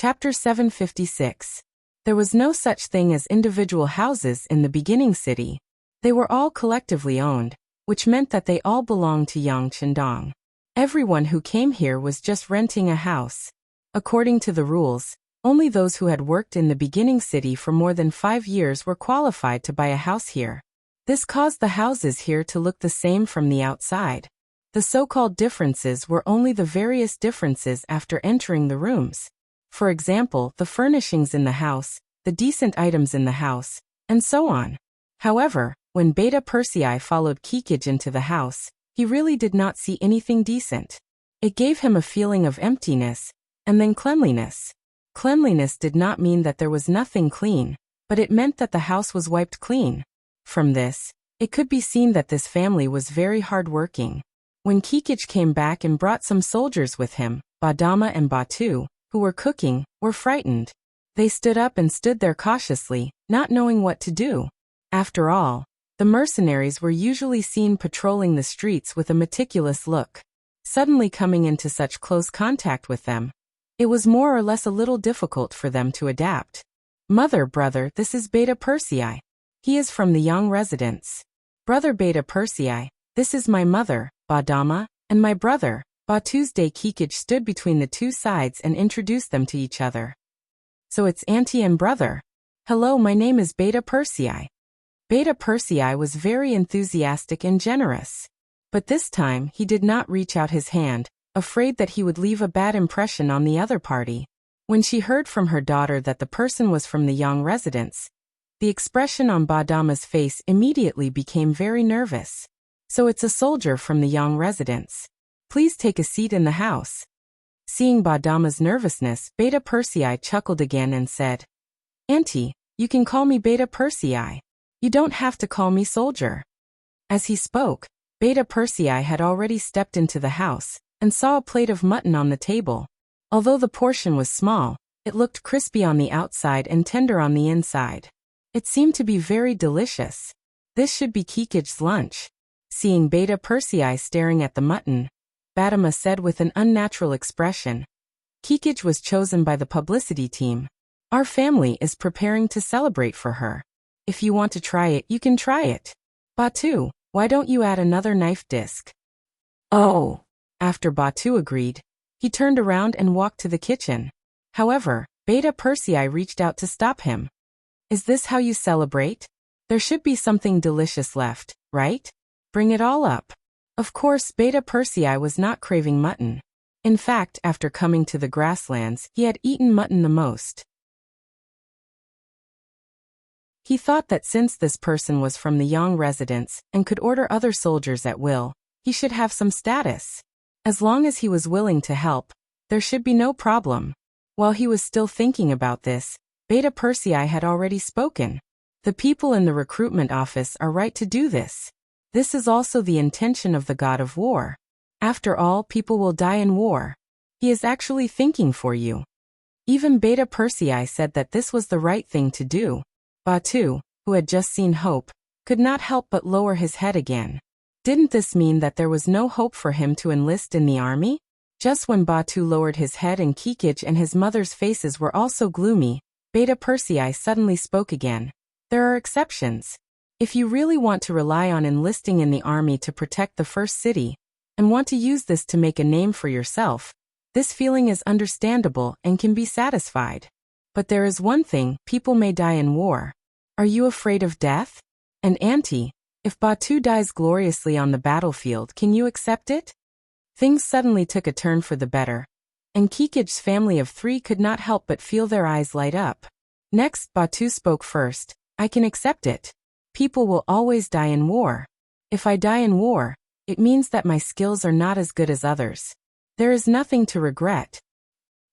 Chapter 756. There was no such thing as individual houses in the beginning city. They were all collectively owned, which meant that they all belonged to Yang Chendong. Everyone who came here was just renting a house. According to the rules, only those who had worked in the beginning city for more than 5 years were qualified to buy a house here. This caused the houses here to look the same from the outside. The so-called differences were only the various differences after entering the rooms. For example, the furnishings in the house, the decent items in the house, and so on. However, when Beta Persei followed Kikij into the house, he really did not see anything decent. It gave him a feeling of emptiness, and then cleanliness. Cleanliness did not mean that there was nothing clean, but it meant that the house was wiped clean. From this, it could be seen that this family was very hard-working. When Kikij came back and brought some soldiers with him, Badama and Batu, who were cooking, were frightened. They stood up and stood there cautiously, not knowing what to do. After all, the mercenaries were usually seen patrolling the streets with a meticulous look. Suddenly coming into such close contact with them, it was more or less a little difficult for them to adapt. Brother, this is Beta Persei. He is from the Yang residence. Brother Beta Persei, this is my mother, Badama, and my brother, Batu's. Kikij stood between the two sides and introduced them to each other. So it's auntie and brother. Hello, my name is Beta Persei. Beta Persei was very enthusiastic and generous. But this time he did not reach out his hand, afraid that he would leave a bad impression on the other party. When she heard from her daughter that the person was from the Yang residence, the expression on Badama's face immediately became very nervous. So it's a soldier from the Yang residence. Please take a seat in the house. Seeing Badama's nervousness, Beta Persei chuckled again and said, Auntie, you can call me Beta Persei. You don't have to call me soldier. As he spoke, Beta Persei had already stepped into the house and saw a plate of mutton on the table. Although the portion was small, it looked crispy on the outside and tender on the inside. It seemed to be very delicious. This should be Kikij's lunch. Seeing Beta Persei staring at the mutton, Badama said with an unnatural expression, Kikij was chosen by the publicity team. Our family is preparing to celebrate for her. If you want to try it, you can try it. Batu, why don't you add another knife disc? Oh. After Batu agreed, he turned around and walked to the kitchen. However, Beta Persei reached out to stop him. Is this how you celebrate? There should be something delicious left, right? Bring it all up. Of course, Beta Persei was not craving mutton. In fact, after coming to the grasslands, he had eaten mutton the most. He thought that since this person was from the Yang residence and could order other soldiers at will, he should have some status. As long as he was willing to help, there should be no problem. While he was still thinking about this, Beta Persei had already spoken. The people in the recruitment office are right to do this. This is also the intention of the god of war. After all, people will die in war. He is actually thinking for you. Even Beta Persei said that this was the right thing to do. Batu, who had just seen hope, could not help but lower his head again. Didn't this mean that there was no hope for him to enlist in the army? Just when Batu lowered his head and Kikij and his mother's faces were also gloomy, Beta Persei suddenly spoke again. There are exceptions. If you really want to rely on enlisting in the army to protect the first city, and want to use this to make a name for yourself, this feeling is understandable and can be satisfied. But there is one thing, people may die in war. Are you afraid of death? And auntie, if Batu dies gloriously on the battlefield, can you accept it? Things suddenly took a turn for the better, and Kikij's family of 3 could not help but feel their eyes light up. Next, Batu spoke first. I can accept it. People will always die in war. If I die in war, it means that my skills are not as good as others. There is nothing to regret.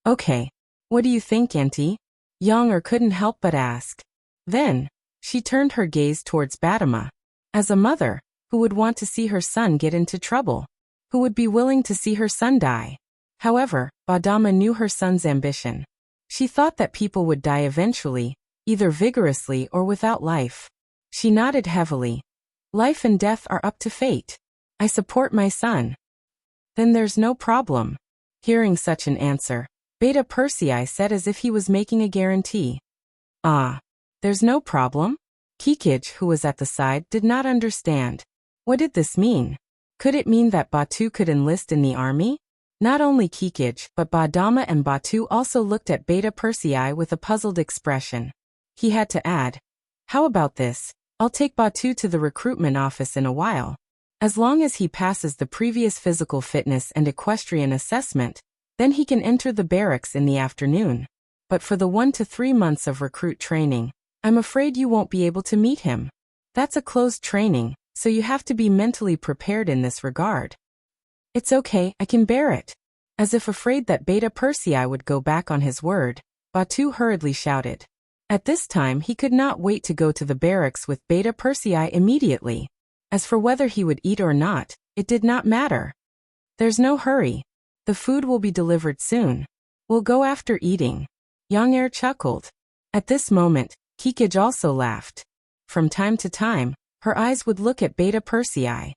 Okay. What do you think, auntie? Yonger couldn't help but ask. Then, she turned her gaze towards Badama. As a mother, who would want to see her son get into trouble? Who would be willing to see her son die? However, Badama knew her son's ambition. She thought that people would die eventually, either vigorously or without life. She nodded heavily. Life and death are up to fate. I support my son. Then there's no problem. Hearing such an answer, Beta Persei said as if he was making a guarantee. Ah. There's no problem? Kikij, who was at the side, did not understand. What did this mean? Could it mean that Batu could enlist in the army? Not only Kikij, but Badama and Batu also looked at Beta Persei with a puzzled expression. He had to add, "How about this? I'll take Batu to the recruitment office in a while. As long as he passes the previous physical fitness and equestrian assessment, then he can enter the barracks in the afternoon. But for the 1 to 3 months of recruit training, I'm afraid you won't be able to meet him. That's a closed training, so you have to be mentally prepared in this regard." "It's okay, I can bear it." As if afraid that Beta Persei would go back on his word, Batu hurriedly shouted. At this time he could not wait to go to the barracks with Beta Persei immediately. As for whether he would eat or not, it did not matter. "There's no hurry. The food will be delivered soon. We'll go after eating." Young Er chuckled. At this moment, Kikij also laughed. From time to time, her eyes would look at Beta Persei.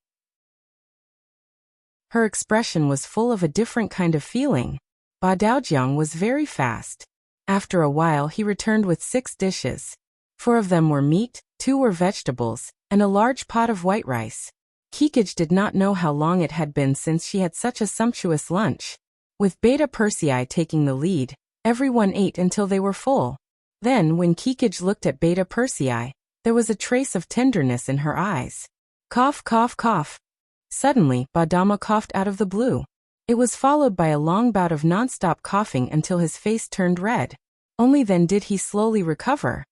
Her expression was full of a different kind of feeling. Ba Daojiang was very fast. After a while he returned with 6 dishes. 4 of them were meat, 2 were vegetables, and a large pot of white rice. Kikij did not know how long it had been since she had such a sumptuous lunch. With Beta Persei taking the lead, everyone ate until they were full. Then, when Kikij looked at Beta Persei, there was a trace of tenderness in her eyes. Cough, cough, cough. Suddenly, Badama coughed out of the blue. It was followed by a long bout of non-stop coughing until his face turned red. Only then did he slowly recover.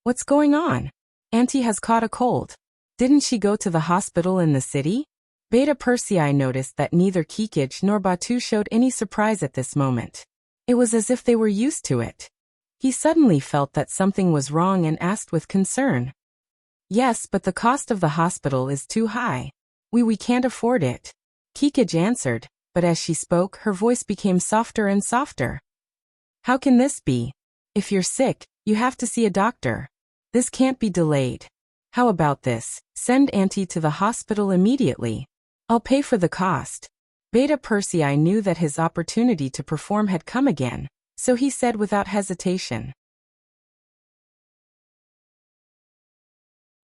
"What's going on? Auntie has caught a cold. Didn't she go to the hospital in the city?" Beta Persei noticed that neither Kikij nor Batu showed any surprise at this moment. It was as if they were used to it. He suddenly felt that something was wrong and asked with concern. "Yes, but the cost of the hospital is too high. We can't afford it," Kikij answered, but as she spoke her voice became softer and softer. "How can this be? If you're sick, you have to see a doctor. This can't be delayed. How about this? Send Auntie to the hospital immediately. I'll pay for the cost." Beta Persei knew that his opportunity to perform had come again, so he said without hesitation.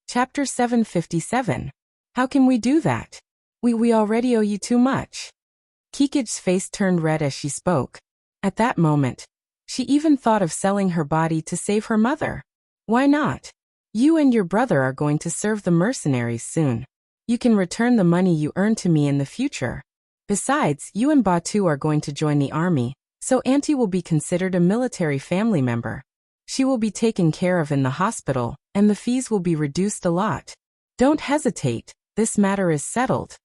Chapter 757. How can we do that? We already owe you too much. Kikij's face turned red as she spoke. At that moment, she even thought of selling her body to save her mother. Why not? You and your brother are going to serve the mercenaries soon. You can return the money you earn to me in the future. Besides, you and Batu are going to join the army, so Auntie will be considered a military family member. She will be taken care of in the hospital, and the fees will be reduced a lot. Don't hesitate, this matter is settled.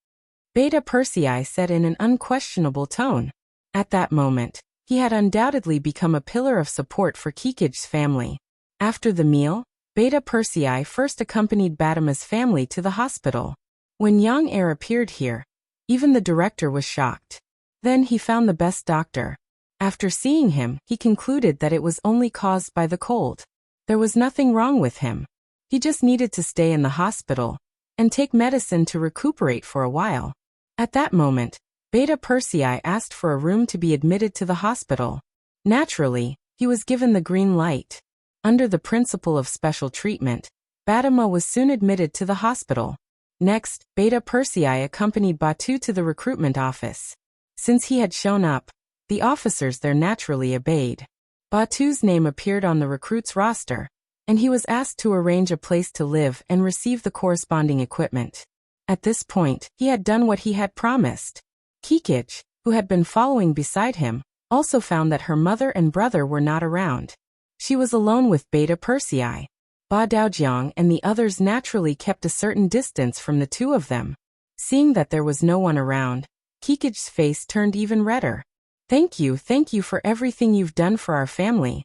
Beta Persei said in an unquestionable tone. At that moment, he had undoubtedly become a pillar of support for Kikij's family. After the meal, Beta Persei first accompanied Badama's family to the hospital. When young heir appeared here, even the director was shocked. Then he found the best doctor. After seeing him, he concluded that it was only caused by the cold. There was nothing wrong with him. He just needed to stay in the hospital and take medicine to recuperate for a while. At that moment, Beta Persei asked for a room to be admitted to the hospital. Naturally, he was given the green light. Under the principle of special treatment, Badama was soon admitted to the hospital. Next, Beta Persei accompanied Batu to the recruitment office. Since he had shown up, the officers there naturally obeyed. Batu's name appeared on the recruits' roster, and he was asked to arrange a place to live and receive the corresponding equipment. At this point, he had done what he had promised. Kikij, who had been following beside him, also found that her mother and brother were not around. She was alone with Beta Persei. Ba Daojiang and the others naturally kept a certain distance from the two of them. Seeing that there was no one around, Kikij's face turned even redder. Thank you for everything you've done for our family."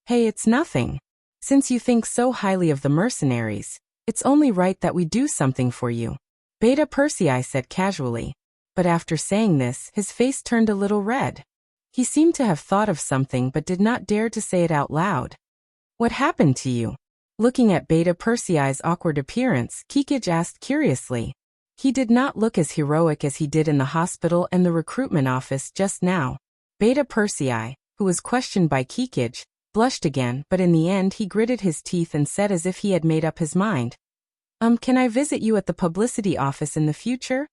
"Hey, it's nothing. Since you think so highly of the mercenaries, it's only right that we do something for you," Beta Persei said casually. But after saying this, his face turned a little red. He seemed to have thought of something but did not dare to say it out loud. "What happened to you?" Looking at Beta Persei's awkward appearance, Kikij asked curiously. He did not look as heroic as he did in the hospital and the recruitment office just now. Beta Persei, who was questioned by Kikij, blushed again, but in the end he gritted his teeth and said as if he had made up his mind. Can I visit you at the publicity office in the future?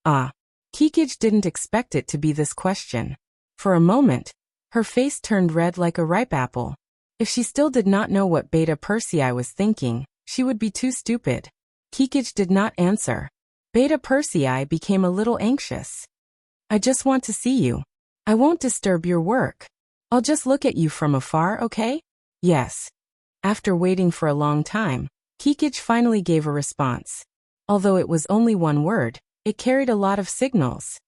Kikij didn't expect it to be this question. For a moment, her face turned red like a ripe apple. If she still did not know what Beta Persei was thinking, she would be too stupid. Kikij did not answer. Beta Persei became a little anxious. I just want to see you. I won't disturb your work. I'll just look at you from afar, okay? Yes. After waiting for a long time, Kikij finally gave a response. Although it was only one word, it carried a lot of signals.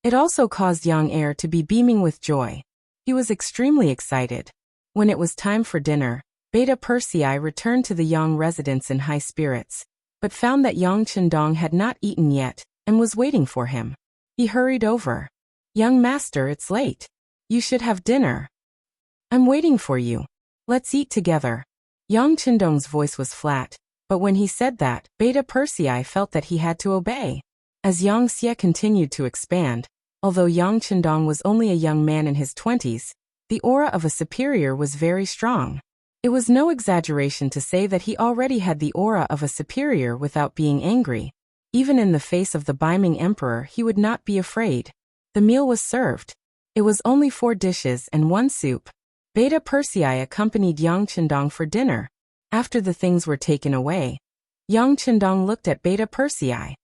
It also caused young heir to be beaming with joy. He was extremely excited. When it was time for dinner, Beta Persei returned to the Yang residence in high spirits, but found that Yang Chendong had not eaten yet, and was waiting for him. He hurried over. Young master, it's late. You should have dinner. I'm waiting for you. Let's eat together. Yang Chendong's voice was flat, but when he said that, Beta Persei felt that he had to obey. As Yang Xie continued to expand, although Yang Chendong was only a young man in his 20s, the aura of a superior was very strong. It was no exaggeration to say that he already had the aura of a superior without being angry. Even in the face of the beaming emperor he would not be afraid. The meal was served. It was only 4 dishes and 1 soup. Beta Persei accompanied Yang Chendong for dinner. After the things were taken away, Yang Chendong looked at Beta Persei.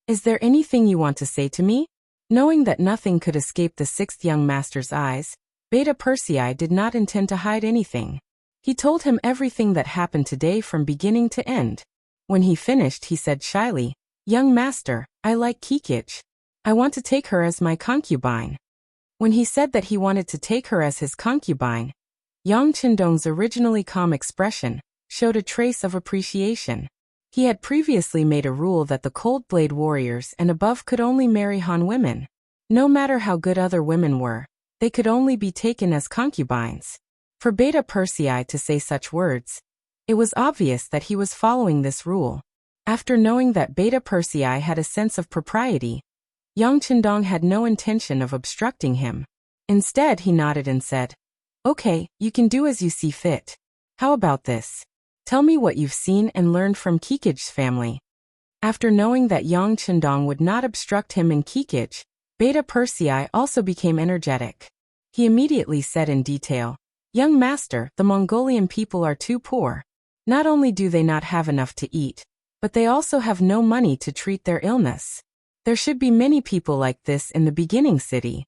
Is there anything you want to say to me? Knowing that nothing could escape the 6th young master's eyes, Beta Persei did not intend to hide anything. He told him everything that happened today from beginning to end. When he finished, he said shyly, Young master, I like Kikij. I want to take her as my concubine. When he said that he wanted to take her as his concubine, Yang Chendong's originally calm expression showed a trace of appreciation. He had previously made a rule that the Cold Blade warriors and above could only marry Han women. No matter how good other women were, they could only be taken as concubines. For Beta Persei to say such words, it was obvious that he was following this rule. After knowing that Beta Persei had a sense of propriety, Yang Chendong had no intention of obstructing him. Instead, he nodded and said, Okay, you can do as you see fit. How about this? Tell me what you've seen and learned from Kikij's family. After knowing that Yang Chendong would not obstruct him and Kikij, Beta Persei also became energetic. He immediately said in detail, Young master, the Mongolian people are too poor. Not only do they not have enough to eat, but they also have no money to treat their illness. There should be many people like this in the beginning city.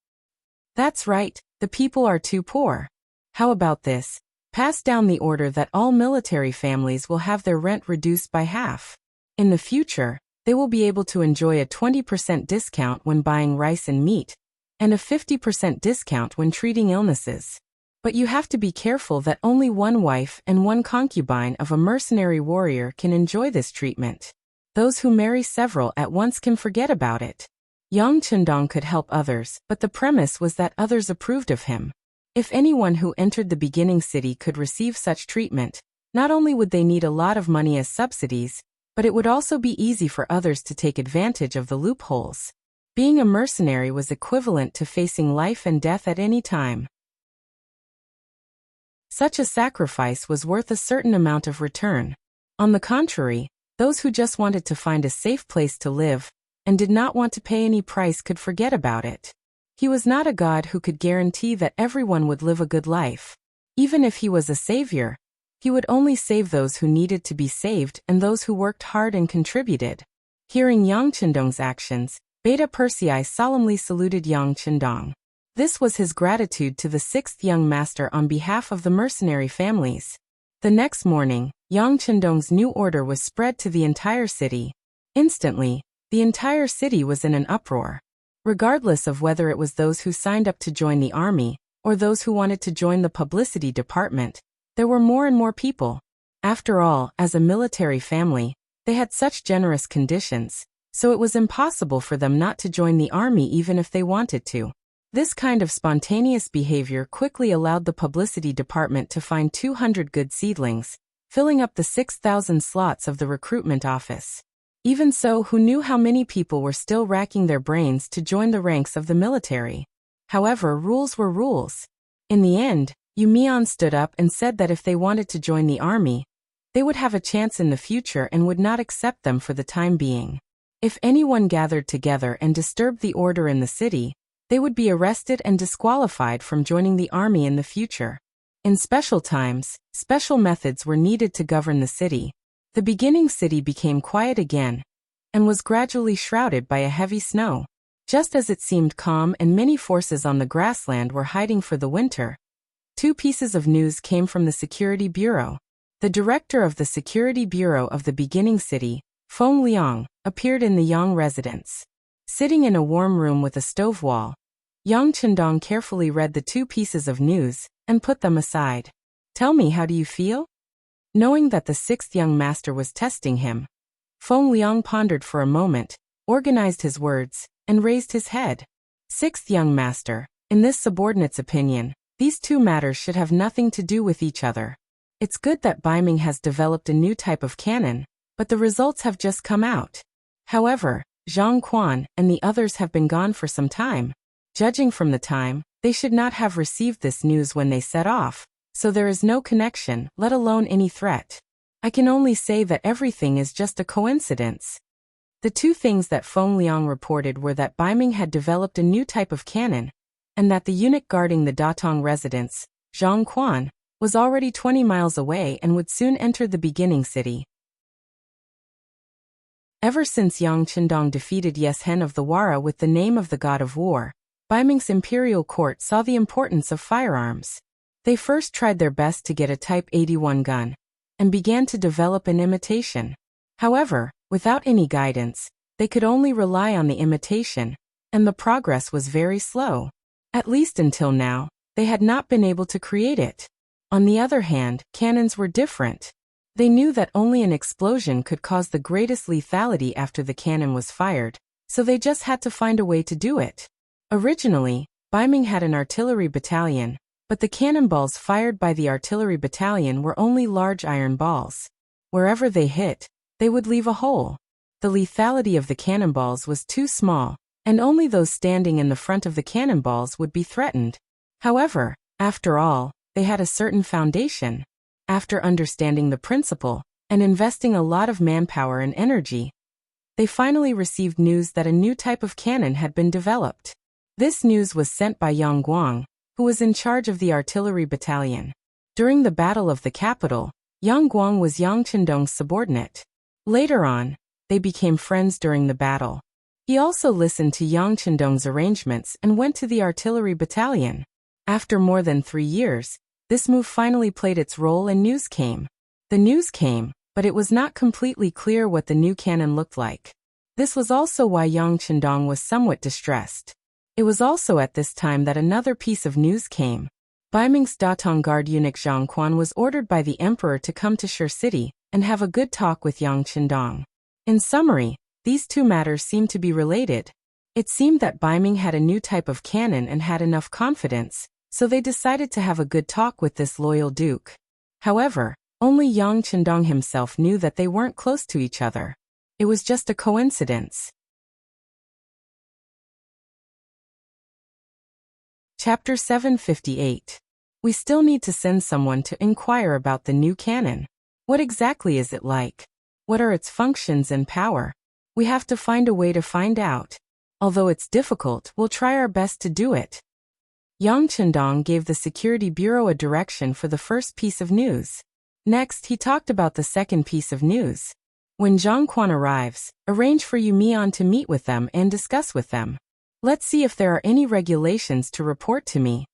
That's right, the people are too poor. How about this? Pass down the order that all military families will have their rent reduced by half. In the future, they will be able to enjoy a 20% discount when buying rice and meat, and a 50% discount when treating illnesses. But you have to be careful that only one wife and one concubine of a mercenary warrior can enjoy this treatment. Those who marry several at once can forget about it. Yang Chendong could help others, but the premise was that others approved of him. If anyone who entered the beginning city could receive such treatment, not only would they need a lot of money as subsidies, but it would also be easy for others to take advantage of the loopholes. Being a mercenary was equivalent to facing life and death at any time. Such a sacrifice was worth a certain amount of return. On the contrary, those who just wanted to find a safe place to live and did not want to pay any price could forget about it. He was not a god who could guarantee that everyone would live a good life. Even if he was a savior, he would only save those who needed to be saved and those who worked hard and contributed. Hearing Yang Chendong's actions, Beta Persei solemnly saluted Yang Chendong. This was his gratitude to the 6th young master on behalf of the mercenary families. The next morning, Yang Chendong's new order was spread to the entire city. Instantly, the entire city was in an uproar. Regardless of whether it was those who signed up to join the army, or those who wanted to join the publicity department, there were more and more people. After all, as a military family, they had such generous conditions, so it was impossible for them not to join the army even if they wanted to. This kind of spontaneous behavior quickly allowed the publicity department to find 200 good seedlings, filling up the 6,000 slots of the recruitment office. Even so, who knew how many people were still racking their brains to join the ranks of the military? However, rules were rules. In the end, Yu Mian stood up and said that if they wanted to join the army, they would have a chance in the future and would not accept them for the time being. If anyone gathered together and disturbed the order in the city, they would be arrested and disqualified from joining the army in the future. In special times, special methods were needed to govern the city. The beginning city became quiet again and was gradually shrouded by a heavy snow. Just as it seemed calm and many forces on the grassland were hiding for the winter, two pieces of news came from the Security Bureau. The director of the Security Bureau of the beginning city, Feng Liang, appeared in the Yang residence. Sitting in a warm room with a stove wall, Yang Chendong carefully read the two pieces of news and put them aside. Tell me, how do you feel? Knowing that the sixth young master was testing him, Feng Liang pondered for a moment, organized his words, and raised his head. Sixth young master, in this subordinate's opinion, these two matters should have nothing to do with each other. It's good that Baiming has developed a new type of cannon, but the results have just come out. However, Zhang Quan and the others have been gone for some time. Judging from the time, they should not have received this news when they set off, so there is no connection, let alone any threat. I can only say that everything is just a coincidence. The two things that Feng Liang reported were that Baiming had developed a new type of cannon, and that the eunuch guarding the Datong residence, Zhang Quan, was already 20 miles away and would soon enter the beginning city. Ever since Yang Chendong defeated Yeshen of the Wara with the name of the god of war, Baiming's imperial court saw the importance of firearms. They first tried their best to get a Type 81 gun, and began to develop an imitation. However, without any guidance, they could only rely on the imitation, and the progress was very slow. At least until now, they had not been able to create it. On the other hand, cannons were different. They knew that only an explosion could cause the greatest lethality after the cannon was fired, so they just had to find a way to do it. Originally, Baiming had an artillery battalion, but the cannonballs fired by the artillery battalion were only large iron balls. Wherever they hit, they would leave a hole. The lethality of the cannonballs was too small, and only those standing in the front of the cannonballs would be threatened. However, after all, they had a certain foundation. After understanding the principle, and investing a lot of manpower and energy, they finally received news that a new type of cannon had been developed. This news was sent by Yang Guang, who was in charge of the artillery battalion. During the Battle of the Capital, Yang Guang was Yang Chendong's subordinate. Later on, they became friends during the battle. He also listened to Yang Chendong's arrangements and went to the artillery battalion. After more than 3 years, this move finally played its role and news came. The news came, but it was not completely clear what the new cannon looked like. This was also why Yang Chendong was somewhat distressed. It was also at this time that another piece of news came. Baiming's Datong guard eunuch Zhang Quan was ordered by the emperor to come to Shi City and have a good talk with Yang Chendong. In summary, these two matters seemed to be related. It seemed that Baiming had a new type of cannon and had enough confidence, so they decided to have a good talk with this loyal duke. However, only Yang Chendong himself knew that they weren't close to each other. It was just a coincidence. Chapter 758. We still need to send someone to inquire about the new cannon. What exactly is it like? What are its functions and power? We have to find a way to find out. Although it's difficult, we'll try our best to do it. Yang Chendong gave the Security Bureau a direction for the first piece of news. Next, he talked about the second piece of news. When Zhang Quan arrives, arrange for Yu Mian to meet with them and discuss with them. Let's see if there are any regulations to report to me.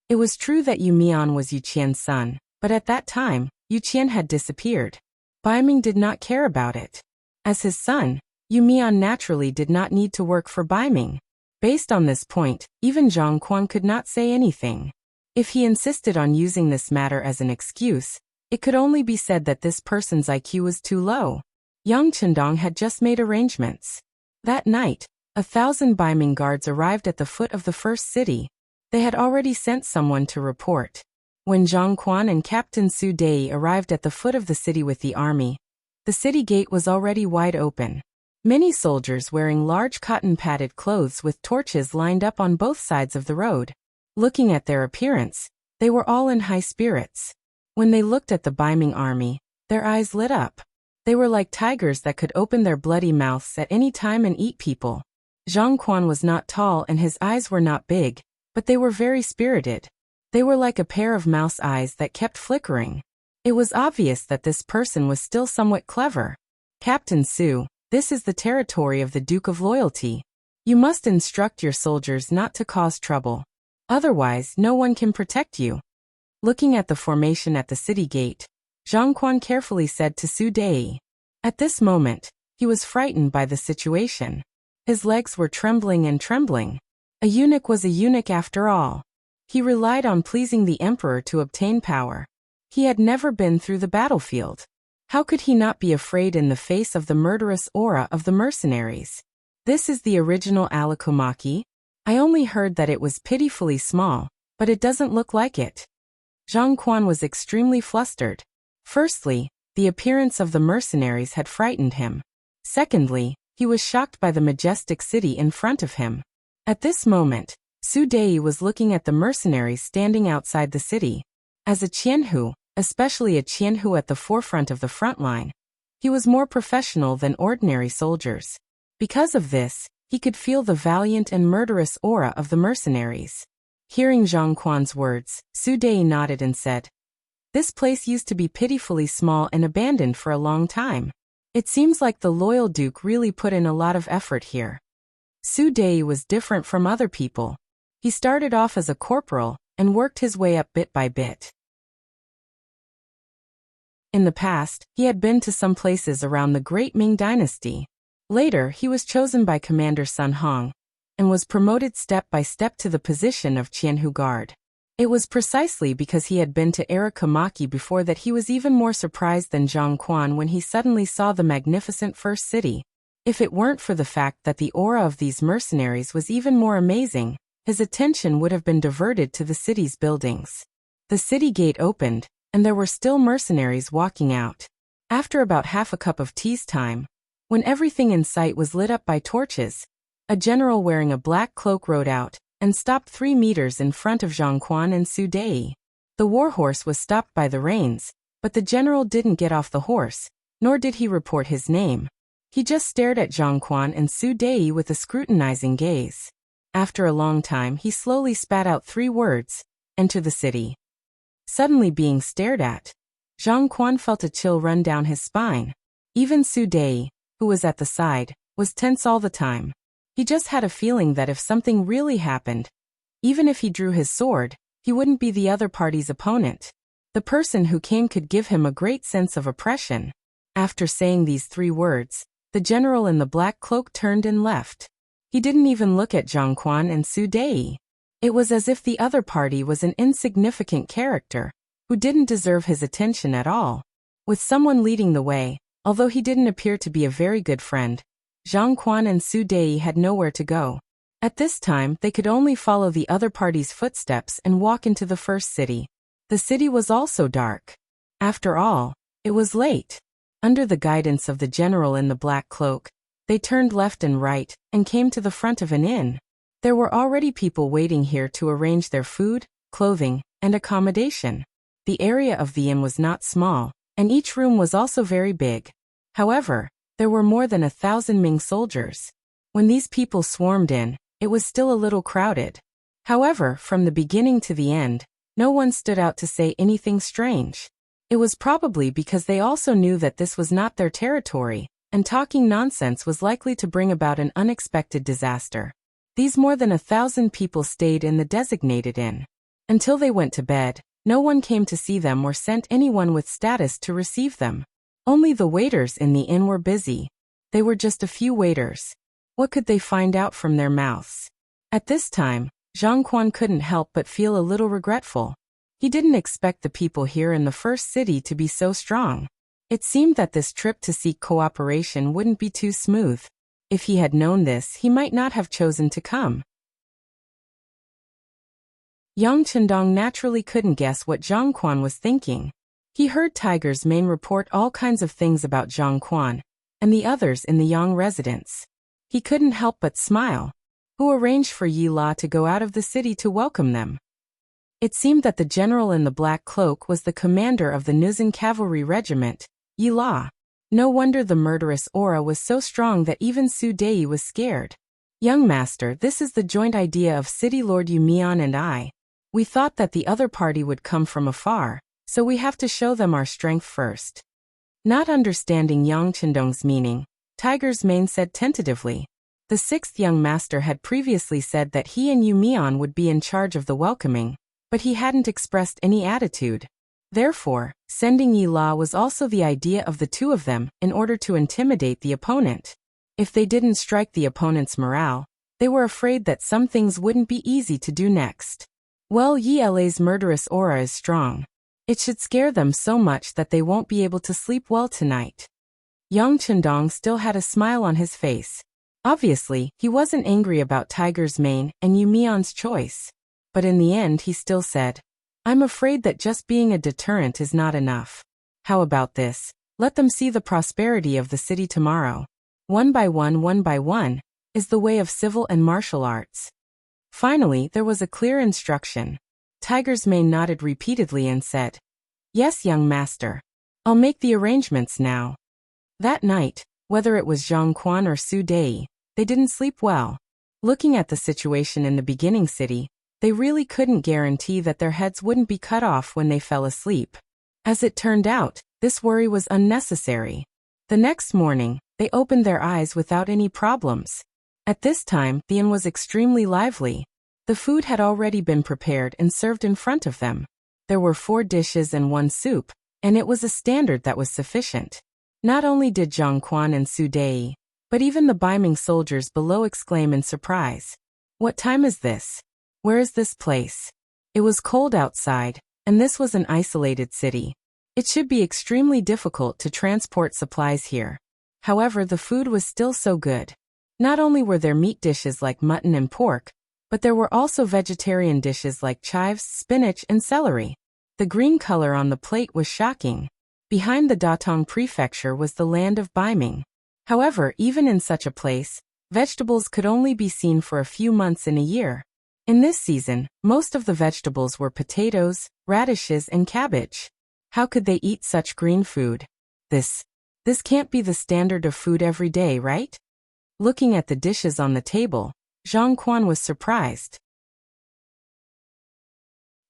It was true that Yu Mian was Yu Qian's son, but at that time, Yu Qian had disappeared. Baiming did not care about it. As his son, Yu Mian naturally did not need to work for Baiming. Based on this point, even Zhang Quan could not say anything. If he insisted on using this matter as an excuse, it could only be said that this person's IQ was too low. Yang Chendong had just made arrangements. That night, 1,000 Baiming guards arrived at the foot of the first city. They had already sent someone to report. When Zhang Quan and Captain Su Dei arrived at the foot of the city with the army, the city gate was already wide open. Many soldiers wearing large cotton-padded clothes with torches lined up on both sides of the road. Looking at their appearance, they were all in high spirits. When they looked at the beaming army, their eyes lit up. They were like tigers that could open their bloody mouths at any time and eat people. Zhang Quan was not tall and his eyes were not big, but they were very spirited. They were like a pair of mouse eyes that kept flickering. It was obvious that this person was still somewhat clever. Captain Su, this is the territory of the Duke of Loyalty. You must instruct your soldiers not to cause trouble. Otherwise, no one can protect you. Looking at the formation at the city gate, Zhang Quan carefully said to Su Dei. At this moment, he was frightened by the situation. His legs were trembling and trembling. A eunuch was a eunuch after all. He relied on pleasing the emperor to obtain power. He had never been through the battlefield. How could he not be afraid in the face of the murderous aura of the mercenaries? This is the original Alikomaki? I only heard that it was pitifully small, but it doesn't look like it. Zhang Quan was extremely flustered. Firstly, the appearance of the mercenaries had frightened him. Secondly, he was shocked by the majestic city in front of him. At this moment, Su Dei was looking at the mercenaries standing outside the city. As a Qianhu, especially a Qianhu at the forefront of the front line, he was more professional than ordinary soldiers. Because of this, he could feel the valiant and murderous aura of the mercenaries. Hearing Zhang Quan's words, Su Dei nodded and said, "This place used to be pitifully small and abandoned for a long time. It seems like the loyal duke really put in a lot of effort here." Su Dei was different from other people. He started off as a corporal and worked his way up bit by bit. In the past, he had been to some places around the Great Ming Dynasty. Later, he was chosen by Commander Sun Hong and was promoted step by step to the position of Qianhu Guard. It was precisely because he had been to Arakomaki before that he was even more surprised than Zhang Quan when he suddenly saw the magnificent first city. If it weren't for the fact that the aura of these mercenaries was even more amazing, his attention would have been diverted to the city's buildings. The city gate opened, and there were still mercenaries walking out. After about half a cup of tea's time, when everything in sight was lit up by torches, a general wearing a black cloak rode out and stopped 3 meters in front of Zhang Quan and Su Dei. The warhorse was stopped by the reins, but the general didn't get off the horse, nor did he report his name. He just stared at Zhang Quan and Su Dei with a scrutinizing gaze. After a long time, he slowly spat out 3 words, "Enter the city." Suddenly being stared at, Zhang Quan felt a chill run down his spine. Even Su Dei, who was at the side, was tense all the time. He just had a feeling that if something really happened, even if he drew his sword, he wouldn't be the other party's opponent. The person who came could give him a great sense of oppression. After saying these 3 words, the general in the black cloak turned and left. He didn't even look at Zhang Quan and Su Dei. It was as if the other party was an insignificant character, who didn't deserve his attention at all. With someone leading the way, although he didn't appear to be a very good friend, Zhang Quan and Su Dei had nowhere to go. At this time, they could only follow the other party's footsteps and walk into the first city. The city was also dark. After all, it was late. Under the guidance of the general in the black cloak, they turned left and right and came to the front of an inn. There were already people waiting here to arrange their food, clothing, and accommodation. The area of the inn was not small, and each room was also very big. However, there were more than 1,000 Ming soldiers. When these people swarmed in, it was still a little crowded. However, from the beginning to the end, no one stood out to say anything strange. It was probably because they also knew that this was not their territory, and talking nonsense was likely to bring about an unexpected disaster. These more than 1,000 people stayed in the designated inn. Until they went to bed, no one came to see them or sent anyone with status to receive them. Only the waiters in the inn were busy. They were just a few waiters. What could they find out from their mouths? At this time, Zhang Quan couldn't help but feel a little regretful. He didn't expect the people here in the first city to be so strong. It seemed that this trip to seek cooperation wouldn't be too smooth. If he had known this, he might not have chosen to come. Yang Chendong naturally couldn't guess what Zhang Quan was thinking. He heard Tiger's Mane report all kinds of things about Zhang Quan, and the others in the Yang residence. He couldn't help but smile. Who arranged for Yi La to go out of the city to welcome them? It seemed that the general in the black cloak was the commander of the Nuzan cavalry regiment, Yi La. No wonder the murderous aura was so strong that even Su Dei was scared. Young master, this is the joint idea of City Lord Yu Mian and I. We thought that the other party would come from afar, so we have to show them our strength first. Not understanding Yang Chendong's meaning, Tiger's Mane said tentatively. The sixth young master had previously said that he and Yu Mian would be in charge of the welcoming, but he hadn't expressed any attitude. Therefore, sending Yi La was also the idea of the two of them in order to intimidate the opponent. If they didn't strike the opponent's morale, they were afraid that some things wouldn't be easy to do next. Well, Yi La's murderous aura is strong. It should scare them so much that they won't be able to sleep well tonight. Yang Chendong still had a smile on his face. Obviously, he wasn't angry about Tiger's Mane and Yu Mian's choice. But in the end he still said, I'm afraid that just being a deterrent is not enough. How about this? Let them see the prosperity of the city tomorrow. One by one, is the way of civil and martial arts. Finally, there was a clear instruction. Tiger's Mane nodded repeatedly and said, Yes, young master. I'll make the arrangements now. That night, whether it was Zhang Quan or Su Dei, they didn't sleep well. Looking at the situation in the beginning city, they really couldn't guarantee that their heads wouldn't be cut off when they fell asleep. As it turned out, this worry was unnecessary. The next morning, they opened their eyes without any problems. At this time, the inn was extremely lively. The food had already been prepared and served in front of them. There were 4 dishes and 1 soup, and it was a standard that was sufficient. Not only did Zhang Quan and Su Dei, but even the Baiming soldiers below exclaim in surprise. What time is this? Where is this place? It was cold outside, and this was an isolated city. It should be extremely difficult to transport supplies here. However, the food was still so good. Not only were there meat dishes like mutton and pork, but there were also vegetarian dishes like chives, spinach, and celery. The green color on the plate was shocking. Behind the Datong prefecture was the land of Baiming. However, even in such a place, vegetables could only be seen for a few months in a year. In this season, most of the vegetables were potatoes, radishes, and cabbage. How could they eat such green food? This can't be the standard of food every day, right? Looking at the dishes on the table, Zhang Quan was surprised.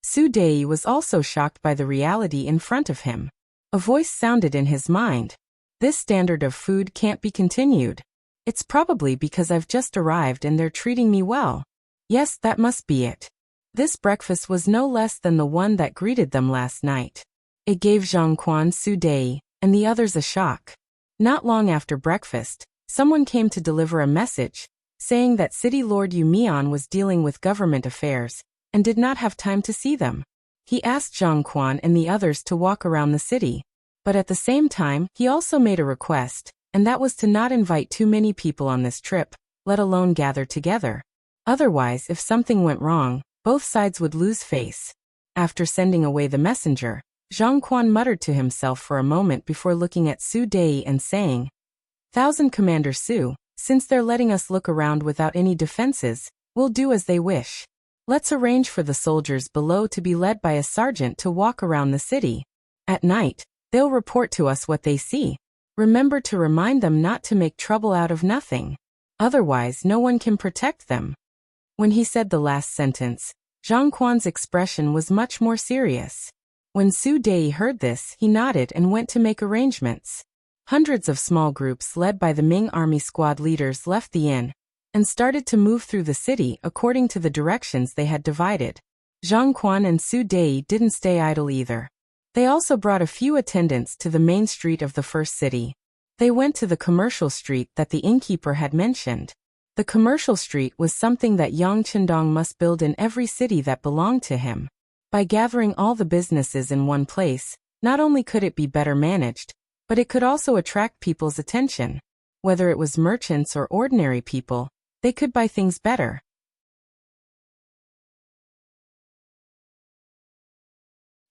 Su Dei was also shocked by the reality in front of him. A voice sounded in his mind. This standard of food can't be continued. It's probably because I've just arrived and they're treating me well. Yes, that must be it. This breakfast was no less than the one that greeted them last night. It gave Zhang Quan, Su Dei, and the others a shock. Not long after breakfast, someone came to deliver a message, saying that City Lord Yu Mian was dealing with government affairs, and did not have time to see them. He asked Zhang Quan and the others to walk around the city. But at the same time, he also made a request, and that was to not invite too many people on this trip, let alone gather together. Otherwise, if something went wrong, both sides would lose face. After sending away the messenger, Zhang Quan muttered to himself for a moment before looking at Su Dei and saying, Thousand Commander Su, since they're letting us look around without any defenses, we'll do as they wish. Let's arrange for the soldiers below to be led by a sergeant to walk around the city. At night, they'll report to us what they see. Remember to remind them not to make trouble out of nothing. Otherwise, no one can protect them. When he said the last sentence, Zhang Quan's expression was much more serious. When Su Dei heard this, he nodded and went to make arrangements. Hundreds of small groups led by the Ming army squad leaders left the inn and started to move through the city according to the directions they had divided. Zhang Quan and Su Dei didn't stay idle either. They also brought a few attendants to the main street of the first city. They went to the commercial street that the innkeeper had mentioned. The commercial street was something that Yang Chendong must build in every city that belonged to him. By gathering all the businesses in one place, not only could it be better managed, but it could also attract people's attention. Whether it was merchants or ordinary people, they could buy things better.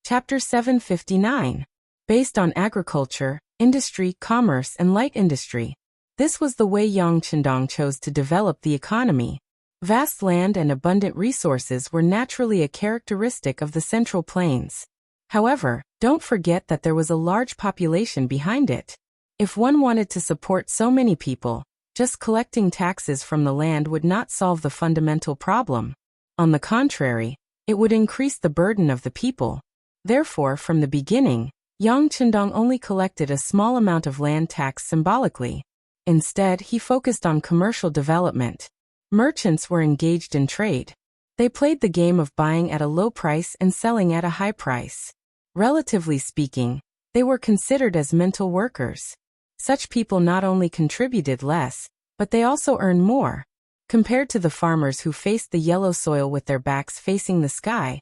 Chapter 759. Based on agriculture, industry, commerce, and light industry. This was the way Yang Chendong chose to develop the economy. Vast land and abundant resources were naturally a characteristic of the Central Plains. However, don't forget that there was a large population behind it. If one wanted to support so many people, just collecting taxes from the land would not solve the fundamental problem. On the contrary, it would increase the burden of the people. Therefore, from the beginning, Yang Chendong only collected a small amount of land tax symbolically. Instead, he focused on commercial development. Merchants were engaged in trade. They played the game of buying at a low price and selling at a high price. Relatively speaking, they were considered as mental workers. Such people not only contributed less, but they also earned more. Compared to the farmers who faced the yellow soil with their backs facing the sky,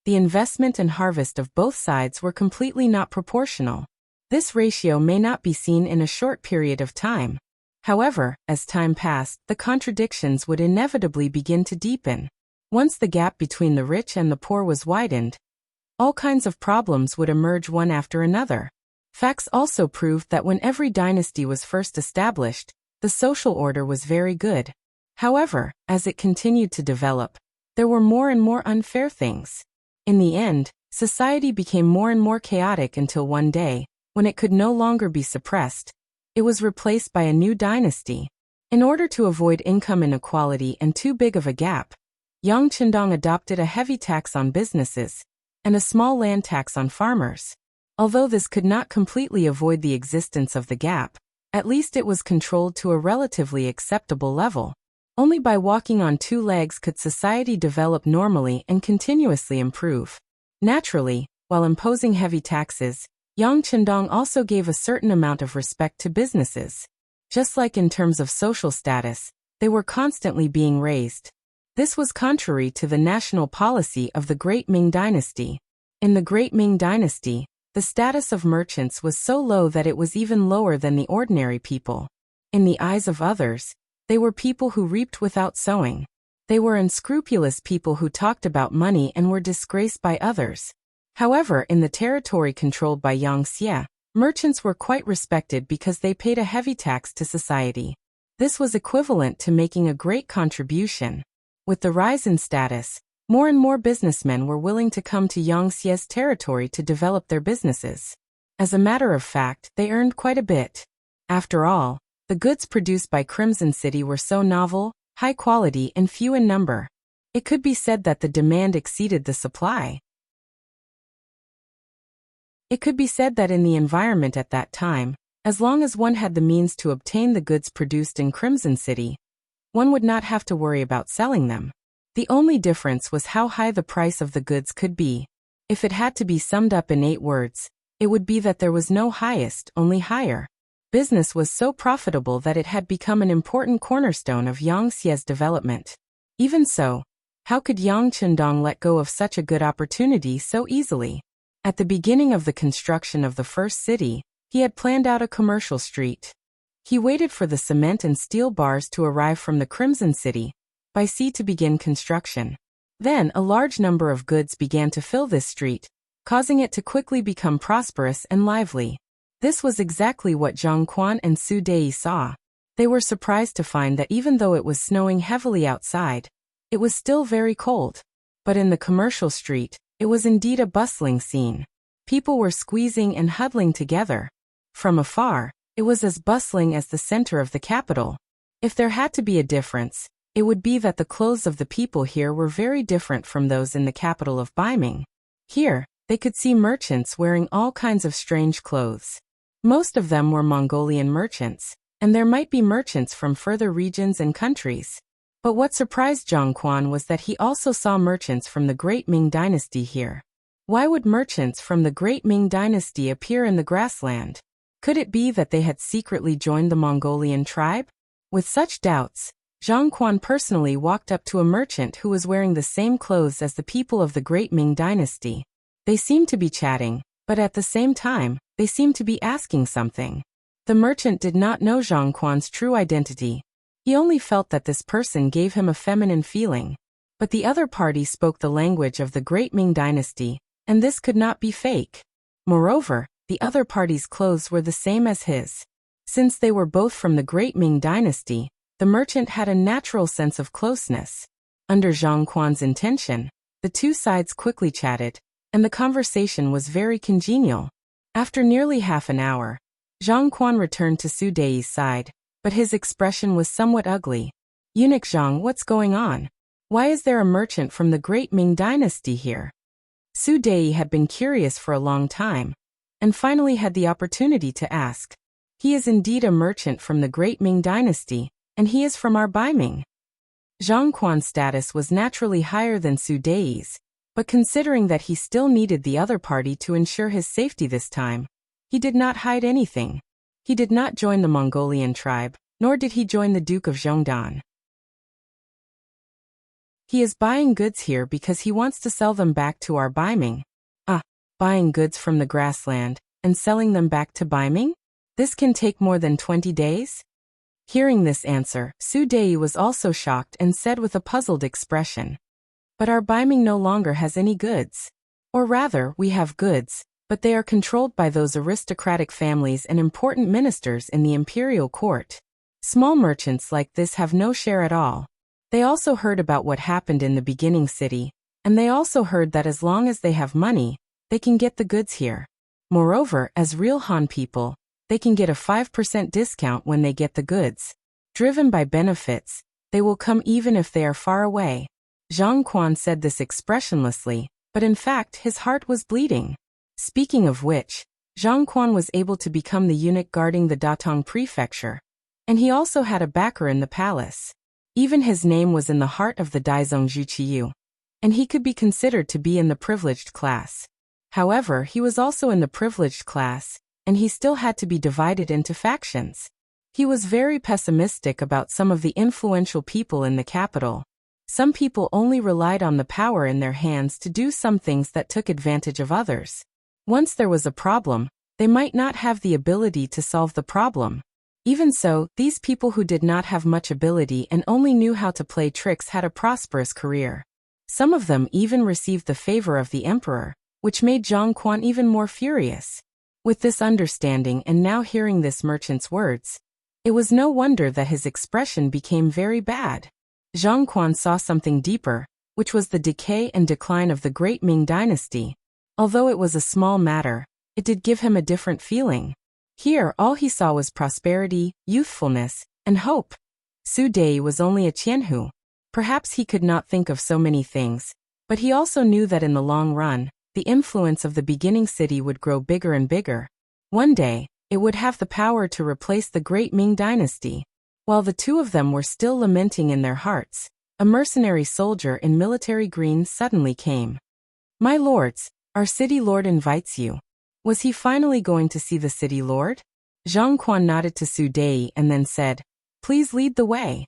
the investment and harvest of both sides were completely not proportional. This ratio may not be seen in a short period of time. However, as time passed, the contradictions would inevitably begin to deepen. Once the gap between the rich and the poor was widened, all kinds of problems would emerge one after another. Facts also proved that when every dynasty was first established, the social order was very good. However, as it continued to develop, there were more and more unfair things. In the end, society became more and more chaotic until one day, when it could no longer be suppressed, it was replaced by a new dynasty. In order to avoid income inequality and too big of a gap, Yang Chendong adopted a heavy tax on businesses and a small land tax on farmers. Although this could not completely avoid the existence of the gap, at least it was controlled to a relatively acceptable level. Only by walking on two legs could society develop normally and continuously improve. Naturally, while imposing heavy taxes, Yang Chendong also gave a certain amount of respect to businesses. Just like in terms of social status, they were constantly being raised. This was contrary to the national policy of the Great Ming Dynasty. In the Great Ming Dynasty, the status of merchants was so low that it was even lower than the ordinary people. In the eyes of others, they were people who reaped without sowing. They were unscrupulous people who talked about money and were disgraced by others. However, in the territory controlled by Wuxia, merchants were quite respected because they paid a heavy tax to society. This was equivalent to making a great contribution. With the rise in status, more and more businessmen were willing to come to Wuxia's territory to develop their businesses. As a matter of fact, they earned quite a bit. After all, the goods produced by Crimson City were so novel, high quality, and few in number. It could be said that the demand exceeded the supply. It could be said that in the environment at that time, as long as one had the means to obtain the goods produced in Crimson City, one would not have to worry about selling them. The only difference was how high the price of the goods could be. If it had to be summed up in 8 words, it would be that there was no highest, only higher. Business was so profitable that it had become an important cornerstone of Wuxia's development. Even so, how could Yang Chendong let go of such a good opportunity so easily? At the beginning of the construction of the first city, he had planned out a commercial street. He waited for the cement and steel bars to arrive from the Crimson City by sea to begin construction. Then a large number of goods began to fill this street, causing it to quickly become prosperous and lively. This was exactly what Zhang Quan and Su Dei saw. They were surprised to find that even though it was snowing heavily outside, it was still very cold. But in the commercial street, it was indeed a bustling scene. People were squeezing and huddling together. From afar, it was as bustling as the center of the capital. If there had to be a difference, it would be that the clothes of the people here were very different from those in the capital of Baiming. Here, they could see merchants wearing all kinds of strange clothes. Most of them were Mongolian merchants, and there might be merchants from further regions and countries. But what surprised Zhang Quan was that he also saw merchants from the Great Ming Dynasty here. Why would merchants from the Great Ming Dynasty appear in the grassland? Could it be that they had secretly joined the Mongolian tribe? With such doubts, Zhang Quan personally walked up to a merchant who was wearing the same clothes as the people of the Great Ming Dynasty. They seemed to be chatting, but at the same time, they seemed to be asking something. The merchant did not know Zhang Quan's true identity. He only felt that this person gave him a feminine feeling. But the other party spoke the language of the Great Ming Dynasty, and this could not be fake. Moreover, the other party's clothes were the same as his. Since they were both from the Great Ming Dynasty, the merchant had a natural sense of closeness. Under Zhang Quan's intention, the two sides quickly chatted, and the conversation was very congenial. After nearly half an hour, Zhang Quan returned to Su Dei's side, but his expression was somewhat ugly. "Eunuch Zhang, what's going on? Why is there a merchant from the Great Ming Dynasty here?" Su Dei had been curious for a long time, and finally had the opportunity to ask. "He is indeed a merchant from the Great Ming Dynasty, and he is from our Baiming." Zhang Quan's status was naturally higher than Su Dei's, but considering that he still needed the other party to ensure his safety this time, he did not hide anything. He did not join the Mongolian tribe, nor did he join the Duke of Zhongdan. He is buying goods here because he wants to sell them back to our Baiming. Buying goods from the grassland and selling them back to Baiming? This can take more than 20 days? Hearing this answer, Su Dei was also shocked and said with a puzzled expression, "But our Baiming no longer has any goods. Or rather, we have goods, but they are controlled by those aristocratic families and important ministers in the imperial court. Small merchants like this have no share at all." They also heard about what happened in the beginning city, and they also heard that as long as they have money, they can get the goods here. Moreover, as real Han people, they can get a 5% discount when they get the goods. Driven by benefits, they will come even if they are far away. Zhang Quan said this expressionlessly, but in fact his heart was bleeding. Speaking of which, Zhang Quan was able to become the eunuch guarding the Datong prefecture, and he also had a backer in the palace. Even his name was in the heart of the Daizong Zhuqiyu, and he could be considered to be in the privileged class. However, he was also in the privileged class, and he still had to be divided into factions. He was very pessimistic about some of the influential people in the capital. Some people only relied on the power in their hands to do some things that took advantage of others. Once there was a problem, they might not have the ability to solve the problem. Even so, these people who did not have much ability and only knew how to play tricks had a prosperous career. Some of them even received the favor of the emperor, which made Zhang Quan even more furious. With this understanding and now hearing this merchant's words, it was no wonder that his expression became very bad. Zhang Quan saw something deeper, which was the decay and decline of the Great Ming Dynasty. Although it was a small matter, it did give him a different feeling. Here all he saw was prosperity, youthfulness, and hope. Su Dei was only a Qianhu. Perhaps he could not think of so many things, but he also knew that in the long run, the influence of the beginning city would grow bigger and bigger. One day, it would have the power to replace the Great Ming Dynasty. While the two of them were still lamenting in their hearts, a mercenary soldier in military green suddenly came. "My lords, our city lord invites you." Was he finally going to see the city lord? Zhang Quan nodded to Su Dei and then said, "Please lead the way."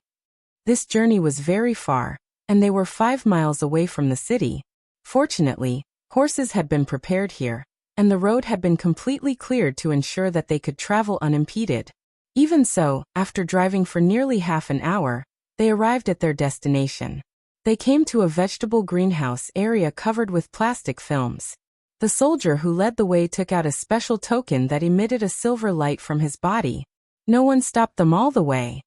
This journey was very far, and they were 5 miles away from the city. Fortunately, horses had been prepared here, and the road had been completely cleared to ensure that they could travel unimpeded. Even so, after driving for nearly half an hour, they arrived at their destination. They came to a vegetable greenhouse area covered with plastic films. The soldier who led the way took out a special token that emitted a silver light from his body. No one stopped them all the way.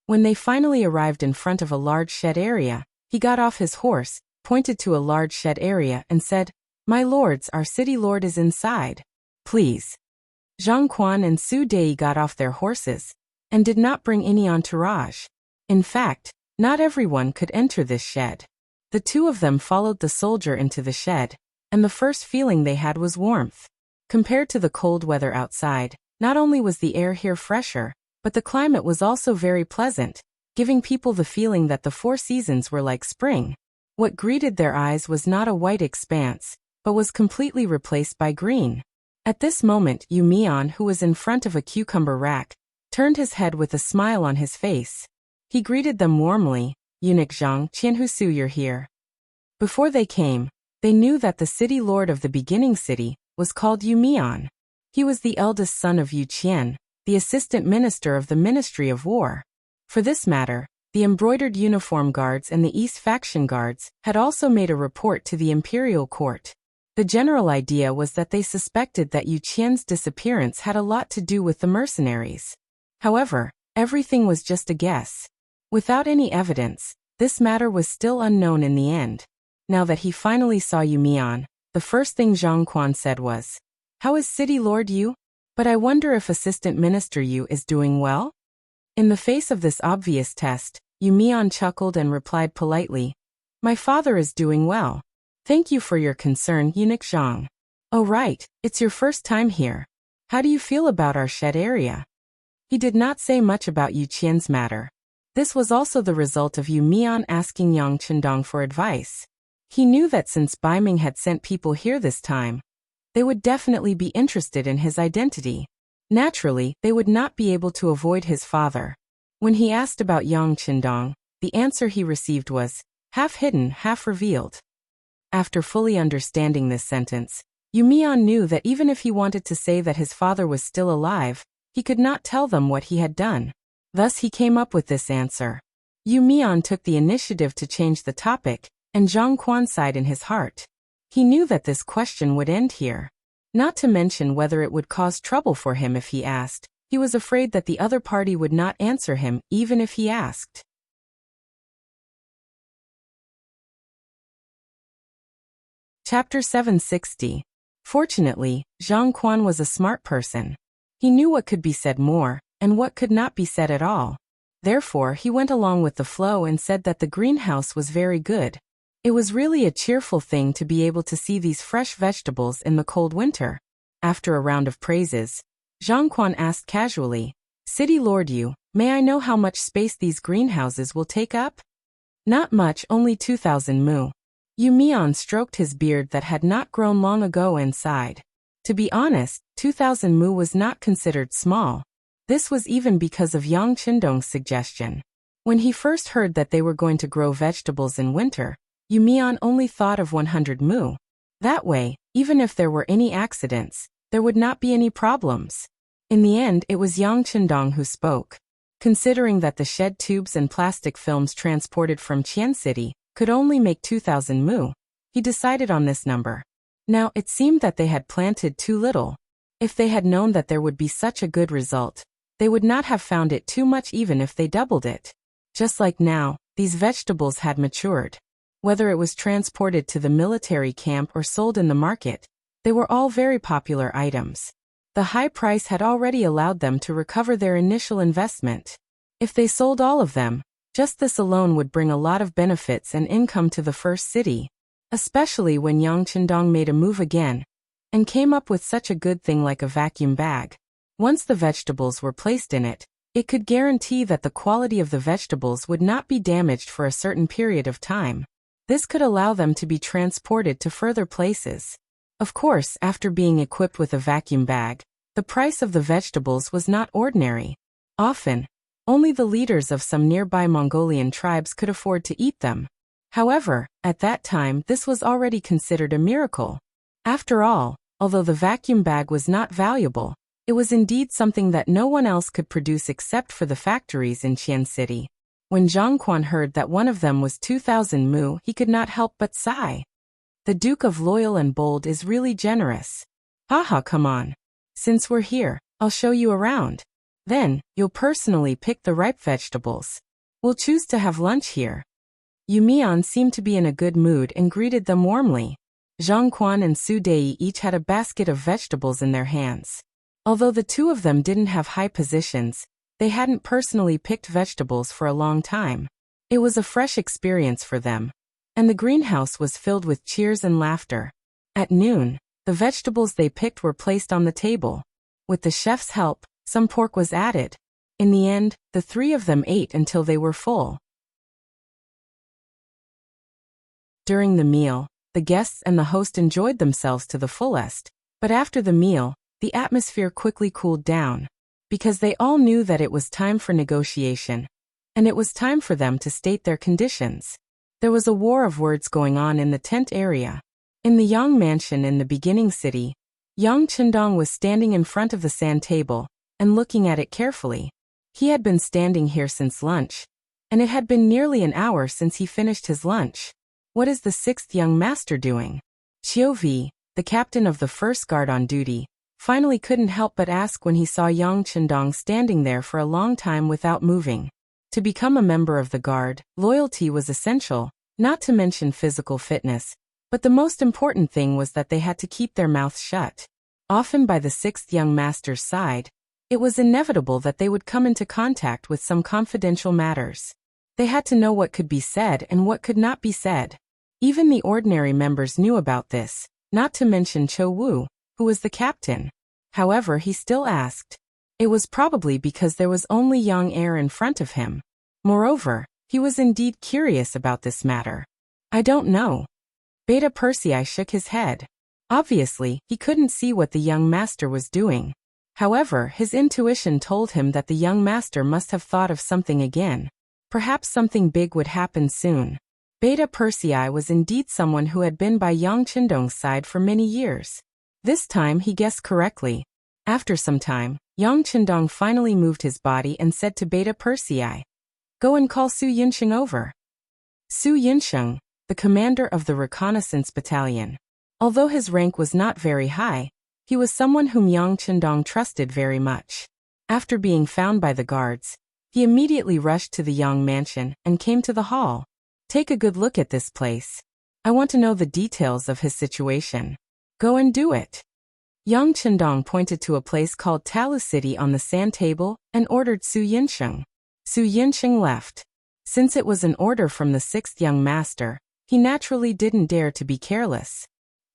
When they finally arrived in front of a large shed area, he got off his horse, pointed to a large shed area and said, "My lords, our city lord is inside. Please." Zhang Quan and Su Dei got off their horses, and did not bring any entourage. In fact, not everyone could enter this shed. The two of them followed the soldier into the shed, and the first feeling they had was warmth. Compared to the cold weather outside, not only was the air here fresher, but the climate was also very pleasant, giving people the feeling that the 4 seasons were like spring. What greeted their eyes was not a white expanse, but was completely replaced by green. At this moment, Yu Mian, who was in front of a cucumber rack, turned his head with a smile on his face. He greeted them warmly. "Eunuch Zhang, Qianhu Su, you're here." Before they came, they knew that the city lord of the beginning city was called Yu Mian. He was the eldest son of Yu Qian, the assistant minister of the Ministry of War. For this matter, the embroidered uniform guards and the East faction guards had also made a report to the imperial court. The general idea was that they suspected that Yu Qian's disappearance had a lot to do with the mercenaries. However, everything was just a guess. Without any evidence, this matter was still unknown in the end. Now that he finally saw Yu Mian, the first thing Zhang Quan said was, "How is City Lord Yu? But I wonder if Assistant Minister Yu is doing well?" In the face of this obvious test, Yu Mian chuckled and replied politely, "My father is doing well. Thank you for your concern, Eunuch Zhang. Oh right, it's your first time here. How do you feel about our shed area?" He did not say much about Yu Qian's matter. This was also the result of Yu Mian asking Yang Chendong for advice. He knew that since Bai Ming had sent people here this time, they would definitely be interested in his identity. Naturally, they would not be able to avoid his father. When he asked about Yang Chendong, the answer he received was, half hidden, half revealed. After fully understanding this sentence, Yu Mian knew that even if he wanted to say that his father was still alive, he could not tell them what he had done. Thus he came up with this answer. Yu Mian took the initiative to change the topic, and Zhang Quan sighed in his heart. He knew that this question would end here. Not to mention whether it would cause trouble for him if he asked. He was afraid that the other party would not answer him even if he asked. Chapter 760. Fortunately, Zhang Quan was a smart person. He knew what could be said more, and what could not be said at all. Therefore, he went along with the flow and said that the greenhouse was very good. It was really a cheerful thing to be able to see these fresh vegetables in the cold winter. After a round of praises, Zhang Quan asked casually, "City Lord Yu, may I know how much space these greenhouses will take up?" "Not much, only 2,000 mu." Yu Mian stroked his beard that had not grown long ago and sighed. To be honest, 2,000 mu was not considered small. This was even because of Yang Chendong's suggestion. When he first heard that they were going to grow vegetables in winter, Yu Mian only thought of 100 mu. That way, even if there were any accidents, there would not be any problems. In the end, it was Yang Chendong who spoke. Considering that the shed tubes and plastic films transported from Qian City could only make 2,000 mu, he decided on this number. Now, it seemed that they had planted too little. If they had known that there would be such a good result, they would not have found it too much even if they doubled it. Just like now, these vegetables had matured. Whether it was transported to the military camp or sold in the market, they were all very popular items. The high price had already allowed them to recover their initial investment. If they sold all of them, just this alone would bring a lot of benefits and income to the first city. Especially when Yang Chendong made a move again, and came up with such a good thing like a vacuum bag. Once the vegetables were placed in it, it could guarantee that the quality of the vegetables would not be damaged for a certain period of time. This could allow them to be transported to further places. Of course, after being equipped with a vacuum bag, the price of the vegetables was not ordinary. Often, only the leaders of some nearby Mongolian tribes could afford to eat them. However, at that time this was already considered a miracle. After all, although the vacuum bag was not valuable, it was indeed something that no one else could produce except for the factories in Qian City. When Zhang Quan heard that one of them was 2,000 mu, he could not help but sigh. The Duke of Loyal and Bold is really generous. Haha, come on. Since we're here, I'll show you around. Then, you'll personally pick the ripe vegetables. We'll choose to have lunch here. Yu Mian seemed to be in a good mood and greeted them warmly. Zhang Quan and Su Dei each had a basket of vegetables in their hands. Although the two of them didn't have high positions, they hadn't personally picked vegetables for a long time. It was a fresh experience for them, and the greenhouse was filled with cheers and laughter. At noon, the vegetables they picked were placed on the table. With the chef's help, some pork was added. In the end, the three of them ate until they were full. During the meal, the guests and the host enjoyed themselves to the fullest, but after the meal, the atmosphere quickly cooled down, because they all knew that it was time for negotiation, and it was time for them to state their conditions. There was a war of words going on in the tent area. In the Yang mansion in the beginning city, Yang Chendong was standing in front of the sand table, and looking at it carefully. He had been standing here since lunch, and it had been nearly an hour since he finished his lunch. What is the sixth young master doing? Qiu Vi, the captain of the first guard on duty, finally couldn't help but ask when he saw Yang Chendong standing there for a long time without moving. To become a member of the guard, loyalty was essential, not to mention physical fitness, but the most important thing was that they had to keep their mouths shut. Often by the sixth young master's side, it was inevitable that they would come into contact with some confidential matters. They had to know what could be said and what could not be said. Even the ordinary members knew about this, not to mention Cho Wu, who was the captain. However, he still asked. It was probably because there was only young heir in front of him. Moreover, he was indeed curious about this matter. I don't know. Beta Persei shook his head. Obviously, he couldn't see what the young master was doing. However, his intuition told him that the young master must have thought of something again. Perhaps something big would happen soon. Beta Persei was indeed someone who had been by Yang Chendong's side for many years. This time he guessed correctly. After some time, Yang Chendong finally moved his body and said to Beta Persei, "Go and call Su Yinsheng over." Su Yinsheng, the commander of the reconnaissance battalion. Although his rank was not very high, he was someone whom Yang Chendong trusted very much. After being found by the guards, he immediately rushed to the Yang mansion and came to the hall. "Take a good look at this place. I want to know the details of his situation. Go and do it." Yang Chendong pointed to a place called Talu City on the sand table and ordered Su Yinsheng. Su Yinsheng left. Since it was an order from the sixth young master, he naturally didn't dare to be careless.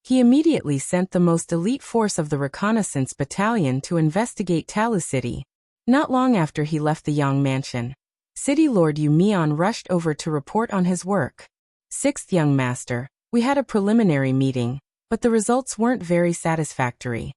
He immediately sent the most elite force of the reconnaissance battalion to investigate Talu City. Not long after he left the Yang mansion, City Lord Yu Mian rushed over to report on his work. "Sixth young master, we had a preliminary meeting, but the results weren't very satisfactory."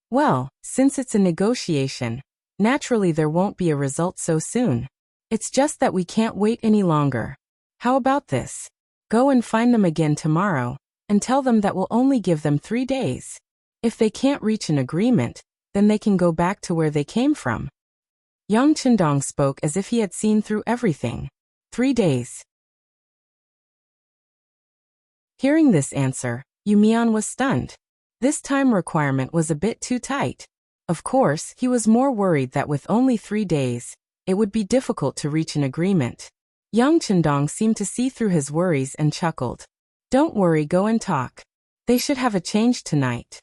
"Well, since it's a negotiation, naturally there won't be a result so soon. It's just that we can't wait any longer. How about this? Go and find them again tomorrow, and tell them that we'll only give them 3 days. If they can't reach an agreement, then they can go back to where they came from." Yang Chendong spoke as if he had seen through everything. 3 days. Hearing this answer, Yu Mian was stunned. This time requirement was a bit too tight. Of course, he was more worried that with only 3 days, it would be difficult to reach an agreement. Yang Chendong seemed to see through his worries and chuckled. "Don't worry, go and talk. They should have a change tonight."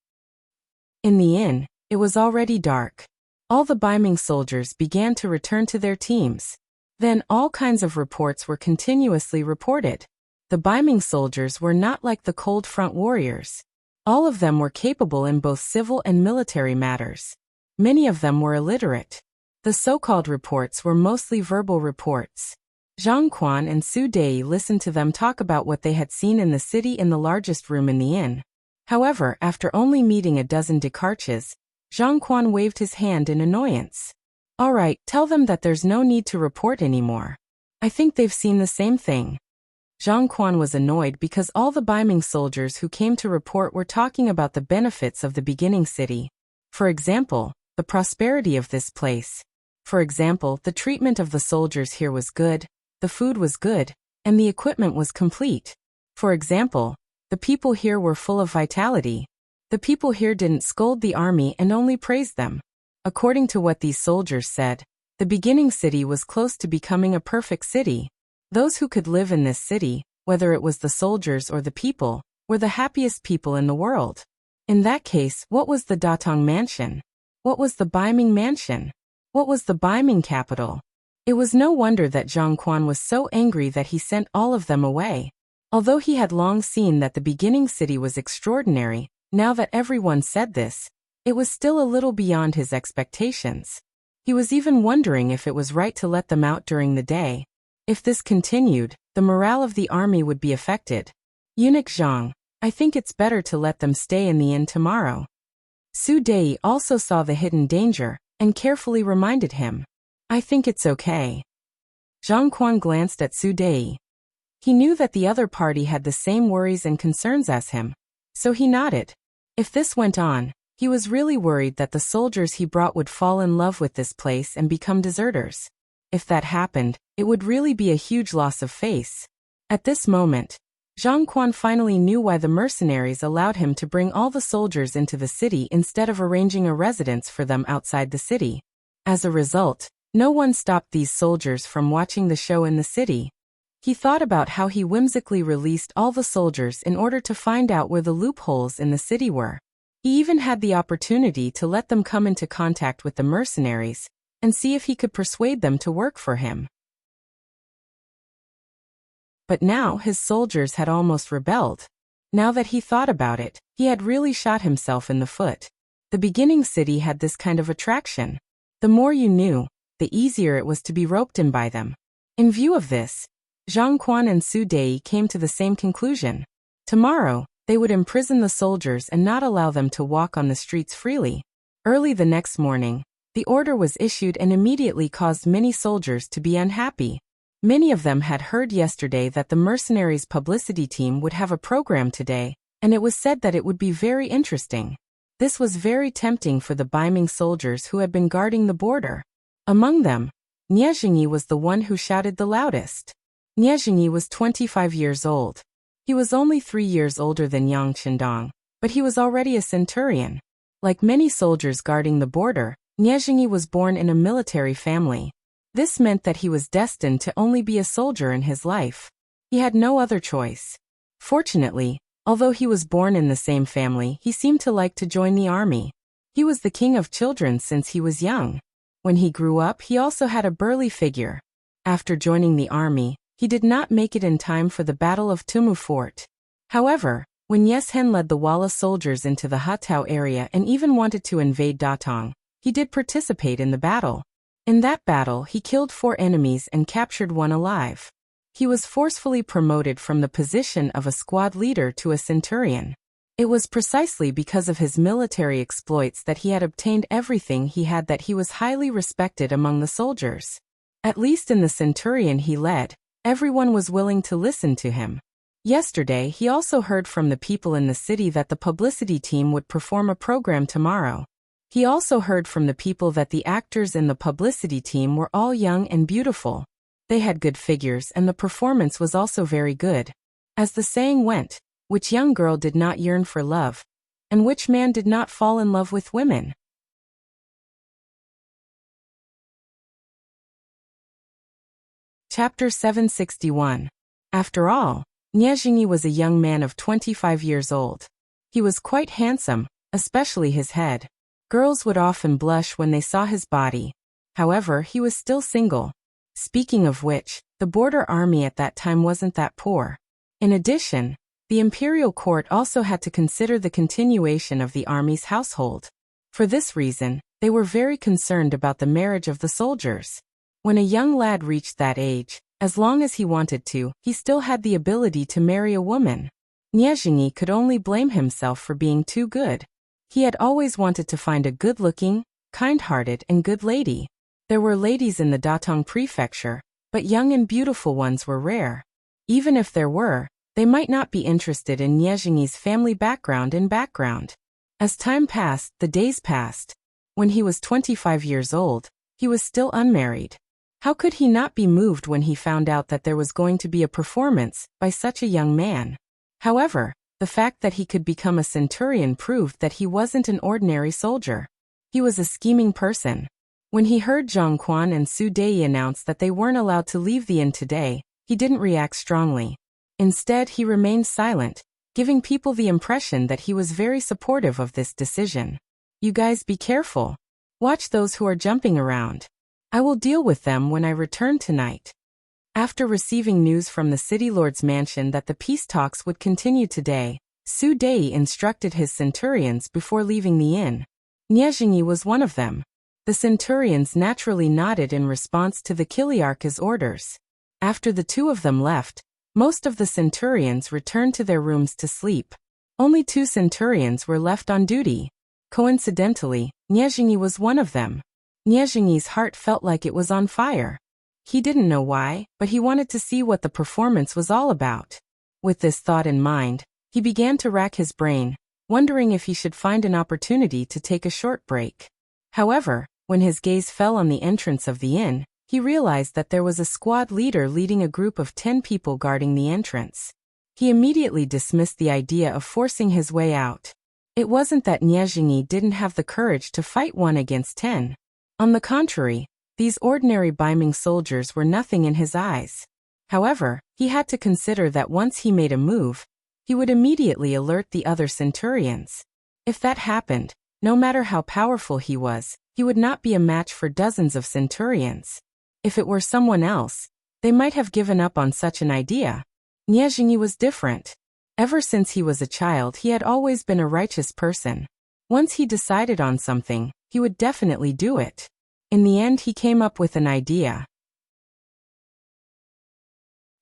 In the inn, it was already dark. All the Baiming soldiers began to return to their teams. Then all kinds of reports were continuously reported. The Baiming soldiers were not like the cold front warriors. All of them were capable in both civil and military matters. Many of them were illiterate. The so-called reports were mostly verbal reports. Zhang Quan and Su Dei listened to them talk about what they had seen in the city in the largest room in the inn. However, after only meeting a dozen Descartes, Zhang Quan waved his hand in annoyance. "All right, tell them that there's no need to report anymore. I think they've seen the same thing." Zhang Quan was annoyed because all the Baiming soldiers who came to report were talking about the benefits of the beginning city. For example, the prosperity of this place. For example, the treatment of the soldiers here was good, the food was good, and the equipment was complete. For example, the people here were full of vitality. The people here didn't scold the army and only praised them. According to what these soldiers said, the beginning city was close to becoming a perfect city. Those who could live in this city, whether it was the soldiers or the people, were the happiest people in the world. In that case, what was the Datong mansion? What was the Baiming mansion? What was the Baiming capital? It was no wonder that Zhang Quan was so angry that he sent all of them away. Although he had long seen that the beginning city was extraordinary, now that everyone said this, it was still a little beyond his expectations. He was even wondering if it was right to let them out during the day. If this continued, the morale of the army would be affected. "Eunuch Zhang, I think it's better to let them stay in the inn tomorrow." Su Dei also saw the hidden danger, and carefully reminded him. "I think it's okay." Zhang Quan glanced at Su Dei. He knew that the other party had the same worries and concerns as him, so he nodded. If this went on, he was really worried that the soldiers he brought would fall in love with this place and become deserters. If that happened, it would really be a huge loss of face. At this moment, Zhang Quan finally knew why the mercenaries allowed him to bring all the soldiers into the city instead of arranging a residence for them outside the city. As a result, no one stopped these soldiers from watching the show in the city. He thought about how he whimsically released all the soldiers in order to find out where the loopholes in the city were. He even had the opportunity to let them come into contact with the mercenaries and see if he could persuade them to work for him. But now his soldiers had almost rebelled. Now that he thought about it, he had really shot himself in the foot. The beginning city had this kind of attraction. The more you knew, the easier it was to be roped in by them. In view of this, Zhang Quan and Su Dei came to the same conclusion. Tomorrow, they would imprison the soldiers and not allow them to walk on the streets freely. Early the next morning, the order was issued and immediately caused many soldiers to be unhappy. Many of them had heard yesterday that the mercenaries' publicity team would have a program today, and it was said that it would be very interesting. This was very tempting for the Baiming soldiers who had been guarding the border. Among them, Nie Jingyi was the one who shouted the loudest. Nie Jingyi was 25 years old. He was only 3 years older than Yang Qindong, but he was already a centurion. Like many soldiers guarding the border, Nie Jingyi was born in a military family. This meant that he was destined to only be a soldier in his life. He had no other choice. Fortunately, although he was born in the same family, he seemed to like to join the army. He was the king of children since he was young. When he grew up, he also had a burly figure. After joining the army, he did not make it in time for the Battle of Tumu Fort. However, when Yeshen led the Walla soldiers into the Hatao area and even wanted to invade Datong, he did participate in the battle. In that battle, he killed 4 enemies and captured 1 alive. He was forcefully promoted from the position of a squad leader to a centurion. It was precisely because of his military exploits that he had obtained everything he had that he was highly respected among the soldiers. At least in the centurion he led, everyone was willing to listen to him. Yesterday, he also heard from the people in the city that the publicity team would perform a program tomorrow. He also heard from the people that the actors in the publicity team were all young and beautiful. They had good figures and the performance was also very good. As the saying went, which young girl did not yearn for love? And which man did not fall in love with women? Chapter 761. After all, Nie Jingyi was a young man of 25 years old. He was quite handsome, especially his head. Girls would often blush when they saw his body. However, he was still single. Speaking of which, the border army at that time wasn't that poor. In addition, the imperial court also had to consider the continuation of the army's household. For this reason, they were very concerned about the marriage of the soldiers. When a young lad reached that age, as long as he wanted to, he still had the ability to marry a woman. Nie Jingyi could only blame himself for being too good. He had always wanted to find a good-looking, kind-hearted and good lady. There were ladies in the Datong prefecture, but young and beautiful ones were rare. Even if there were, they might not be interested in Nie Jingyi's family background and background. As time passed, the days passed. When he was 25 years old, he was still unmarried. How could he not be moved when he found out that there was going to be a performance by such a young man? However, the fact that he could become a centurion proved that he wasn't an ordinary soldier. He was a scheming person. When he heard Zhang Quan and Su Dei announce that they weren't allowed to leave the inn today, he didn't react strongly. Instead, he remained silent, giving people the impression that he was very supportive of this decision. You guys be careful. Watch those who are jumping around. I will deal with them when I return tonight. After receiving news from the city lord's mansion that the peace talks would continue today, Su Dei instructed his centurions before leaving the inn. Nie Jingyi was one of them. The centurions naturally nodded in response to the Kiliarch's orders. After the 2 of them left, most of the centurions returned to their rooms to sleep. Only 2 centurions were left on duty. Coincidentally, Nie Jingyi was one of them. Nie Jingyi's heart felt like it was on fire. He didn't know why, but he wanted to see what the performance was all about. With this thought in mind, he began to rack his brain, wondering if he should find an opportunity to take a short break. However, when his gaze fell on the entrance of the inn, he realized that there was a squad leader leading a group of 10 people guarding the entrance. He immediately dismissed the idea of forcing his way out. It wasn't that Niezhinyi didn't have the courage to fight 1 against 10. On the contrary, these ordinary Baiming soldiers were nothing in his eyes. However, he had to consider that once he made a move, he would immediately alert the other centurions. If that happened, no matter how powerful he was, he would not be a match for dozens of centurions. If it were someone else, they might have given up on such an idea. Niezhinyi was different. Ever since he was a child, he had always been a righteous person. Once he decided on something, he would definitely do it. In the end, he came up with an idea.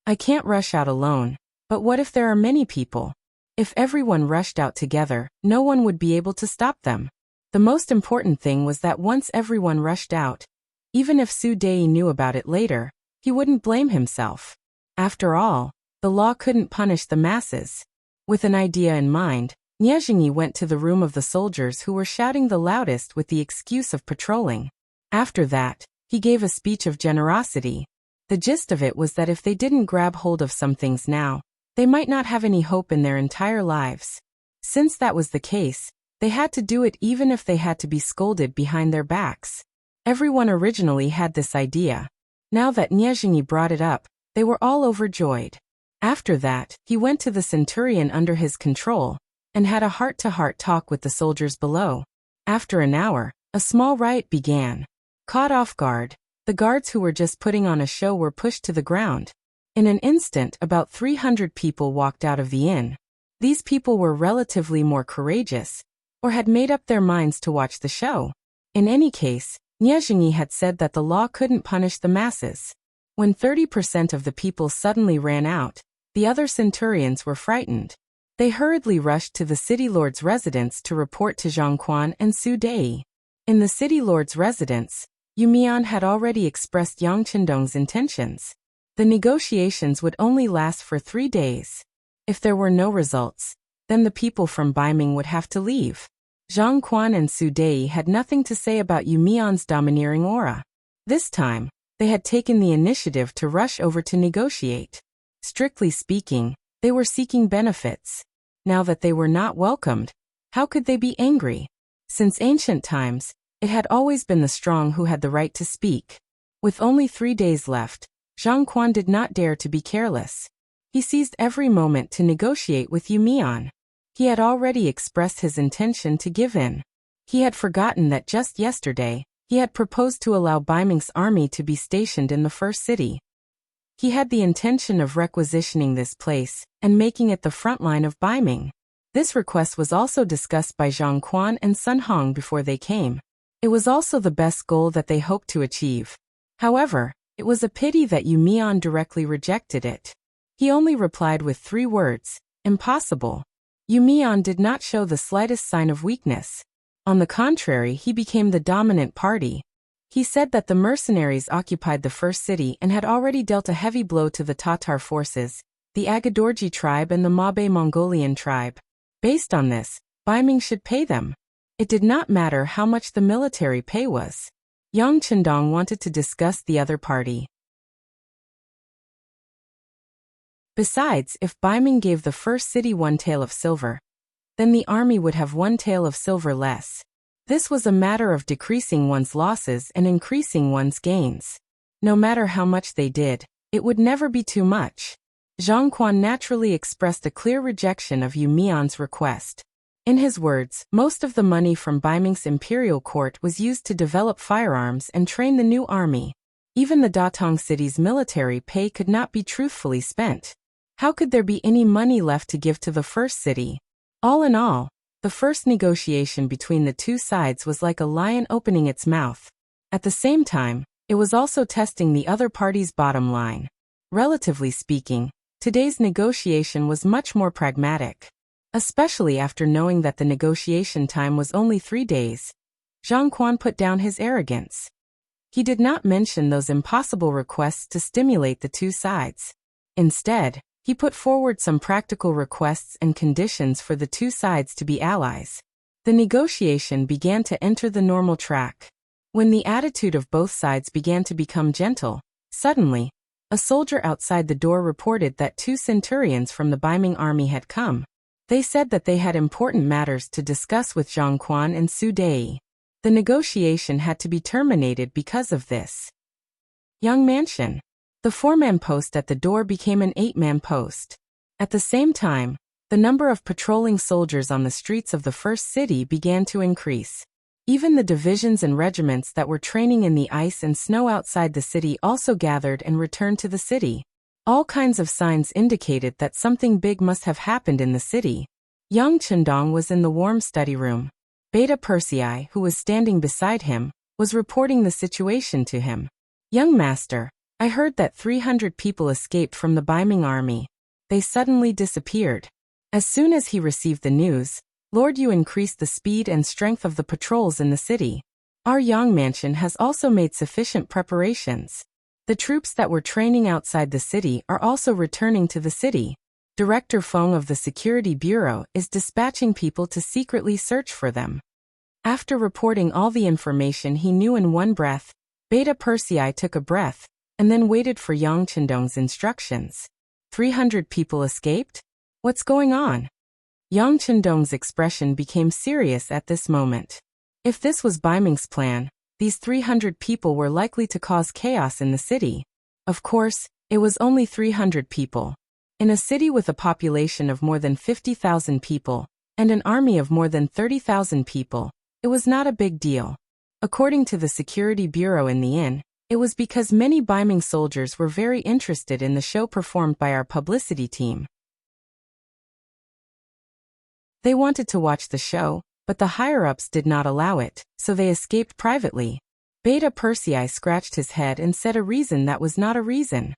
I can't rush out alone, but what if there are many people? If everyone rushed out together, no one would be able to stop them. The most important thing was that once everyone rushed out, even if Su Dei knew about it later, he wouldn't blame himself. After all, the law couldn't punish the masses. With an idea in mind, Niezhinyi went to the room of the soldiers who were shouting the loudest with the excuse of patrolling. After that, he gave a speech of generosity. The gist of it was that if they didn't grab hold of some things now, they might not have any hope in their entire lives. Since that was the case, they had to do it even if they had to be scolded behind their backs. Everyone originally had this idea. Now that Niezhinyi brought it up, they were all overjoyed. After that, he went to the centurion under his control and had a heart-to-heart talk with the soldiers below. After an hour, a small riot began. Caught off guard, the guards who were just putting on a show were pushed to the ground. In an instant, about 300 people walked out of the inn. These people were relatively more courageous, or had made up their minds to watch the show. In any case, Niezhinyi had said that the law couldn't punish the masses. When 30% of the people suddenly ran out, the other centurions were frightened. They hurriedly rushed to the city lord's residence to report to Zhang Quan and Su Dei. In the city lord's residence, Yu Mian had already expressed Yang Qindong's intentions. The negotiations would only last for 3 days. If there were no results, then the people from Baiming would have to leave. Zhang Quan and Su Dei had nothing to say about Yu Mian's domineering aura. This time, they had taken the initiative to rush over to negotiate. Strictly speaking, they were seeking benefits. Now that they were not welcomed, how could they be angry? Since ancient times, it had always been the strong who had the right to speak. With only 3 days left, Zhang Quan did not dare to be careless. He seized every moment to negotiate with Yu Mian. He had already expressed his intention to give in. He had forgotten that just yesterday, he had proposed to allow Baiming's army to be stationed in the first city. He had the intention of requisitioning this place and making it the front line of Baiming. This request was also discussed by Zhang Quan and Sun Hong before they came. It was also the best goal that they hoped to achieve. However, it was a pity that Yu Mian directly rejected it. He only replied with 3 words, impossible. Yu Mian did not show the slightest sign of weakness. On the contrary, he became the dominant party. He said that the mercenaries occupied the first city and had already dealt a heavy blow to the Tatar forces, the Agadorji tribe and the Mabe Mongolian tribe. Based on this, Baiming should pay them. It did not matter how much the military pay was. Yang Qindong wanted to discuss the other party. Besides, if Baiming gave the first city 1 tael of silver, then the army would have 1 tael of silver less. This was a matter of decreasing one's losses and increasing one's gains. No matter how much they did, it would never be too much. Zhang Quan naturally expressed a clear rejection of Yu Mian's request. In his words, most of the money from Baiming's imperial court was used to develop firearms and train the new army. Even the Datong city's military pay could not be truthfully spent. How could there be any money left to give to the first city? All in all, the first negotiation between the 2 sides was like a lion opening its mouth. At the same time, it was also testing the other party's bottom line. Relatively speaking, today's negotiation was much more pragmatic. Especially after knowing that the negotiation time was only 3 days. Zhang Quan put down his arrogance. He did not mention those impossible requests to stimulate the 2 sides. Instead, he put forward some practical requests and conditions for the 2 sides to be allies. The negotiation began to enter the normal track. When the attitude of both sides began to become gentle, suddenly, A soldier outside the door reported that 2 centurions from the Baiming army had come. They said that they had important matters to discuss with Zhang Quan and Su Dei. The negotiation had to be terminated because of this. Young Mansion. The 4-man post at the door became an 8-man post. At the same time, the number of patrolling soldiers on the streets of the first city began to increase. Even the divisions and regiments that were training in the ice and snow outside the city also gathered and returned to the city. All kinds of signs indicated that something big must have happened in the city. Young Chendong was in the warm study room. Beta Persei, who was standing beside him, was reporting the situation to him. Young master, I heard that 300 people escaped from the Baiming army. They suddenly disappeared. As soon as he received the news, Lord Yu increased the speed and strength of the patrols in the city. Our Yang Mansion has also made sufficient preparations. The troops that were training outside the city are also returning to the city. Director Feng of the Security Bureau is dispatching people to secretly search for them. After reporting all the information he knew in one breath, Beta Persei took a breath, and then waited for Yang Chendong's instructions. 300 people escaped? What's going on? Yang Chendong's expression became serious at this moment. If this was Baiming's plan, these 300 people were likely to cause chaos in the city. Of course, it was only 300 people. In a city with a population of more than 50,000 people, and an army of more than 30,000 people, it was not a big deal. According to the Security Bureau in the inn, it was because many Baiming soldiers were very interested in the show performed by our publicity team. They wanted to watch the show, but the higher-ups did not allow it, so they escaped privately. Beta Persei scratched his head and said a reason that was not a reason.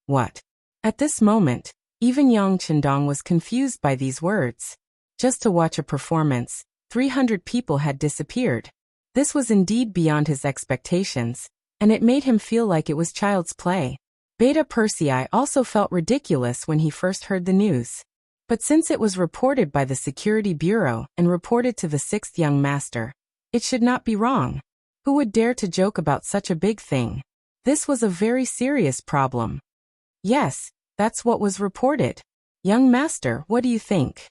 What? At this moment, even Yang Chendong was confused by these words. Just to watch a performance, 300 people had disappeared. This was indeed beyond his expectations, and it made him feel like it was child's play. Beta Persei also felt ridiculous when he first heard the news. But since it was reported by the Security Bureau and reported to the 6th young master, it should not be wrong. Who would dare to joke about such a big thing? This was a very serious problem. Yes, that's what was reported. Young master, what do you think?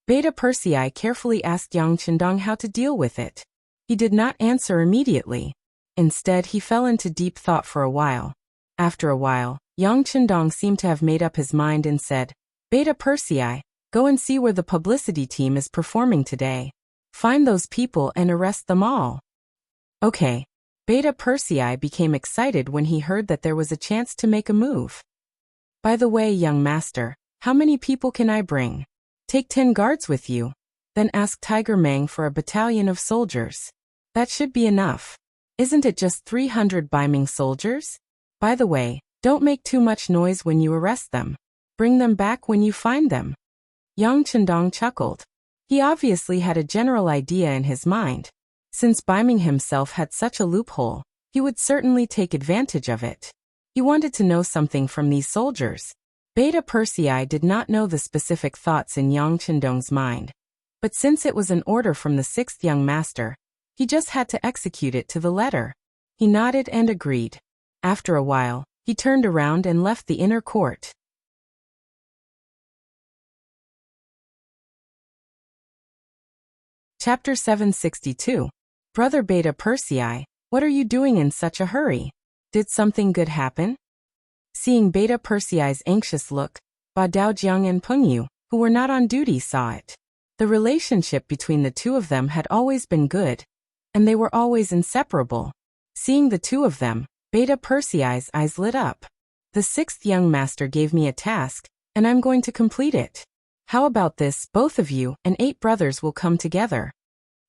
Beta Persei carefully asked Yang Chendong how to deal with it. He did not answer immediately. Instead, he fell into deep thought for a while. After a while, Yang Chendong seemed to have made up his mind and said, Beta Persei, go and see where the publicity team is performing today. Find those people and arrest them all. Okay. Beta Persei became excited when he heard that there was a chance to make a move. By the way, young master, how many people can I bring? Take 10 guards with you. Then ask Tiger Mang for a battalion of soldiers. That should be enough. Isn't it just 300 Baiming soldiers? By the way, don't make too much noise when you arrest them. Bring them back when you find them. Yang Chendong chuckled. He obviously had a general idea in his mind. Since Baiming himself had such a loophole, he would certainly take advantage of it. He wanted to know something from these soldiers. Beta Persei did not know the specific thoughts in Yang Chendong's mind. But since it was an order from the 6th young master, he just had to execute it to the letter. He nodded and agreed. After a while, he turned around and left the inner court. Chapter 762. Brother Beta Persei, what are you doing in such a hurry? Did something good happen? Seeing Beta Persei's anxious look, Ba Daojiang and Pengyu, who were not on duty, saw it. The relationship between the two of them had always been good, and they were always inseparable. Seeing the two of them, Beta Persei's eyes lit up. The 6th young master gave me a task, and I'm going to complete it. How about this, both of you and 8 brothers will come together.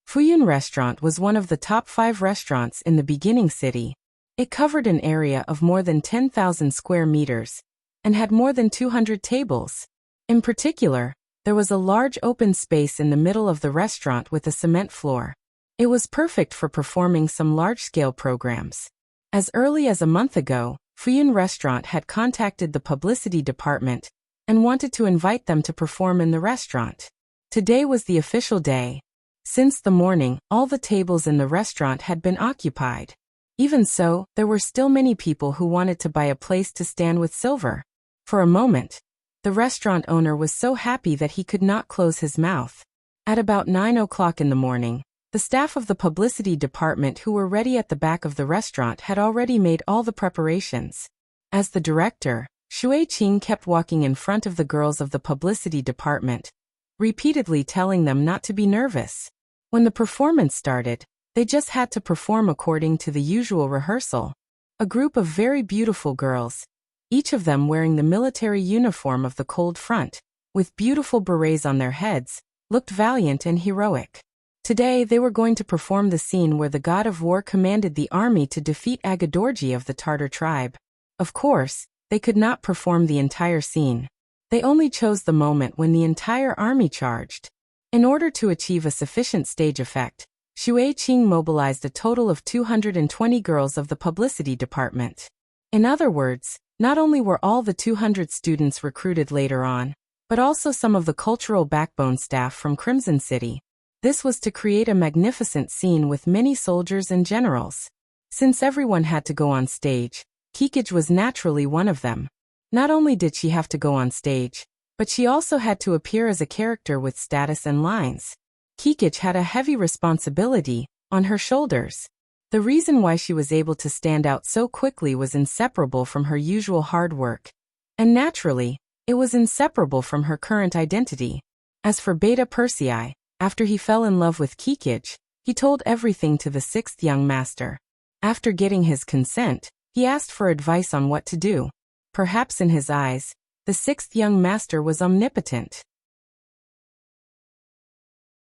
Fuyun Restaurant was one of the top 5 restaurants in the beginning city. It covered an area of more than 10,000 square meters, and had more than 200 tables. In particular, there was a large open space in the middle of the restaurant with a cement floor. It was perfect for performing some large-scale programs. As early as a month ago, Fuyun Restaurant had contacted the publicity department and wanted to invite them to perform in the restaurant. Today was the official day. Since the morning, all the tables in the restaurant had been occupied. Even so, there were still many people who wanted to buy a place to stand with silver. For a moment, the restaurant owner was so happy that he could not close his mouth. At about 9 o'clock in the morning, the staff of the publicity department who were ready at the back of the restaurant had already made all the preparations. As the director, Shui Qing kept walking in front of the girls of the publicity department, repeatedly telling them not to be nervous. When the performance started, they just had to perform according to the usual rehearsal. A group of very beautiful girls, each of them wearing the military uniform of the Cold Front, with beautiful berets on their heads, looked valiant and heroic. Today they were going to perform the scene where the god of war commanded the army to defeat Agadorji of the Tartar tribe. Of course, they could not perform the entire scene. They only chose the moment when the entire army charged. In order to achieve a sufficient stage effect, Shui Qing mobilized a total of 220 girls of the publicity department. In other words, not only were all the 200 students recruited later on, but also some of the cultural backbone staff from Crimson City. This was to create a magnificent scene with many soldiers and generals. Since everyone had to go on stage, Kikij was naturally one of them. Not only did she have to go on stage, but she also had to appear as a character with status and lines. Kikij had a heavy responsibility on her shoulders. The reason why she was able to stand out so quickly was inseparable from her usual hard work. And naturally, it was inseparable from her current identity. As for Beta Persei, after he fell in love with Kikij, he told everything to the sixth young master. After getting his consent, he asked for advice on what to do. Perhaps in his eyes, the sixth young master was omnipotent.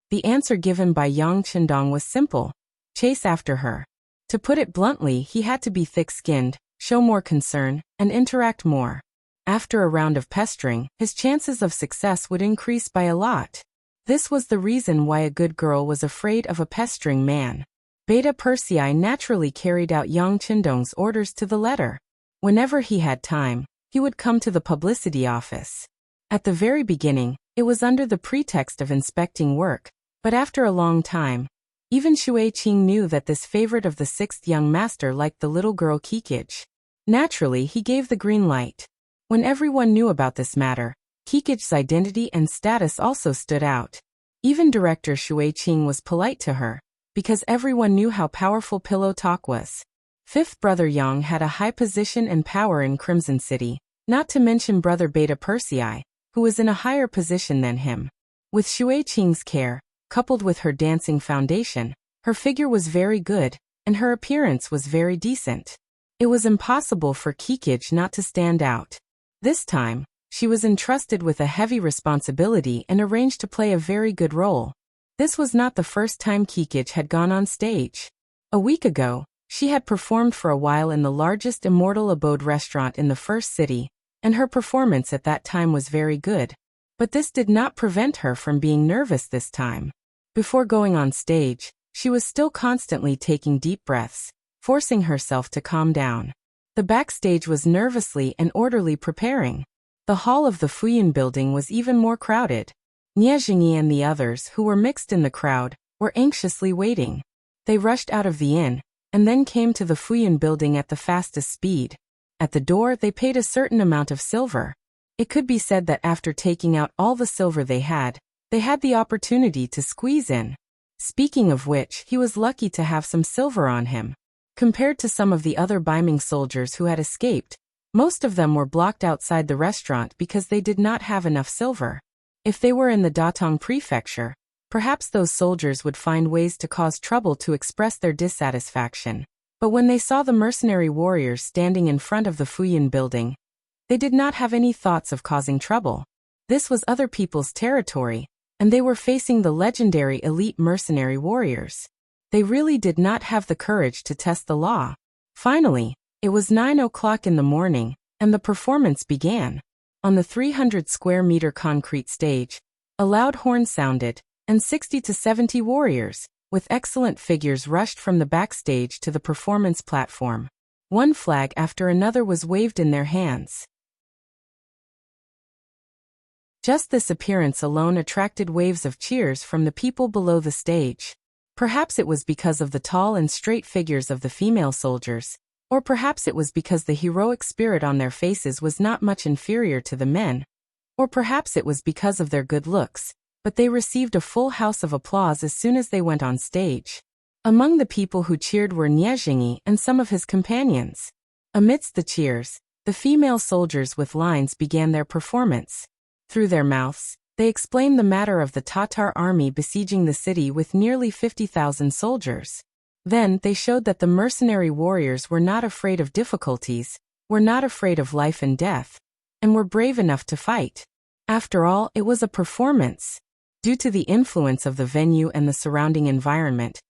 The answer given by Yang Chendong was simple: chase after her. To put it bluntly, he had to be thick-skinned, show more concern, and interact more. After a round of pestering, his chances of success would increase by a lot. This was the reason why a good girl was afraid of a pestering man. Beta Persei naturally carried out Yang Chendong's orders to the letter. Whenever he had time, he would come to the publicity office. At the very beginning, it was under the pretext of inspecting work, but after a long time, even Shui Qing knew that this favorite of the sixth young master liked the little girl Kikij. Naturally, he gave the green light. When everyone knew about this matter, Kikij's identity and status also stood out. Even director Shui Qing was polite to her, because everyone knew how powerful Pillow Talk was. Fifth brother Yang had a high position and power in Crimson City, not to mention brother Beta Persei, who was in a higher position than him. With Shui Qing's care, coupled with her dancing foundation, her figure was very good, and her appearance was very decent. It was impossible for Kikij not to stand out. This time, she was entrusted with a heavy responsibility and arranged to play a very good role. This was not the first time Kikij had gone on stage. A week ago, she had performed for a while in the largest immortal abode restaurant in the first city, and her performance at that time was very good. But this did not prevent her from being nervous this time. Before going on stage, she was still constantly taking deep breaths, forcing herself to calm down. The backstage was nervously and orderly preparing. The hall of the Fuyun building was even more crowded. Nie Jingyi and the others, who were mixed in the crowd, were anxiously waiting. They rushed out of the inn, and then came to the Fuyun building at the fastest speed. At the door they paid a certain amount of silver. It could be said that after taking out all the silver they had the opportunity to squeeze in. Speaking of which, he was lucky to have some silver on him. Compared to some of the other Baiming soldiers who had escaped, most of them were blocked outside the restaurant because they did not have enough silver. If they were in the Datong prefecture, perhaps those soldiers would find ways to cause trouble to express their dissatisfaction. But when they saw the mercenary warriors standing in front of the Fuyun building, they did not have any thoughts of causing trouble. This was other people's territory, and they were facing the legendary elite mercenary warriors. They really did not have the courage to test the law. Finally, it was 9 o'clock in the morning, and the performance began. On the 300 square meter concrete stage, a loud horn sounded, and 60 to 70 warriors, with excellent figures, rushed from the backstage to the performance platform. One flag after another was waved in their hands. Just this appearance alone attracted waves of cheers from the people below the stage. Perhaps it was because of the tall and straight figures of the female soldiers, or perhaps it was because the heroic spirit on their faces was not much inferior to the men, or perhaps it was because of their good looks, but they received a full house of applause as soon as they went on stage. Among the people who cheered were Niezhingi and some of his companions. Amidst the cheers, the female soldiers with lines began their performance. Through their mouths, they explained the matter of the Tatar army besieging the city with nearly 50,000 soldiers. Then they showed that the mercenary warriors were not afraid of difficulties, were not afraid of life and death, and were brave enough to fight. After all, it was a performance. Due to the influence of the venue and the surrounding environment,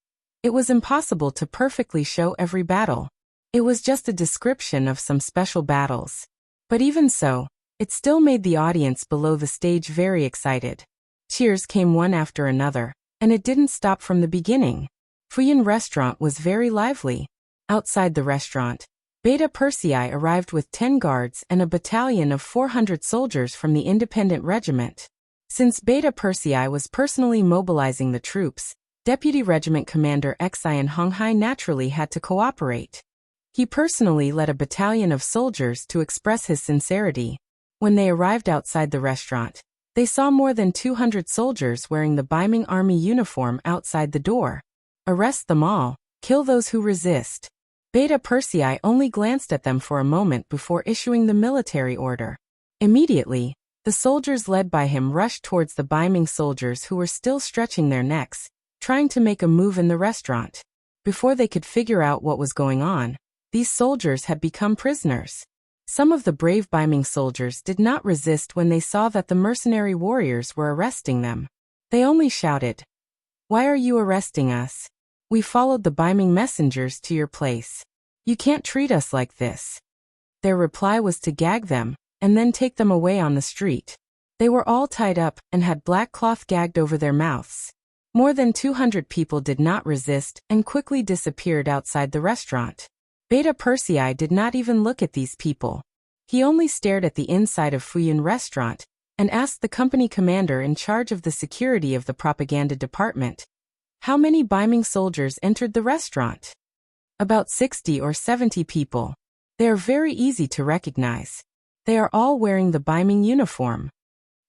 it was impossible to perfectly show every battle. It was just a description of some special battles. But even so, it still made the audience below the stage very excited. Cheers came one after another, and it didn't stop from the beginning. Fuyin restaurant was very lively. Outside the restaurant, Beta Persei arrived with 10 guards and a battalion of 400 soldiers from the independent regiment. Since Beta Persei was personally mobilizing the troops, Deputy Regiment Commander Xian Honghai naturally had to cooperate. He personally led a battalion of soldiers to express his sincerity. When they arrived outside the restaurant, they saw more than 200 soldiers wearing the Baiming army uniform outside the door. Arrest them all, kill those who resist. Beta Persei only glanced at them for a moment before issuing the military order. Immediately, the soldiers led by him rushed towards the Baiming soldiers who were still stretching their necks, trying to make a move in the restaurant. Before they could figure out what was going on, these soldiers had become prisoners. Some of the brave Baiming soldiers did not resist when they saw that the mercenary warriors were arresting them. They only shouted, "Why are you arresting us? We followed the Baiming messengers to your place. You can't treat us like this." Their reply was to gag them, and then take them away on the street. They were all tied up and had black cloth gagged over their mouths. More than 200 people did not resist and quickly disappeared outside the restaurant. Beta Persei did not even look at these people. He only stared at the inside of Fuyin restaurant and asked the company commander in charge of the security of the propaganda department, "How many Baiming soldiers entered the restaurant?" "About 60 or 70 people. They are very easy to recognize. They are all wearing the Baiming uniform."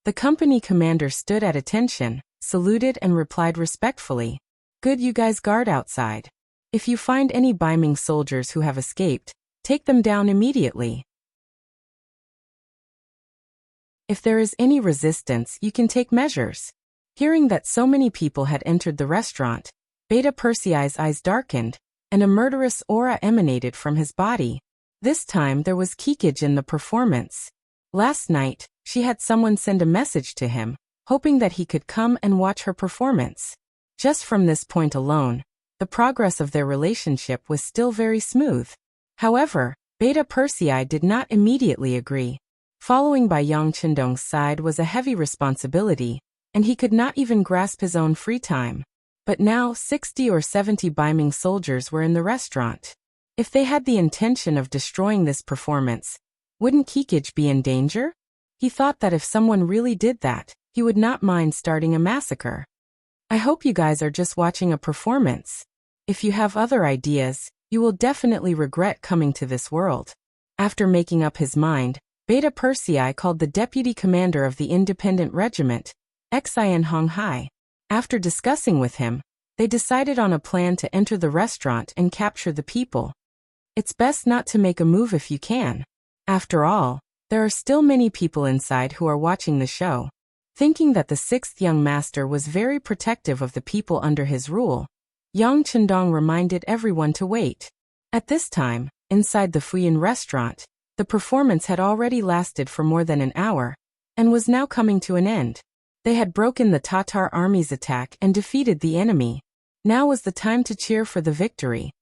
The company commander stood at attention, saluted and replied respectfully, "Good, you guys guard outside. If you find any Baiming soldiers who have escaped, take them down immediately. If there is any resistance, you can take measures." Hearing that so many people had entered the restaurant, Beta Persei's eyes darkened, and a murderous aura emanated from his body. This time there was kickage in the performance. Last night, she had someone send a message to him, hoping that he could come and watch her performance. Just from this point alone, the progress of their relationship was still very smooth. However, Beta Persei did not immediately agree. Following by Yang Chendong's side was a heavy responsibility, and he could not even grasp his own free time. But now 60 or 70 Baiming soldiers were in the restaurant. If they had the intention of destroying this performance, wouldn't kickage be in danger? He thought that if someone really did that, he would not mind starting a massacre. I hope you guys are just watching a performance. If you have other ideas, you will definitely regret coming to this world. After making up his mind, Beta Persei called the deputy commander of the independent regiment, Xian Honghai. After discussing with him, they decided on a plan to enter the restaurant and capture the people. It's best not to make a move if you can. After all, there are still many people inside who are watching the show. Thinking that the sixth young master was very protective of the people under his rule, Yang Chendong reminded everyone to wait. At this time, inside the Fuyin restaurant, the performance had already lasted for more than an hour, and was now coming to an end. They had broken the Tatar army's attack and defeated the enemy. Now was the time to cheer for the victory.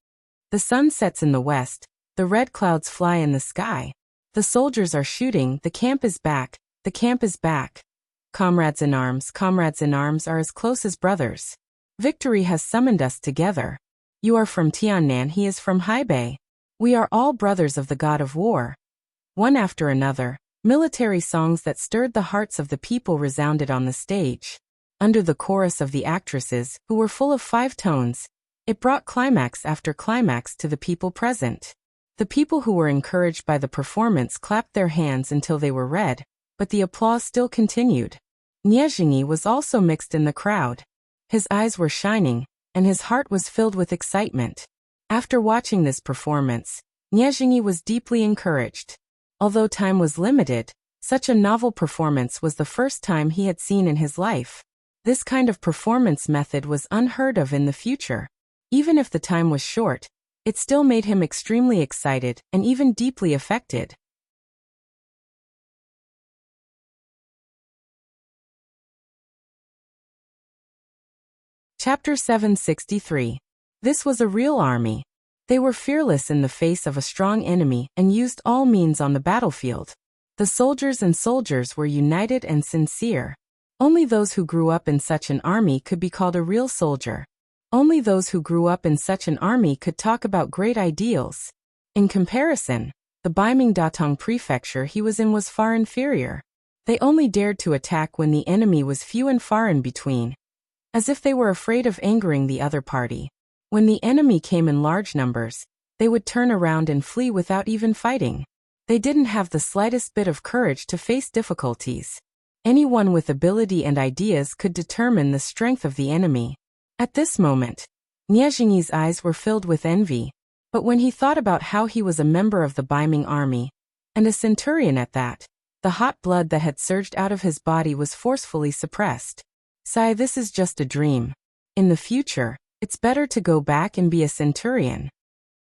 The sun sets in the west, the red clouds fly in the sky. The soldiers are shooting, the camp is back, the camp is back. Comrades in arms are as close as brothers. Victory has summoned us together. You are from Tiannan, he is from Hebei. We are all brothers of the god of war. One after another, military songs that stirred the hearts of the people resounded on the stage. Under the chorus of the actresses, who were full of five tones, it brought climax after climax to the people present. The people who were encouraged by the performance clapped their hands until they were red, but the applause still continued. Niezhinyi was also mixed in the crowd. His eyes were shining, and his heart was filled with excitement. After watching this performance, Niezhinyi was deeply encouraged. Although time was limited, such a novel performance was the first time he had seen in his life. This kind of performance method was unheard of in the future. Even if the time was short, it still made him extremely excited and even deeply affected. Chapter 763. This was a real army. They were fearless in the face of a strong enemy and used all means on the battlefield. The soldiers were united and sincere. Only those who grew up in such an army could be called a real soldier. Only those who grew up in such an army could talk about great ideals. In comparison, the Baiming Datong prefecture he was in was far inferior. They only dared to attack when the enemy was few and far in between, as if they were afraid of angering the other party. When the enemy came in large numbers, they would turn around and flee without even fighting. They didn't have the slightest bit of courage to face difficulties. Anyone with ability and ideas could determine the strength of the enemy. At this moment, Niezhinyi's eyes were filled with envy, but when he thought about how he was a member of the Baiming army, and a centurion at that, the hot blood that had surged out of his body was forcefully suppressed. Sigh, this is just a dream. In the future, it's better to go back and be a centurion.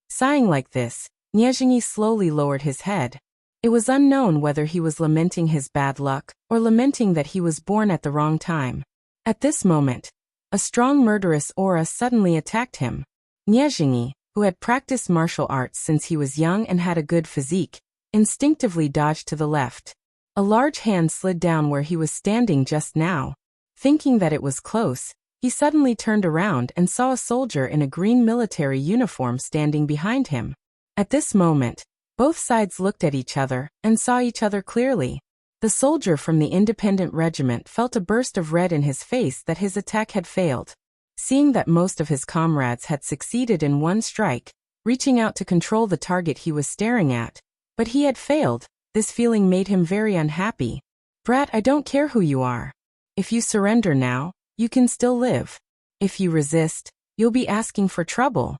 Sighing like this, Niezhinyi slowly lowered his head. It was unknown whether he was lamenting his bad luck or lamenting that he was born at the wrong time. At this moment, a strong murderous aura suddenly attacked him. Niezhinyi, who had practiced martial arts since he was young and had a good physique, instinctively dodged to the left. A large hand slid down where he was standing just now. Thinking that it was close, he suddenly turned around and saw a soldier in a green military uniform standing behind him. At this moment, both sides looked at each other and saw each other clearly. The soldier from the independent regiment felt a burst of red in his face that his attack had failed. Seeing that most of his comrades had succeeded in one strike, reaching out to control the target he was staring at, but he had failed, this feeling made him very unhappy. Brat, I don't care who you are. If you surrender now, you can still live. If you resist, you'll be asking for trouble.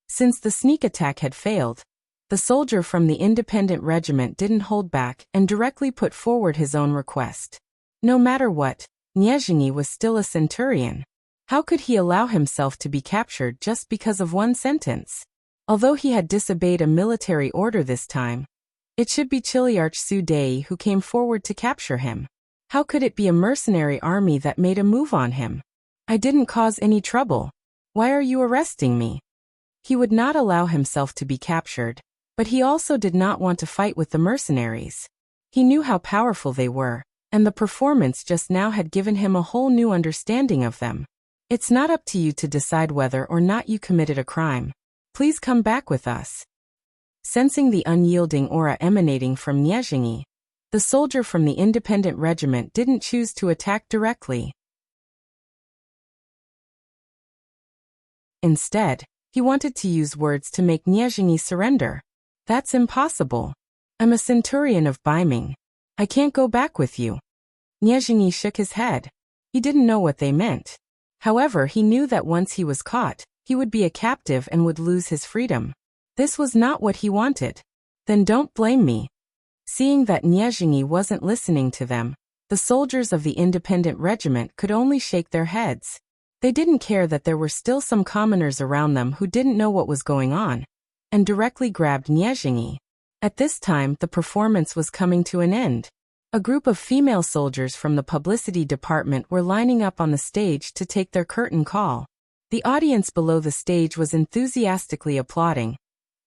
Since the sneak attack had failed, the soldier from the independent regiment didn't hold back and directly put forward his own request. No matter what, Niezhinyi was still a centurion. How could he allow himself to be captured just because of one sentence? Although he had disobeyed a military order this time, it should be Chiliarch Su Dei who came forward to capture him. How could it be a mercenary army that made a move on him? I didn't cause any trouble. Why are you arresting me? He would not allow himself to be captured, but he also did not want to fight with the mercenaries. He knew how powerful they were, and the performance just now had given him a whole new understanding of them. It's not up to you to decide whether or not you committed a crime. Please come back with us. Sensing the unyielding aura emanating from Niezhinyi, the soldier from the independent regiment didn't choose to attack directly. Instead, he wanted to use words to make Niezhinyi surrender. That's impossible. I'm a centurion of Baiming. I can't go back with you. Niezhinyi shook his head. He didn't know what they meant. However, he knew that once he was caught, he would be a captive and would lose his freedom. This was not what he wanted. Then don't blame me. Seeing that Niezhinyi wasn't listening to them, the soldiers of the independent regiment could only shake their heads. They didn't care that there were still some commoners around them who didn't know what was going on, and directly grabbed Niezhinyi. At this time, the performance was coming to an end. A group of female soldiers from the publicity department were lining up on the stage to take their curtain call. The audience below the stage was enthusiastically applauding,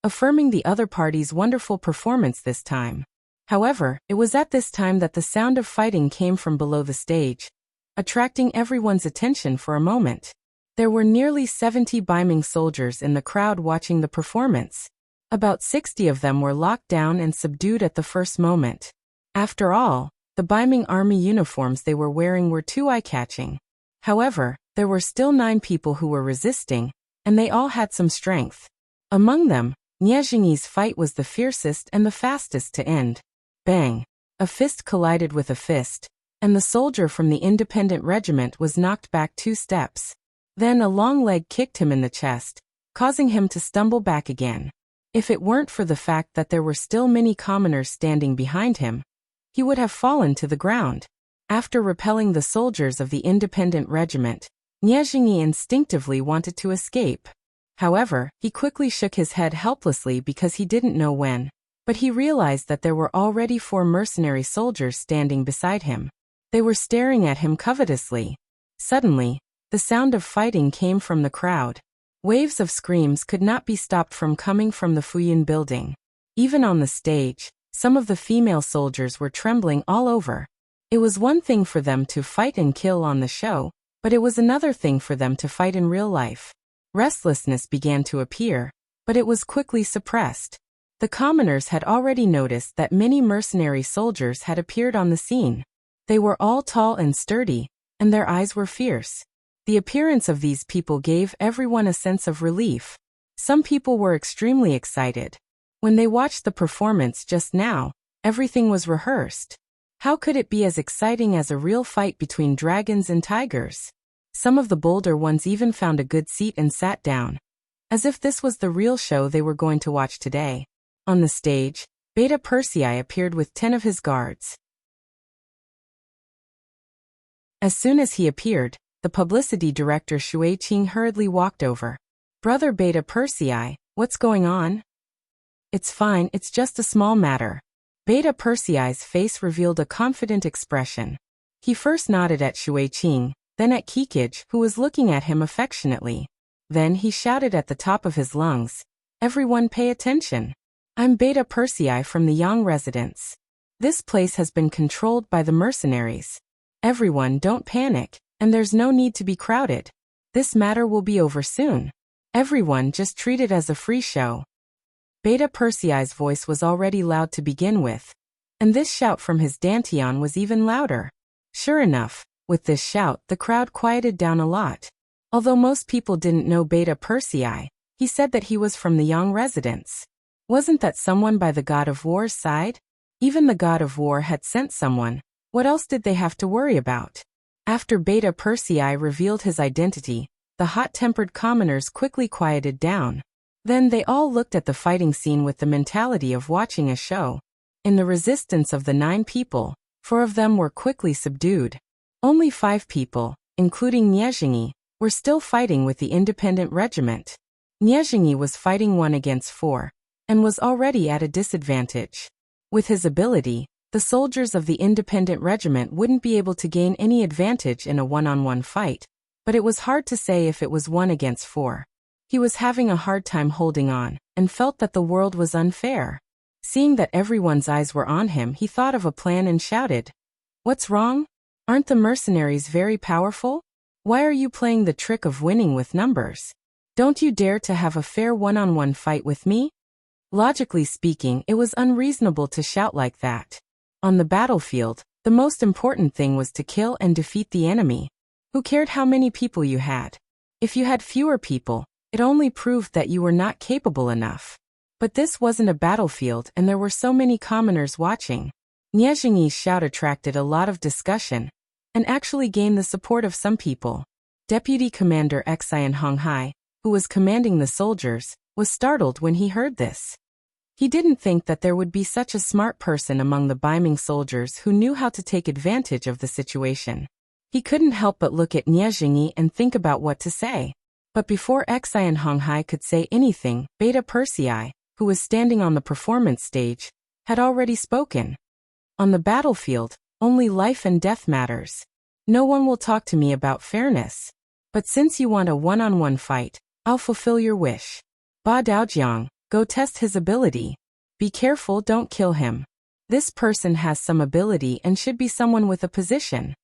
affirming the other party's wonderful performance this time. However, it was at this time that the sound of fighting came from below the stage, attracting everyone's attention for a moment. There were nearly 70 Baiming soldiers in the crowd watching the performance. About 60 of them were locked down and subdued at the first moment. After all, the Baiming army uniforms they were wearing were too eye-catching. However, there were still 9 people who were resisting, and they all had some strength. Among them, Niezhingi's fight was the fiercest and the fastest to end. Bang! A fist collided with a fist, and the soldier from the independent regiment was knocked back 2 steps. Then a long leg kicked him in the chest, causing him to stumble back again. If it weren't for the fact that there were still many commoners standing behind him, he would have fallen to the ground. After repelling the soldiers of the independent regiment, Niezhingi instinctively wanted to escape. However, he quickly shook his head helplessly because he didn't know when. But he realized that there were already 4 mercenary soldiers standing beside him. They were staring at him covetously. Suddenly, the sound of fighting came from the crowd. Waves of screams could not be stopped from coming from the Fuyun building. Even on the stage, some of the female soldiers were trembling all over. It was one thing for them to fight and kill on the show, but it was another thing for them to fight in real life. Restlessness began to appear, but it was quickly suppressed. The commoners had already noticed that many mercenary soldiers had appeared on the scene. They were all tall and sturdy, and their eyes were fierce. The appearance of these people gave everyone a sense of relief. Some people were extremely excited. When they watched the performance just now, everything was rehearsed. How could it be as exciting as a real fight between dragons and tigers? Some of the bolder ones even found a good seat and sat down, as if this was the real show they were going to watch today. On the stage, Beta Persei appeared with 10 of his guards. As soon as he appeared, the publicity director Shui Qing hurriedly walked over. "Brother Beta Persei, what's going on?" "It's fine, it's just a small matter." Beta Persei's face revealed a confident expression. He first nodded at Shui Qing, then at Kikij, who was looking at him affectionately. Then he shouted at the top of his lungs, "Everyone pay attention. I'm Beta Persei from the Yang residence. This place has been controlled by the mercenaries. Everyone don't panic, and there's no need to be crowded. This matter will be over soon. Everyone just treat it as a free show." Beta Persei's voice was already loud to begin with, and this shout from his dantian was even louder. Sure enough, with this shout the crowd quieted down a lot. Although most people didn't know Beta Persei, he said that he was from the Yang residence. Wasn't that someone by the God of War's side? Even the God of War had sent someone. What else did they have to worry about? After Beta Persei revealed his identity, the hot-tempered commoners quickly quieted down. Then they all looked at the fighting scene with the mentality of watching a show. In the resistance of the 9 people, 4 of them were quickly subdued. Only 5 people, including Niezhingi, were still fighting with the independent regiment. Niezhingi was fighting 1 against 4, and was already at a disadvantage. With his ability, the soldiers of the independent regiment wouldn't be able to gain any advantage in a one-on-one fight, but it was hard to say if it was 1 against 4. He was having a hard time holding on, and felt that the world was unfair. Seeing that everyone's eyes were on him, he thought of a plan and shouted, "What's wrong? Aren't the mercenaries very powerful? Why are you playing the trick of winning with numbers? Don't you dare to have a fair one-on-one fight with me?" Logically speaking, it was unreasonable to shout like that. On the battlefield, the most important thing was to kill and defeat the enemy. Who cared how many people you had? If you had fewer people, it only proved that you were not capable enough. But this wasn't a battlefield and there were so many commoners watching. Niezhingi's shout attracted a lot of discussion, and actually gained the support of some people. Deputy Commander Xian Honghai, who was commanding the soldiers, was startled when he heard this. He didn't think that there would be such a smart person among the Baiming soldiers who knew how to take advantage of the situation. He couldn't help but look at Niezhingi and think about what to say. But before Xian Honghai could say anything, Beta Persei, who was standing on the performance stage, had already spoken. "On the battlefield, only life and death matters. No one will talk to me about fairness. But since you want a one-on-one fight, I'll fulfill your wish. Ba Daojiang, go test his ability. Be careful, don't kill him. This person has some ability and should be someone with a position."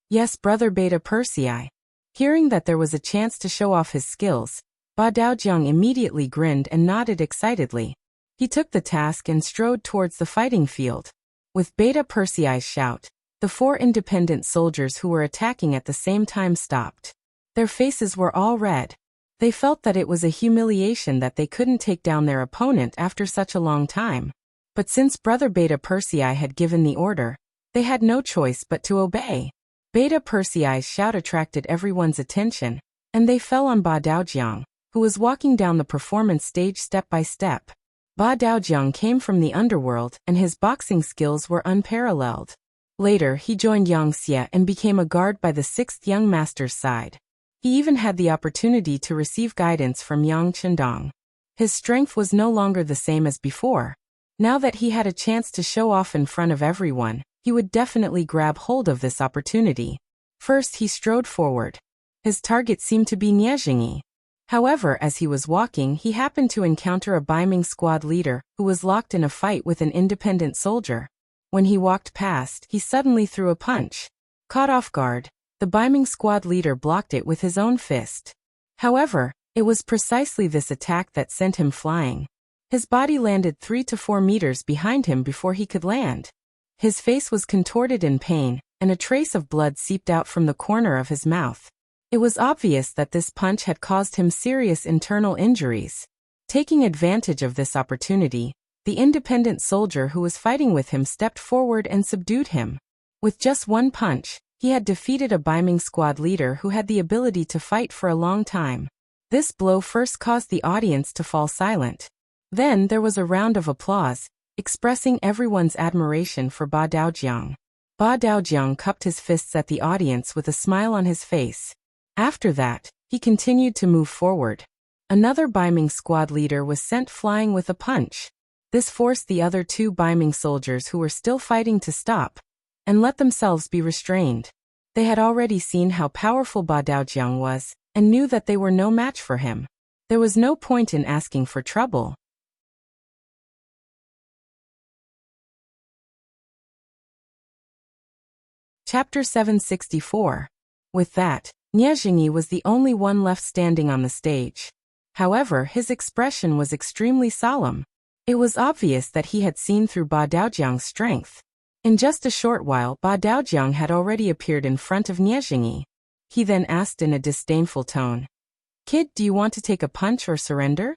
"Yes, brother Beta Persei." Hearing that there was a chance to show off his skills, Ba Daojiang immediately grinned and nodded excitedly. He took the task and strode towards the fighting field. With Beta Persei's shout, The 4 independent soldiers who were attacking at the same time stopped. Their faces were all red. They felt that it was a humiliation that they couldn't take down their opponent after such a long time. But since Brother Beta Persei had given the order, they had no choice but to obey. Beta Persei's shout attracted everyone's attention, and they fell on Ba Daojiang, who was walking down the performance stage step by step. Ba Daojiang came from the underworld and his boxing skills were unparalleled. Later he joined Yang Xie and became a guard by the 6th young master's side. He even had the opportunity to receive guidance from Yang Chendong. His strength was no longer the same as before. Now that he had a chance to show off in front of everyone, he would definitely grab hold of this opportunity. First he strode forward. His target seemed to be Niezhengyi. However, as he was walking, he happened to encounter a Baiming squad leader who was locked in a fight with an independent soldier. When he walked past, he suddenly threw a punch. Caught off guard, the Baiming squad leader blocked it with his own fist. However, it was precisely this attack that sent him flying. His body landed 3 to 4 meters behind him before he could land. His face was contorted in pain, and a trace of blood seeped out from the corner of his mouth. It was obvious that this punch had caused him serious internal injuries. Taking advantage of this opportunity, the independent soldier who was fighting with him stepped forward and subdued him. With just one punch, he had defeated a Baiming squad leader who had the ability to fight for a long time. This blow first caused the audience to fall silent. Then there was a round of applause, expressing everyone's admiration for Ba Daojiang. Ba Daojiang cupped his fists at the audience with a smile on his face. After that, he continued to move forward. Another Baiming squad leader was sent flying with a punch. This forced the other 2 Baiming soldiers who were still fighting to stop and let themselves be restrained. They had already seen how powerful Ba Daojiang was and knew that they were no match for him. There was no point in asking for trouble. Chapter 764. With that, Niezhengyi was the only one left standing on the stage. However, his expression was extremely solemn. It was obvious that he had seen through Ba Daojiang's strength. In just a short while, Ba Daojiang had already appeared in front of Niezhengyi. He then asked in a disdainful tone, "Kid, do you want to take a punch or surrender?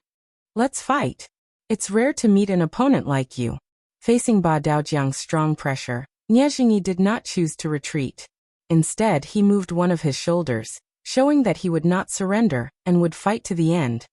Let's fight. It's rare to meet an opponent like you." Facing Ba Daojiang's strong pressure, Niezhengyi did not choose to retreat. Instead, he moved one of his shoulders, showing that he would not surrender and would fight to the end.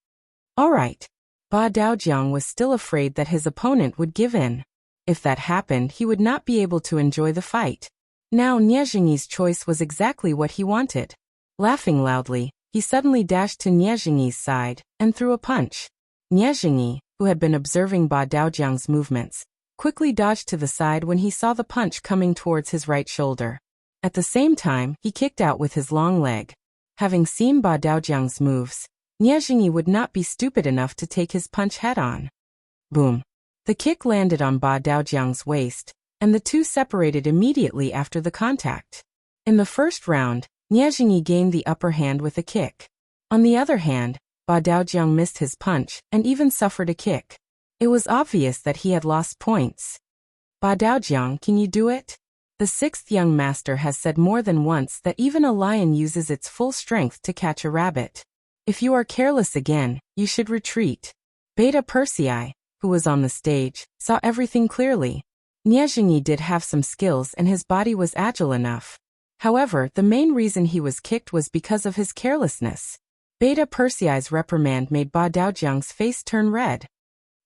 All right. Ba Daojiang was still afraid that his opponent would give in. If that happened, he would not be able to enjoy the fight. Now Niezhengyi's choice was exactly what he wanted. Laughing loudly, he suddenly dashed to Niezhengyi's side and threw a punch. Niezhengyi, who had been observing Ba Daojiang's movements, quickly dodged to the side when he saw the punch coming towards his right shoulder. At the same time, he kicked out with his long leg. Having seen Ba Daojiang's moves, Niezhengyi would not be stupid enough to take his punch head-on. Boom! The kick landed on Ba Daojiang's waist, and the two separated immediately after the contact. In the first round, Niezhengyi gained the upper hand with a kick. On the other hand, Ba Daojiang missed his punch and even suffered a kick. It was obvious that he had lost points. "Ba Daojiang, can you do it?" The 6th young master has said more than once that even a lion uses its full strength to catch a rabbit. If you are careless again, you should retreat. Beta Persei, who was on the stage, saw everything clearly. Niezhengyi did have some skills and his body was agile enough. However, the main reason he was kicked was because of his carelessness. Beta Persei's reprimand made Ba Daojiang's face turn red.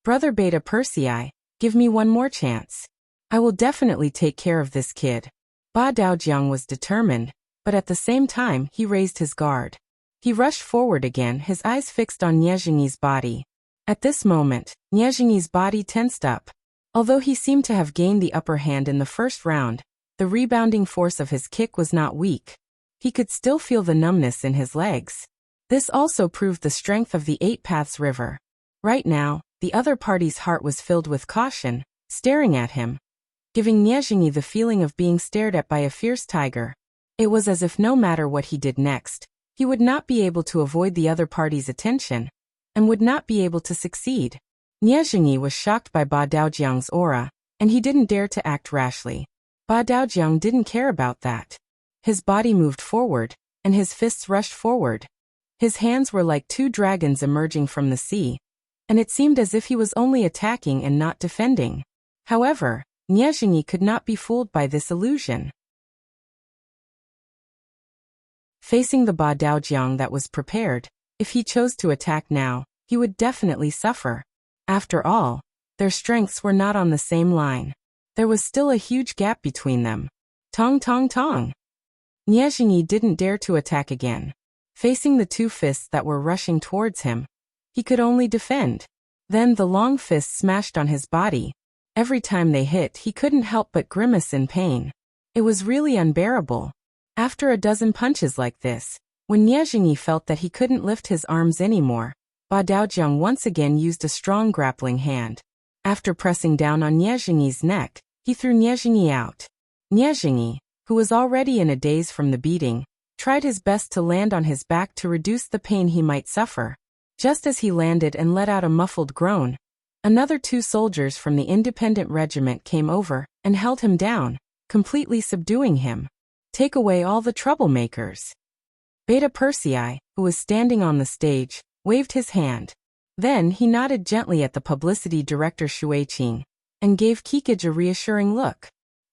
"Brother Beta Persei, give me one more chance. I will definitely take care of this kid." Ba Daojiang was determined, but at the same time he raised his guard. He rushed forward again, his eyes fixed on Niezhengyi's body. At this moment, Niezhengyi's body tensed up. Although he seemed to have gained the upper hand in the first round, the rebounding force of his kick was not weak. He could still feel the numbness in his legs. This also proved the strength of the 8 Paths River. Right now, the other party's heart was filled with caution, staring at him, giving Niezhengyi the feeling of being stared at by a fierce tiger. It was as if no matter what he did next, he would not be able to avoid the other party's attention, and would not be able to succeed. Niezhengyi was shocked by Ba Daojiang's aura, and he didn't dare to act rashly. Ba Daojiang didn't care about that. His body moved forward, and his fists rushed forward. His hands were like two dragons emerging from the sea, and it seemed as if he was only attacking and not defending. However, Nie Jingyi could not be fooled by this illusion. Facing the Ba Daojiang that was prepared, if he chose to attack now, he would definitely suffer. After all, their strengths were not on the same line. There was still a huge gap between them. Tong tong tong. Nie Jingyi didn't dare to attack again. Facing the two fists that were rushing towards him, he could only defend. Then the long fists smashed on his body. Every time they hit, he couldn't help but grimace in pain. It was really unbearable. After a dozen punches like this, when Nie Jingyi felt that he couldn't lift his arms anymore, Ba Daojiang once again used a strong grappling hand. After pressing down on Nie Jingyi's neck, he threw Nie Jingyi out. Nie Jingyi, who was already in a daze from the beating, tried his best to land on his back to reduce the pain he might suffer. Just as he landed and let out a muffled groan, another two soldiers from the independent regiment came over and held him down, completely subduing him. Take away all the troublemakers. Beta Persei, who was standing on the stage, waved his hand. Then he nodded gently at the publicity director Shuiqing and gave Kikij a reassuring look.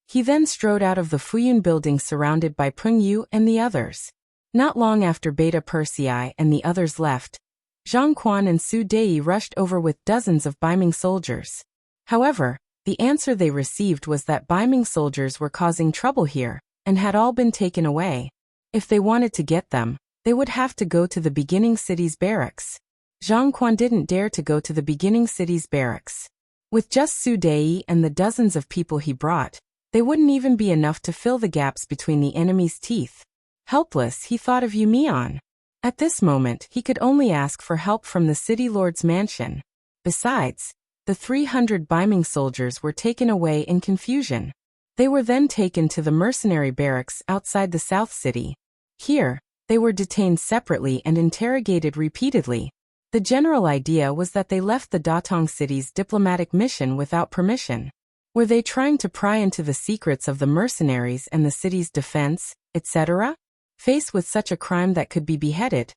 He then strode out of the Fuyun building surrounded by Peng Yu and the others. Not long after Beta Persei and the others left, Zhang Quan and Su Dei rushed over with dozens of Baiming soldiers. However, the answer they received was that Baiming soldiers were causing trouble here and had all been taken away. If they wanted to get them, they would have to go to the beginning city's barracks. Zhang Quan didn't dare to go to the beginning city's barracks. With just Su Dei and the dozens of people he brought, they wouldn't even be enough to fill the gaps between the enemy's teeth. Helpless, he thought of Yu Mian. At this moment, he could only ask for help from the city lord's mansion. Besides, the 300 Baiming soldiers were taken away in confusion. They were then taken to the mercenary barracks outside the South City. Here, they were detained separately and interrogated repeatedly. The general idea was that they left the Datong city's diplomatic mission without permission. Were they trying to pry into the secrets of the mercenaries and the city's defense, etc.? Faced with such a crime that could be beheaded,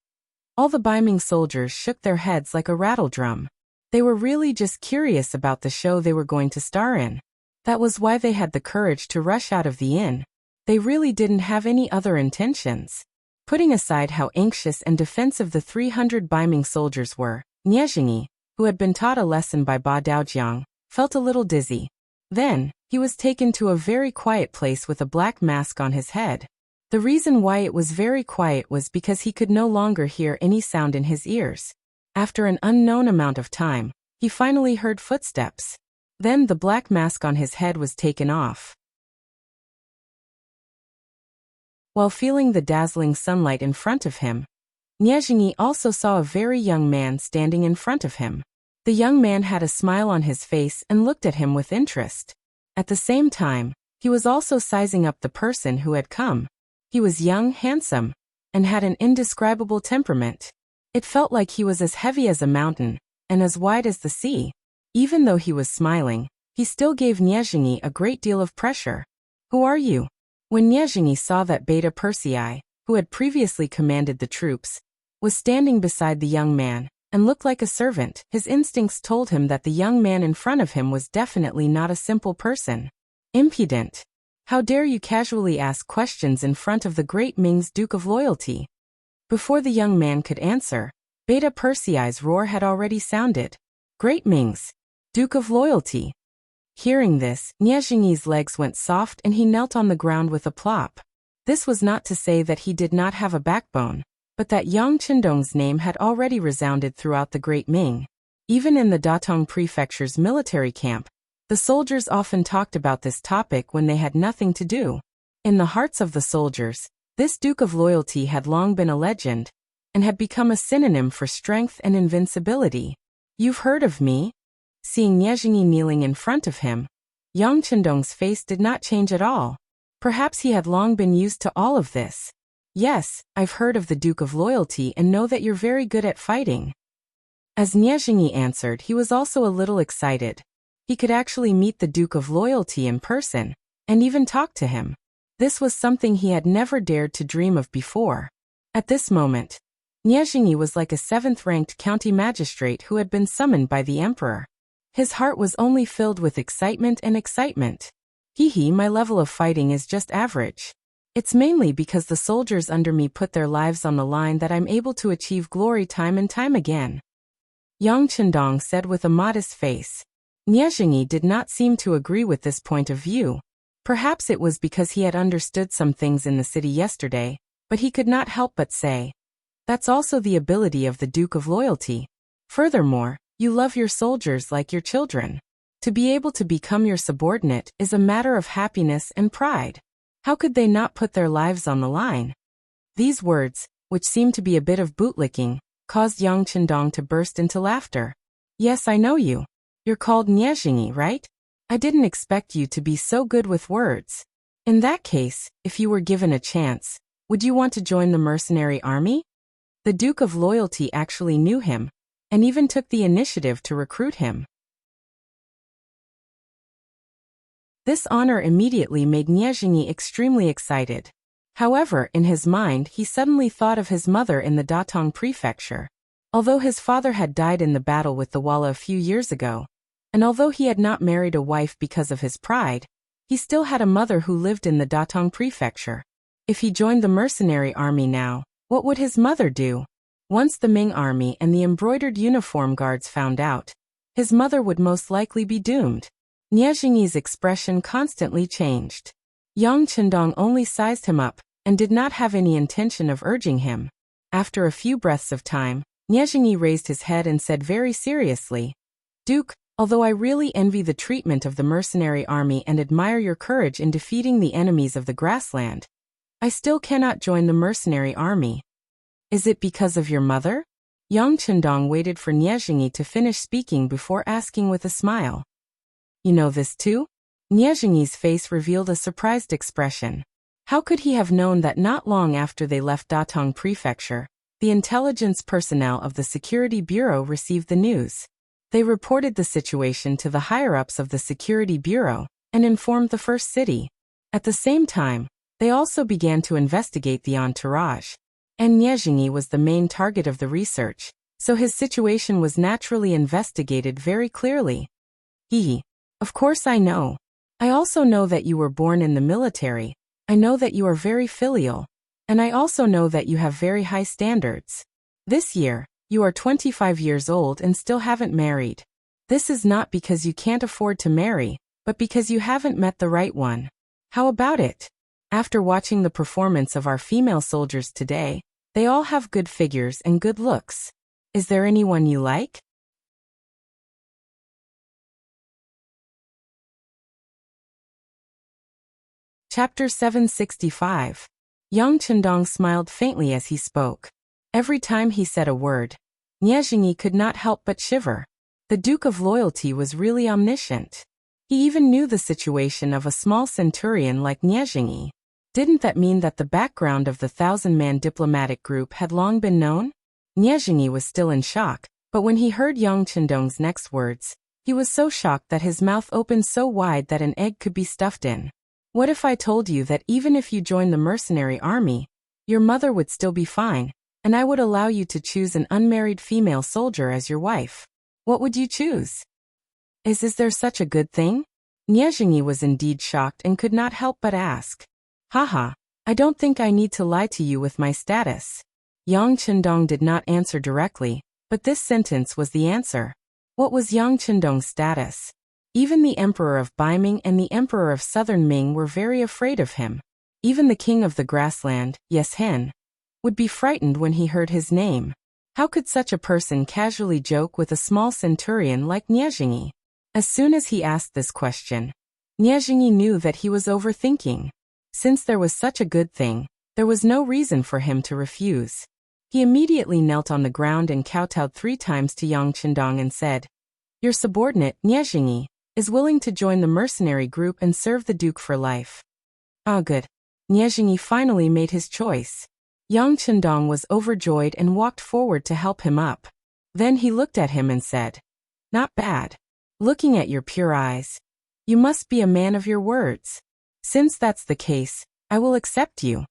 all the Baiming soldiers shook their heads like a rattledrum. They were really just curious about the show they were going to star in. That was why they had the courage to rush out of the inn. They really didn't have any other intentions. Putting aside how anxious and defensive the 300 Baiming soldiers were, Nie Jingyi, who had been taught a lesson by Ba Daojiang, felt a little dizzy. Then, he was taken to a very quiet place with a black mask on his head. The reason why it was very quiet was because he could no longer hear any sound in his ears. After an unknown amount of time, he finally heard footsteps. Then the black mask on his head was taken off. While feeling the dazzling sunlight in front of him, Nie Jingyi also saw a very young man standing in front of him. The young man had a smile on his face and looked at him with interest. At the same time, he was also sizing up the person who had come. He was young, handsome, and had an indescribable temperament. It felt like he was as heavy as a mountain and as wide as the sea. Even though he was smiling, he still gave Nie Jingyi a great deal of pressure. Who are you? When Nie Jingyi saw that Beta Persei, who had previously commanded the troops, was standing beside the young man and looked like a servant, his instincts told him that the young man in front of him was definitely not a simple person. Impudent! How dare you casually ask questions in front of the great Ming's Duke of Loyalty? Before the young man could answer, Beta Persei's roar had already sounded. Great Ming's Duke of Loyalty. Hearing this, Nie Jingyi's legs went soft and he knelt on the ground with a plop. This was not to say that he did not have a backbone, but that Yang Qindong's name had already resounded throughout the Great Ming. Even in the Datong Prefecture's military camp, the soldiers often talked about this topic when they had nothing to do. In the hearts of the soldiers, this Duke of Loyalty had long been a legend, and had become a synonym for strength and invincibility. You've heard of me? Seeing Nie Jingyi kneeling in front of him, Yang Qindong's face did not change at all. Perhaps he had long been used to all of this. Yes, I've heard of the Duke of Loyalty and know that you're very good at fighting. As Nie Jingyi answered, he was also a little excited. He could actually meet the Duke of Loyalty in person, and even talk to him. This was something he had never dared to dream of before. At this moment, Niezhinyi was like a 7th-ranked county magistrate who had been summoned by the emperor. His heart was only filled with excitement and excitement. Hee, my level of fighting is just average. It's mainly because the soldiers under me put their lives on the line that I'm able to achieve glory time and time again. Yang Chendong said with a modest face. Niezhinyi did not seem to agree with this point of view. Perhaps it was because he had understood some things in the city yesterday, but he could not help but say, "That's also the ability of the Duke of Loyalty. Furthermore, you love your soldiers like your children. To be able to become your subordinate is a matter of happiness and pride. How could they not put their lives on the line?" These words, which seemed to be a bit of bootlicking, caused Yang Chendong to burst into laughter. "Yes, I know you. You're called Niezhinyi, right? I didn't expect you to be so good with words. In that case, if you were given a chance, would you want to join the mercenary army?" The Duke of Loyalty actually knew him, and even took the initiative to recruit him. This honor immediately made Niezhinyi extremely excited. However, in his mind he suddenly thought of his mother in the Datong prefecture. Although his father had died in the battle with the Walla a few years ago, and although he had not married a wife because of his pride, he still had a mother who lived in the Datong prefecture. If he joined the mercenary army now, what would his mother do? Once the Ming army and the embroidered uniform guards found out, his mother would most likely be doomed. Niezhinyi's expression constantly changed. Yang Chendong only sized him up, and did not have any intention of urging him. After a few breaths of time, Niezhinyi raised his head and said very seriously, "Duke, although I really envy the treatment of the mercenary army and admire your courage in defeating the enemies of the grassland, I still cannot join the mercenary army." "Is it because of your mother?" Yang Chendong waited for Niezhinyi to finish speaking before asking with a smile. "You know this too?" Niezhinyi's face revealed a surprised expression. How could he have known that not long after they left Datong prefecture, the intelligence personnel of the Security Bureau received the news? They reported the situation to the higher-ups of the Security Bureau, and informed the first city. At the same time, they also began to investigate the entourage. And Niezhinyi was the main target of the research, so his situation was naturally investigated very clearly. Of course I know. I also know that you were born in the military. I know that you are very filial. And I also know that you have very high standards. This year, you are 25 years old and still haven't married. This is not because you can't afford to marry, but because you haven't met the right one. How about it? After watching the performance of our female soldiers today, they all have good figures and good looks. Is there anyone you like? Chapter 765. Yang Chendong smiled faintly as he spoke. Every time he said a word, Niezhinyi could not help but shiver. The Duke of Loyalty was really omniscient. He even knew the situation of a small centurion like Niezhinyi. Didn't that mean that the background of the 1,000-man diplomatic group had long been known? Niezhinyi was still in shock, but when he heard Yang Chendong's next words, he was so shocked that his mouth opened so wide that an egg could be stuffed in. What if I told you that even if you joined the mercenary army, your mother would still be fine, and I would allow you to choose an unmarried female soldier as your wife? What would you choose? Is there such a good thing? Niezhinyi was indeed shocked and could not help but ask. Haha, I don't think I need to lie to you with my status. Yang Chendong did not answer directly, but this sentence was the answer. What was Yang Chendong's status? Even the Emperor of Baiming and the Emperor of Southern Ming were very afraid of him. Even the King of the Grassland, Yes Hen, would be frightened when he heard his name. How could such a person casually joke with a small centurion like Niezhinyi? As soon as he asked this question, Niezhinyi knew that he was overthinking. Since there was such a good thing, there was no reason for him to refuse. He immediately knelt on the ground and kowtowed 3 times to Yang Chendong and said, "Your subordinate, Niezhinyi, is willing to join the mercenary group and serve the Duke for life." Ah, good. Niezhinyi finally made his choice. Yang Chendong was overjoyed and walked forward to help him up. Then he looked at him and said, "Not bad. Looking at your pure eyes, you must be a man of your words. Since that's the case, I will accept you.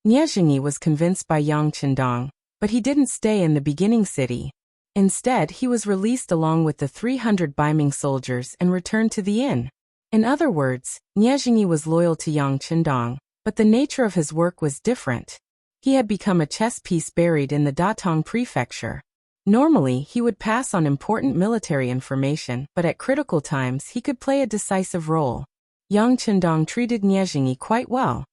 Nie Jingyi was convinced by Yang Qindong, but he didn't stay in the beginning city. Instead, he was released along with the 300 Baiming soldiers and returned to the inn. In other words, Nie Jingyi was loyal to Yang Qindong, but the nature of his work was different. He had become a chess piece buried in the Datong prefecture. Normally, he would pass on important military information, but at critical times he could play a decisive role. Yang Qindong treated Nie Jingyi quite well.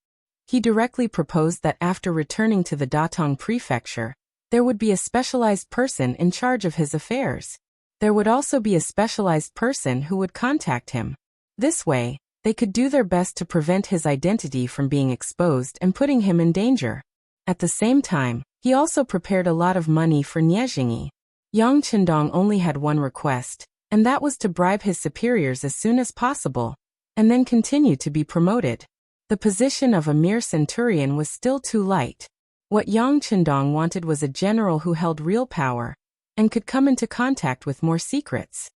He directly proposed that after returning to the Datong prefecture, there would be a specialized person in charge of his affairs. There would also be a specialized person who would contact him. This way, they could do their best to prevent his identity from being exposed and putting him in danger. At the same time, he also prepared a lot of money for Nie Jingyi. Yang Qindong only had one request, and that was to bribe his superiors as soon as possible, and then continue to be promoted. The position of a mere centurion was still too light. What Yang Qindong wanted was a general who held real power and could come into contact with more secrets.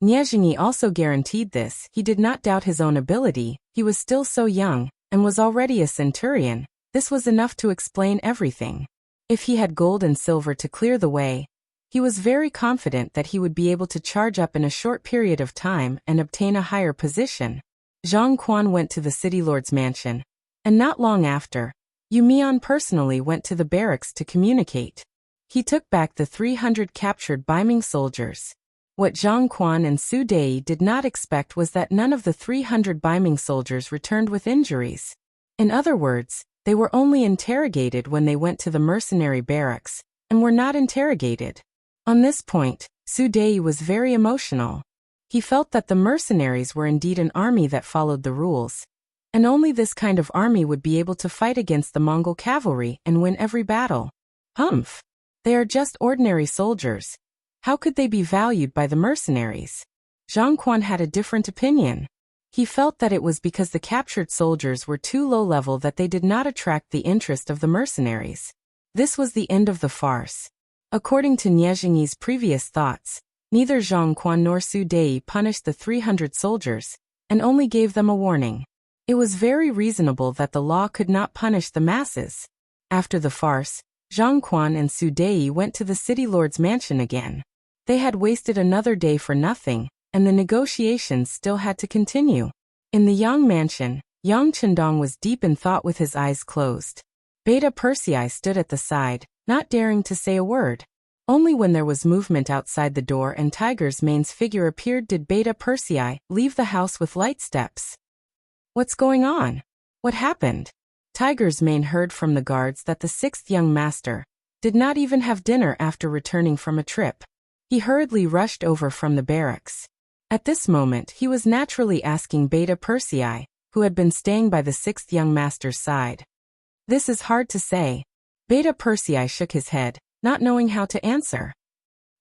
Nie Jingyi also guaranteed this. He did not doubt his own ability. He was still so young and was already a centurion. This was enough to explain everything. If he had gold and silver to clear the way, he was very confident that he would be able to charge up in a short period of time and obtain a higher position. Zhang Quan went to the city lord's mansion, and not long after, Yu Mian personally went to the barracks to communicate. He took back the 300 captured Baiming soldiers. What Zhang Quan and Su Dei did not expect was that none of the 300 Baiming soldiers returned with injuries. In other words, they were only interrogated when they went to the mercenary barracks, and were not interrogated. On this point, Su Dei was very emotional. He felt that the mercenaries were indeed an army that followed the rules, and only this kind of army would be able to fight against the Mongol cavalry and win every battle. Humph! They are just ordinary soldiers. How could they be valued by the mercenaries? Zhang Quan had a different opinion. He felt that it was because the captured soldiers were too low level that they did not attract the interest of the mercenaries. This was the end of the farce. According to Nie Jingyi's previous thoughts, neither Zhang Quan nor Su Dei punished the 300 soldiers, and only gave them a warning. It was very reasonable that the law could not punish the masses. After the farce, Zhang Quan and Su Dei went to the city lord's mansion again. They had wasted another day for nothing, and the negotiations still had to continue. In the Yang mansion, Yang Qindong was deep in thought with his eyes closed. Beta Persei stood at the side, not daring to say a word. Only when there was movement outside the door and Tiger's Mane's figure appeared did Beta Persei leave the house with light steps. What's going on? What happened? Tiger's Mane heard from the guards that the sixth young master did not even have dinner after returning from a trip. He hurriedly rushed over from the barracks. At this moment he was naturally asking Beta Persei, who had been staying by the sixth young master's side. This is hard to say. Beta Persei shook his head, not knowing how to answer.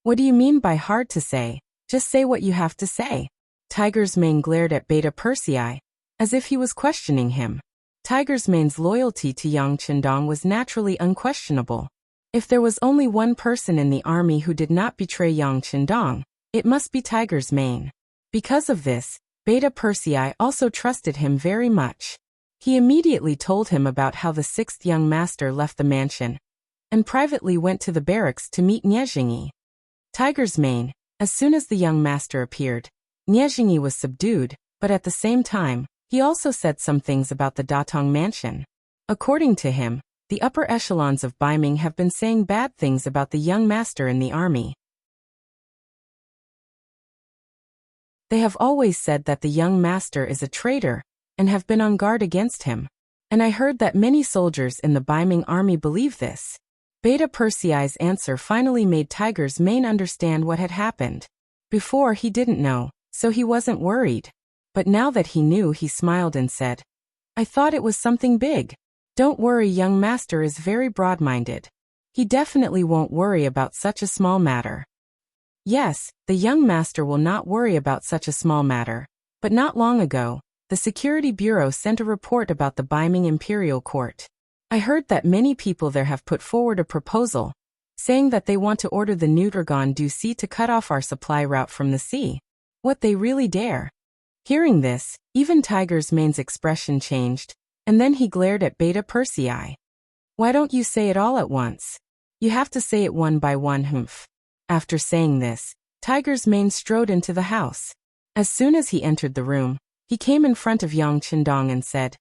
What do you mean by hard to say? Just say what you have to say. Tiger's Mane glared at Beta Persei, as if he was questioning him. Tiger's Mane's loyalty to Yang Qindong was naturally unquestionable. If there was only one person in the army who did not betray Yang Qindong, it must be Tiger's Mane. Because of this, Beta Persei also trusted him very much. He immediately told him about how the sixth young master left the mansion, and privately went to the barracks to meet Nie Jingyi. Tiger's Mane, as soon as the young master appeared, Nie Jingyi was subdued, but at the same time, he also said some things about the Datong mansion. According to him, the upper echelons of Baiming have been saying bad things about the young master in the army. They have always said that the young master is a traitor, and have been on guard against him. And I heard that many soldiers in the Baiming army believe this. Beta Persei's answer finally made Tiger's Mane understand what had happened. Before he didn't know, so he wasn't worried. But now that he knew, he smiled and said, I thought it was something big. Don't worry, young master is very broad-minded. He definitely won't worry about such a small matter. Yes, the young master will not worry about such a small matter. But not long ago, the Security Bureau sent a report about the Baiming Imperial Court. I heard that many people there have put forward a proposal, saying that they want to order the Nudragon du Sea to cut off our supply route from the sea. What they really dare. Hearing this, even Tiger's Mane's expression changed, and then he glared at Beta Persei. Why don't you say it all at once? You have to say it one by one, humph. After saying this, Tiger's Mane strode into the house. As soon as he entered the room, he came in front of Yang Qindong and said,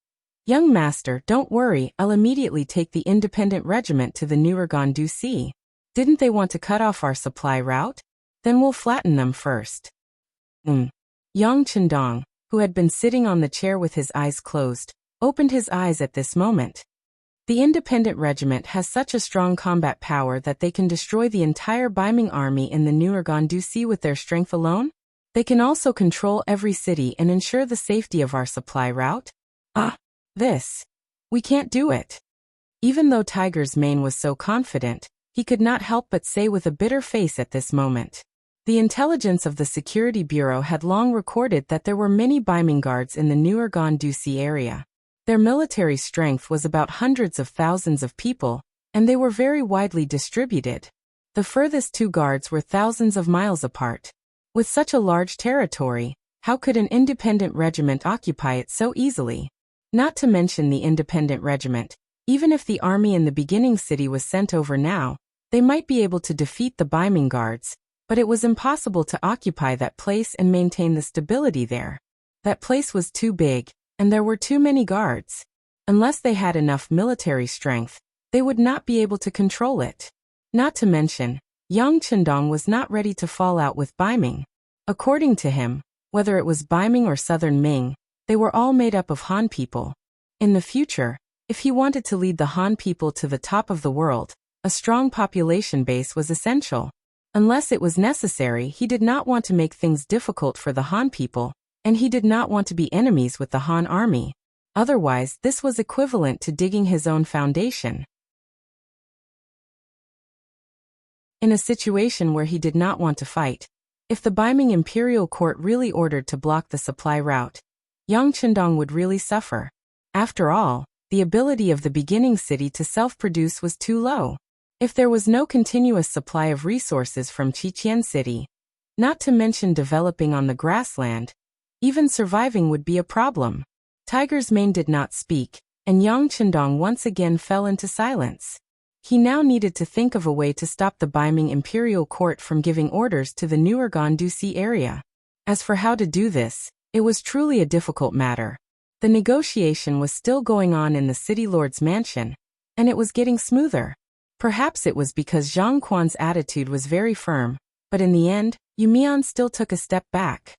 Young master, don't worry, I'll immediately take the independent regiment to the Nuragan Du Sea. Didn't they want to cut off our supply route? Then we'll flatten them first. Yang Qindong, who had been sitting on the chair with his eyes closed, opened his eyes at this moment. The independent regiment has such a strong combat power that they can destroy the entire Baiming army in the Nuragan Du Sea with their strength alone? They can also control every city and ensure the safety of our supply route? We can't do it. Even though Tiger's Mane was so confident, he could not help but say with a bitter face at this moment. The intelligence of the Security Bureau had long recorded that there were many Baiming guards in the Nuragan Du Sea area. Their military strength was about hundreds of thousands of people, and they were very widely distributed. The furthest two guards were thousands of miles apart. With such a large territory, how could an independent regiment occupy it so easily? Not to mention the independent regiment, even if the army in the beginning city was sent over now, they might be able to defeat the Baiming guards, but it was impossible to occupy that place and maintain the stability there. That place was too big, and there were too many guards. Unless they had enough military strength, they would not be able to control it. Not to mention, Yang Qindong was not ready to fall out with Baiming. According to him, whether it was Baiming or Southern Ming, they were all made up of Han people. In the future, if he wanted to lead the Han people to the top of the world, a strong population base was essential. Unless it was necessary, he did not want to make things difficult for the Han people, and he did not want to be enemies with the Han army. Otherwise, this was equivalent to digging his own foundation. In a situation where he did not want to fight, if the Baiming imperial court really ordered to block the supply route, Yang Qindong would really suffer. After all, the ability of the beginning city to self-produce was too low. If there was no continuous supply of resources from Qiqian City, not to mention developing on the grassland, even surviving would be a problem. Tiger's Mane did not speak, and Yang Qindong once again fell into silence. He now needed to think of a way to stop the Baiming imperial court from giving orders to the Nuragan Du Sea area. As for how to do this, it was truly a difficult matter. The negotiation was still going on in the city lord's mansion, and it was getting smoother. Perhaps it was because Zhang Quan's attitude was very firm, but in the end, Yu Mian still took a step back.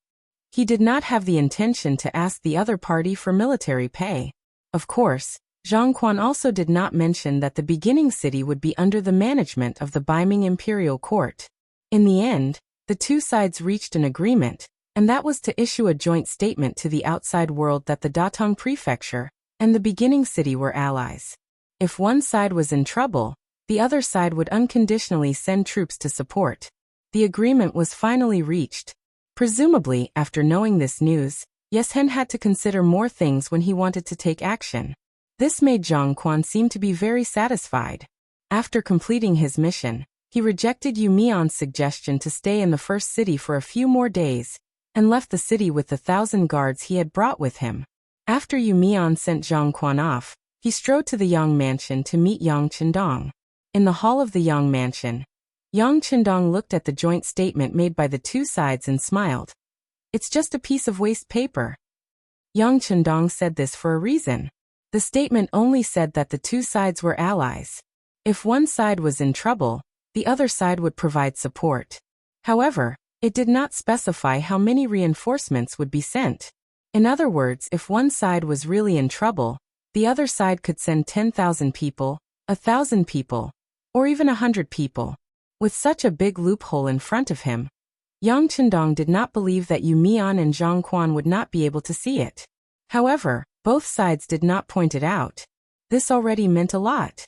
He did not have the intention to ask the other party for military pay. Of course, Zhang Quan also did not mention that the beginning city would be under the management of the Baiming imperial court. In the end, the two sides reached an agreement, and that was to issue a joint statement to the outside world that the Datong prefecture and the beginning city were allies. If one side was in trouble, the other side would unconditionally send troops to support. The agreement was finally reached. Presumably, after knowing this news, Yeshen had to consider more things when he wanted to take action. This made Zhang Quan seem to be very satisfied. After completing his mission, he rejected Yu Mian's suggestion to stay in the first city for a few more days, and left the city with the 1,000 guards he had brought with him. After Yu Mian sent Zhang Quan off, he strode to the Yang mansion to meet Yang Qindong. In the hall of the Yang mansion, Yang Qindong looked at the joint statement made by the two sides and smiled. It's just a piece of waste paper. Yang Qindong said this for a reason. The statement only said that the two sides were allies. If one side was in trouble, the other side would provide support. However, it did not specify how many reinforcements would be sent. In other words, if one side was really in trouble, the other side could send 10,000 people, 1,000 people, or even 100 people. With such a big loophole in front of him, Yang Qindong did not believe that Yu Mian and Zhang Quan would not be able to see it. However, both sides did not point it out. This already meant a lot.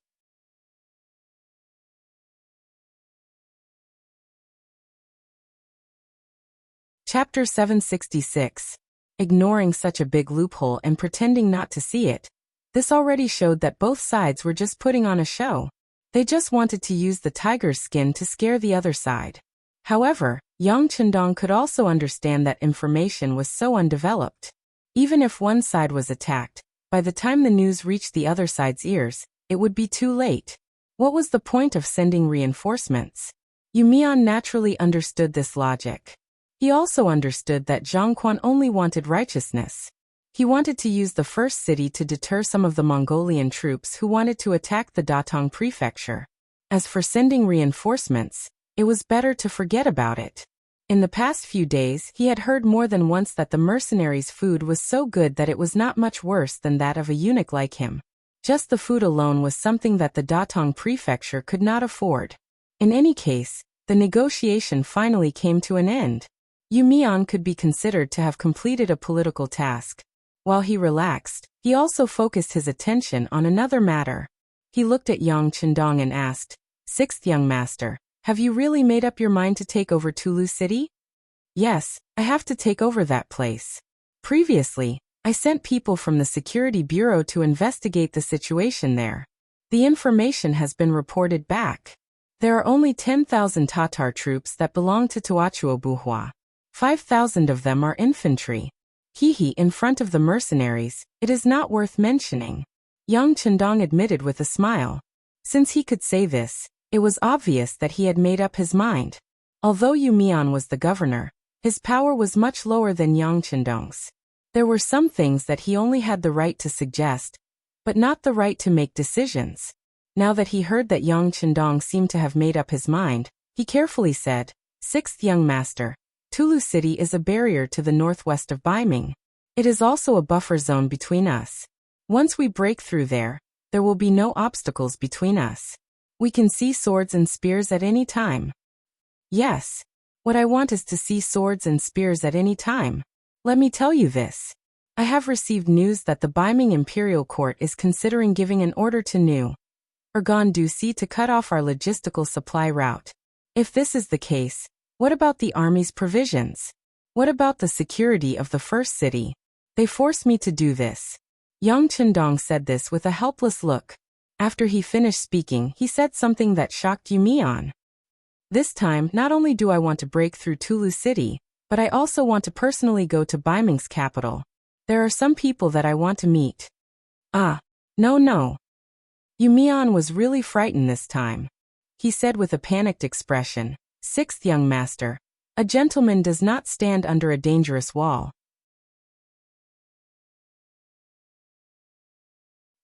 Chapter 766. Ignoring such a big loophole and pretending not to see it. This already showed that both sides were just putting on a show. They just wanted to use the tiger's skin to scare the other side. However, Yang Chendong could also understand that information was so undeveloped. Even if one side was attacked, by the time the news reached the other side's ears, it would be too late. What was the point of sending reinforcements? Yu Mian naturally understood this logic. He also understood that Zhang Quan only wanted righteousness. He wanted to use the first city to deter some of the Mongolian troops who wanted to attack the Datong prefecture. As for sending reinforcements, it was better to forget about it. In the past few days, he had heard more than once that the mercenaries' food was so good that it was not much worse than that of a eunuch like him. Just the food alone was something that the Datong prefecture could not afford. In any case, the negotiation finally came to an end. Yu Mian could be considered to have completed a political task. While he relaxed, he also focused his attention on another matter. He looked at Yang Chendong and asked, "Sixth young master, have you really made up your mind to take over Tulu City?" "Yes, I have to take over that place. Previously, I sent people from the Security Bureau to investigate the situation there. The information has been reported back. There are only 10,000 Tatar troops that belong to Tuachuo 5,000 of them are infantry. In front of the mercenaries, it is not worth mentioning." Yang Chendong admitted with a smile. Since he could say this, it was obvious that he had made up his mind. Although Yu Mian was the governor, his power was much lower than Yang Chendong's. There were some things that he only had the right to suggest, but not the right to make decisions. Now that he heard that Yang Chendong seemed to have made up his mind, he carefully said, "Sixth young master, Tulu City is a barrier to the northwest of Baiming. It is also a buffer zone between us. Once we break through there, there will be no obstacles between us. We can see swords and spears at any time." "Yes. What I want is to see swords and spears at any time. Let me tell you this. I have received news that the Baiming Imperial Court is considering giving an order to New Ergon Dusi to cut off our logistical supply route. If this is the case, what about the army's provisions? What about the security of the first city? They force me to do this." Yang Chendong said this with a helpless look. After he finished speaking, he said something that shocked Yu Mian. "This time, not only do I want to break through Tulu City, but I also want to personally go to Baiming's capital. There are some people that I want to meet." No. Yu Mian was really frightened this time. He said with a panicked expression, "Sixth young master, a gentleman does not stand under a dangerous wall.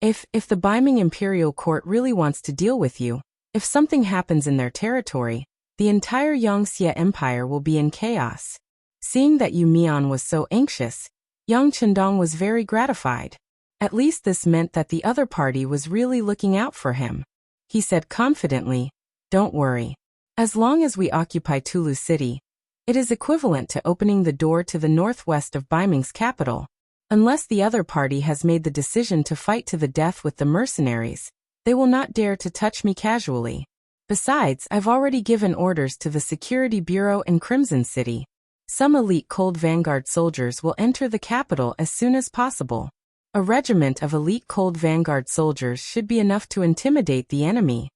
If the Baiming Imperial Court really wants to deal with you, if something happens in their territory, the entire Yangxia Empire will be in chaos." Seeing that Yu Mian was so anxious, Yang Chendong was very gratified. At least this meant that the other party was really looking out for him. He said confidently, "Don't worry. As long as we occupy Tulu City, it is equivalent to opening the door to the northwest of Baiming's capital. Unless the other party has made the decision to fight to the death with the mercenaries, they will not dare to touch me casually. Besides, I've already given orders to the Security Bureau in Crimson City. Some elite Cold Vanguard soldiers will enter the capital as soon as possible. A regiment of elite Cold Vanguard soldiers should be enough to intimidate the enemy."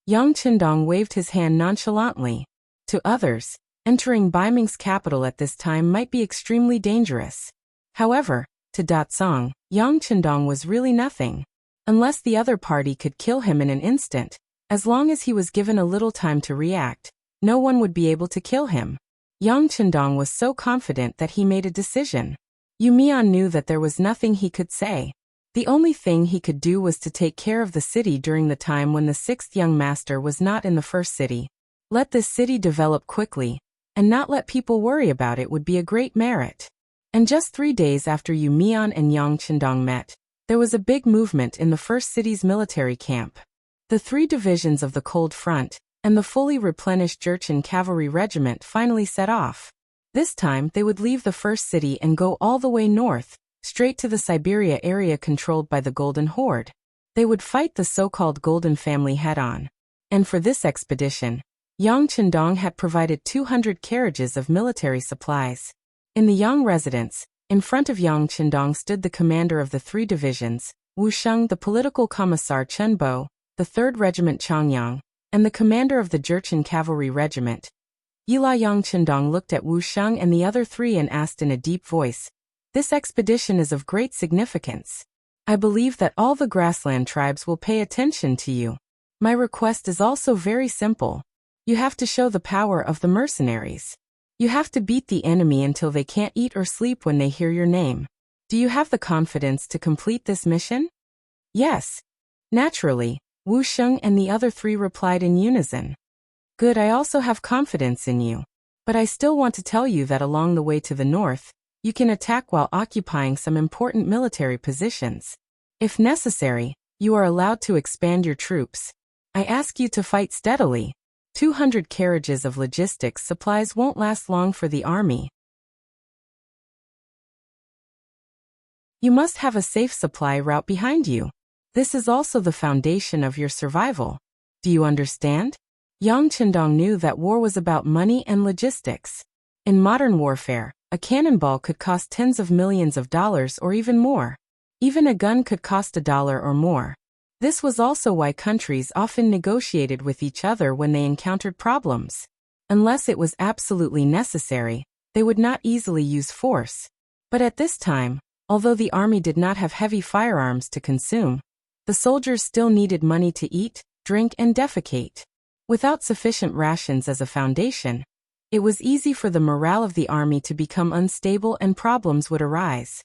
Yang Chendong waved his hand nonchalantly. To others, entering Baiming's capital at this time might be extremely dangerous. However, to Datsong, Yang Chendong was really nothing. Unless the other party could kill him in an instant, as long as he was given a little time to react, no one would be able to kill him. Yang Chendong was so confident that he made a decision. Yu Mian knew that there was nothing he could say. The only thing he could do was to take care of the city during the time when the sixth young master was not in the first city. Let this city develop quickly, and not let people worry about it would be a great merit. And just 3 days after Yu Mian and Yang Chendong met, there was a big movement in the first city's military camp. The 3 divisions of the Cold Front and the fully replenished Jurchen Cavalry Regiment finally set off. This time, they would leave the first city and go all the way north, straight to the Siberia area controlled by the Golden Horde. They would fight the so-called Golden Family head-on. And for this expedition, Yang Chendong had provided 200 carriages of military supplies. In the Yang residence, in front of Yang Chendong stood the commander of the 3 divisions, Wu Sheng, the political commissar Chen Bo, the 3rd Regiment Changyang, and the commander of the Jurchen Cavalry Regiment, Yila Yang Chendong looked at Wu Sheng and the other three and asked in a deep voice, "This expedition is of great significance. I believe that all the grassland tribes will pay attention to you. My request is also very simple. You have to show the power of the mercenaries. You have to beat the enemy until they can't eat or sleep when they hear your name. Do you have the confidence to complete this mission?" "Yes." Naturally, Wu Sheng and the other three replied in unison. "Good, I also have confidence in you. But I still want to tell you that along the way to the north, you can attack while occupying some important military positions. If necessary, you are allowed to expand your troops. I ask you to fight steadily. 200 carriages of logistics supplies won't last long for the army. You must have a safe supply route behind you. This is also the foundation of your survival. Do you understand?" Yang Chendong knew that war was about money and logistics. In modern warfare, a cannonball could cost tens of millions of dollars or even more. Even a gun could cost $1 or more. This was also why countries often negotiated with each other when they encountered problems. Unless it was absolutely necessary, they would not easily use force. But at this time, although the army did not have heavy firearms to consume, the soldiers still needed money to eat, drink, and defecate. Without sufficient rations as a foundation, it was easy for the morale of the army to become unstable and problems would arise.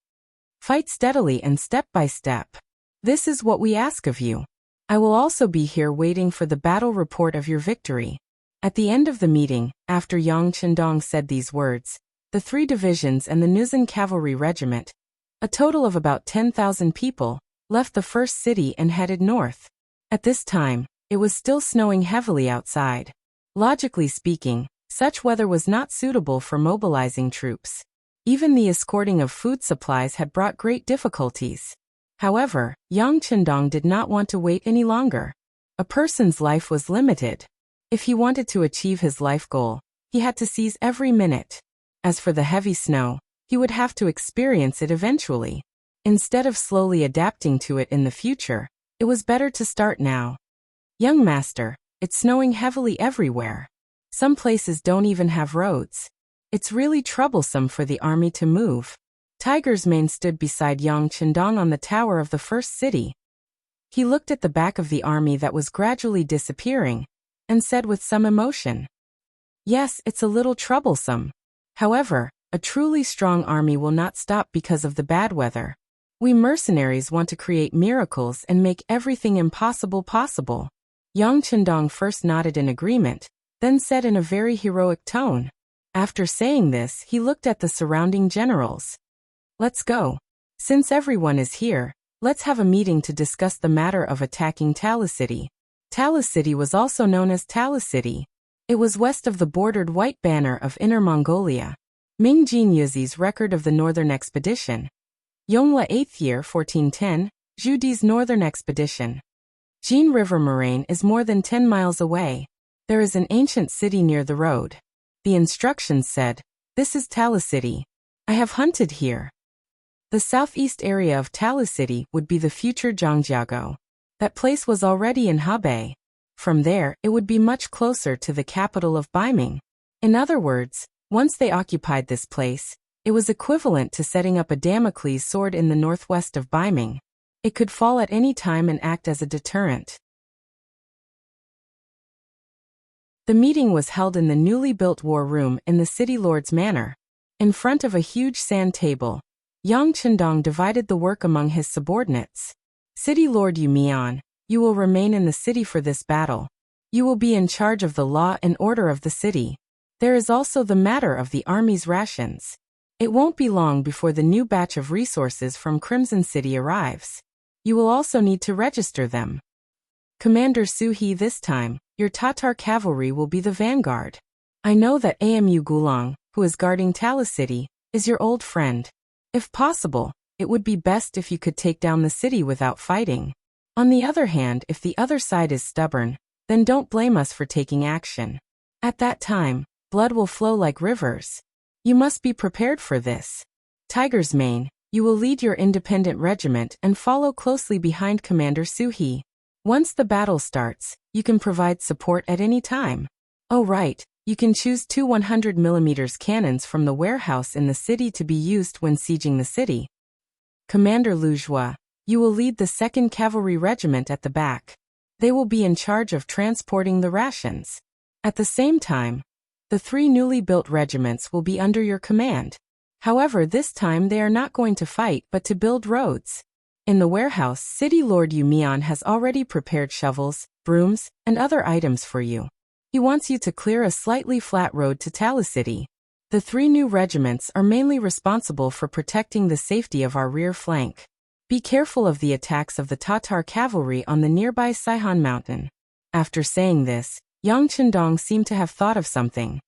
Fight steadily and step by step. This is what we ask of you. I will also be here waiting for the battle report of your victory. At the end of the meeting, after Yang Chendong said these words, the 3 divisions and the Nuzan cavalry regiment, a total of about 10,000 people, left the first city and headed north. At this time, it was still snowing heavily outside. Logically speaking, such weather was not suitable for mobilizing troops. Even the escorting of food supplies had brought great difficulties. However, Yang Chendong did not want to wait any longer. A person's life was limited. If he wanted to achieve his life goal, he had to seize every minute. As for the heavy snow, he would have to experience it eventually. Instead of slowly adapting to it in the future, it was better to start now. "Young master, it's snowing heavily everywhere. Some places don't even have roads. It's really troublesome for the army to move." Tiger's Mane stood beside Yang Chendong on the tower of the first city. He looked at the back of the army that was gradually disappearing, and said with some emotion, "Yes, it's a little troublesome. However, a truly strong army will not stop because of the bad weather. We mercenaries want to create miracles and make everything impossible possible." Yang Chendong first nodded in agreement, then said in a very heroic tone. After saying this, he looked at the surrounding generals. "Let's go. Since everyone is here, let's have a meeting to discuss the matter of attacking Talis City." Talis City was also known as Talis City. It was west of the bordered white banner of Inner Mongolia. Ming Jin Yuzi's record of the Northern Expedition. Yongle 8th year 1410, Zhu Di's Northern Expedition. Jin River moraine is more than 10 miles away. There is an ancient city near the road. The instructions said, "This is Talis City. I have hunted here." The southeast area of Talis City would be the future Zhangjiago. That place was already in Hebei. From there, it would be much closer to the capital of Beiming. In other words, once they occupied this place, it was equivalent to setting up a Damocles sword in the northwest of Beiming. It could fall at any time and act as a deterrent. The meeting was held in the newly built war room in the city lord's manor. In front of a huge sand table, Yang Chendong divided the work among his subordinates. "City Lord Yu Mian, you will remain in the city for this battle. You will be in charge of the law and order of the city. There is also the matter of the army's rations. It won't be long before the new batch of resources from Crimson City arrives. You will also need to register them. Commander Suhi, this time, your Tatar cavalry will be the vanguard. I know that Amu Gulang, who is guarding Talis City, is your old friend. If possible, it would be best if you could take down the city without fighting. On the other hand, if the other side is stubborn, then don't blame us for taking action. At that time, blood will flow like rivers. You must be prepared for this. Tiger's Mane, you will lead your independent regiment and follow closely behind Commander Suhi. Once the battle starts, you can provide support at any time. Oh right, You can choose two 100mm cannons from the warehouse in the city to be used when sieging the city. Commander Lujua, you will lead the 2nd Cavalry Regiment at the back. They will be in charge of transporting the rations. At the same time, the 3 newly built regiments will be under your command. However, this time they are not going to fight but to build roads. In the warehouse, City Lord Yumian has already prepared shovels, brooms, and other items for you. He wants you to clear a slightly flat road to Tala City. The 3 new regiments are mainly responsible for protecting the safety of our rear flank. Be careful of the attacks of the Tatar cavalry on the nearby Saihan mountain. After saying this, Yang Chendong seemed to have thought of something.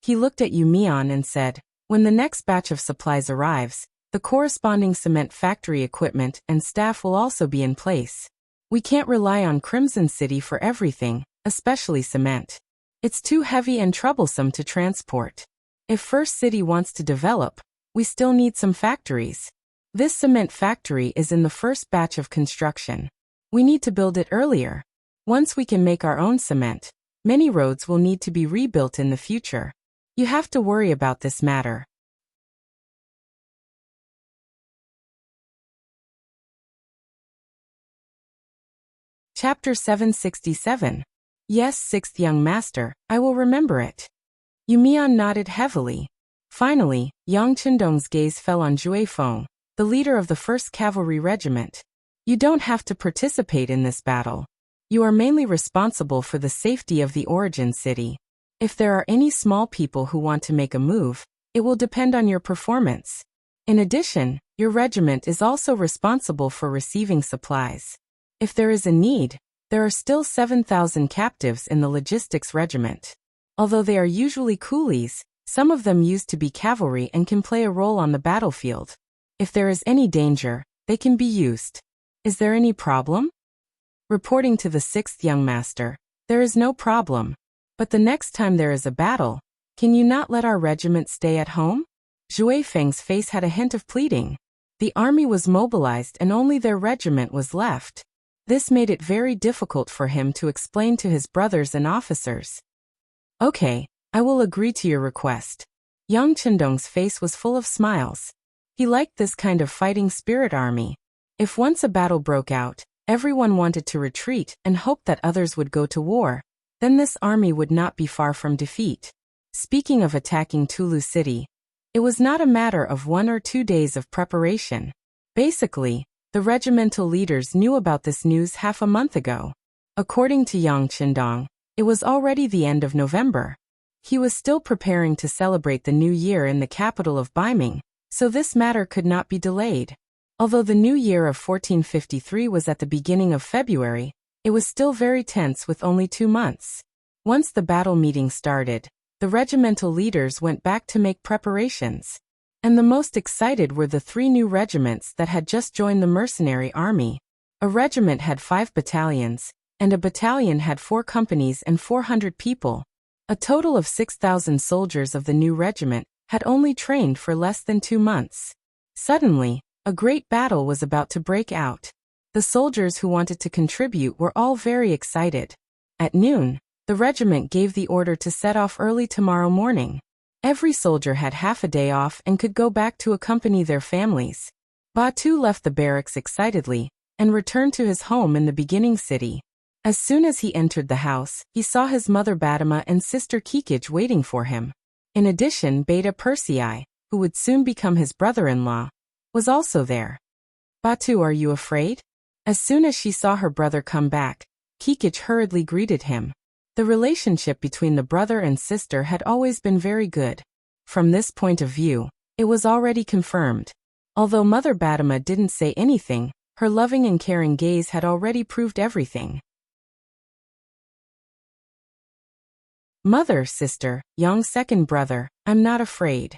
He looked at Yumian and said, when the next batch of supplies arrives, the corresponding cement factory equipment and staff will also be in place. We can't rely on Crimson City for everything, especially cement. It's too heavy and troublesome to transport. If First City wants to develop, we still need some factories. This cement factory is in the first batch of construction. We need to build it earlier. Once we can make our own cement, many roads will need to be rebuilt in the future. You have to worry about this matter. Chapter 767. Yes, 6th young master, I will remember it. Yumian nodded heavily. Finally, Yang Chendong's gaze fell on Jue Feng, the leader of the 1st Cavalry Regiment. You don't have to participate in this battle. You are mainly responsible for the safety of the origin city. If there are any small people who want to make a move, it will depend on your performance. In addition, your regiment is also responsible for receiving supplies. If there is a need, there are still 7,000 captives in the logistics regiment. Although they are usually coolies, some of them used to be cavalry and can play a role on the battlefield. If there is any danger, they can be used. Is there any problem? Reporting to the 6th young master, there is no problem. But the next time there is a battle, can you not let our regiment stay at home? Jue Feng's face had a hint of pleading. The army was mobilized and only their regiment was left. This made it very difficult for him to explain to his brothers and officers. Okay, I will agree to your request. Yang Chendong's face was full of smiles. He liked this kind of fighting spirit army. If once a battle broke out, everyone wanted to retreat and hoped that others would go to war, then this army would not be far from defeat. Speaking of attacking Tulu City, it was not a matter of 1 or 2 days of preparation. Basically, the regimental leaders knew about this news half a month ago. According to Yang Chendong, it was already the end of November. He was still preparing to celebrate the new year in the capital of Beiming, so this matter could not be delayed. Although the new year of 1453 was at the beginning of February, it was still very tense with only 2 months. Once the battle meeting started, the regimental leaders went back to make preparations. And the most excited were the 3 new regiments that had just joined the mercenary army. A regiment had 5 battalions, and a battalion had 4 companies and 400 people. A total of 6,000 soldiers of the new regiment had only trained for less than 2 months. Suddenly, a great battle was about to break out. The soldiers who wanted to contribute were all very excited. At noon, the regiment gave the order to set off early tomorrow morning. Every soldier had half a day off and could go back to accompany their families. Batu left the barracks excitedly and returned to his home in the beginning city. As soon as he entered the house, he saw his mother Badama and sister Kikij waiting for him. In addition, Beta Persei, who would soon become his brother-in-law, was also there. Batu, are you afraid? As soon as she saw her brother come back, Kikij hurriedly greeted him. The relationship between the brother and sister had always been very good. From this point of view, it was already confirmed. Although Mother Badama didn't say anything, her loving and caring gaze had already proved everything. Mother, sister, Yang's second brother, I'm not afraid.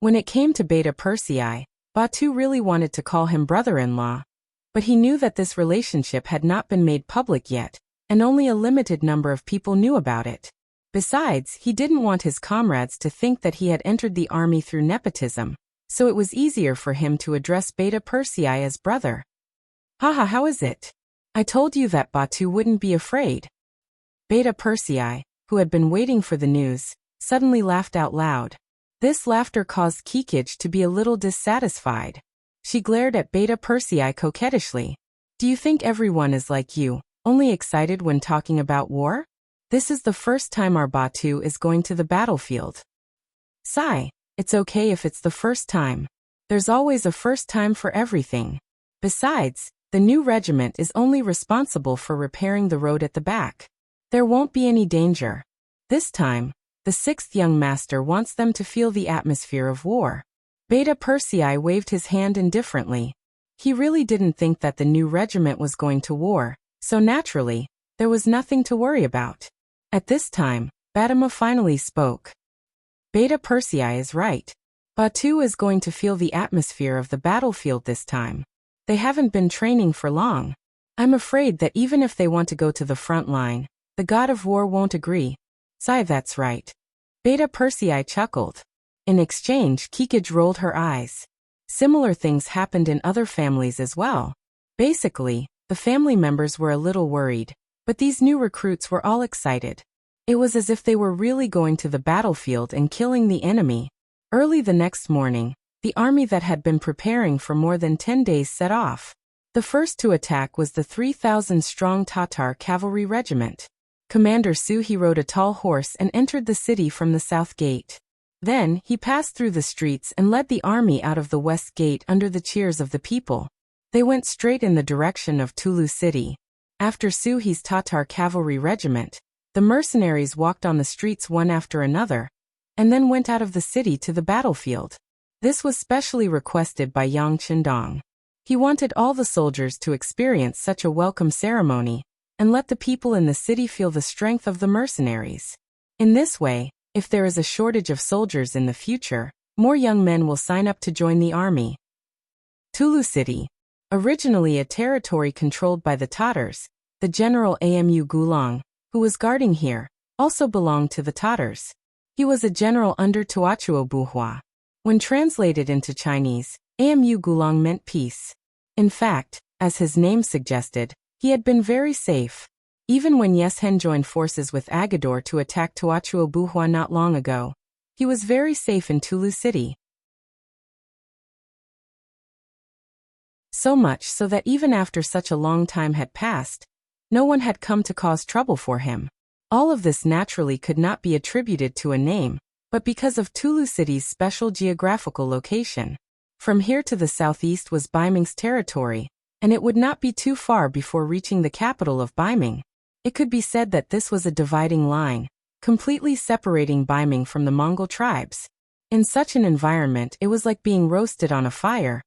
When it came to Beta Persei, Batu really wanted to call him brother-in-law. But he knew that this relationship had not been made public yet, and only a limited number of people knew about it. Besides, he didn't want his comrades to think that he had entered the army through nepotism, so it was easier for him to address Beta Persei as brother. Haha, how is it? I told you that Batu wouldn't be afraid. Beta Persei, who had been waiting for the news, suddenly laughed out loud. This laughter caused Kikij to be a little dissatisfied. She glared at Beta Persei coquettishly. Do you think everyone is like you, only excited when talking about war? This is the first time our Batu is going to the battlefield. Sigh, it's okay if it's the first time. There's always a first time for everything. Besides, the new regiment is only responsible for repairing the road at the back. There won't be any danger. This time, the sixth young master wants them to feel the atmosphere of war. Beta Persei waved his hand indifferently. He really didn't think that the new regiment was going to war, so naturally, there was nothing to worry about. At this time, Batama finally spoke. Beta Persei is right. Batu is going to feel the atmosphere of the battlefield this time. They haven't been training for long. I'm afraid that even if they want to go to the front line, the god of war won't agree. Sigh, that's right. Beta Persei chuckled. In exchange, Kikij rolled her eyes. Similar things happened in other families as well. Basically, the family members were a little worried, but these new recruits were all excited. It was as if they were really going to the battlefield and killing the enemy. Early the next morning, the army that had been preparing for more than 10 days set off. The first to attack was the 3,000-strong Tatar cavalry regiment. Commander Suhi rode a tall horse and entered the city from the south gate. Then, he passed through the streets and led the army out of the west gate under the cheers of the people. They went straight in the direction of Tulu city. After Suhi's Tatar cavalry regiment, the mercenaries walked on the streets one after another, and then went out of the city to the battlefield. This was specially requested by Yang Qindong. He wanted all the soldiers to experience such a welcome ceremony, and let the people in the city feel the strength of the mercenaries. In this way, if there is a shortage of soldiers in the future, more young men will sign up to join the army. Tulu City. Originally a territory controlled by the Tatars, the general Amu Gulang, who was guarding here, also belonged to the Tatars. He was a general under Tuachuo Buhua. When translated into Chinese, Amu Gulang meant peace. In fact, as his name suggested, he had been very safe. Even when Yeshen joined forces with Agador to attack Tuachuo Buhua not long ago, he was very safe in Tulu City. So much so that even after such a long time had passed, no one had come to cause trouble for him. All of this naturally could not be attributed to a name, but because of Tulu City's special geographical location. From here to the southeast was Baiming's territory, and it would not be too far before reaching the capital of Baiming. It could be said that this was a dividing line, completely separating Baiming from the Mongol tribes. In such an environment, it was like being roasted on a fire,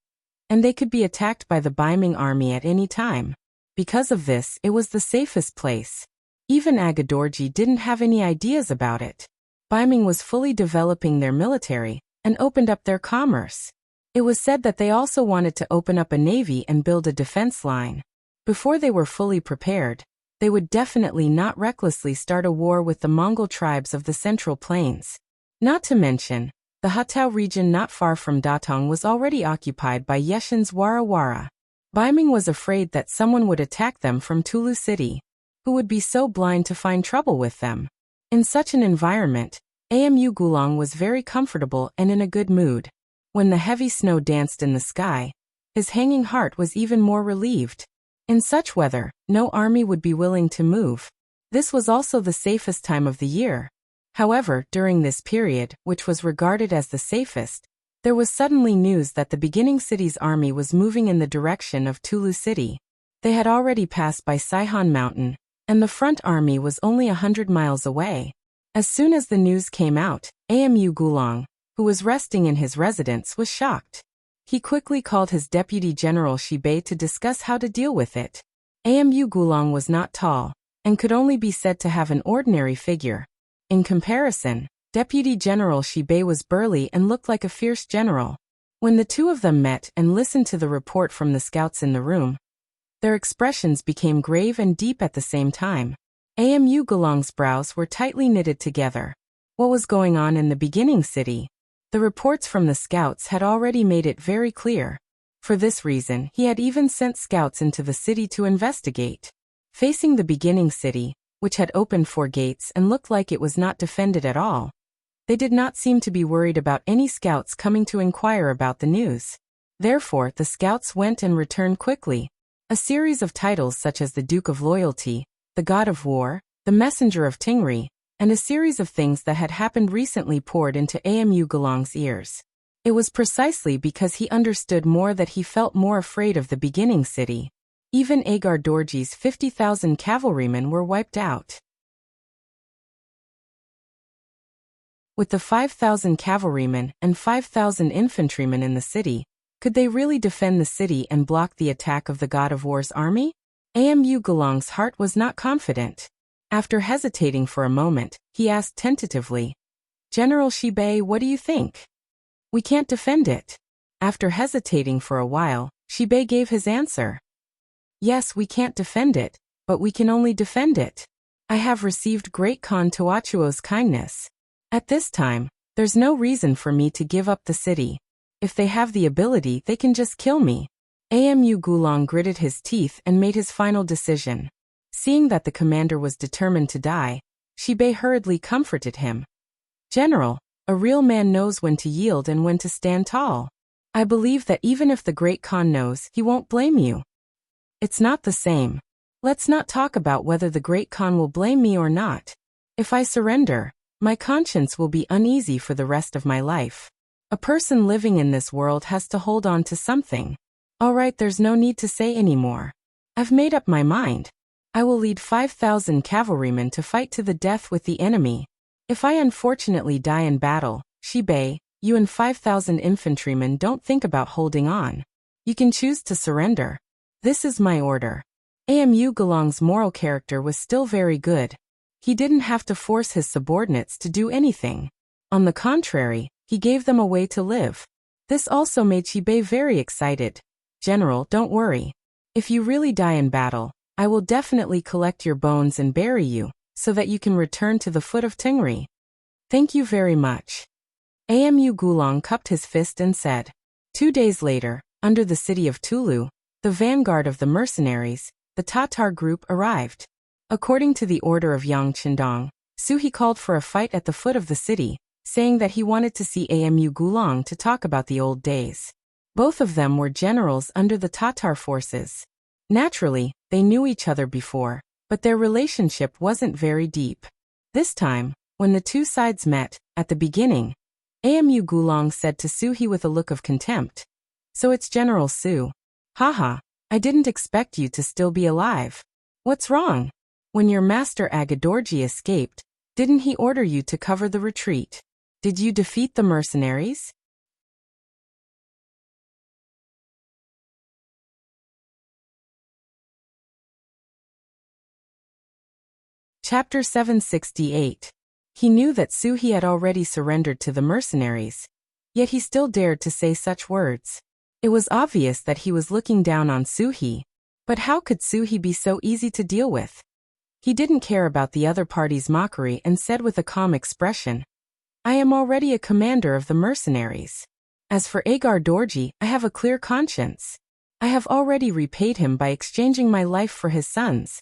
and they could be attacked by the Baiming army at any time. Because of this, it was the safest place. Even Agadorji didn't have any ideas about it. Baiming was fully developing their military and opened up their commerce. It was said that they also wanted to open up a navy and build a defense line. Before they were fully prepared, they would definitely not recklessly start a war with the Mongol tribes of the Central Plains. Not to mention, the Hatao region not far from Datong was already occupied by Yeshen's Warawara. Baiming was afraid that someone would attack them from Tulu City, who would be so blind to find trouble with them. In such an environment, Amu Gulang was very comfortable and in a good mood. When the heavy snow danced in the sky, his hanging heart was even more relieved. In such weather, no army would be willing to move. This was also the safest time of the year. However, during this period, which was regarded as the safest, there was suddenly news that the beginning city's army was moving in the direction of Tulu City. They had already passed by Saihan Mountain, and the front army was only 100 miles away. As soon as the news came out, Amu Gulang, who was resting in his residence, was shocked. He quickly called his deputy general Shibei to discuss how to deal with it. Amu Gulang was not tall, and could only be said to have an ordinary figure. In comparison, Deputy General Shibei was burly and looked like a fierce general. When the two of them met and listened to the report from the scouts in the room, their expressions became grave and deep at the same time. Amu Gulang's brows were tightly knitted together. What was going on in the beginning city? The reports from the scouts had already made it very clear. For this reason, he had even sent scouts into the city to investigate. Facing the beginning city, which had opened 4 gates and looked like it was not defended at all, They did not seem to be worried about any scouts coming to inquire about the news. Therefore, the scouts went and returned quickly. A series of titles such as the Duke of Loyalty, the God of War, the Messenger of Tingri, and a series of things that had happened recently poured into Amu Gulong's ears. It was precisely because he understood more that he felt more afraid of the beginning city. Even Agar Dorji's 50,000 cavalrymen were wiped out. With the 5,000 cavalrymen and 5,000 infantrymen in the city, could they really defend the city and block the attack of the God of War's army? Amu Gulong's heart was not confident. After hesitating for a moment, he asked tentatively, "General Shibei, what do you think?" "We can't defend it." After hesitating for a while, Shibei gave his answer. "Yes, we can't defend it, but we can only defend it. I have received Great Khan Toachuo's kindness. At this time, there's no reason for me to give up the city. If they have the ability, they can just kill me." Amu Gulong gritted his teeth and made his final decision. Seeing that the commander was determined to die, Shibei hurriedly comforted him. "General, a real man knows when to yield and when to stand tall. I believe that even if the Great Khan knows, he won't blame you. It's not the same. Let's not talk about whether the Great Khan will blame me or not. If I surrender, my conscience will be uneasy for the rest of my life. A person living in this world has to hold on to something. All right, there's no need to say any more. I've made up my mind. I will lead 5,000 cavalrymen to fight to the death with the enemy. If I unfortunately die in battle, Shibei, you and 5,000 infantrymen don't think about holding on. You can choose to surrender. This is my order." Amu Gulong's moral character was still very good. He didn't have to force his subordinates to do anything. On the contrary, he gave them a way to live. This also made Shibei very excited. "General, don't worry. If you really die in battle, I will definitely collect your bones and bury you, so that you can return to the foot of Tingri." "Thank you very much." Amu Gulong cupped his fist and said. 2 days later, under the city of Tulu, the vanguard of the mercenaries, the Tatar group, arrived. According to the order of Yang Qindong, Suhi called for a fight at the foot of the city, saying that he wanted to see Amu Gulong to talk about the old days. Both of them were generals under the Tatar forces. Naturally, they knew each other before, but their relationship wasn't very deep. This time, when the two sides met, at the beginning, Amu Gulong said to Suhi with a look of contempt, "So it's General Su. Haha, I didn't expect you to still be alive. What's wrong? When your master Agadorji escaped, didn't he order you to cover the retreat? Did you defeat the mercenaries?" Chapter 768. He knew that Suhi had already surrendered to the mercenaries, yet he still dared to say such words. It was obvious that he was looking down on Suhi, but how could Suhi be so easy to deal with? He didn't care about the other party's mockery and said with a calm expression, "I am already a commander of the mercenaries. As for Agar Dorji, I have a clear conscience. I have already repaid him by exchanging my life for his son's."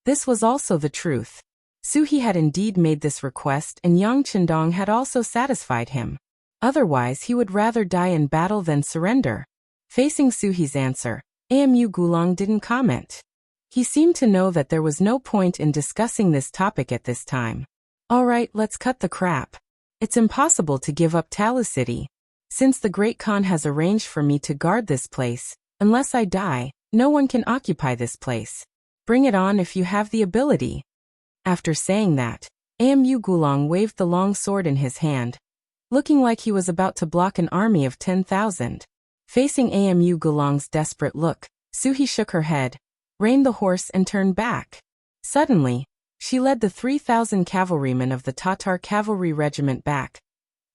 This was also the truth. Suhi had indeed made this request and Yang Qindong had also satisfied him. Otherwise he would rather die in battle than surrender. Facing Suhi's answer, Amu Gulong didn't comment. He seemed to know that there was no point in discussing this topic at this time. "All right, let's cut the crap. It's impossible to give up Talu City. Since the Great Khan has arranged for me to guard this place, unless I die, no one can occupy this place. Bring it on if you have the ability." After saying that, Amu Gulong waved the long sword in his hand, looking like he was about to block an army of 10,000. Facing Amu Gulong's desperate look, Suhi shook her head, reined the horse and turned back. Suddenly, she led the 3,000 cavalrymen of the Tatar cavalry regiment back,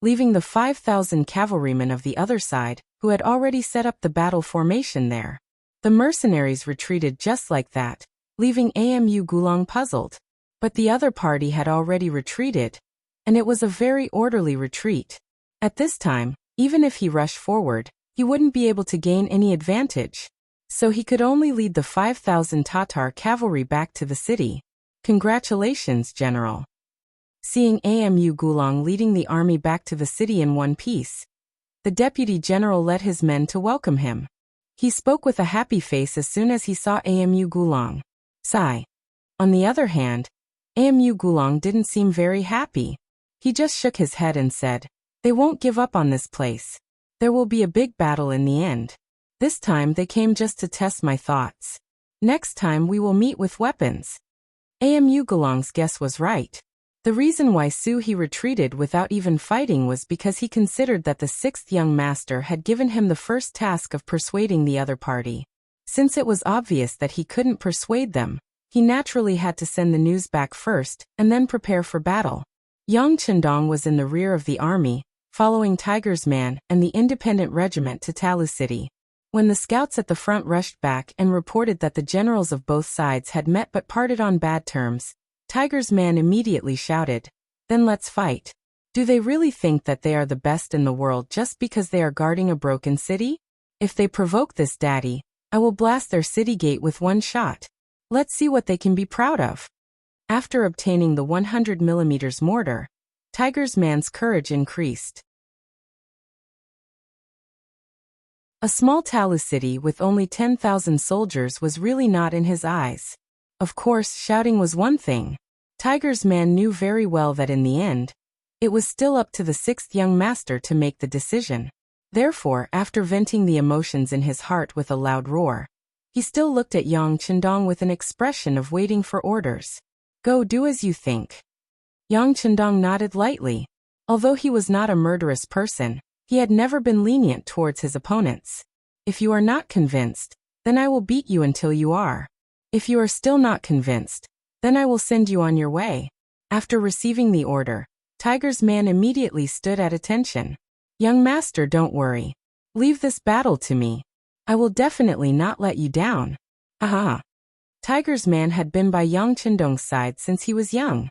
leaving the 5,000 cavalrymen of the other side, who had already set up the battle formation there. The mercenaries retreated just like that, leaving Amu Gulong puzzled. But the other party had already retreated, and it was a very orderly retreat. At this time, even if he rushed forward, he wouldn't be able to gain any advantage. So he could only lead the 5,000 Tatar cavalry back to the city. "Congratulations, General." Seeing Amu Gulang leading the army back to the city in one piece, the deputy general led his men to welcome him. He spoke with a happy face as soon as he saw Amu Gulang. Sigh. On the other hand, Amu Gulang didn't seem very happy. He just shook his head and said, "They won't give up on this place. There will be a big battle in the end. This time they came just to test my thoughts. Next time we will meet with weapons." Amu Gulang's guess was right. The reason why He retreated without even fighting was because he considered that the sixth young master had given him the first task of persuading the other party. Since it was obvious that he couldn't persuade them, he naturally had to send the news back first and then prepare for battle. Yang Chendong was in the rear of the army, following Tiger's Man and the independent regiment to Talu City. When the scouts at the front rushed back and reported that the generals of both sides had met but parted on bad terms, Tiger's Man immediately shouted, "Then let's fight. Do they really think that they are the best in the world just because they are guarding a broken city? If they provoke this daddy, I will blast their city gate with one shot. Let's see what they can be proud of." After obtaining the 100mm mortar, Tiger's Man's courage increased. A small Talu city with only 10,000 soldiers was really not in his eyes. Of course, shouting was one thing. Tiger's Man knew very well that in the end, it was still up to the sixth young master to make the decision. Therefore, after venting the emotions in his heart with a loud roar, he still looked at Yang Chendong with an expression of waiting for orders. "Go do as you think." Yang Chendong nodded lightly. Although he was not a murderous person, he had never been lenient towards his opponents. "If you are not convinced, then I will beat you until you are. If you are still not convinced, then I will send you on your way." After receiving the order, Tiger's Man immediately stood at attention. "Young master, don't worry. Leave this battle to me. I will definitely not let you down." Aha! Tiger's Man had been by Yang Chendong's side since he was young.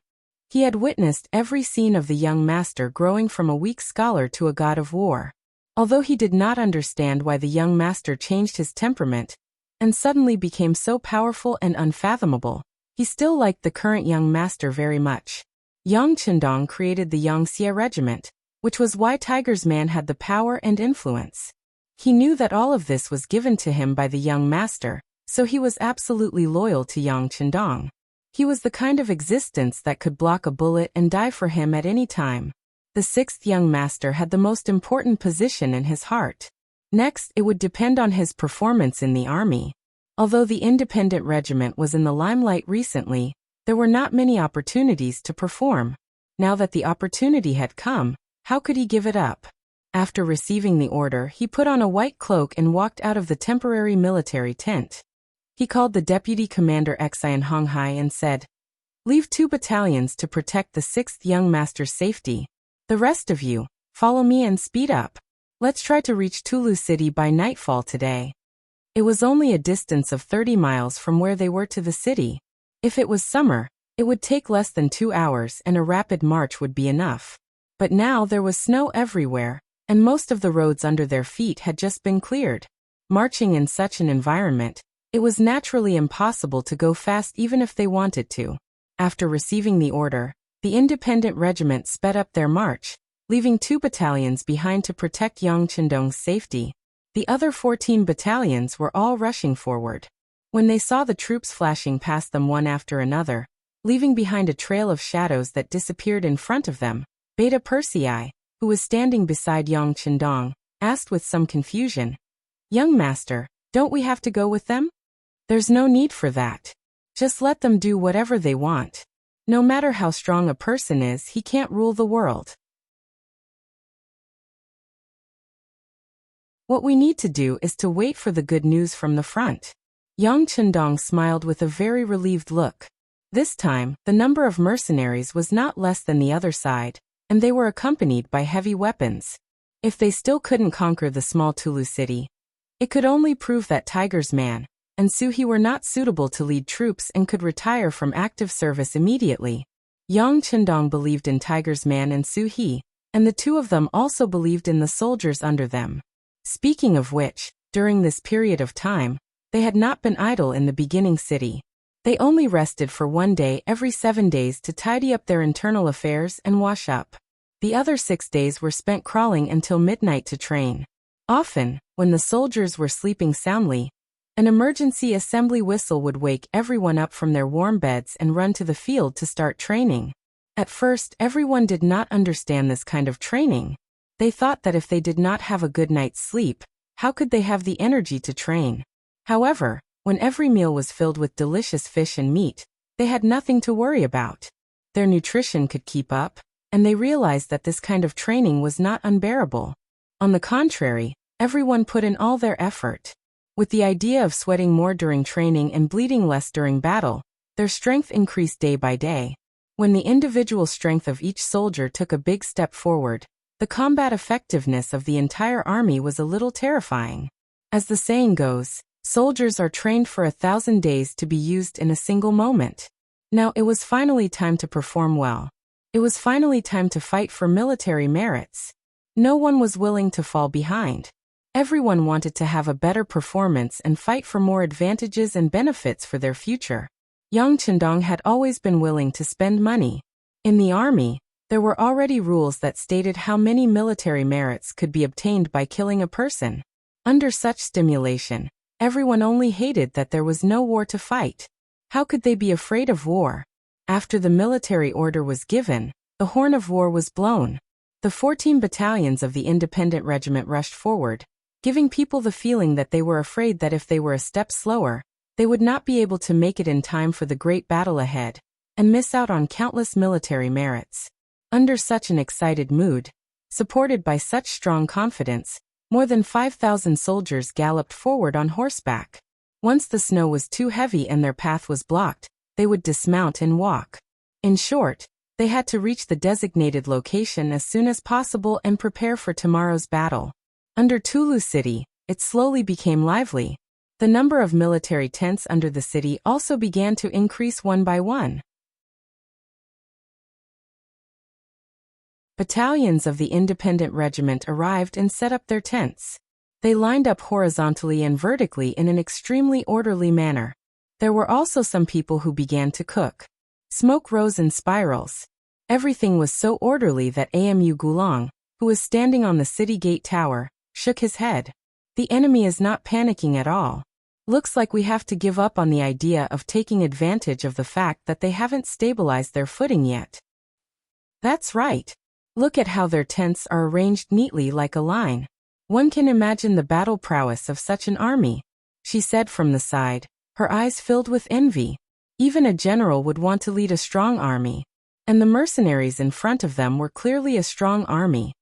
He had witnessed every scene of the young master growing from a weak scholar to a god of war. Although he did not understand why the young master changed his temperament and suddenly became so powerful and unfathomable, he still liked the current young master very much. Yang Chendong created the Yangxie regiment, which was why Tiger's Man had the power and influence. He knew that all of this was given to him by the young master, so he was absolutely loyal to Yang Chendong. He was the kind of existence that could block a bullet and die for him at any time. The sixth young master had the most important position in his heart. Next, it would depend on his performance in the army. Although the independent regiment was in the limelight recently, there were not many opportunities to perform. Now that the opportunity had come, how could he give it up? After receiving the order, he put on a white cloak and walked out of the temporary military tent. He called the deputy commander Xian Honghai and said, "Leave 2 battalions to protect the 6th young master's safety. The rest of you, follow me and speed up. Let's try to reach Tulu City by nightfall today." It was only a distance of 30 miles from where they were to the city. If it was summer, it would take less than 2 hours and a rapid march would be enough. But now there was snow everywhere, and most of the roads under their feet had just been cleared. Marching in such an environment, it was naturally impossible to go fast even if they wanted to. After receiving the order, the independent regiment sped up their march, leaving 2 battalions behind to protect Yang Chendong's safety. The other 14 battalions were all rushing forward. When they saw the troops flashing past them one after another, leaving behind a trail of shadows that disappeared in front of them, Beta Persei, who was standing beside Yang Chendong, asked with some confusion, "Young master, don't we have to go with them?" "There's no need for that. Just let them do whatever they want. No matter how strong a person is, he can't rule the world. What we need to do is to wait for the good news from the front." Yang Chendong smiled with a very relieved look. This time, the number of mercenaries was not less than the other side, and they were accompanied by heavy weapons. If they still couldn't conquer the small Tulu city, it could only prove that Tiger's Man and He were not suitable to lead troops and could retire from active service immediately. Yang Chendong believed in Tiger's Man and He, and the two of them also believed in the soldiers under them. Speaking of which, during this period of time, they had not been idle in the beginning city. They only rested for 1 day every 7 days to tidy up their internal affairs and wash up. The other 6 days were spent crawling until midnight to train. Often, when the soldiers were sleeping soundly, an emergency assembly whistle would wake everyone up from their warm beds and run to the field to start training. At first, everyone did not understand this kind of training. They thought that if they did not have a good night's sleep, how could they have the energy to train? However, when every meal was filled with delicious fish and meat, they had nothing to worry about. Their nutrition could keep up, and they realized that this kind of training was not unbearable. On the contrary, everyone put in all their effort. With the idea of sweating more during training and bleeding less during battle, their strength increased day by day. When the individual strength of each soldier took a big step forward, the combat effectiveness of the entire army was a little terrifying. As the saying goes, soldiers are trained for 1,000 days to be used in a single moment. Now it was finally time to perform well. It was finally time to fight for military merits. No one was willing to fall behind. Everyone wanted to have a better performance and fight for more advantages and benefits for their future. Yang Chendong had always been willing to spend money. In the army, there were already rules that stated how many military merits could be obtained by killing a person. Under such stimulation, everyone only hated that there was no war to fight. How could they be afraid of war? After the military order was given, the horn of war was blown. The 14 battalions of the independent regiment rushed forward, giving people the feeling that they were afraid that if they were a step slower, they would not be able to make it in time for the great battle ahead, and miss out on countless military merits. Under such an excited mood, supported by such strong confidence, more than 5,000 soldiers galloped forward on horseback. Once the snow was too heavy and their path was blocked, they would dismount and walk. In short, they had to reach the designated location as soon as possible and prepare for tomorrow's battle. Under Tulu City, it slowly became lively. The number of military tents under the city also began to increase one by one. Battalions of the independent regiment arrived and set up their tents. They lined up horizontally and vertically in an extremely orderly manner. There were also some people who began to cook. Smoke rose in spirals. Everything was so orderly that Amu Gulong, who was standing on the city gate tower, shook his head. The enemy is not panicking at all. Looks like we have to give up on the idea of taking advantage of the fact that they haven't stabilized their footing yet. That's right. Look at how their tents are arranged neatly like a line. One can imagine the battle prowess of such an army, she said from the side, her eyes filled with envy. Even a general would want to lead a strong army. And the mercenaries in front of them were clearly a strong army.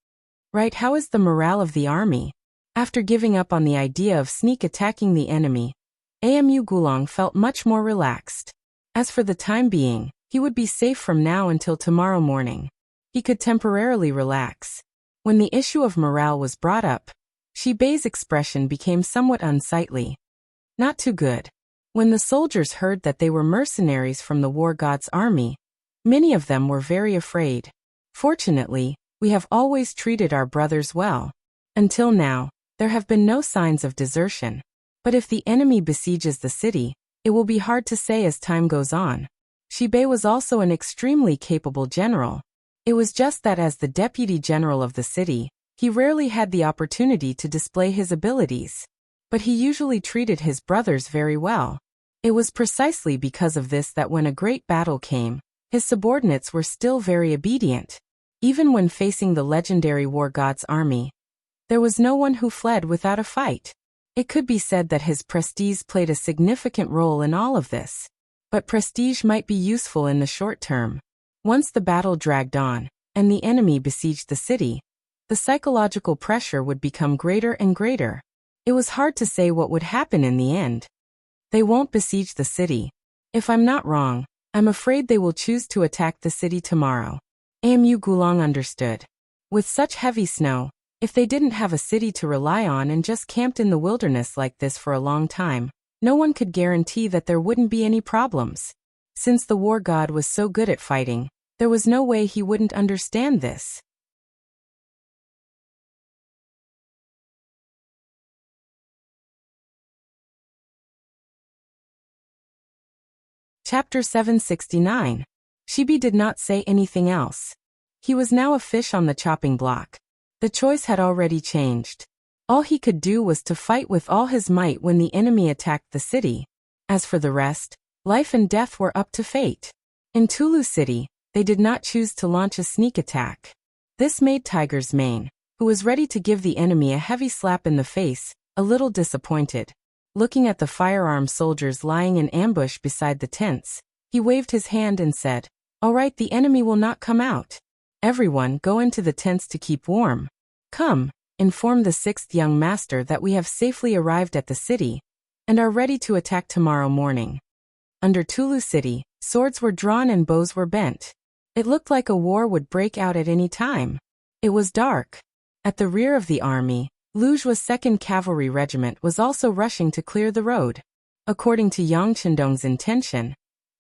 Right, how is the morale of the army? After giving up on the idea of sneak attacking the enemy, Amu Gulong felt much more relaxed. As for the time being, he would be safe from now until tomorrow morning. He could temporarily relax. When the issue of morale was brought up, Shibei's expression became somewhat unsightly. Not too good. When the soldiers heard that they were mercenaries from the war god's army, many of them were very afraid. Fortunately, we have always treated our brothers well. Until now, there have been no signs of desertion. But if the enemy besieges the city, it will be hard to say as time goes on. Shibei was also an extremely capable general. It was just that as the deputy general of the city, he rarely had the opportunity to display his abilities. But he usually treated his brothers very well. It was precisely because of this that when a great battle came, his subordinates were still very obedient. Even when facing the legendary war god's army, there was no one who fled without a fight. It could be said that his prestige played a significant role in all of this. But prestige might be useful in the short term. Once the battle dragged on, and the enemy besieged the city, the psychological pressure would become greater and greater. It was hard to say what would happen in the end. They won't besiege the city. If I'm not wrong, I'm afraid they will choose to attack the city tomorrow. Amu Gulong understood. With such heavy snow, if they didn't have a city to rely on and just camped in the wilderness like this for a long time, no one could guarantee that there wouldn't be any problems. Since the war god was so good at fighting, there was no way he wouldn't understand this. Chapter 769. Shibi did not say anything else. He was now a fish on the chopping block. The choice had already changed. All he could do was to fight with all his might when the enemy attacked the city. As for the rest, life and death were up to fate. In Tulu City, they did not choose to launch a sneak attack. This made Tiger's Mane, who was ready to give the enemy a heavy slap in the face, a little disappointed. Looking at the firearmed soldiers lying in ambush beside the tents, he waved his hand and said, "All right, the enemy will not come out. Everyone go into the tents to keep warm. Come, inform the sixth young master that we have safely arrived at the city and are ready to attack tomorrow morning." Under Tulu City, swords were drawn and bows were bent. It looked like a war would break out at any time. It was dark. At the rear of the army, Lujua's 2nd Cavalry Regiment was also rushing to clear the road. According to Yang Chendong's intention,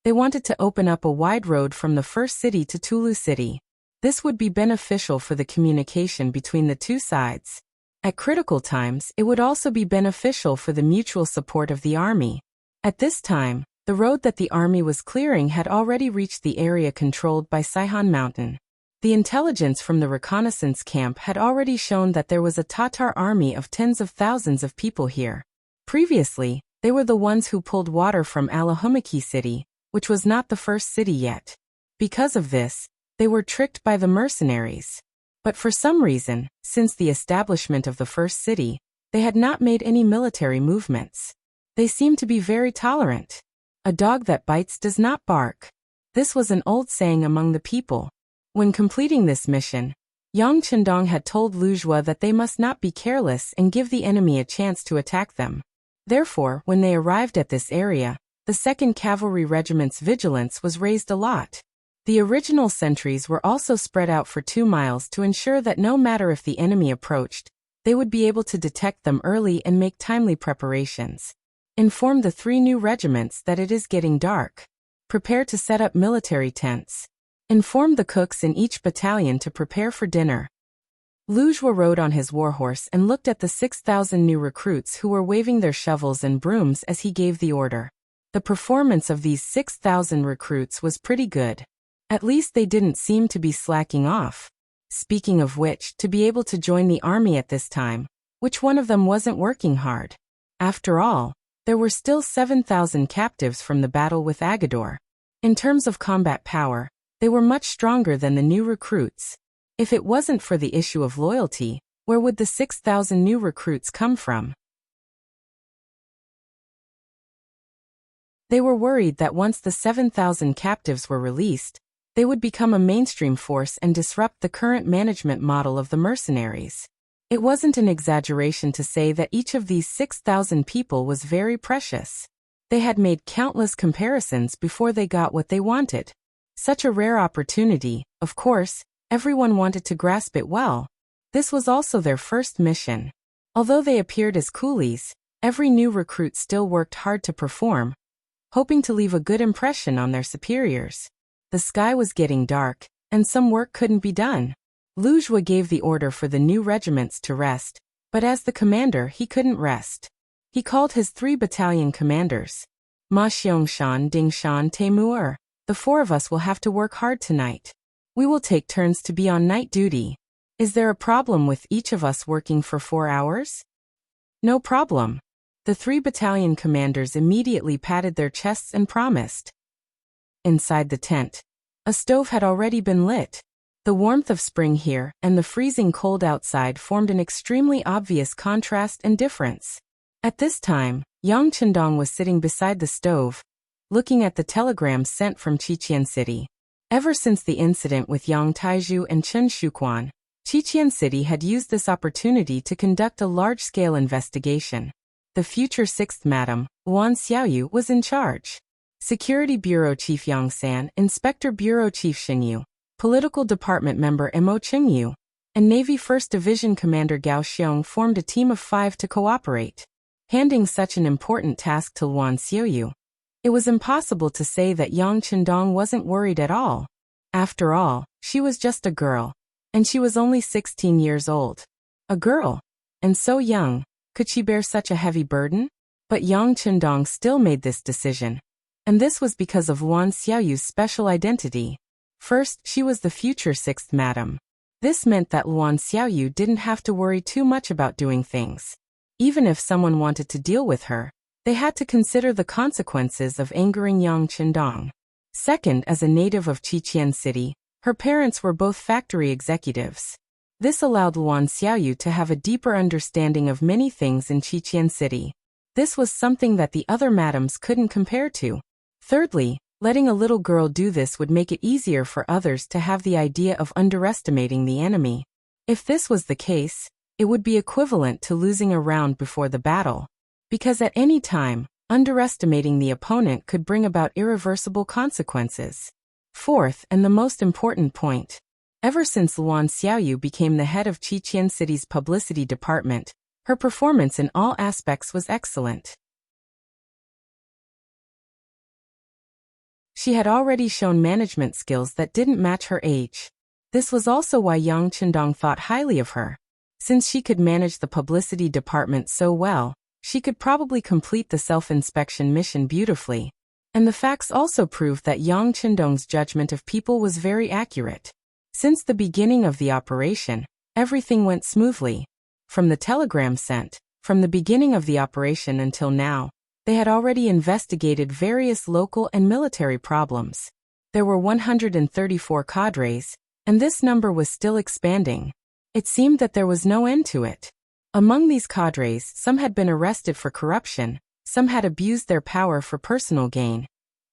they wanted to open up a wide road from the first city to Tulu City. This would be beneficial for the communication between the two sides. At critical times, it would also be beneficial for the mutual support of the army. At this time, the road that the army was clearing had already reached the area controlled by Saihan Mountain. The intelligence from the reconnaissance camp had already shown that there was a Tatar army of tens of thousands of people here. Previously, they were the ones who pulled water from Alahumaki City, which was not the first city yet. Because of this, they were tricked by the mercenaries. But for some reason, since the establishment of the first city, they had not made any military movements. They seemed to be very tolerant. A dog that bites does not bark. This was an old saying among the people. When completing this mission, Yang Chendong had told Lujua that they must not be careless and give the enemy a chance to attack them. Therefore, when they arrived at this area, the 2nd Cavalry Regiment's vigilance was raised a lot. The original sentries were also spread out for 2 miles to ensure that no matter if the enemy approached, they would be able to detect them early and make timely preparations. Inform the 3 new regiments that it is getting dark. Prepare to set up military tents. Inform the cooks in each battalion to prepare for dinner. Lujua rode on his warhorse and looked at the 6,000 new recruits who were waving their shovels and brooms as he gave the order. The performance of these 6,000 recruits was pretty good. At least they didn't seem to be slacking off. Speaking of which, to be able to join the army at this time, which one of them wasn't working hard? After all, there were still 7,000 captives from the battle with Agador. In terms of combat power, they were much stronger than the new recruits. If it wasn't for the issue of loyalty, where would the 6,000 new recruits come from? They were worried that once the 7,000 captives were released, they would become a mainstream force and disrupt the current management model of the mercenaries. It wasn't an exaggeration to say that each of these 6,000 people was very precious. They had made countless comparisons before they got what they wanted. Such a rare opportunity, of course, everyone wanted to grasp it well. This was also their first mission. Although they appeared as coolies, every new recruit still worked hard to perform, hoping to leave a good impression on their superiors. The sky was getting dark, and some work couldn't be done. Lujua gave the order for the new regiments to rest, but as the commander he couldn't rest. He called his 3 battalion commanders. Ma Xiangshan, Dingshan, Taimur. The 4 of us will have to work hard tonight. We will take turns to be on night duty. Is there a problem with each of us working for 4 hours? No problem. The 3 battalion commanders immediately patted their chests and promised. Inside the tent, a stove had already been lit. The warmth of spring here and the freezing cold outside formed an extremely obvious contrast and difference. At this time, Yang Chendong was sitting beside the stove, looking at the telegrams sent from Qiqian City. Ever since the incident with Yang Taizhu and Chen Shuquan, Qiqian City had used this opportunity to conduct a large-scale investigation. The future 6th Madam, Wan Xiaoyu, was in charge. Security Bureau Chief Yang San, Inspector Bureau Chief Xin Yu, Political Department Member Mo Qingyu, and Navy 1st Division Commander Gao Xiong formed a team of 5 to cooperate. Handing such an important task to Wan Xiaoyu, it was impossible to say that Yang Chendong wasn't worried at all. After all, she was just a girl, and she was only 16 years old. A girl, and so young, could she bear such a heavy burden? But Yang Chendong still made this decision. And this was because of Luan Xiaoyu's special identity. First, she was the future 6th madam. This meant that Luan Xiaoyu didn't have to worry too much about doing things. Even if someone wanted to deal with her, they had to consider the consequences of angering Yang Qindong. Second, as a native of Qiqian City, her parents were both factory executives. This allowed Luan Xiaoyu to have a deeper understanding of many things in Qiqian City. This was something that the other madams couldn't compare to. Thirdly, letting a little girl do this would make it easier for others to have the idea of underestimating the enemy. If this was the case, it would be equivalent to losing a round before the battle. Because at any time, underestimating the opponent could bring about irreversible consequences. Fourth, and the most important point, ever since Luan Xiaoyu became the head of Qiqian City's publicity department, her performance in all aspects was excellent. She had already shown management skills that didn't match her age. This was also why Yang Qindong thought highly of her. Since she could manage the publicity department so well, she could probably complete the self-inspection mission beautifully. And the facts also proved that Yang Qindong's judgment of people was very accurate. Since the beginning of the operation, everything went smoothly. From the telegram sent, from the beginning of the operation until now, they had already investigated various local and military problems. There were 134 cadres, and this number was still expanding. It seemed that there was no end to it. Among these cadres, some had been arrested for corruption, some had abused their power for personal gain,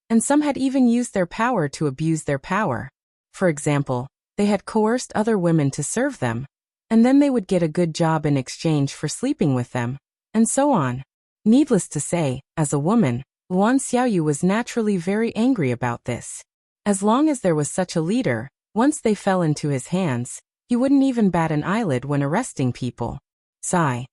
and some had even used their power to abuse their power. For example, they had coerced other women to serve them, and then they would get a good job in exchange for sleeping with them, and so on. Needless to say, as a woman, Luan Xiaoyu was naturally very angry about this. As long as there was such a leader, once they fell into his hands, he wouldn't even bat an eyelid when arresting people. Sigh.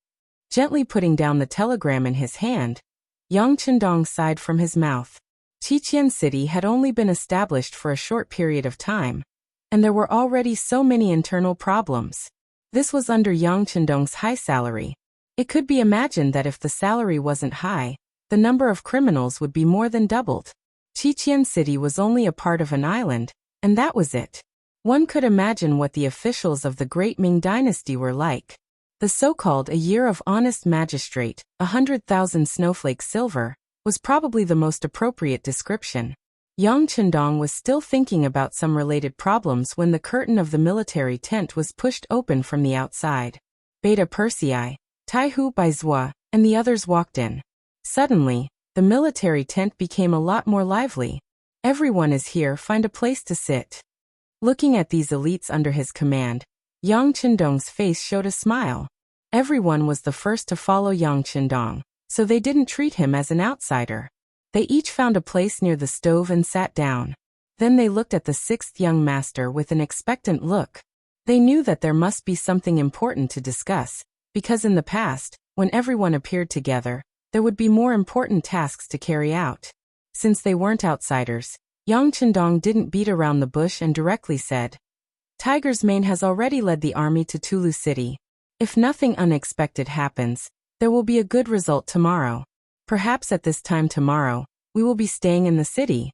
Gently putting down the telegram in his hand, Yang Qindong sighed from his mouth. Qiqian City had only been established for a short period of time, and there were already so many internal problems. This was under Yang Qindong's high salary. It could be imagined that if the salary wasn't high, the number of criminals would be more than doubled. Qiqian City was only a part of an island, and that was it. One could imagine what the officials of the Great Ming Dynasty were like. The so-called "a year of honest magistrate, 100,000 snowflakes silver," was probably the most appropriate description. Yang Qindong was still thinking about some related problems when the curtain of the military tent was pushed open from the outside. Beta Persei, Taihu Baizhua, and the others walked in. Suddenly, the military tent became a lot more lively. Everyone is here, find a place to sit. Looking at these elites under his command, Yang Qindong's face showed a smile. Everyone was the first to follow Yang Qindong, so they didn't treat him as an outsider. They each found a place near the stove and sat down. Then they looked at the 6th young master with an expectant look. They knew that there must be something important to discuss, because in the past, when everyone appeared together, there would be more important tasks to carry out. Since they weren't outsiders, Yang Qindong didn't beat around the bush and directly said, "Tiger's Mane has already led the army to Tulu City. If nothing unexpected happens, there will be a good result tomorrow. Perhaps at this time tomorrow, we will be staying in the city.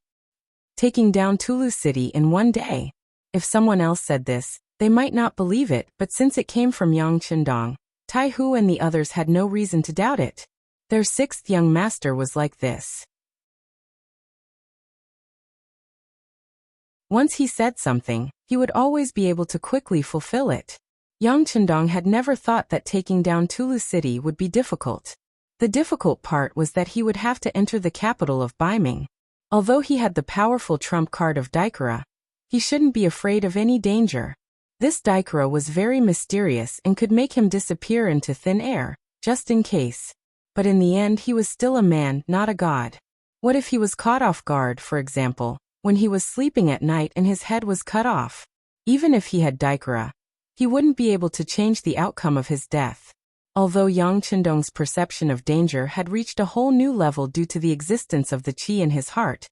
Taking down Tulu City in one day." If someone else said this, they might not believe it, but since it came from Yang Qindong, Taihu and the others had no reason to doubt it. Their 6th young master was like this. Once he said something, he would always be able to quickly fulfill it. Yang Qindong had never thought that taking down Tulu City would be difficult. The difficult part was that he would have to enter the capital of Baiming. Although he had the powerful trump card of Daikara, he shouldn't be afraid of any danger. This Daikara was very mysterious and could make him disappear into thin air, just in case. But in the end he was still a man, not a god. What if he was caught off guard, for example, when he was sleeping at night and his head was cut off? Even if he had Daikara, he wouldn't be able to change the outcome of his death. Although Yang Qindong's perception of danger had reached a whole new level due to the existence of the qi in his heart,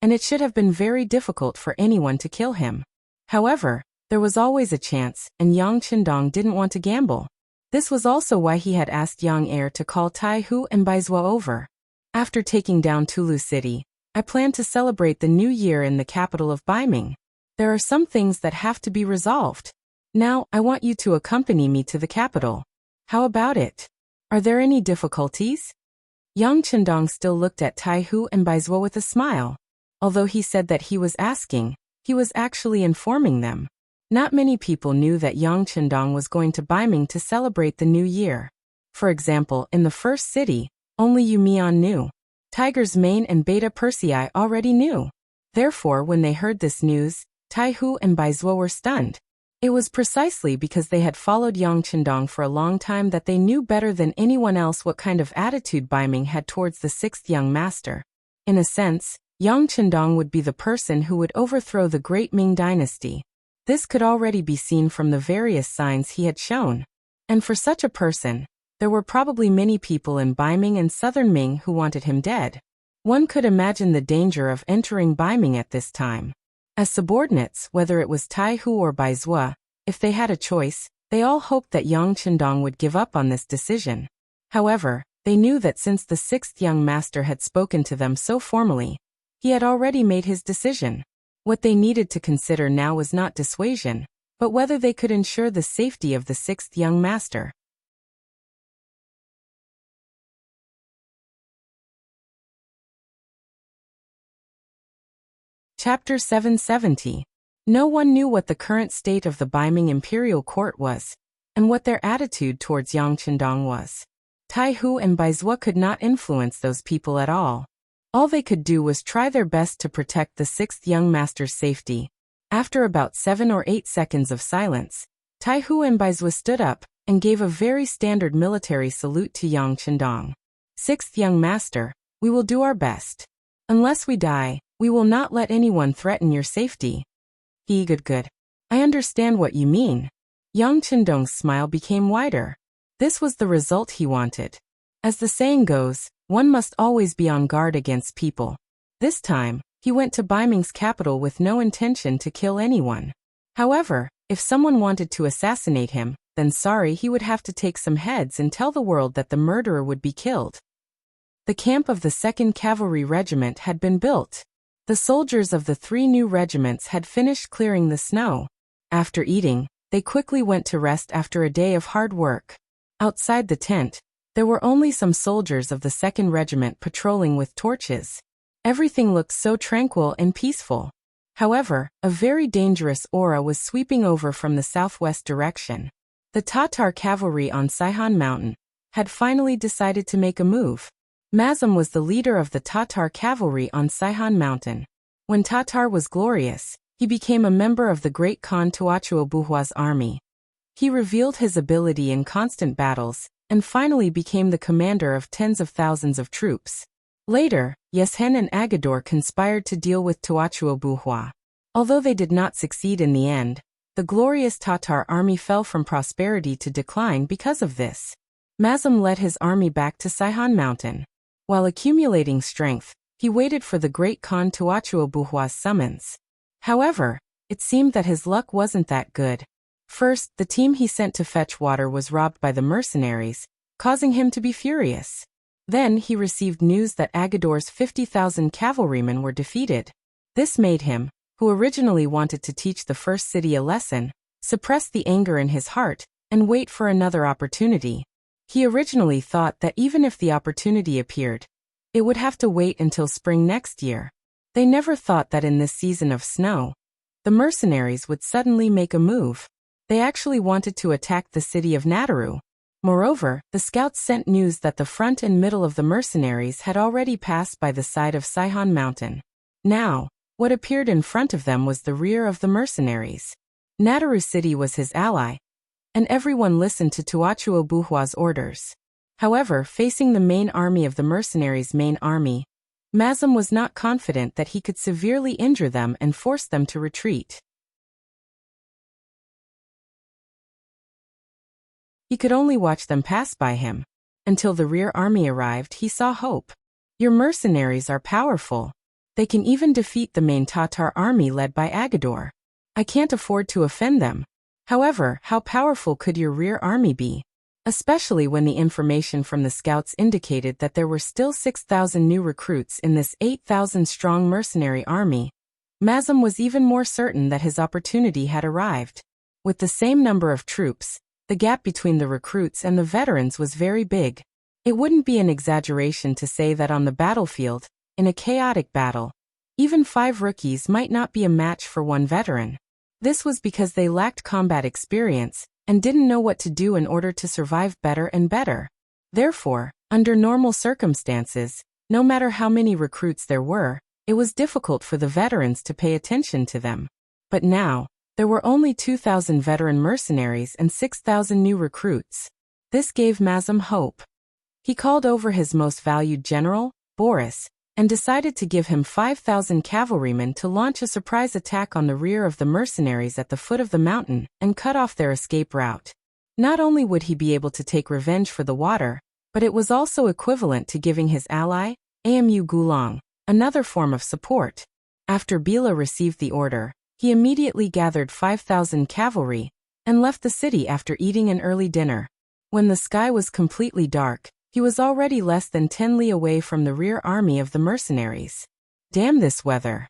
and it should have been very difficult for anyone to kill him. However, there was always a chance, and Yang Qindong didn't want to gamble. This was also why he had asked Yang Heir to call Taihu and Baizhua over. After taking down Tulu City, I plan to celebrate the new year in the capital of Baiming. There are some things that have to be resolved. Now, I want you to accompany me to the capital. How about it? Are there any difficulties? Yang Chendong still looked at Taihu and Baizhuo with a smile. Although he said that he was asking, he was actually informing them. Not many people knew that Yang Chendong was going to Baiming to celebrate the new year. For example, in the first city, only Yu Mian knew. Tiger's Mane and Beta Persei already knew. Therefore, when they heard this news, Taihu and Baizhuo were stunned. It was precisely because they had followed Yang Chendong for a long time that they knew better than anyone else what kind of attitude Baiming had towards the sixth young master. In a sense, Yang Chendong would be the person who would overthrow the great Ming dynasty. This could already be seen from the various signs he had shown. And for such a person, there were probably many people in Baiming and southern Ming who wanted him dead. One could imagine the danger of entering Baiming at this time. As subordinates, whether it was Taihu or Baizhuo, if they had a choice, they all hoped that Yang Chendong would give up on this decision. However, they knew that since the sixth young master had spoken to them so formally, he had already made his decision. What they needed to consider now was not dissuasion, but whether they could ensure the safety of the sixth young master. Chapter 770. No one knew what the current state of the Baiming imperial court was, and what their attitude towards Yang Chendong was. Taihu and Baizhuo could not influence those people at all. All they could do was try their best to protect the sixth young master's safety. After about 7 or 8 seconds of silence, Taihu and Baizhuo stood up and gave a very standard military salute to Yang Chendong. Sixth young master, we will do our best. Unless we die, we will not let anyone threaten your safety. Good. I understand what you mean. Yang Chendong's smile became wider. This was the result he wanted. As the saying goes, one must always be on guard against people. This time, he went to Baiming's capital with no intention to kill anyone. However, if someone wanted to assassinate him, then sorry, he would have to take some heads and tell the world that the murderer would be killed. The camp of the 2nd Cavalry Regiment had been built. The soldiers of the 3 new regiments had finished clearing the snow. After eating, they quickly went to rest after a day of hard work. Outside the tent, there were only some soldiers of the 2nd Regiment patrolling with torches. Everything looked so tranquil and peaceful. However, a very dangerous aura was sweeping over from the southwest direction. The Tatar cavalry on Saihan Mountain had finally decided to make a move. Mazum was the leader of the Tatar cavalry on Saihan Mountain. When Tatar was glorious, he became a member of the great Khan Tuachuo Buhua's army. He revealed his ability in constant battles, and finally became the commander of tens of thousands of troops. Later, Yeshen and Agador conspired to deal with Tuachuo Buhua. Although they did not succeed in the end, the glorious Tatar army fell from prosperity to decline because of this. Mazum led his army back to Saihan Mountain. While accumulating strength, he waited for the great Khan Tuachuo Buhua's summons. However, it seemed that his luck wasn't that good. First, the team he sent to fetch water was robbed by the mercenaries, causing him to be furious. Then he received news that Agador's 50,000 cavalrymen were defeated. This made him, who originally wanted to teach the first city a lesson, suppress the anger in his heart and wait for another opportunity. He originally thought that even if the opportunity appeared, it would have to wait until spring next year. They never thought that in this season of snow, the mercenaries would suddenly make a move. They actually wanted to attack the city of Nataru. Moreover, the scouts sent news that the front and middle of the mercenaries had already passed by the side of Saihan Mountain. Now, what appeared in front of them was the rear of the mercenaries. Nataru City was his ally, and everyone listened to Tuachuo Buhua's orders. However, facing the main army of the mercenaries' main army, Mazum was not confident that he could severely injure them and force them to retreat. He could only watch them pass by him. Until the rear army arrived, he saw hope. Your mercenaries are powerful. They can even defeat the main Tatar army led by Agador. I can't afford to offend them. However, how powerful could your rear army be? especially when the information from the scouts indicated that there were still 6,000 new recruits in this 8,000-strong mercenary army. Mazam was even more certain that his opportunity had arrived. With the same number of troops, the gap between the recruits and the veterans was very big. It wouldn't be an exaggeration to say that on the battlefield, in a chaotic battle, even 5 rookies might not be a match for 1 veteran. This was because they lacked combat experience and didn't know what to do in order to survive better and better. Therefore, under normal circumstances, no matter how many recruits there were, it was difficult for the veterans to pay attention to them. But now, there were only 2,000 veteran mercenaries and 6,000 new recruits. This gave Mazam hope. He called over his most valued general, Boris, and decided to give him 5,000 cavalrymen to launch a surprise attack on the rear of the mercenaries at the foot of the mountain and cut off their escape route. Not only would he be able to take revenge for the water, but it was also equivalent to giving his ally, Amu Gulong, another form of support. After Bila received the order, he immediately gathered 5,000 cavalry and left the city after eating an early dinner. When the sky was completely dark, he was already less than 10 li away from the rear army of the mercenaries. Damn this weather!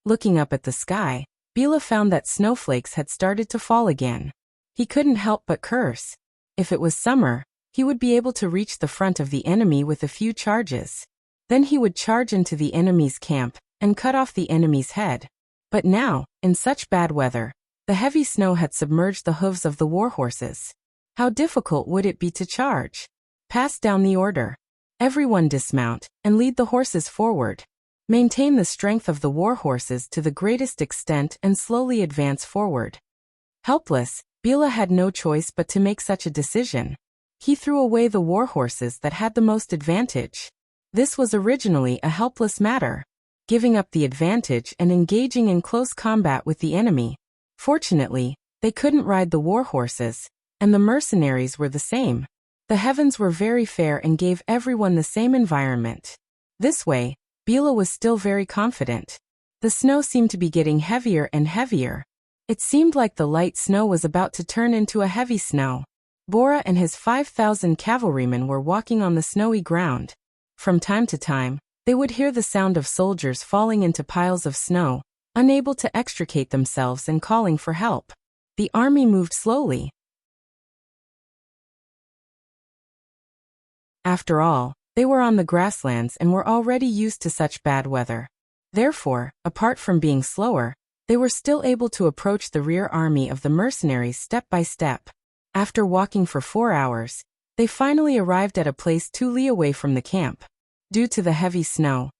Looking up at the sky, Bila found that snowflakes had started to fall again. He couldn't help but curse. If it was summer, he would be able to reach the front of the enemy with a few charges. Then he would charge into the enemy's camp and cut off the enemy's head. But now, in such bad weather, the heavy snow had submerged the hooves of the warhorses. How difficult would it be to charge? Pass down the order. Everyone dismount and lead the horses forward. Maintain the strength of the warhorses to the greatest extent and slowly advance forward. Helpless, Bila had no choice but to make such a decision. He threw away the warhorses that had the most advantage. This was originally a helpless matter, giving up the advantage and engaging in close combat with the enemy. Fortunately, they couldn't ride the warhorses, and the mercenaries were the same. The heavens were very fair and gave everyone the same environment. This way, Bila was still very confident. The snow seemed to be getting heavier and heavier. It seemed like the light snow was about to turn into a heavy snow. Bora and his 5,000 cavalrymen were walking on the snowy ground. From time to time, they would hear the sound of soldiers falling into piles of snow, unable to extricate themselves and calling for help. The army moved slowly. After all, they were on the grasslands and were already used to such bad weather. Therefore, apart from being slower, they were still able to approach the rear army of the mercenaries step by step. After walking for 4 hours, they finally arrived at a place 2 li away from the camp. Due to the heavy snow,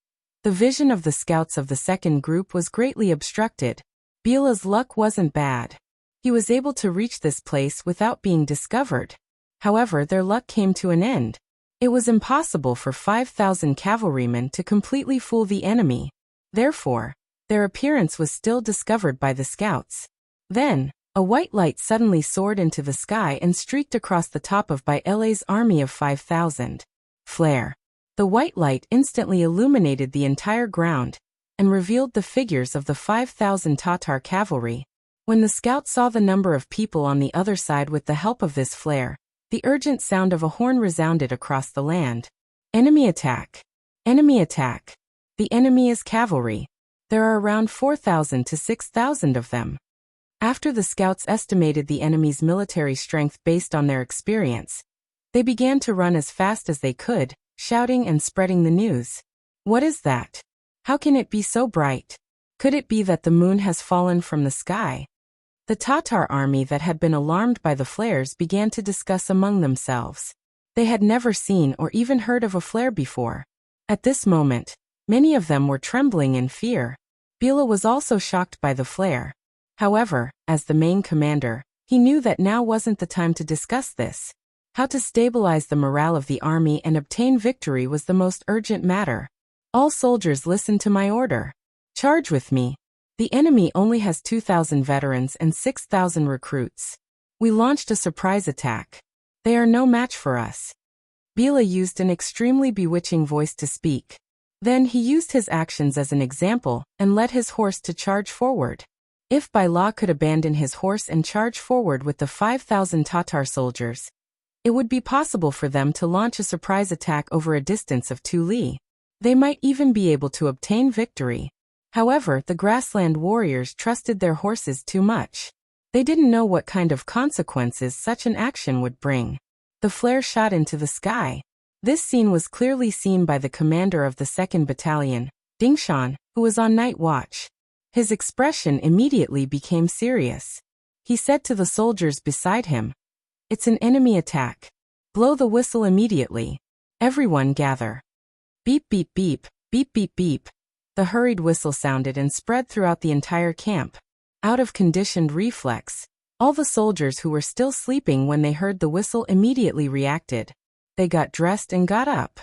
the vision of the scouts of the second group was greatly obstructed. Bila's luck wasn't bad. He was able to reach this place without being discovered. However, their luck came to an end. It was impossible for 5,000 cavalrymen to completely fool the enemy. Therefore, their appearance was still discovered by the scouts. Then, a white light suddenly soared into the sky and streaked across the top of Baile's army of 5,000. Flare. The white light instantly illuminated the entire ground and revealed the figures of the 5,000 Tatar cavalry. When the scouts saw the number of people on the other side with the help of this flare, the urgent sound of a horn resounded across the land. Enemy attack! Enemy attack! The enemy is cavalry. There are around 4,000 to 6,000 of them. After the scouts estimated the enemy's military strength based on their experience, they began to run as fast as they could, shouting and spreading the news. What is that? How can it be so bright? Could it be that the moon has fallen from the sky? The Tatar army that had been alarmed by the flares began to discuss among themselves. They had never seen or even heard of a flare before. At this moment, many of them were trembling in fear. Bila was also shocked by the flare. However, as the main commander, he knew that now wasn't the time to discuss this. How to stabilize the morale of the army and obtain victory was the most urgent matter. All soldiers listen to my order. Charge with me. The enemy only has 2,000 veterans and 6,000 recruits. We launched a surprise attack. They are no match for us. Bila used an extremely bewitching voice to speak. Then he used his actions as an example and led his horse to charge forward. If Bila could abandon his horse and charge forward with the 5,000 Tatar soldiers, It would be possible for them to launch a surprise attack over a distance of 2 li. They might even be able to obtain victory. However, the grassland warriors trusted their horses too much. They didn't know what kind of consequences such an action would bring. The flare shot into the sky. This scene was clearly seen by the commander of the 2nd Battalion, Dingshan, who was on night watch. His expression immediately became serious. He said to the soldiers beside him, "It's an enemy attack. Blow the whistle immediately. Everyone gather." Beep beep beep, beep beep beep. The hurried whistle sounded and spread throughout the entire camp. Out of conditioned reflex, all the soldiers who were still sleeping when they heard the whistle immediately reacted. They got dressed and got up.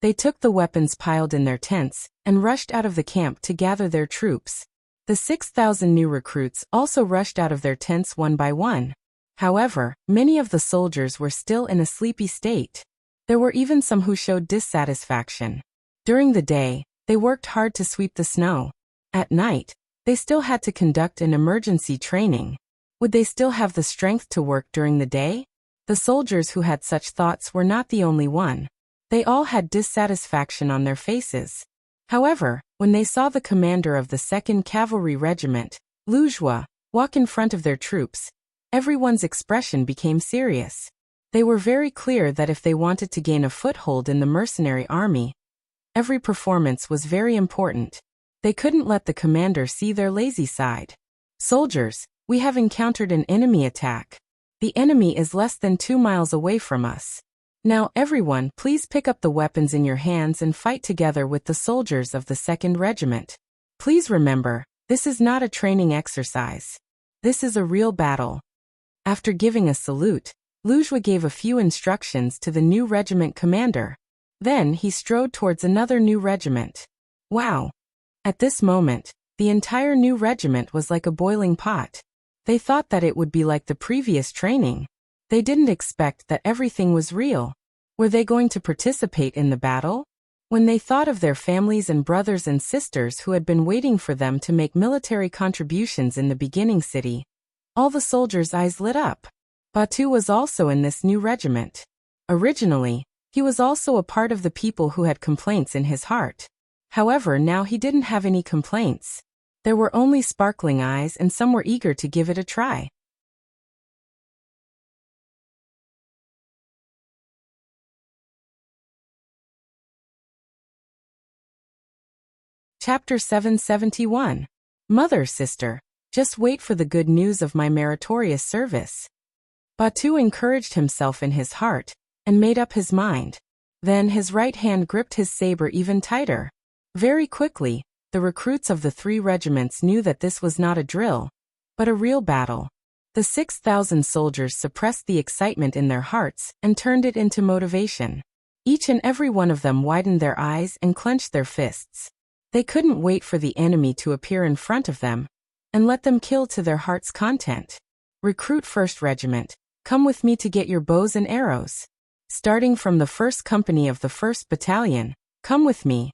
They took the weapons piled in their tents and rushed out of the camp to gather their troops. The 6,000 new recruits also rushed out of their tents one by one. However, many of the soldiers were still in a sleepy state. There were even some who showed dissatisfaction. During the day, they worked hard to sweep the snow. At night, they still had to conduct an emergency training. Would they still have the strength to work during the day? The soldiers who had such thoughts were not the only one. They all had dissatisfaction on their faces. However, when they saw the commander of the 2nd Cavalry Regiment, Wuxia, walk in front of their troops, everyone's expression became serious. They were very clear that if they wanted to gain a foothold in the mercenary army, every performance was very important. They couldn't let the commander see their lazy side. "Soldiers, we have encountered an enemy attack. The enemy is less than 2 miles away from us. Now everyone, please pick up the weapons in your hands and fight together with the soldiers of the 2nd Regiment. Please remember, this is not a training exercise. This is a real battle." After giving a salute, Wuxia gave a few instructions to the new regiment commander. Then he strode towards another new regiment. Wow! At this moment, the entire new regiment was like a boiling pot. They thought that it would be like the previous training. They didn't expect that everything was real. Were they going to participate in the battle? When they thought of their families and brothers and sisters who had been waiting for them to make military contributions in the beginning city, all the soldiers' eyes lit up. Batu was also in this new regiment. Originally, he was also a part of the people who had complaints in his heart. However, now he didn't have any complaints. There were only sparkling eyes and some were eager to give it a try. Chapter 771. Mother, sister, just wait for the good news of my meritorious service. Batu encouraged himself in his heart and made up his mind. Then his right hand gripped his saber even tighter. Very quickly, the recruits of the 3 regiments knew that this was not a drill, but a real battle. The 6,000 soldiers suppressed the excitement in their hearts and turned it into motivation. Each and every one of them widened their eyes and clenched their fists. They couldn't wait for the enemy to appear in front of them and let them kill to their heart's content. Recruit 1st Regiment, come with me to get your bows and arrows. Starting from the 1st Company of the 1st Battalion, come with me.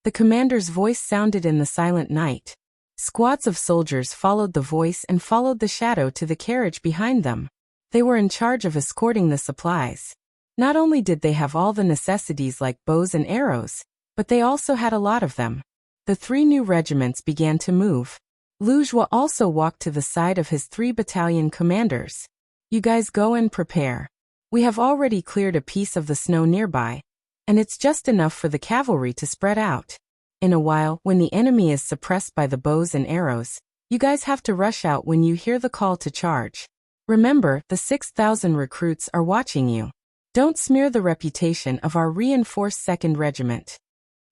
The commander's voice sounded in the silent night. Squads of soldiers followed the voice and followed the shadow to the carriage behind them. They were in charge of escorting the supplies. Not only did they have all the necessities like bows and arrows, but they also had a lot of them. The 3 new regiments began to move. Wuxia also walked to the side of his 3 battalion commanders. You guys go and prepare. We have already cleared a piece of the snow nearby, and it's just enough for the cavalry to spread out. In a while, when the enemy is suppressed by the bows and arrows, you guys have to rush out when you hear the call to charge. Remember, the 6,000 recruits are watching you. Don't smear the reputation of our reinforced 2nd Regiment.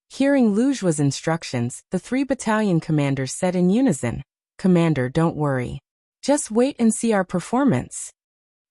Hearing Wuxia's instructions, the 3 battalion commanders said in unison, Commander, don't worry. Just wait and see our performance.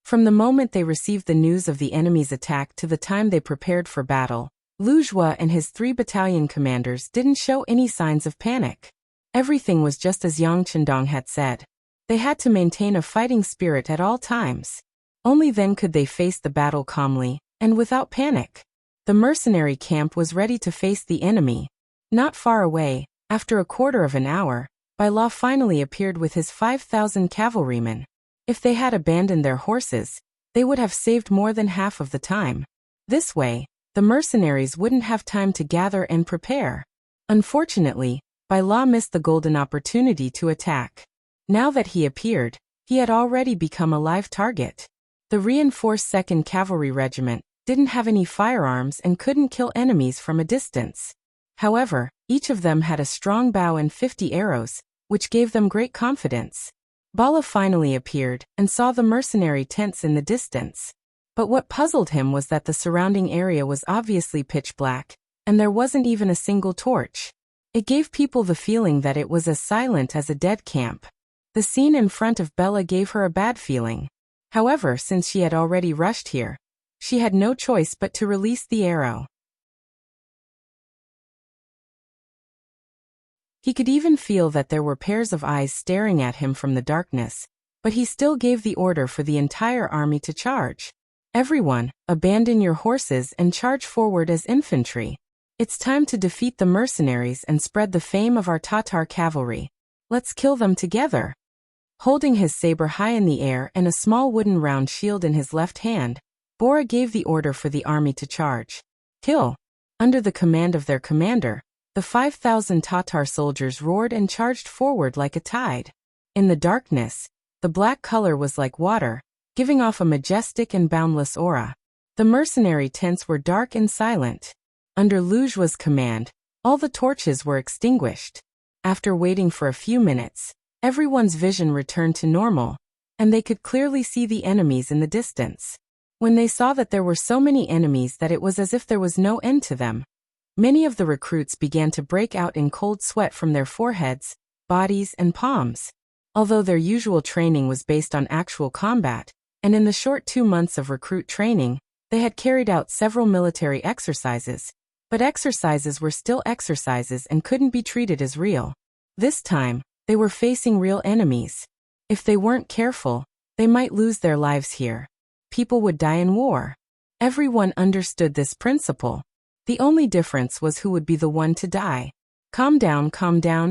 From the moment they received the news of the enemy's attack to the time they prepared for battle, Wuxia and his 3 battalion commanders didn't show any signs of panic. Everything was just as Yang Chendong had said. They had to maintain a fighting spirit at all times. Only then could they face the battle calmly and without panic. The mercenary camp was ready to face the enemy. Not far away, after a quarter of an hour, Bai La finally appeared with his 5,000 cavalrymen. If they had abandoned their horses, they would have saved more than half of the time. This way, the mercenaries wouldn't have time to gather and prepare. Unfortunately, Bai La missed the golden opportunity to attack. Now that he appeared, he had already become a live target. The reinforced 2nd Cavalry Regiment didn't have any firearms and couldn't kill enemies from a distance. However, each of them had a strong bow and 50 arrows, which gave them great confidence. Bala finally appeared and saw the mercenary tents in the distance. But what puzzled him was that the surrounding area was obviously pitch black, and there wasn't even a single torch. It gave people the feeling that it was as silent as a dead camp. The scene in front of Bella gave her a bad feeling. However, since she had already rushed here, she had no choice but to release the arrow. He could even feel that there were pairs of eyes staring at him from the darkness, but he still gave the order for the entire army to charge. Everyone, abandon your horses and charge forward as infantry. It's time to defeat the mercenaries and spread the fame of our Tatar cavalry. Let's kill them together. Holding his saber high in the air and a small wooden round shield in his left hand, Bora gave the order for the army to charge. Kill. Under the command of their commander, the 5,000 Tatar soldiers roared and charged forward like a tide. In the darkness, the black color was like water, giving off a majestic and boundless aura. The mercenary tents were dark and silent. Under Lujua's command, all the torches were extinguished. After waiting for a few minutes, everyone's vision returned to normal, and they could clearly see the enemies in the distance. When they saw that there were so many enemies that it was as if there was no end to them, many of the recruits began to break out in cold sweat from their foreheads, bodies, and palms. Although their usual training was based on actual combat, and in the short 2 months of recruit training, they had carried out several military exercises, but exercises were still exercises and couldn't be treated as real. This time, they were facing real enemies. If they weren't careful, they might lose their lives here. People would die in war. Everyone understood this principle. The only difference was who would be the one to die. Calm down,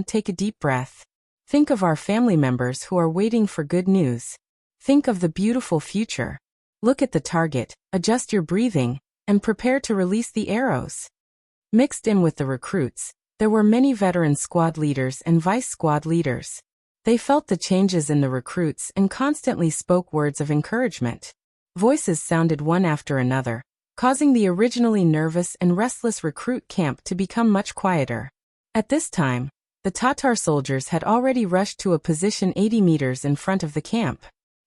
take a deep breath. Think of our family members who are waiting for good news. Think of the beautiful future. Look at the target, adjust your breathing, and prepare to release the arrows. Mixed in with the recruits, there were many veteran squad leaders and vice squad leaders. They felt the changes in the recruits and constantly spoke words of encouragement. Voices sounded one after another, causing the originally nervous and restless recruit camp to become much quieter. At this time, the Tatar soldiers had already rushed to a position 80 meters in front of the camp.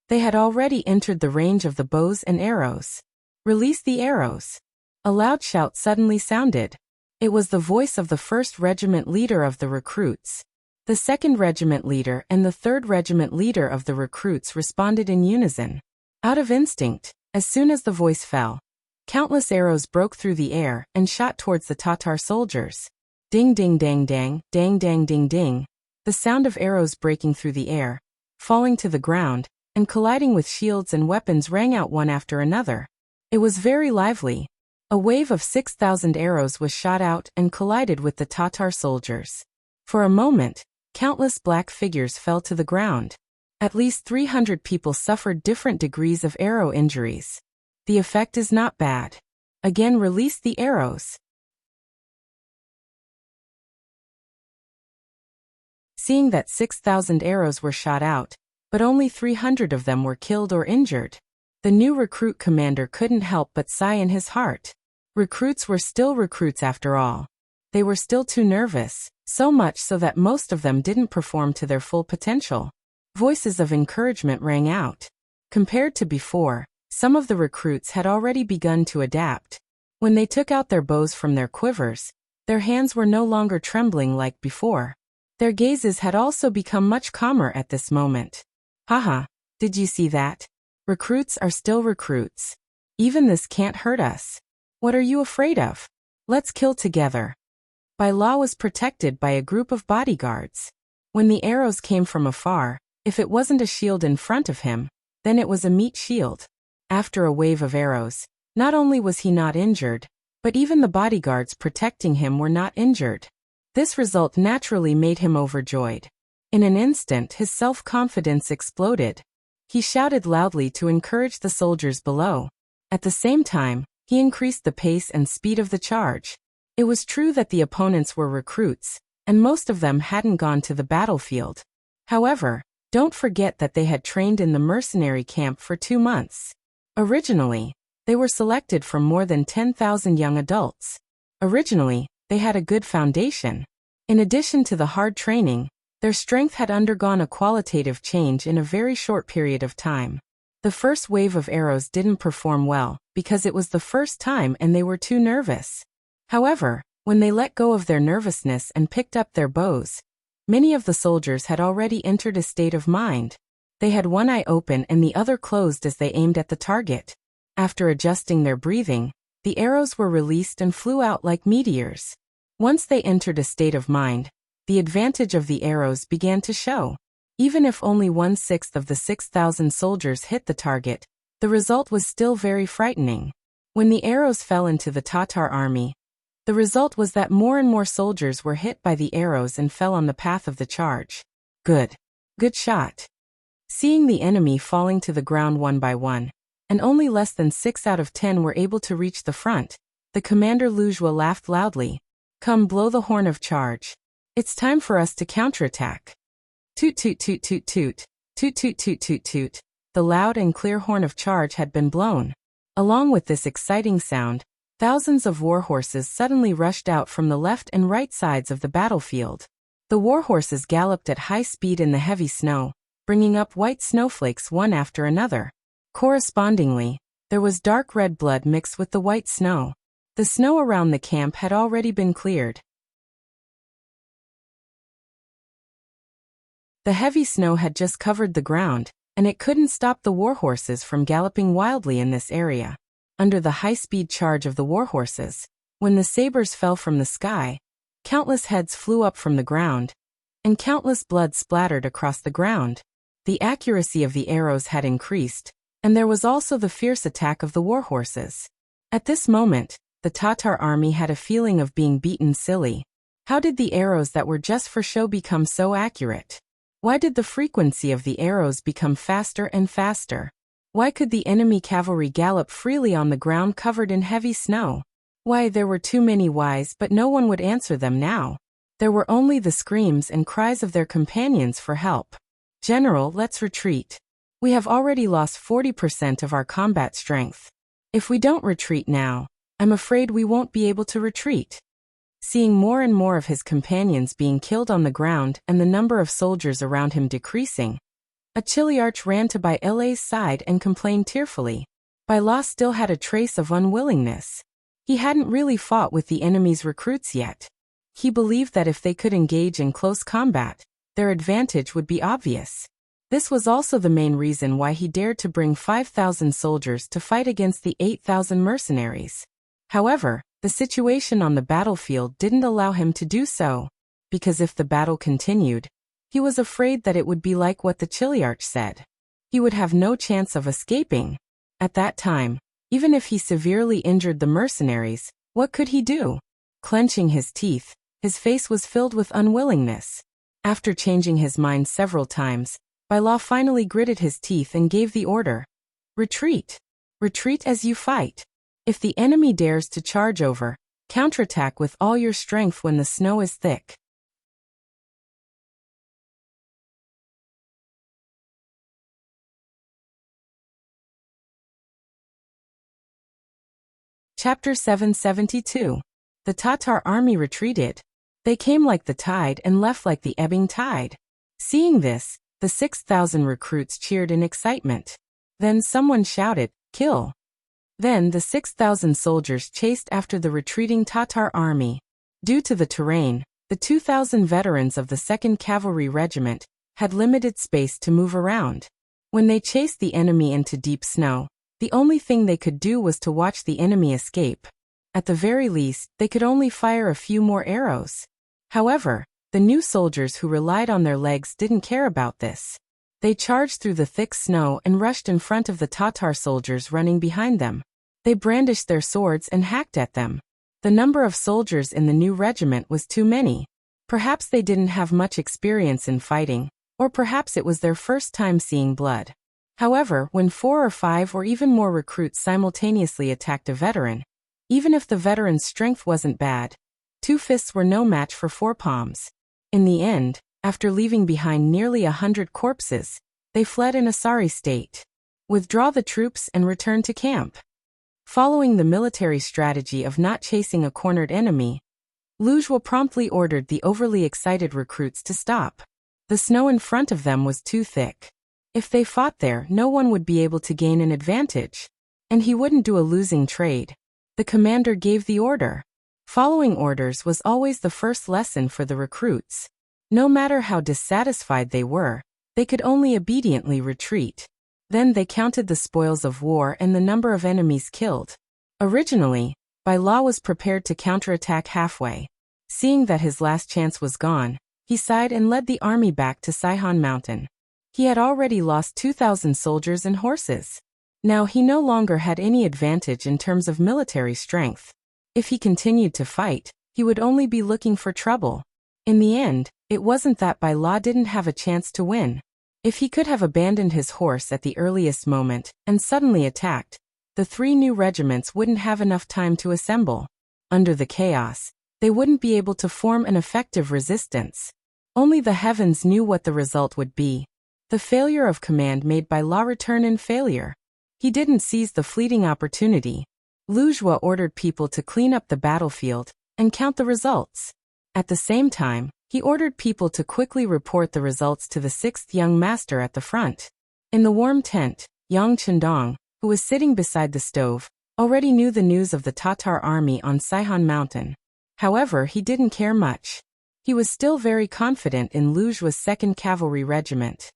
They had already entered the range of the bows and arrows. Release the arrows. A loud shout suddenly sounded. It was the voice of the 1st Regiment leader of the recruits. The 2nd Regiment leader and the 3rd Regiment leader of the recruits responded in unison. Out of instinct, as soon as the voice fell, countless arrows broke through the air and shot towards the Tatar soldiers. Ding ding dang dang, dang dang ding ding. The sound of arrows breaking through the air, falling to the ground, and colliding with shields and weapons rang out one after another. It was very lively. A wave of 6,000 arrows was shot out and collided with the Tatar soldiers. For a moment, countless black figures fell to the ground. At least 300 people suffered different degrees of arrow injuries. The effect is not bad. Again, release the arrows. Seeing that 6,000 arrows were shot out, but only 300 of them were killed or injured, the new recruit commander couldn't help but sigh in his heart. Recruits were still recruits after all. They were still too nervous, so much so that most of them didn't perform to their full potential. Voices of encouragement rang out. Compared to before, some of the recruits had already begun to adapt. When they took out their bows from their quivers, their hands were no longer trembling like before. Their gazes had also become much calmer at this moment. Haha, did you see that? Recruits are still recruits. Even this can't hurt us. What are you afraid of? Let's kill together. Bai La was protected by a group of bodyguards. When the arrows came from afar, if it wasn't a shield in front of him, then it was a meat shield. After a wave of arrows, not only was he not injured, but even the bodyguards protecting him were not injured. This result naturally made him overjoyed. In an instant, his self-confidence exploded. He shouted loudly to encourage the soldiers below. At the same time, he increased the pace and speed of the charge. It was true that the opponents were recruits, and most of them hadn't gone to the battlefield. However, don't forget that they had trained in the mercenary camp for 2 months. Originally, they were selected from more than 10,000 young adults. Originally, they had a good foundation. In addition to the hard training, their strength had undergone a qualitative change in a very short period of time. The first wave of arrows didn't perform well, because it was the first time and they were too nervous. However, when they let go of their nervousness and picked up their bows, many of the soldiers had already entered a state of mind. They had one eye open and the other closed as they aimed at the target. After adjusting their breathing, the arrows were released and flew out like meteors. Once they entered a state of mind, the advantage of the arrows began to show. Even if only 1/6 of the 6,000 soldiers hit the target, the result was still very frightening. When the arrows fell into the Tatar army, the result was that more and more soldiers were hit by the arrows and fell on the path of the charge. Good shot. Seeing the enemy falling to the ground one by one, and only less than 6 out of 10 were able to reach the front, the commander Wuxia laughed loudly. Come, blow the horn of charge. It's time for us to counterattack. Toot toot toot toot toot, toot toot toot toot toot. The loud and clear horn of charge had been blown. Along with this exciting sound, thousands of warhorses suddenly rushed out from the left and right sides of the battlefield. The warhorses galloped at high speed in the heavy snow, bringing up white snowflakes one after another. Correspondingly, there was dark red blood mixed with the white snow. The snow around the camp had already been cleared. The heavy snow had just covered the ground, and it couldn't stop the warhorses from galloping wildly in this area. Under the high-speed charge of the warhorses, when the sabers fell from the sky, countless heads flew up from the ground, and countless blood splattered across the ground. The accuracy of the arrows had increased, and there was also the fierce attack of the warhorses. At this moment, the Tatar army had a feeling of being beaten silly. How did the arrows that were just for show become so accurate? Why did the frequency of the arrows become faster and faster? Why could the enemy cavalry gallop freely on the ground covered in heavy snow? Why, there were too many whys, but no one would answer them now. There were only the screams and cries of their companions for help. General, let's retreat. We have already lost 40% of our combat strength. If we don't retreat now, I'm afraid we won't be able to retreat. Seeing more and more of his companions being killed on the ground and the number of soldiers around him decreasing, a Chiliarch ran to Bai Le's side and complained tearfully. Bai La still had a trace of unwillingness. He hadn't really fought with the enemy's recruits yet. He believed that if they could engage in close combat, their advantage would be obvious. This was also the main reason why he dared to bring 5,000 soldiers to fight against the 8,000 mercenaries. However, the situation on the battlefield didn't allow him to do so, because if the battle continued, he was afraid that it would be like what the Chiliarch said. He would have no chance of escaping. At that time, even if he severely injured the mercenaries, what could he do? Clenching his teeth, his face was filled with unwillingness. After changing his mind several times, Bai La finally gritted his teeth and gave the order. Retreat. Retreat as you fight. If the enemy dares to charge over, counterattack with all your strength when the snow is thick. Chapter 772. The Tatar army retreated. They came like the tide and left like the ebbing tide. Seeing this, the 6,000 recruits cheered in excitement. Then someone shouted, "Kill!" Then the 6,000 soldiers chased after the retreating Tatar army. Due to the terrain, the 2,000 veterans of the 2nd Cavalry Regiment had limited space to move around. When they chased the enemy into deep snow, the only thing they could do was to watch the enemy escape. At the very least, they could only fire a few more arrows. However, the new soldiers who relied on their legs didn't care about this. They charged through the thick snow and rushed in front of the Tatar soldiers running behind them. They brandished their swords and hacked at them. The number of soldiers in the new regiment was too many. Perhaps they didn't have much experience in fighting, or perhaps it was their first time seeing blood. However, when 4 or 5 or even more recruits simultaneously attacked a veteran, even if the veteran's strength wasn't bad, 2 fists were no match for 4 palms. In the end, after leaving behind nearly 100 corpses, they fled in a sorry state. Withdraw the troops and return to camp. Following the military strategy of not chasing a cornered enemy, Wuxia promptly ordered the overly excited recruits to stop. The snow in front of them was too thick. If they fought there, no one would be able to gain an advantage, and he wouldn't do a losing trade. The commander gave the order. Following orders was always the first lesson for the recruits. No matter how dissatisfied they were, they could only obediently retreat. Then they counted the spoils of war and the number of enemies killed. Originally, Bai La was prepared to counterattack halfway. Seeing that his last chance was gone, he sighed and led the army back to Saihan Mountain. He had already lost 2,000 soldiers and horses. Now he no longer had any advantage in terms of military strength. If he continued to fight, he would only be looking for trouble. In the end, it wasn't that Bai La didn't have a chance to win. If he could have abandoned his horse at the earliest moment and suddenly attacked, the 3 new regiments wouldn't have enough time to assemble. Under the chaos, they wouldn't be able to form an effective resistance. Only the heavens knew what the result would be. The failure of command made Bai La return in failure. He didn't seize the fleeting opportunity. Wuxia ordered people to clean up the battlefield and count the results. At the same time, he ordered people to quickly report the results to the 6th young master at the front. In the warm tent, Yang Chendong, who was sitting beside the stove, already knew the news of the Tatar army on Saihan Mountain. However, he didn't care much. He was still very confident in Wuxia's 2nd Cavalry Regiment.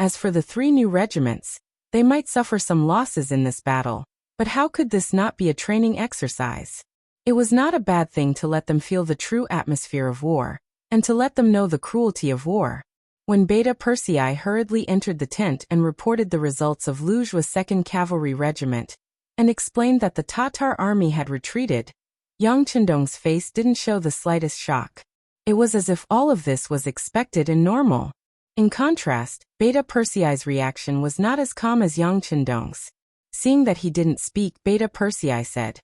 As for the 3 new regiments, they might suffer some losses in this battle, but how could this not be a training exercise? It was not a bad thing to let them feel the true atmosphere of war, and to let them know the cruelty of war. When Beta Persei hurriedly entered the tent and reported the results of Wuxia's 2nd Cavalry Regiment, and explained that the Tatar army had retreated, Yang Chendong's face didn't show the slightest shock. It was as if all of this was expected and normal. In contrast, Beta Persei's reaction was not as calm as Yang Chendong's. Seeing that he didn't speak, Beta Persei said,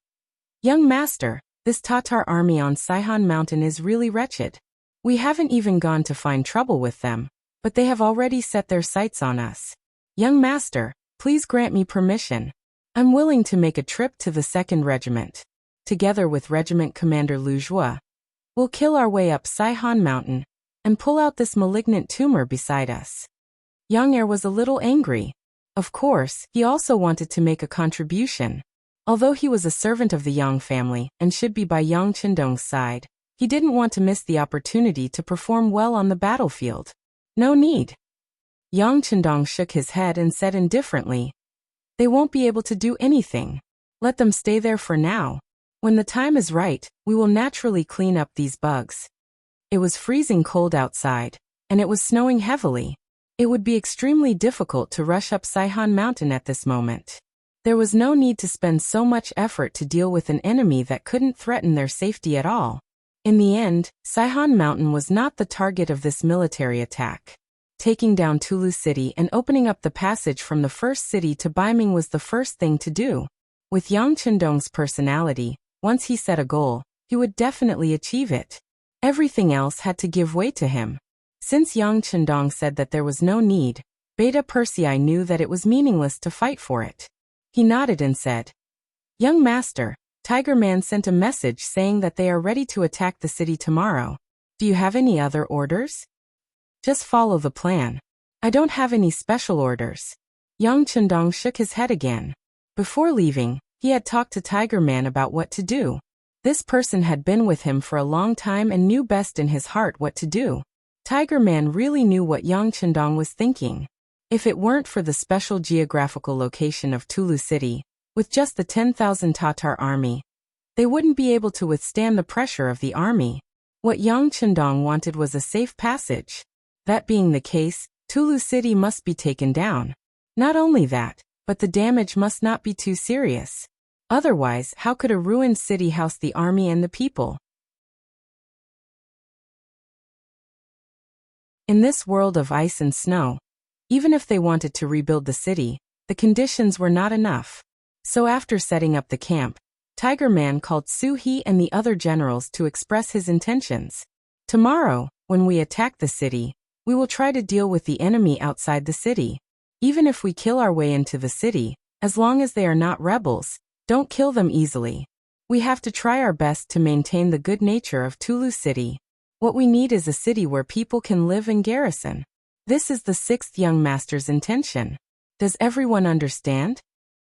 "Young master, this Tatar army on Saihan Mountain is really wretched. We haven't even gone to find trouble with them, but they have already set their sights on us. Young master, please grant me permission. I'm willing to make a trip to the 2nd Regiment. Together with Regiment Commander Wuxia, we'll kill our way up Saihan Mountain and pull out this malignant tumor beside us." Yang Er was a little angry. Of course, he also wanted to make a contribution. Although he was a servant of the Yang family and should be by Yang Chendong's side, he didn't want to miss the opportunity to perform well on the battlefield. No need. Yang Chendong shook his head and said indifferently, "They won't be able to do anything. Let them stay there for now. When the time is right, we will naturally clean up these bugs." It was freezing cold outside, and it was snowing heavily. It would be extremely difficult to rush up Saihan Mountain at this moment. There was no need to spend so much effort to deal with an enemy that couldn't threaten their safety at all. In the end, Saihan Mountain was not the target of this military attack. Taking down Tulu City and opening up the passage from the first city to Baiming was the first thing to do. With Yang Chendong's personality, once he set a goal, he would definitely achieve it. Everything else had to give way to him. Since Yang Chendong said that there was no need, Beta Persei knew that it was meaningless to fight for it. He nodded and said, "Young master, Tiger Man sent a message saying that they are ready to attack the city tomorrow. Do you have any other orders?" "Just follow the plan. I don't have any special orders." Yang Chendong shook his head again. Before leaving, he had talked to Tiger Man about what to do. This person had been with him for a long time and knew best in his heart what to do. Tiger Man really knew what Yang Chendong was thinking. If it weren't for the special geographical location of Tulu City, with just the 10,000 Tatar army, they wouldn't be able to withstand the pressure of the army. What Yang Chendong wanted was a safe passage. That being the case, Tulu City must be taken down. Not only that, but the damage must not be too serious. Otherwise, how could a ruined city house the army and the people? In this world of ice and snow, even if they wanted to rebuild the city, the conditions were not enough. So after setting up the camp, Tiger Man called Su He and the other generals to express his intentions. Tomorrow, when we attack the city, we will try to deal with the enemy outside the city. Even if we kill our way into the city, as long as they are not rebels, don't kill them easily. We have to try our best to maintain the good nature of Tulu City. What we need is a city where people can live and garrison. This is the sixth young master's intention. Does everyone understand?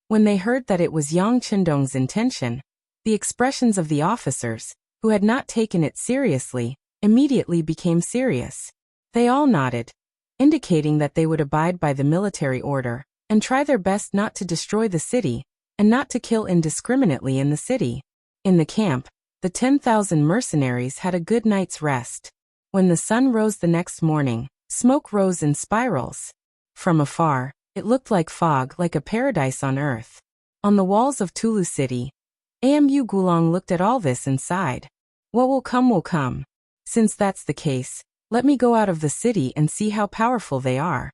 When they heard that it was Yang Chendong's intention, the expressions of the officers, who had not taken it seriously, immediately became serious. They all nodded, indicating that they would abide by the military order, and try their best not to destroy the city, and not to kill indiscriminately in the city. In the camp, the 10,000 mercenaries had a good night's rest. When the sun rose the next morning, smoke rose in spirals. From afar, it looked like fog, like a paradise on earth. On the walls of Tulu City, Amu Gulong looked at all this and sighed. What will come will come. Since that's the case, let me go out of the city and see how powerful they are.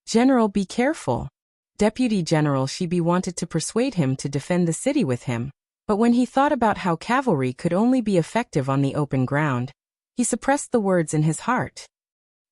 General, be careful. Deputy General Shibi wanted to persuade him to defend the city with him, but when he thought about how cavalry could only be effective on the open ground, he suppressed the words in his heart.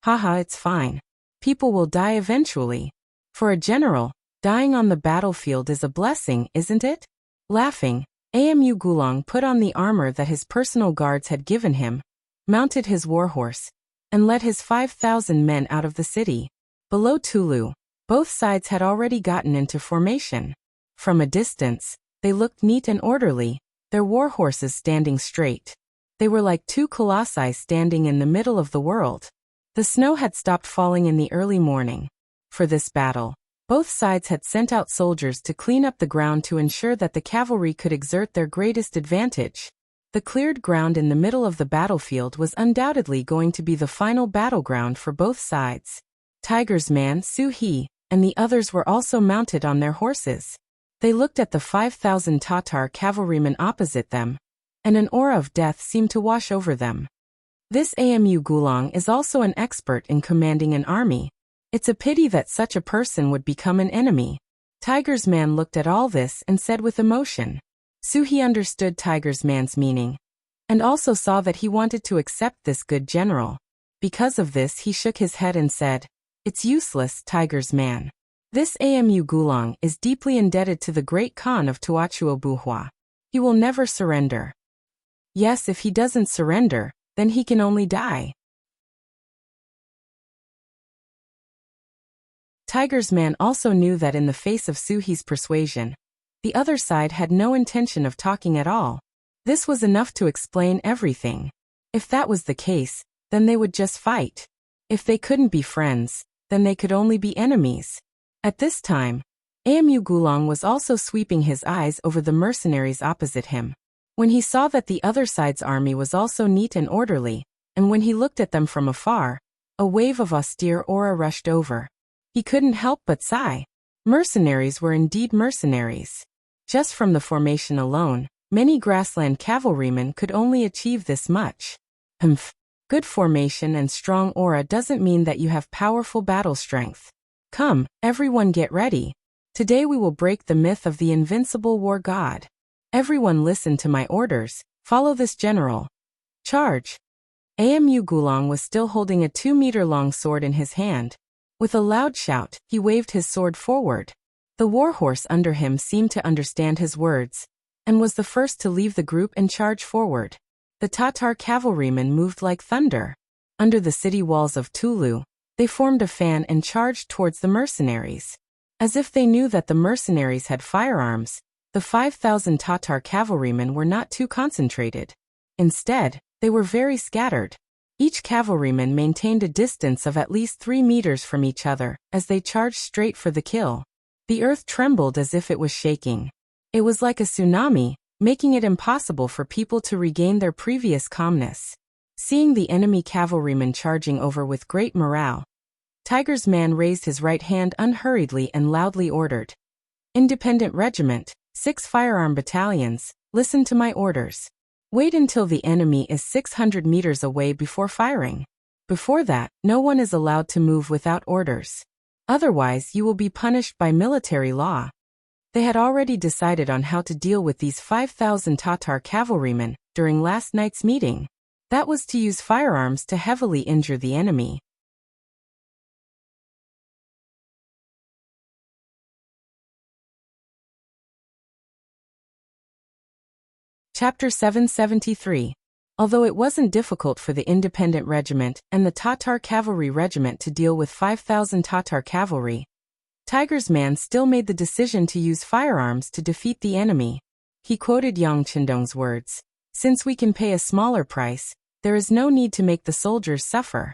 Haha, it's fine. People will die eventually. For a general, dying on the battlefield is a blessing, isn't it? Laughing, Amu Gulong put on the armor that his personal guards had given him, mounted his warhorse, and led his 5,000 men out of the city. Below Tulu, both sides had already gotten into formation. From a distance, they looked neat and orderly, their warhorses standing straight. They were like two colossi standing in the middle of the world. The snow had stopped falling in the early morning. For this battle, both sides had sent out soldiers to clean up the ground to ensure that the cavalry could exert their greatest advantage. The cleared ground in the middle of the battlefield was undoubtedly going to be the final battleground for both sides. Tiger's man, Su He, and the others were also mounted on their horses. They looked at the 5,000 Tatar cavalrymen opposite them, and an aura of death seemed to wash over them. This Amu Gulong is also an expert in commanding an army. It's a pity that such a person would become an enemy. Tiger's man looked at all this and said with emotion. Su He understood Tiger's man's meaning, and also saw that he wanted to accept this good general. Because of this he shook his head and said, "It's useless, Tiger's man. This Amu Gulong is deeply indebted to the great Khan of Tuachuo. He will never surrender. Yes, if he doesn't surrender, then he can only die." Tiger's man also knew that in the face of Su He's persuasion, the other side had no intention of talking at all. This was enough to explain everything. If that was the case, then they would just fight. If they couldn't be friends, then they could only be enemies. At this time, Amu Gulong was also sweeping his eyes over the mercenaries opposite him. When he saw that the other side's army was also neat and orderly, and when he looked at them from afar, a wave of austere aura rushed over. He couldn't help but sigh. Mercenaries were indeed mercenaries. Just from the formation alone, many grassland cavalrymen could only achieve this much. Good formation and strong aura doesn't mean that you have powerful battle strength. Come, everyone get ready. Today we will break the myth of the invincible war god. Everyone listen to my orders, follow this general. Charge! Amu Gulong was still holding a 2-meter-long sword in his hand. With a loud shout, he waved his sword forward. The warhorse under him seemed to understand his words, and was the first to leave the group and charge forward. The Tatar cavalrymen moved like thunder. Under the city walls of Tulu, they formed a fan and charged towards the mercenaries. As if they knew that the mercenaries had firearms, the 5,000 Tatar cavalrymen were not too concentrated. Instead, they were very scattered. Each cavalryman maintained a distance of at least 3 meters from each other as they charged straight for the kill. The earth trembled as if it was shaking. It was like a tsunami, making it impossible for people to regain their previous calmness. Seeing the enemy cavalrymen charging over with great morale, Tiger's man raised his right hand unhurriedly and loudly ordered, "Independent regiment, 6 firearm battalions, listen to my orders. Wait until the enemy is 600 meters away before firing. Before that, no one is allowed to move without orders. Otherwise, you will be punished by military law. They had already decided on how to deal with these 5,000 Tatar cavalrymen during last night's meeting. That was to use firearms to heavily injure the enemy. Chapter 773. Although it wasn't difficult for the Independent Regiment and the Tatar Cavalry Regiment to deal with 5,000 Tatar cavalry, Tiger's man still made the decision to use firearms to defeat the enemy. He quoted Yang Qindong's words, "Since we can pay a smaller price, there is no need to make the soldiers suffer."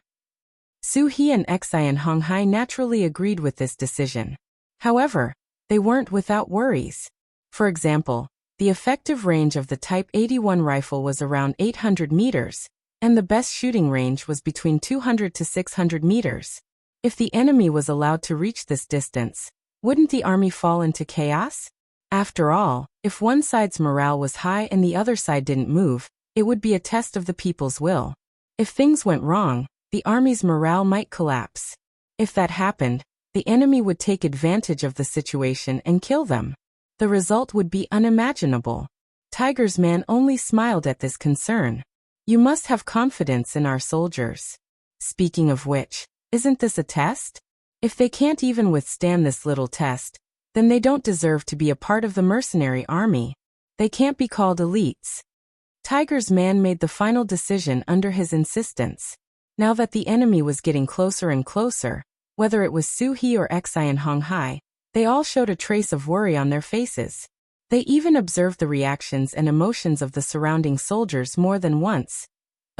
Su He and Xi and Hong Hai naturally agreed with this decision. However, they weren't without worries. For example, the effective range of the Type 81 rifle was around 800 meters, and the best shooting range was between 200 to 600 meters. If the enemy was allowed to reach this distance, wouldn't the army fall into chaos? After all, if one side's morale was high and the other side didn't move, it would be a test of the people's will. If things went wrong, the army's morale might collapse. If that happened, the enemy would take advantage of the situation and kill them. The result would be unimaginable. Tiger's man only smiled at this concern. "You must have confidence in our soldiers. Speaking of which, isn't this a test? If they can't even withstand this little test, then they don't deserve to be a part of the mercenary army. They can't be called elites." Tiger's man made the final decision under his insistence. Now that the enemy was getting closer and closer, whether it was Su He or Xi and Hong Hai, they all showed a trace of worry on their faces. They even observed the reactions and emotions of the surrounding soldiers more than once,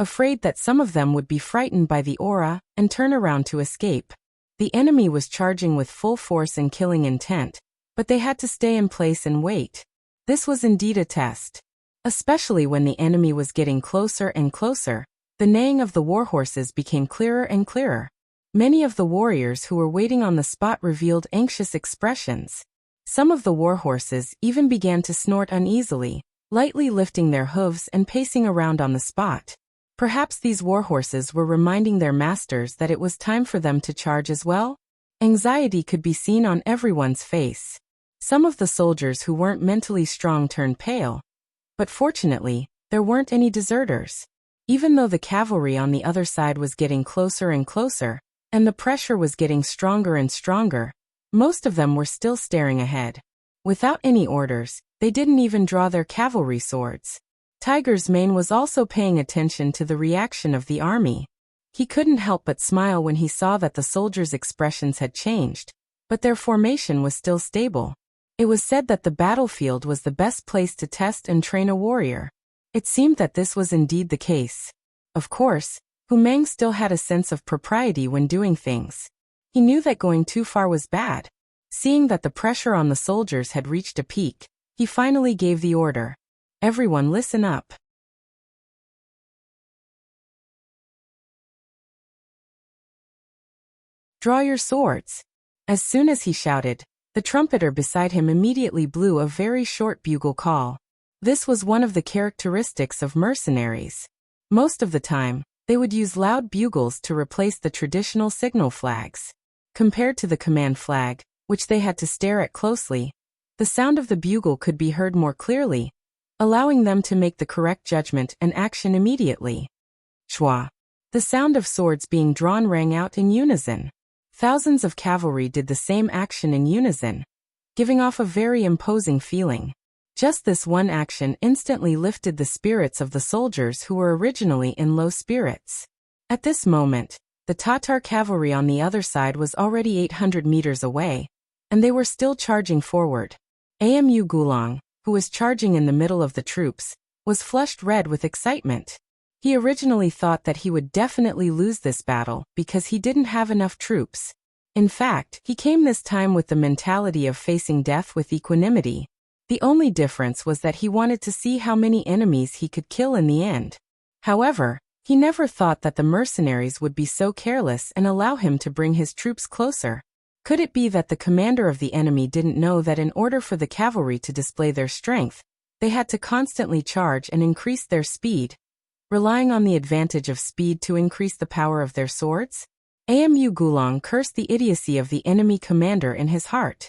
afraid that some of them would be frightened by the aura and turn around to escape. The enemy was charging with full force and killing intent, but they had to stay in place and wait. This was indeed a test. Especially when the enemy was getting closer and closer, the neighing of the warhorses became clearer and clearer. Many of the warriors who were waiting on the spot revealed anxious expressions. Some of the warhorses even began to snort uneasily, lightly lifting their hooves and pacing around on the spot. Perhaps these warhorses were reminding their masters that it was time for them to charge as well? Anxiety could be seen on everyone's face. Some of the soldiers who weren't mentally strong turned pale. But fortunately, there weren't any deserters. Even though the cavalry on the other side was getting closer and closer, and the pressure was getting stronger and stronger, most of them were still staring ahead. Without any orders, they didn't even draw their cavalry swords. Tiger's mane was also paying attention to the reaction of the army. He couldn't help but smile when he saw that the soldiers' expressions had changed, but their formation was still stable. It was said that the battlefield was the best place to test and train a warrior. It seemed that this was indeed the case. Of course, Hu Meng still had a sense of propriety when doing things. He knew that going too far was bad. Seeing that the pressure on the soldiers had reached a peak, he finally gave the order. "Everyone listen up. Draw your swords." As soon as he shouted, the trumpeter beside him immediately blew a very short bugle call. This was one of the characteristics of mercenaries. Most of the time, they would use loud bugles to replace the traditional signal flags. Compared to the command flag, which they had to stare at closely, the sound of the bugle could be heard more clearly, allowing them to make the correct judgment and action immediately. Shwa. The sound of swords being drawn rang out in unison. Thousands of cavalry did the same action in unison, giving off a very imposing feeling. Just this one action instantly lifted the spirits of the soldiers who were originally in low spirits. At this moment, the Tatar cavalry on the other side was already 800 meters away, and they were still charging forward. Amu Gulong, who was charging in the middle of the troops, was flushed red with excitement. He originally thought that he would definitely lose this battle because he didn't have enough troops. In fact, he came this time with the mentality of facing death with equanimity. The only difference was that he wanted to see how many enemies he could kill in the end. However, he never thought that the mercenaries would be so careless and allow him to bring his troops closer. Could it be that the commander of the enemy didn't know that in order for the cavalry to display their strength, they had to constantly charge and increase their speed? relying on the advantage of speed to increase the power of their swords? Amu Gulong cursed the idiocy of the enemy commander in his heart.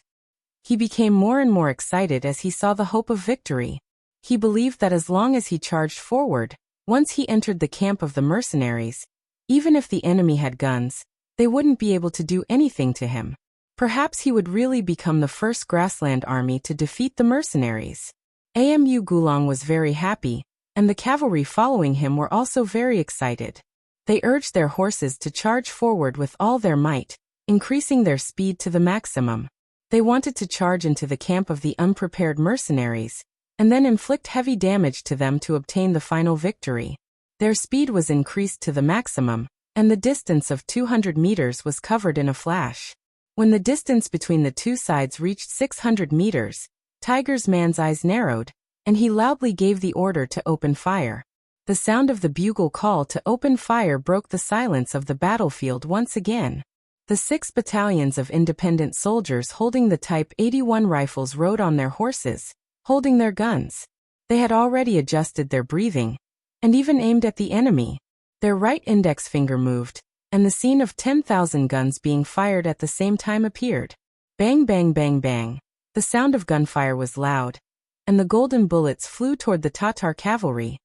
He became more and more excited as he saw the hope of victory. He believed that as long as he charged forward, once he entered the camp of the mercenaries, even if the enemy had guns, they wouldn't be able to do anything to him. Perhaps he would really become the first grassland army to defeat the mercenaries. Amu Gulong was very happy, and the cavalry following him were also very excited. They urged their horses to charge forward with all their might, increasing their speed to the maximum. They wanted to charge into the camp of the unprepared mercenaries, and then inflict heavy damage to them to obtain the final victory. Their speed was increased to the maximum, and the distance of 200 meters was covered in a flash. When the distance between the two sides reached 600 meters, Tiger's man's eyes narrowed, and he loudly gave the order to open fire. The sound of the bugle call to open fire broke the silence of the battlefield once again. The 6 battalions of independent soldiers holding the Type 81 rifles rode on their horses, holding their guns. They had already adjusted their breathing, and even aimed at the enemy. Their right index finger moved, and the scene of 10,000 guns being fired at the same time appeared. Bang bang bang bang. The sound of gunfire was loud, and the golden bullets flew toward the Tatar cavalry.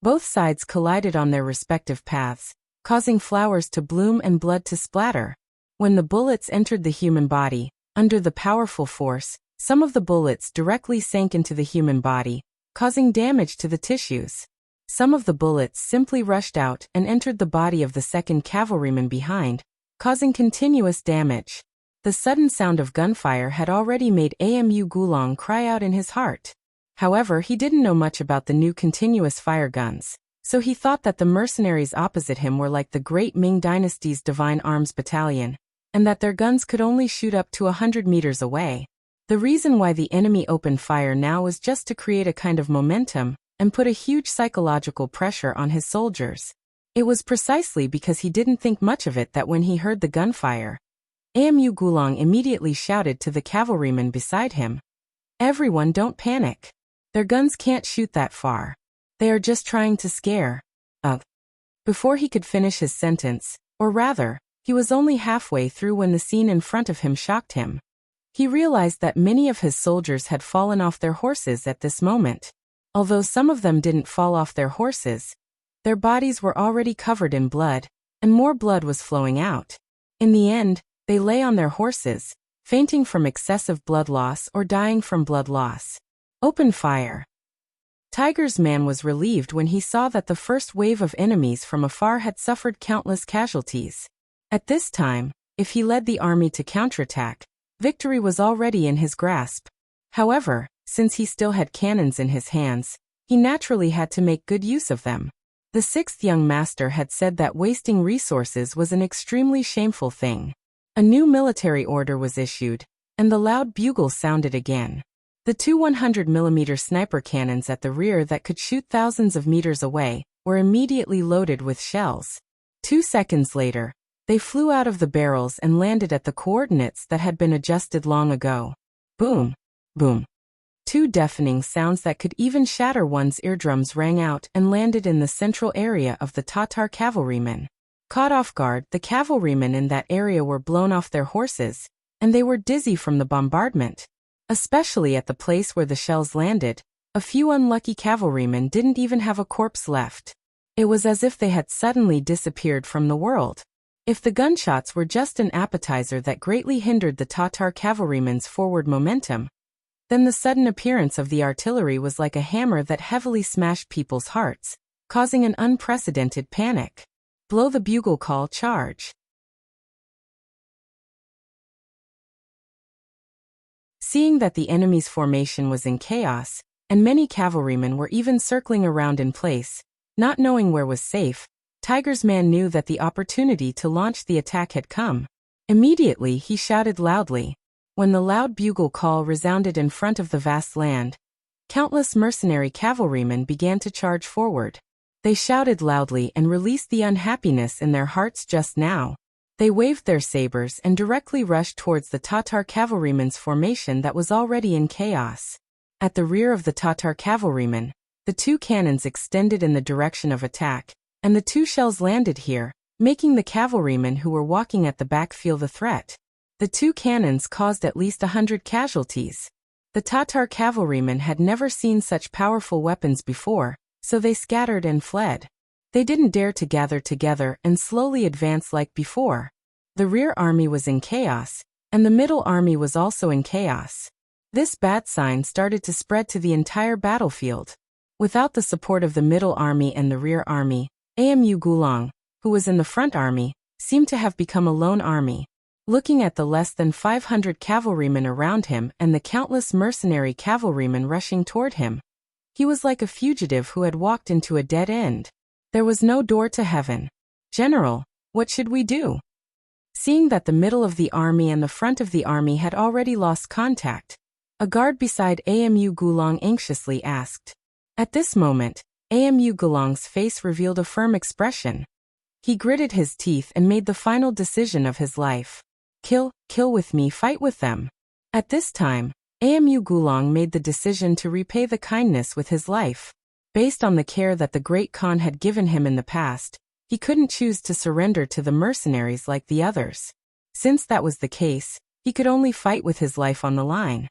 Both sides collided on their respective paths, causing flowers to bloom and blood to splatter. When the bullets entered the human body, under the powerful force, some of the bullets directly sank into the human body, causing damage to the tissues. Some of the bullets simply rushed out and entered the body of the second cavalryman behind, causing continuous damage. The sudden sound of gunfire had already made Amu Gulong cry out in his heart. However, he didn't know much about the new continuous fire guns, so he thought that the mercenaries opposite him were like the great Ming Dynasty's Divine Arms Battalion, and that their guns could only shoot up to 100 meters away. The reason why the enemy opened fire now was just to create a kind of momentum and put a huge psychological pressure on his soldiers. It was precisely because he didn't think much of it that when he heard the gunfire, Amu Gulong immediately shouted to the cavalryman beside him, "Everyone, don't panic. Their guns can't shoot that far. They are just trying to scare us." Before he could finish his sentence, or rather, he was only halfway through when the scene in front of him shocked him. He realized that many of his soldiers had fallen off their horses at this moment. Although some of them didn't fall off their horses, their bodies were already covered in blood, and more blood was flowing out. In the end, they lay on their horses, fainting from excessive blood loss or dying from blood loss. Open fire. Tiger's man was relieved when he saw that the first wave of enemies from afar had suffered countless casualties. At this time, if he led the army to counterattack, victory was already in his grasp. However, since he still had cannons in his hands, he naturally had to make good use of them. The 6th young master had said that wasting resources was an extremely shameful thing. A new military order was issued, and the loud bugle sounded again. The 2 100mm sniper cannons at the rear that could shoot thousands of meters away were immediately loaded with shells. 2 seconds later, they flew out of the barrels and landed at the coordinates that had been adjusted long ago. Boom! Boom! 2 deafening sounds that could even shatter one's eardrums rang out and landed in the central area of the Tatar cavalrymen. Caught off guard, the cavalrymen in that area were blown off their horses, and they were dizzy from the bombardment. Especially at the place where the shells landed, a few unlucky cavalrymen didn't even have a corpse left. It was as if they had suddenly disappeared from the world. If the gunshots were just an appetizer that greatly hindered the Tatar cavalrymen's forward momentum, then the sudden appearance of the artillery was like a hammer that heavily smashed people's hearts, causing an unprecedented panic. Blow the bugle call, charge. Seeing that the enemy's formation was in chaos, and many cavalrymen were even circling around in place, not knowing where was safe, Tiger's man knew that the opportunity to launch the attack had come. Immediately he shouted loudly. When the loud bugle call resounded in front of the vast land, countless mercenary cavalrymen began to charge forward. They shouted loudly and released the unhappiness in their hearts just now. They waved their sabers and directly rushed towards the Tatar cavalrymen's formation that was already in chaos. At the rear of the Tatar cavalrymen, the two cannons extended in the direction of attack, and the two shells landed here, making the cavalrymen who were walking at the back feel the threat. The two cannons caused at least 100 casualties. The Tatar cavalrymen had never seen such powerful weapons before, so they scattered and fled. They didn't dare to gather together and slowly advance like before. The rear army was in chaos, and the middle army was also in chaos. This bad sign started to spread to the entire battlefield. Without the support of the middle army and the rear army, Amu Gulang, who was in the front army, seemed to have become a lone army. Looking at the less than 500 cavalrymen around him and the countless mercenary cavalrymen rushing toward him, he was like a fugitive who had walked into a dead end. There was no door to heaven. "General, what should we do?" Seeing that the middle of the army and the front of the army had already lost contact, a guard beside Amu Gulang anxiously asked. At this moment, Amu Gulang's face revealed a firm expression. He gritted his teeth and made the final decision of his life. Kill with me, fight with them. At this time, Amu Gulang made the decision to repay the kindness with his life. Based on the care that the Great Khan had given him in the past, he couldn't choose to surrender to the mercenaries like the others. Since that was the case, he could only fight with his life on the line.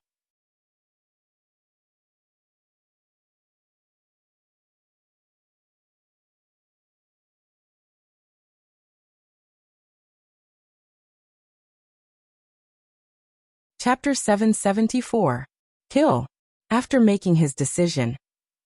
Chapter 774. Kill. After making his decision,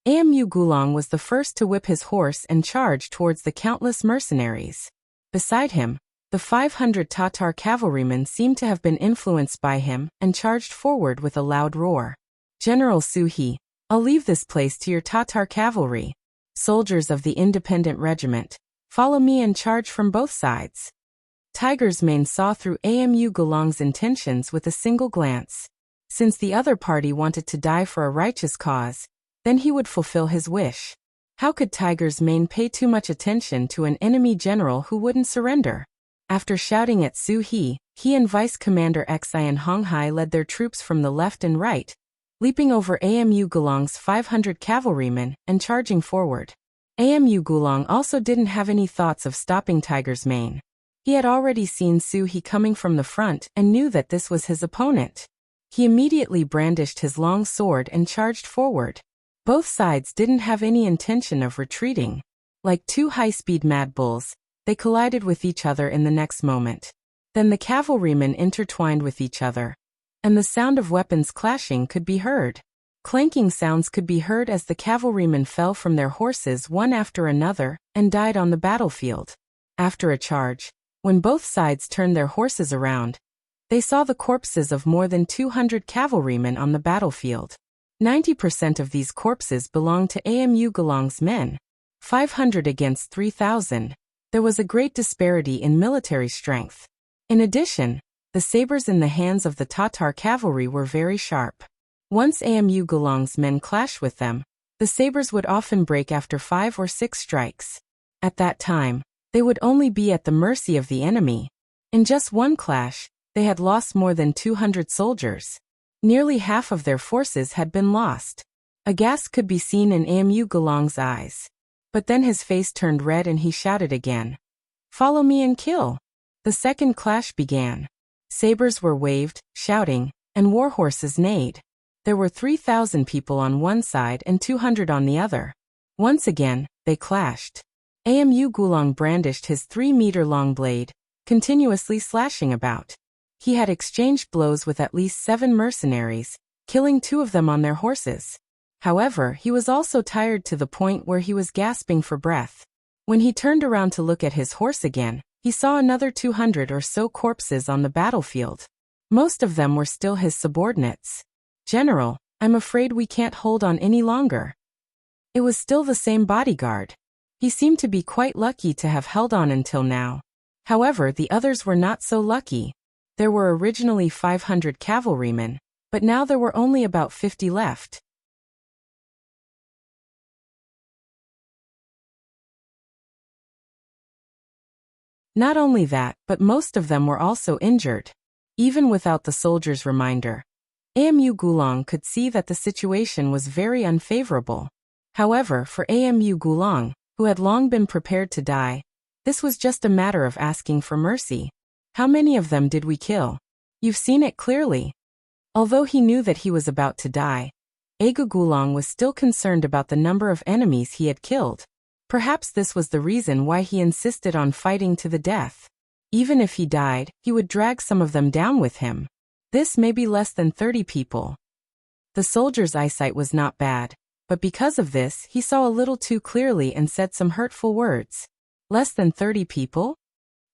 Amu Gulang was the first to whip his horse and charge towards the countless mercenaries. Beside him, the 500 Tatar cavalrymen seemed to have been influenced by him and charged forward with a loud roar. "General Suhi, I'll leave this place to your Tatar cavalry. Soldiers of the independent regiment, follow me and charge from both sides." Tiger's Mane saw through Amu Gulang's intentions with a single glance. Since the other party wanted to die for a righteous cause, then he would fulfill his wish. How could Tiger's Mane pay too much attention to an enemy general who wouldn't surrender? After shouting at Su He, he and Vice Commander Xian Honghai led their troops from the left and right, leaping over Amu Gulang's 500 cavalrymen and charging forward. Amu Gulang also didn't have any thoughts of stopping Tiger's Mane. He had already seen Su He coming from the front and knew that this was his opponent. He immediately brandished his long sword and charged forward. Both sides didn't have any intention of retreating. Like two high-speed mad bulls, they collided with each other in the next moment. Then the cavalrymen intertwined with each other, and the sound of weapons clashing could be heard. Clanking sounds could be heard as the cavalrymen fell from their horses one after another and died on the battlefield. After a charge, when both sides turned their horses around, they saw the corpses of more than 200 cavalrymen on the battlefield. 90% of these corpses belonged to Amu Gulang's men. 500 against 3,000. There was a great disparity in military strength. In addition, the sabers in the hands of the Tatar cavalry were very sharp. Once Amu Gulang's men clashed with them, the sabers would often break after 5 or 6 strikes. At that time, they would only be at the mercy of the enemy. In just one clash, they had lost more than 200 soldiers. Nearly half of their forces had been lost. A gasp could be seen in Amu Gulang's eyes. But then his face turned red and he shouted again, "Follow me and kill." The second clash began. Sabers were waved, shouting, and war horses neighed. There were 3,000 people on one side and 200 on the other. Once again, they clashed. Amu Gulang brandished his 3-meter-long blade, continuously slashing about. He had exchanged blows with at least 7 mercenaries, killing 2 of them on their horses. However, he was also tired to the point where he was gasping for breath. When he turned around to look at his horse again, he saw another 200 or so corpses on the battlefield. Most of them were still his subordinates. "General, I'm afraid we can't hold on any longer." It was still the same bodyguard. He seemed to be quite lucky to have held on until now. However, the others were not so lucky. There were originally 500 cavalrymen, but now there were only about 50 left. Not only that, but most of them were also injured. Even without the soldier's reminder, Amu Gulong could see that the situation was very unfavorable. However, for Amu Gulong, who had long been prepared to die, this was just a matter of asking for mercy. How many of them did we kill? You've seen it clearly. Although he knew that he was about to die, Aga Gulong was still concerned about the number of enemies he had killed. Perhaps this was the reason why he insisted on fighting to the death. Even if he died, he would drag some of them down with him. This may be less than 30 people. The soldier's eyesight was not bad, but because of this, he saw a little too clearly and said some hurtful words. Less than 30 people?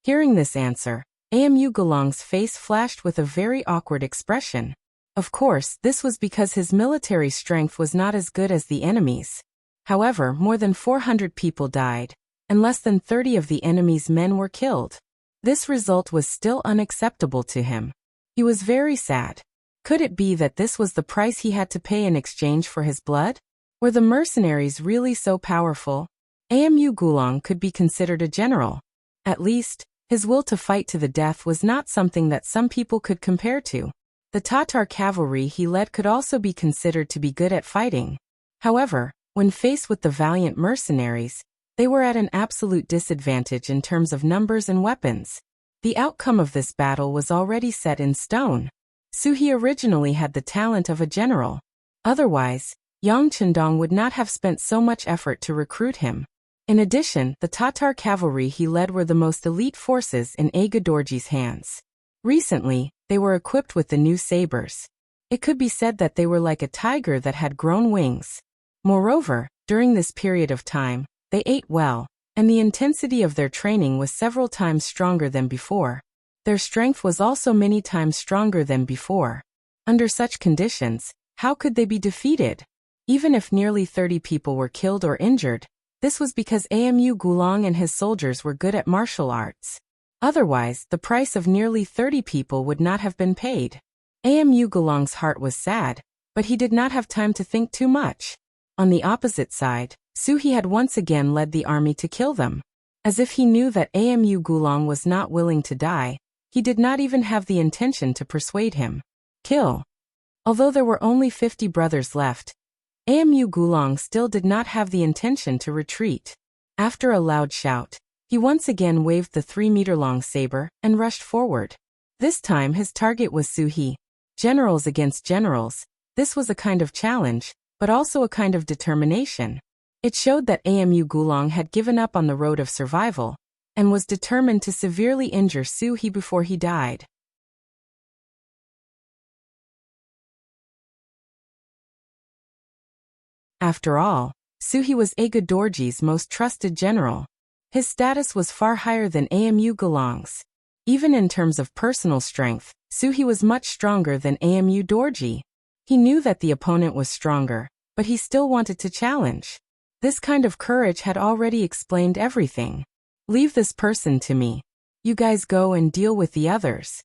Hearing this answer, Amu Gulong's face flashed with a very awkward expression. Of course, this was because his military strength was not as good as the enemy's. However, more than 400 people died, and less than 30 of the enemy's men were killed. This result was still unacceptable to him. He was very sad. Could it be that this was the price he had to pay in exchange for his blood? Were the mercenaries really so powerful? Amu Gulong could be considered a general. At least, his will to fight to the death was not something that some people could compare to. The Tatar cavalry he led could also be considered to be good at fighting. However, when faced with the valiant mercenaries, they were at an absolute disadvantage in terms of numbers and weapons. The outcome of this battle was already set in stone. Suhi originally had the talent of a general. Otherwise, Yang Chendong would not have spent so much effort to recruit him. In addition, the Tatar cavalry he led were the most elite forces in Aga Dorji's hands. Recently, they were equipped with the new sabers. It could be said that they were like a tiger that had grown wings. Moreover, during this period of time, they ate well, and the intensity of their training was several times stronger than before. Their strength was also many times stronger than before. Under such conditions, how could they be defeated? Even if nearly 30 people were killed or injured, this was because Amu Gulong and his soldiers were good at martial arts. Otherwise, the price of nearly 30 people would not have been paid. Amu Gulong's heart was sad, but he did not have time to think too much. On the opposite side, Suhi had once again led the army to kill them. As if he knew that Amu Gulong was not willing to die, he did not even have the intention to persuade him. Kill. Although there were only 50 brothers left, Amu Gulong still did not have the intention to retreat. After a loud shout, he once again waved the 3-meter-long saber and rushed forward. This time his target was Suhi. Generals against generals, this was a kind of challenge, but also a kind of determination. It showed that Amu Gulong had given up on the road of survival, and was determined to severely injure Suhi before he died. After all, Suhi was Aga Dorji's most trusted general. His status was far higher than Amu Gulong's. Even in terms of personal strength, Suhi was much stronger than Amu Dorji. He knew that the opponent was stronger, but he still wanted to challenge. This kind of courage had already explained everything. Leave this person to me. You guys go and deal with the others.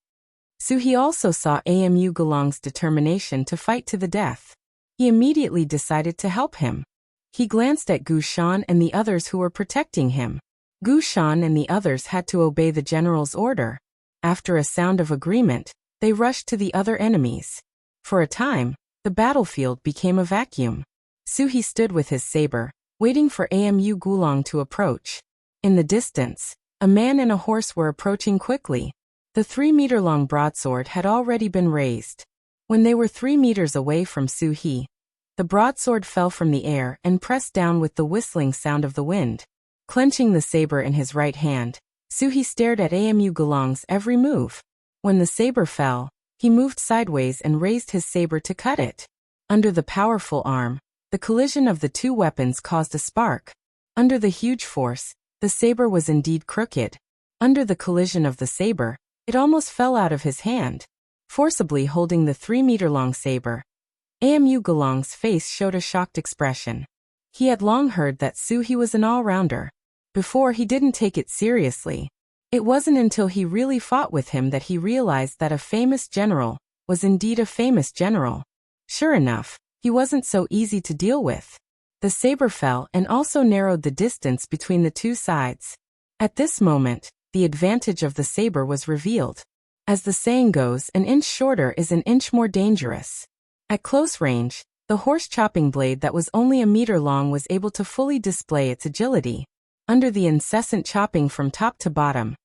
Suhi also saw Amu Gulong's determination to fight to the death. He immediately decided to help him. He glanced at Gu Shan and the others who were protecting him. Gu Shan and the others had to obey the general's order. After a sound of agreement, they rushed to the other enemies. For a time, the battlefield became a vacuum. Suhi stood with his saber, waiting for Amu Gulong to approach. In the distance, a man and a horse were approaching quickly. The 3-meter-long broadsword had already been raised. When they were 3 meters away from Suhi, the broadsword fell from the air and pressed down with the whistling sound of the wind. Clenching the saber in his right hand, Suhi stared at Amu Gulong's every move. When the saber fell, he moved sideways and raised his saber to cut it. Under the powerful arm, the collision of the two weapons caused a spark. Under the huge force, the saber was indeed crooked. Under the collision of the saber, it almost fell out of his hand. Forcibly holding the 3-meter-long saber, Amu Gulong's face showed a shocked expression. He had long heard that Suhi was an all-rounder. Before, he didn't take it seriously. It wasn't until he really fought with him that he realized that a famous general was indeed a famous general. Sure enough, he wasn't so easy to deal with. The saber fell and also narrowed the distance between the two sides. At this moment, the advantage of the saber was revealed. As the saying goes, an inch shorter is an inch more dangerous. At close range, the horse chopping blade that was only a meter long was able to fully display its agility. Under the incessant chopping from top to bottom,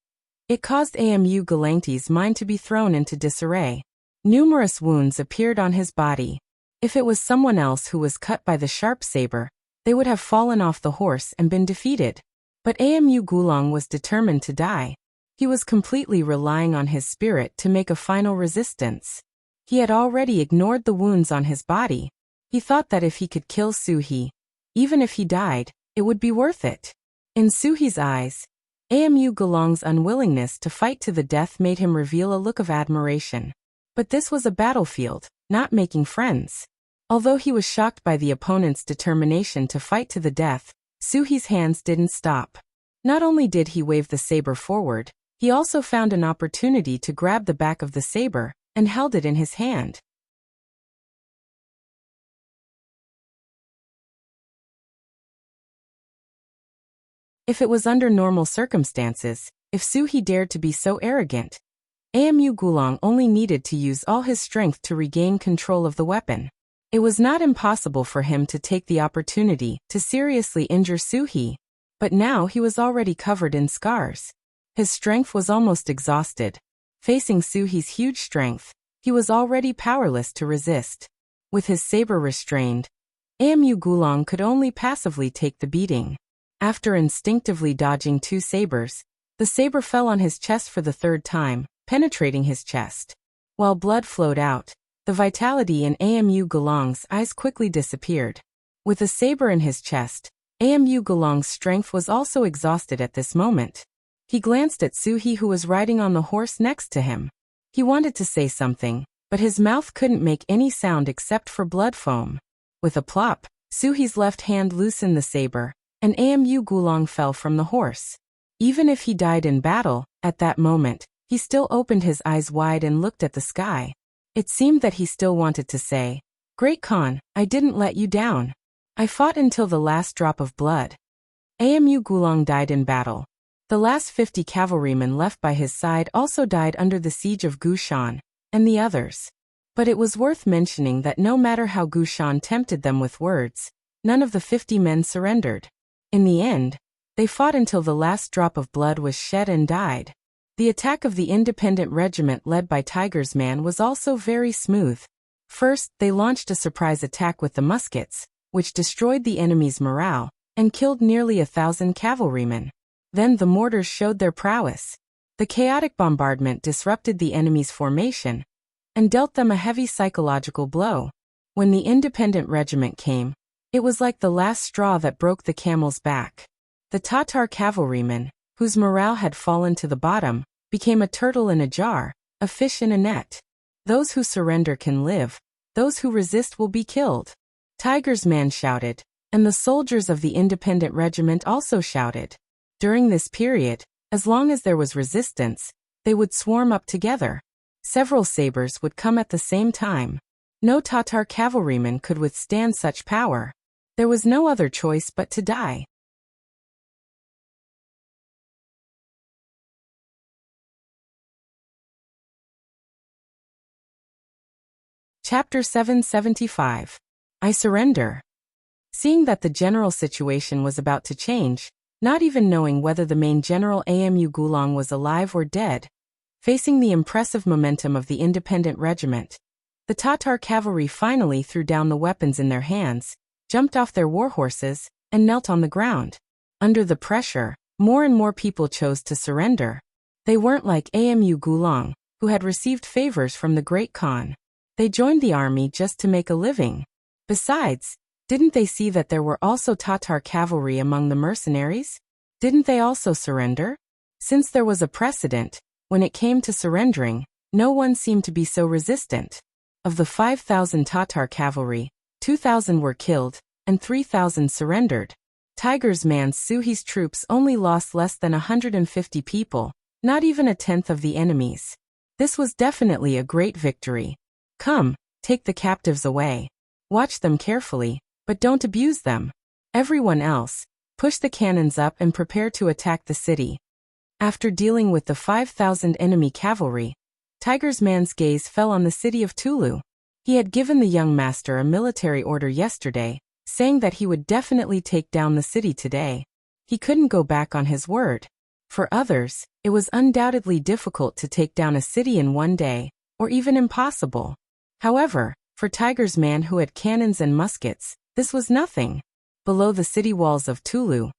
it caused Amu Galangti's mind to be thrown into disarray. Numerous wounds appeared on his body. If it was someone else who was cut by the sharp saber, they would have fallen off the horse and been defeated. But Amu Gulang was determined to die. He was completely relying on his spirit to make a final resistance. He had already ignored the wounds on his body. He thought that if he could kill Suhi, even if he died, it would be worth it. In Suhi's eyes, Amu Gulang's unwillingness to fight to the death made him reveal a look of admiration. But this was a battlefield, not making friends. Although he was shocked by the opponent's determination to fight to the death, Suhi's hands didn't stop. Not only did he wave the saber forward, he also found an opportunity to grab the back of the saber and held it in his hand. If it was under normal circumstances, if Suhi dared to be so arrogant, Amu Gulang only needed to use all his strength to regain control of the weapon. It was not impossible for him to take the opportunity to seriously injure Suhi, but now he was already covered in scars. His strength was almost exhausted. Facing Suhi's huge strength, he was already powerless to resist. With his saber restrained, Amu Gulang could only passively take the beating. After instinctively dodging two sabers, the saber fell on his chest for the third time, penetrating his chest. While blood flowed out, the vitality in Amu Gulang's eyes quickly disappeared. With a saber in his chest, Amu Gulang's strength was also exhausted at this moment. He glanced at Suhi, who was riding on the horse next to him. He wanted to say something, but his mouth couldn't make any sound except for blood foam. With a plop, Suhi's left hand loosened the saber, and Amu Gulang fell from the horse. Even if he died in battle, at that moment, he still opened his eyes wide and looked at the sky. It seemed that he still wanted to say, "Great Khan, I didn't let you down. I fought until the last drop of blood." Amu Gulang died in battle. The last 50 cavalrymen left by his side also died under the siege of Gushan, and the others. But it was worth mentioning that no matter how Gushan tempted them with words, none of the 50 men surrendered. In the end, they fought until the last drop of blood was shed and died. The attack of the independent regiment led by Tiger's Man was also very smooth. First, they launched a surprise attack with the muskets, which destroyed the enemy's morale and killed nearly 1,000 cavalrymen. Then the mortars showed their prowess. The chaotic bombardment disrupted the enemy's formation and dealt them a heavy psychological blow. When the independent regiment came, it was like the last straw that broke the camel's back. The Tatar cavalrymen, whose morale had fallen to the bottom, became a turtle in a jar, a fish in a net. Those who surrender can live, those who resist will be killed. Tiger's Man shouted, and the soldiers of the independent regiment also shouted. During this period, as long as there was resistance, they would swarm up together. Several sabers would come at the same time. No Tatar cavalryman could withstand such power. There was no other choice but to die. Chapter 775. I Surrender. Seeing that the general situation was about to change, not even knowing whether the main general Amu Gulang was alive or dead, facing the impressive momentum of the independent regiment, the Tatar cavalry finally threw down the weapons in their hands, jumped off their war horses, and knelt on the ground. Under the pressure, more and more people chose to surrender. They weren't like Amu Gulang, who had received favors from the Great Khan. They joined the army just to make a living. Besides, didn't they see that there were also Tatar cavalry among the mercenaries? Didn't they also surrender? Since there was a precedent, when it came to surrendering, no one seemed to be so resistant. Of the 5,000 Tatar cavalry, 2,000 were killed, and 3,000 surrendered. Tiger's Man Suhi's troops only lost less than 150 people, not even a tenth of the enemy's. This was definitely a great victory. Come, take the captives away. Watch them carefully, but don't abuse them. Everyone else, push the cannons up and prepare to attack the city. After dealing with the 5,000 enemy cavalry, Tiger's man's gaze fell on the city of Tulu. He had given the young master a military order yesterday, saying that he would definitely take down the city today. He couldn't go back on his word. For others, it was undoubtedly difficult to take down a city in one day, or even impossible. However, for Tiger's man who had cannons and muskets, this was nothing. Below the city walls of Tulu,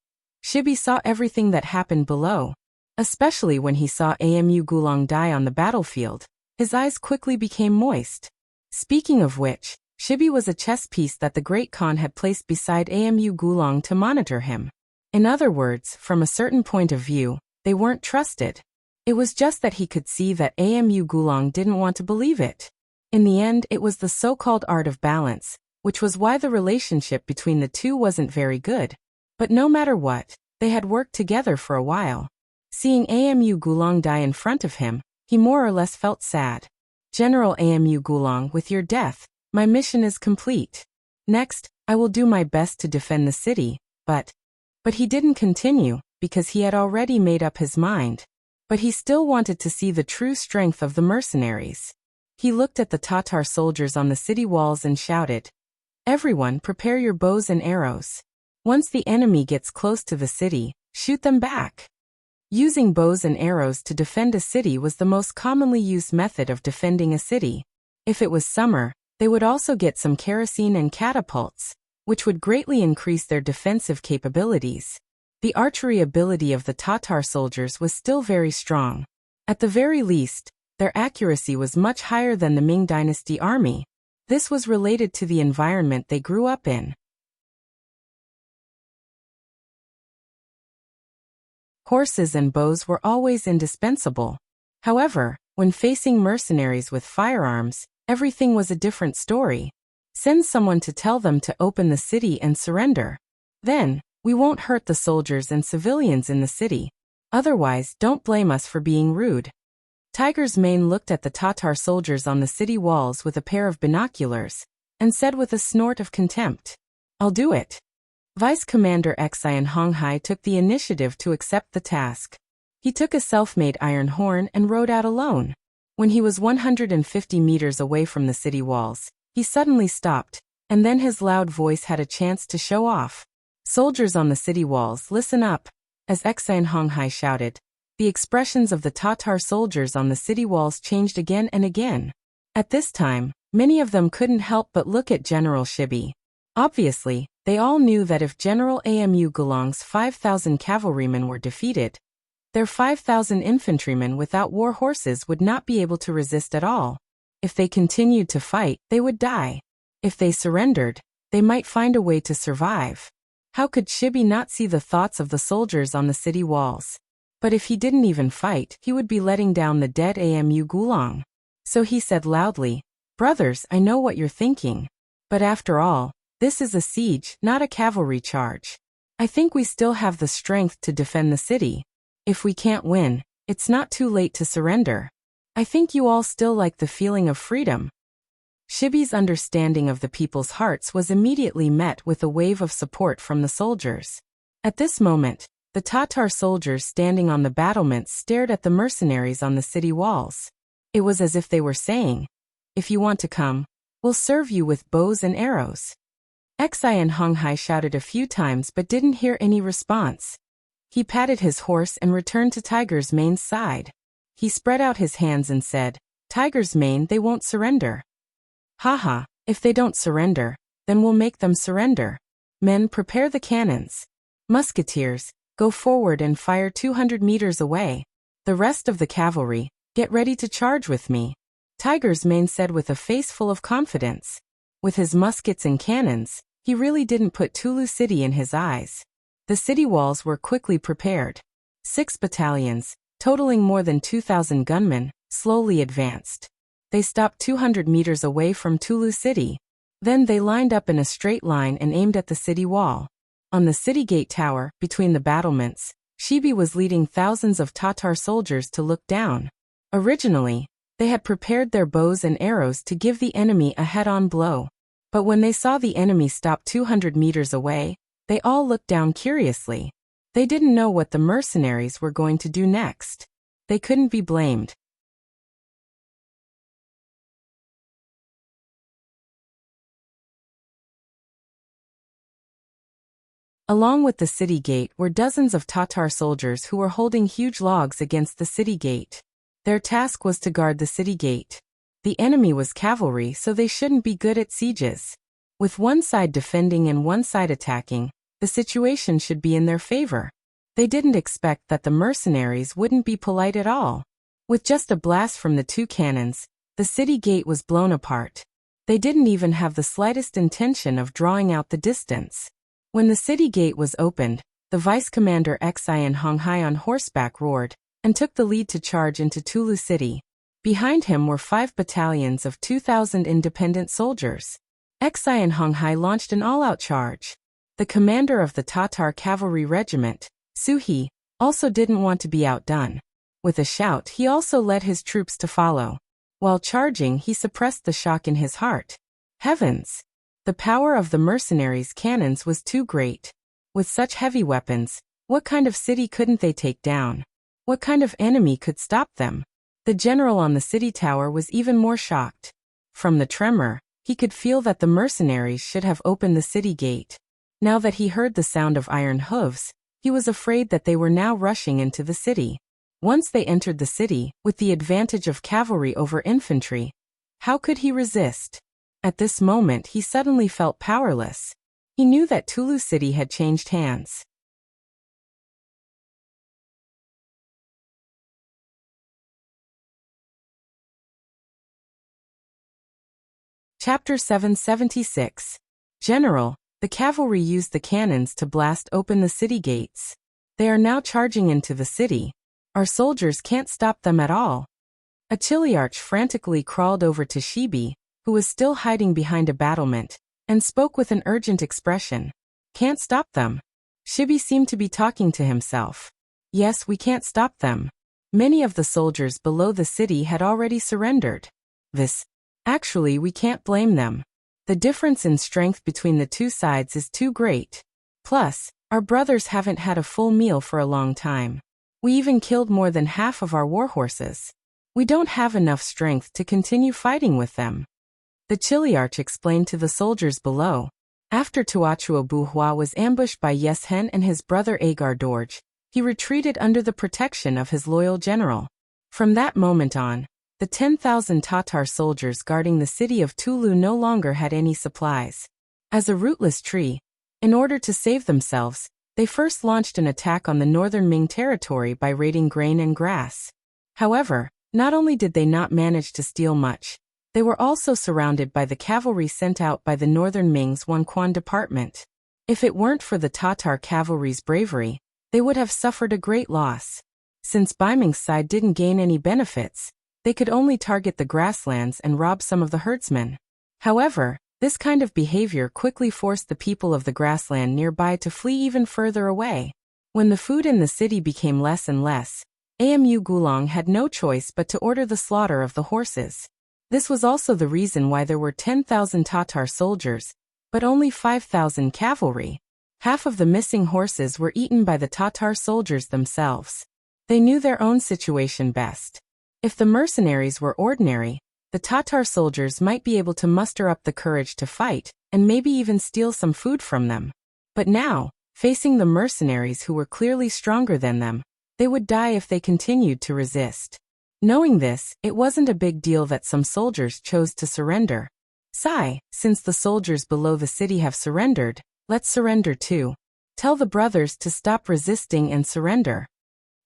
Shibi saw everything that happened below. Especially when he saw Amu Gulong die on the battlefield, his eyes quickly became moist. Speaking of which, Shibi was a chess piece that the Great Khan had placed beside Amu Gulong to monitor him. In other words, from a certain point of view, they weren't trusted. It was just that he could see that Amu Gulong didn't want to believe it. In the end, it was the so-called art of balance, which was why the relationship between the two wasn't very good. But no matter what, they had worked together for a while. Seeing Amu Gulong die in front of him, he more or less felt sad. General Amu Gulong, with your death, my mission is complete. Next, I will do my best to defend the city, but he didn't continue, because he had already made up his mind. But he still wanted to see the true strength of the mercenaries. He looked at the Tatar soldiers on the city walls and shouted, "Everyone, prepare your bows and arrows. Once the enemy gets close to the city, shoot them back." Using bows and arrows to defend a city was the most commonly used method of defending a city. If it was summer, they would also get some kerosene and catapults, which would greatly increase their defensive capabilities. The archery ability of the Tatar soldiers was still very strong. At the very least, their accuracy was much higher than the Ming Dynasty army. This was related to the environment they grew up in. Horses and bows were always indispensable. However, when facing mercenaries with firearms, everything was a different story. Send someone to tell them to open the city and surrender. Then, we won't hurt the soldiers and civilians in the city. Otherwise, don't blame us for being rude. Tiger's mane looked at the Tatar soldiers on the city walls with a pair of binoculars, and said with a snort of contempt, "I'll do it." Vice Commander Xian Honghai took the initiative to accept the task. He took a self-made iron horn and rode out alone. When he was 150 meters away from the city walls, he suddenly stopped, and then his loud voice had a chance to show off. "Soldiers on the city walls, listen up," as Xian Honghai shouted. The expressions of the Tatar soldiers on the city walls changed again and again. At this time, many of them couldn't help but look at General Shibi. Obviously, they all knew that if General Amu Gulong's 5,000 cavalrymen were defeated, their 5,000 infantrymen without war horses would not be able to resist at all. If they continued to fight, they would die. If they surrendered, they might find a way to survive. How could Shibi not see the thoughts of the soldiers on the city walls? But if he didn't even fight, he would be letting down the dead Amu Gulong. So he said loudly, "Brothers, I know what you're thinking. But after all, this is a siege, not a cavalry charge. I think we still have the strength to defend the city. If we can't win, it's not too late to surrender. I think you all still like the feeling of freedom." Shibi's understanding of the people's hearts was immediately met with a wave of support from the soldiers. At this moment, the Tatar soldiers standing on the battlements stared at the mercenaries on the city walls. It was as if they were saying, "If you want to come, we'll serve you with bows and arrows." Xian Honghai shouted a few times but didn't hear any response. He patted his horse and returned to Tiger's mane's side. He spread out his hands and said, "Tiger's mane, they won't surrender." "Haha, if they don't surrender, then we'll make them surrender. Men, prepare the cannons. Musketeers, go forward and fire 200 meters away. The rest of the cavalry, get ready to charge with me," Tiger's mane said with a face full of confidence. With his muskets and cannons, he really didn't put Tulu City in his eyes. The city walls were quickly prepared. 6 battalions, totaling more than 2,000 gunmen, slowly advanced. They stopped 200 meters away from Tulu City. Then they lined up in a straight line and aimed at the city wall. On the city gate tower, between the battlements, Shibi was leading thousands of Tatar soldiers to look down. Originally, they had prepared their bows and arrows to give the enemy a head-on blow. But when they saw the enemy stop 200 meters away, they all looked down curiously. They didn't know what the mercenaries were going to do next. They couldn't be blamed. Along with the city gate were dozens of Tatar soldiers who were holding huge logs against the city gate. Their task was to guard the city gate. The enemy was cavalry, so they shouldn't be good at sieges. With one side defending and one side attacking, the situation should be in their favor. They didn't expect that the mercenaries wouldn't be polite at all. With just a blast from the two cannons, the city gate was blown apart. They didn't even have the slightest intention of drawing out the distance. When the city gate was opened, the vice commander Xian Honghai on horseback roared and took the lead to charge into Tulu City. Behind him were 5 battalions of 2,000 independent soldiers. Xian Honghai launched an all-out charge. The commander of the Tatar cavalry regiment, Suhi, also didn't want to be outdone. With a shout, he also led his troops to follow. While charging, he suppressed the shock in his heart. Heavens! The power of the mercenaries' cannons was too great. With such heavy weapons, what kind of city couldn't they take down? What kind of enemy could stop them? The general on the city tower was even more shocked. From the tremor, he could feel that the mercenaries should have opened the city gate. Now that he heard the sound of iron hooves, he was afraid that they were now rushing into the city. Once they entered the city, with the advantage of cavalry over infantry, how could he resist? At this moment he suddenly felt powerless. He knew that Tulu City had changed hands. Chapter 776. General, the cavalry used the cannons to blast open the city gates. They are now charging into the city. Our soldiers can't stop them at all. A Chiliarch frantically crawled over to Shibi, who was still hiding behind a battlement, and spoke with an urgent expression. Can't stop them. Shibi seemed to be talking to himself. Yes, we can't stop them. Many of the soldiers below the city had already surrendered. Actually, we can't blame them. The difference in strength between the two sides is too great. Plus, our brothers haven't had a full meal for a long time. We even killed more than half of our warhorses. We don't have enough strength to continue fighting with them. The Chiliarch explained to the soldiers below. After Tuachuo Buhua was ambushed by Yeshen and his brother Agar Dorje, he retreated under the protection of his loyal general. From that moment on, the 10,000 Tatar soldiers guarding the city of Tulu no longer had any supplies. As a rootless tree, in order to save themselves, they first launched an attack on the northern Ming territory by raiding grain and grass. However, not only did they not manage to steal much, they were also surrounded by the cavalry sent out by the northern Ming's Wanquan department. If it weren't for the Tatar cavalry's bravery, they would have suffered a great loss. Since Baiming's side didn't gain any benefits, they could only target the grasslands and rob some of the herdsmen. However, this kind of behavior quickly forced the people of the grassland nearby to flee even further away. When the food in the city became less and less, Amu Gulong had no choice but to order the slaughter of the horses. This was also the reason why there were 10,000 Tatar soldiers, but only 5,000 cavalry. Half of the missing horses were eaten by the Tatar soldiers themselves. They knew their own situation best. If the mercenaries were ordinary, the Tatar soldiers might be able to muster up the courage to fight, and maybe even steal some food from them. But now, facing the mercenaries who were clearly stronger than them, they would die if they continued to resist. Knowing this, it wasn't a big deal that some soldiers chose to surrender. Since the soldiers below the city have surrendered, let's surrender too. Tell the brothers to stop resisting and surrender.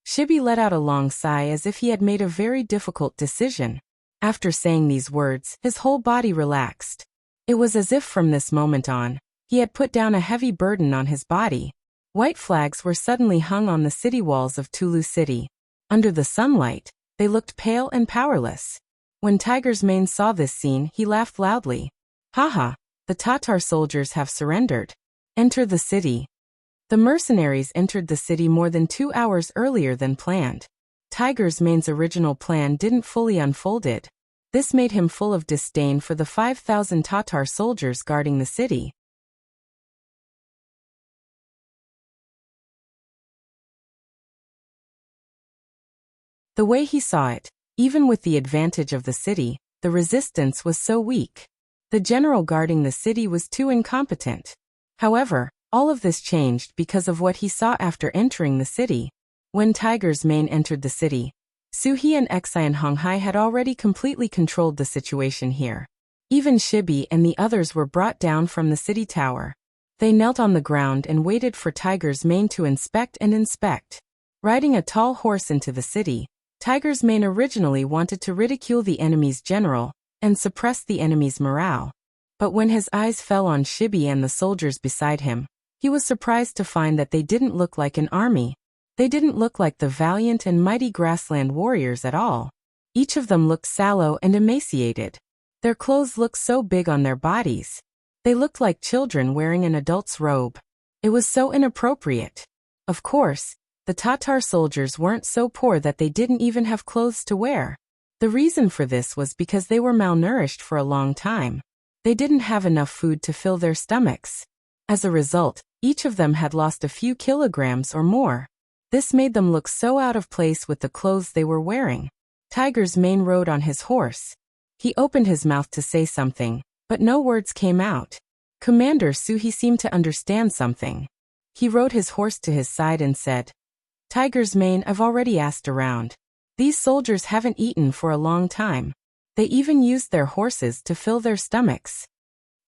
Shibi let out a long sigh as if he had made a very difficult decision. After saying these words, his whole body relaxed. It was as if from this moment on, he had put down a heavy burden on his body. White flags were suddenly hung on the city walls of Tulu City. Under the sunlight, they looked pale and powerless. When Tiger's Mane saw this scene, he laughed loudly. Haha, the Tatar soldiers have surrendered. Enter the city. The mercenaries entered the city more than 2 hours earlier than planned. Tiger's Mane's original plan didn't fully unfold it. This made him full of disdain for the 5,000 Tatar soldiers guarding the city. The way he saw it, even with the advantage of the city, the resistance was so weak. The general guarding the city was too incompetent. However, all of this changed because of what he saw after entering the city. When Tiger's Mane entered the city, Suhi and Xian Honghai had already completely controlled the situation here. Even Shibi and the others were brought down from the city tower. They knelt on the ground and waited for Tiger's Mane to inspect and inspect. Riding a tall horse into the city, Tiger's Mane originally wanted to ridicule the enemy's general and suppress the enemy's morale. But when his eyes fell on Shibi and the soldiers beside him, he was surprised to find that they didn't look like an army. They didn't look like the valiant and mighty grassland warriors at all. Each of them looked sallow and emaciated. Their clothes looked so big on their bodies. They looked like children wearing an adult's robe. It was so inappropriate. Of course, the Tatar soldiers weren't so poor that they didn't even have clothes to wear. The reason for this was because they were malnourished for a long time. They didn't have enough food to fill their stomachs. As a result, each of them had lost a few kilograms or more. This made them look so out of place with the clothes they were wearing. Tiger's Mane rode on his horse. He opened his mouth to say something, but no words came out. Commander Suhi seemed to understand something. He rode his horse to his side and said, "Tiger's Mane, I've already asked around. These soldiers haven't eaten for a long time. They even used their horses to fill their stomachs."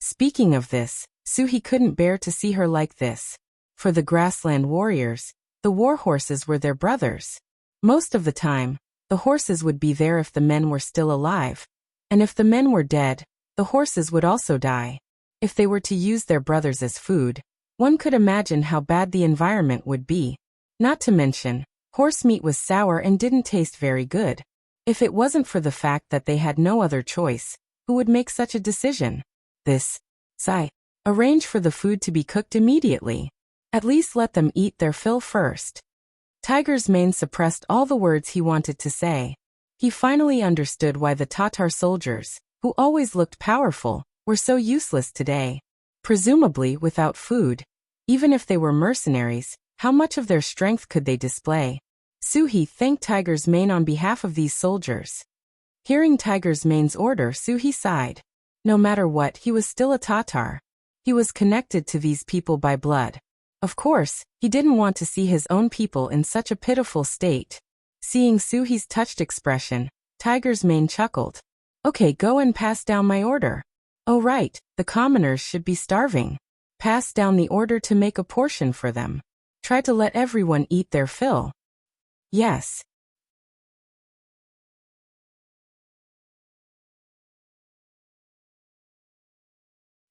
Speaking of this, Suhi couldn't bear to see her like this. For the grassland warriors, the war horses were their brothers. Most of the time, the horses would be there if the men were still alive. And if the men were dead, the horses would also die. If they were to use their brothers as food, one could imagine how bad the environment would be. Not to mention, horse meat was sour and didn't taste very good. If it wasn't for the fact that they had no other choice, who would make such a decision? This, Sai, arrange for the food to be cooked immediately. At least let them eat their fill first. Tiger's Mane suppressed all the words he wanted to say. He finally understood why the Tatar soldiers, who always looked powerful, were so useless today. Presumably without food. Even if they were mercenaries, how much of their strength could they display? Suhi thanked Tiger's Mane on behalf of these soldiers. Hearing Tiger's Mane's order, Suhi sighed. No matter what, he was still a Tatar. He was connected to these people by blood. Of course, he didn't want to see his own people in such a pitiful state. Seeing Suhi's touched expression, Tiger's Mane chuckled. "Okay, go and pass down my order." "Oh right, the commoners should be starving. Pass down the order to make a portion for them. Try to let everyone eat their fill." "Yes."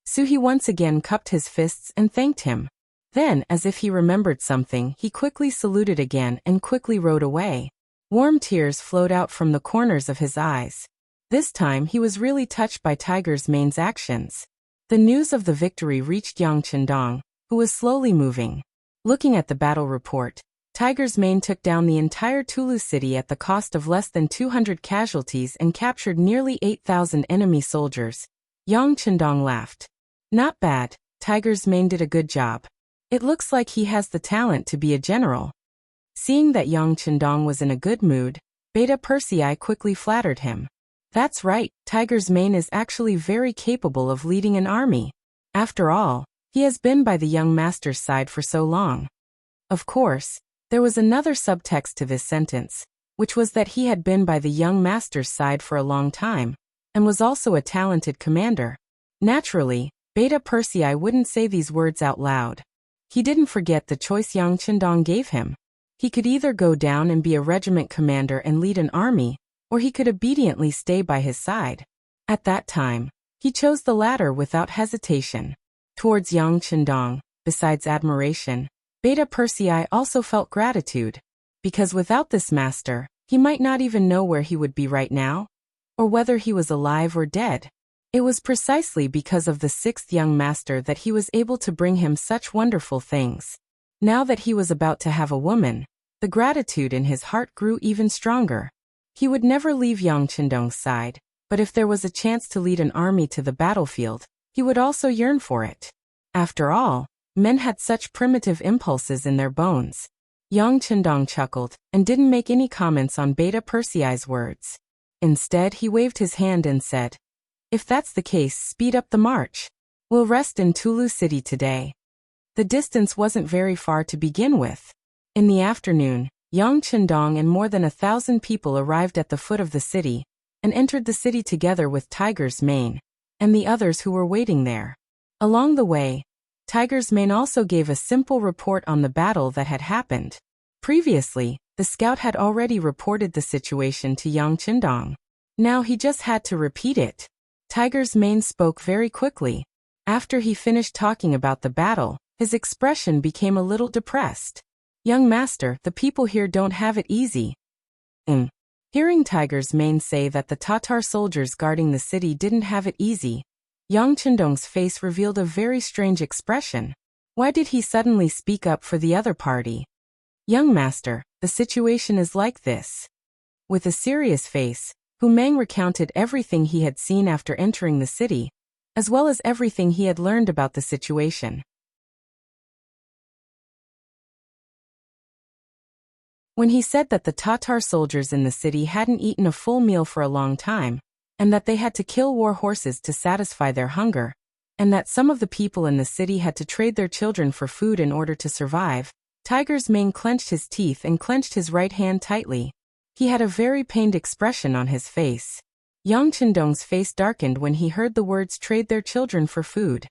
Suhi once again cupped his fists and thanked him. Then, as if he remembered something, he quickly saluted again and quickly rode away. Warm tears flowed out from the corners of his eyes. This time he was really touched by Tiger's Mane's actions. The news of the victory reached Yang Chendong, who was slowly moving. Looking at the battle report, Tiger's Mane took down the entire Tulu city at the cost of less than 200 casualties and captured nearly 8,000 enemy soldiers. Yang Chendong laughed. "Not bad, Tiger's Mane did a good job. It looks like he has the talent to be a general." Seeing that Yang Chendong was in a good mood, Beta Persei quickly flattered him. "That's right, Tiger's Mane is actually very capable of leading an army. After all, he has been by the young master's side for so long." Of course, there was another subtext to this sentence, which was that he had been by the young master's side for a long time, and was also a talented commander. Naturally, Beta Persei wouldn't say these words out loud. He didn't forget the choice Yang Chendong gave him. He could either go down and be a regiment commander and lead an army, or he could obediently stay by his side. At that time, he chose the latter without hesitation. Towards Yang Chendong, besides admiration, Beta Persei also felt gratitude. Because without this master, he might not even know where he would be right now, or whether he was alive or dead. It was precisely because of the sixth young master that he was able to bring him such wonderful things. Now that he was about to have a woman, the gratitude in his heart grew even stronger. He would never leave Yang Chendong's side, but if there was a chance to lead an army to the battlefield, he would also yearn for it. After all, men had such primitive impulses in their bones. Yang Chendong chuckled, and didn't make any comments on Beta Persei's words. Instead, he waved his hand and said, "If that's the case, speed up the march. We'll rest in Tulu City today." The distance wasn't very far to begin with. In the afternoon, Yang Chendong and more than 1,000 people arrived at the foot of the city, and entered the city together with Tiger's Mane, and the others who were waiting there. Along the way, Tiger's Mane also gave a simple report on the battle that had happened. Previously, the scout had already reported the situation to Yang Chendong. Now he just had to repeat it. Tiger's Mane spoke very quickly. After he finished talking about the battle, his expression became a little depressed. "Young master, the people here don't have it easy." Hearing Tiger's Mane say that the Tatar soldiers guarding the city didn't have it easy, Yang Chendong's face revealed a very strange expression. Why did he suddenly speak up for the other party? "Young master, the situation is like this." With a serious face, Hu Meng recounted everything he had seen after entering the city, as well as everything he had learned about the situation. When he said that the Tatar soldiers in the city hadn't eaten a full meal for a long time, and that they had to kill war horses to satisfy their hunger, and that some of the people in the city had to trade their children for food in order to survive, Tiger's Mane clenched his teeth and clenched his right hand tightly. He had a very pained expression on his face. Yang Chendong's face darkened when he heard the words "trade their children for food."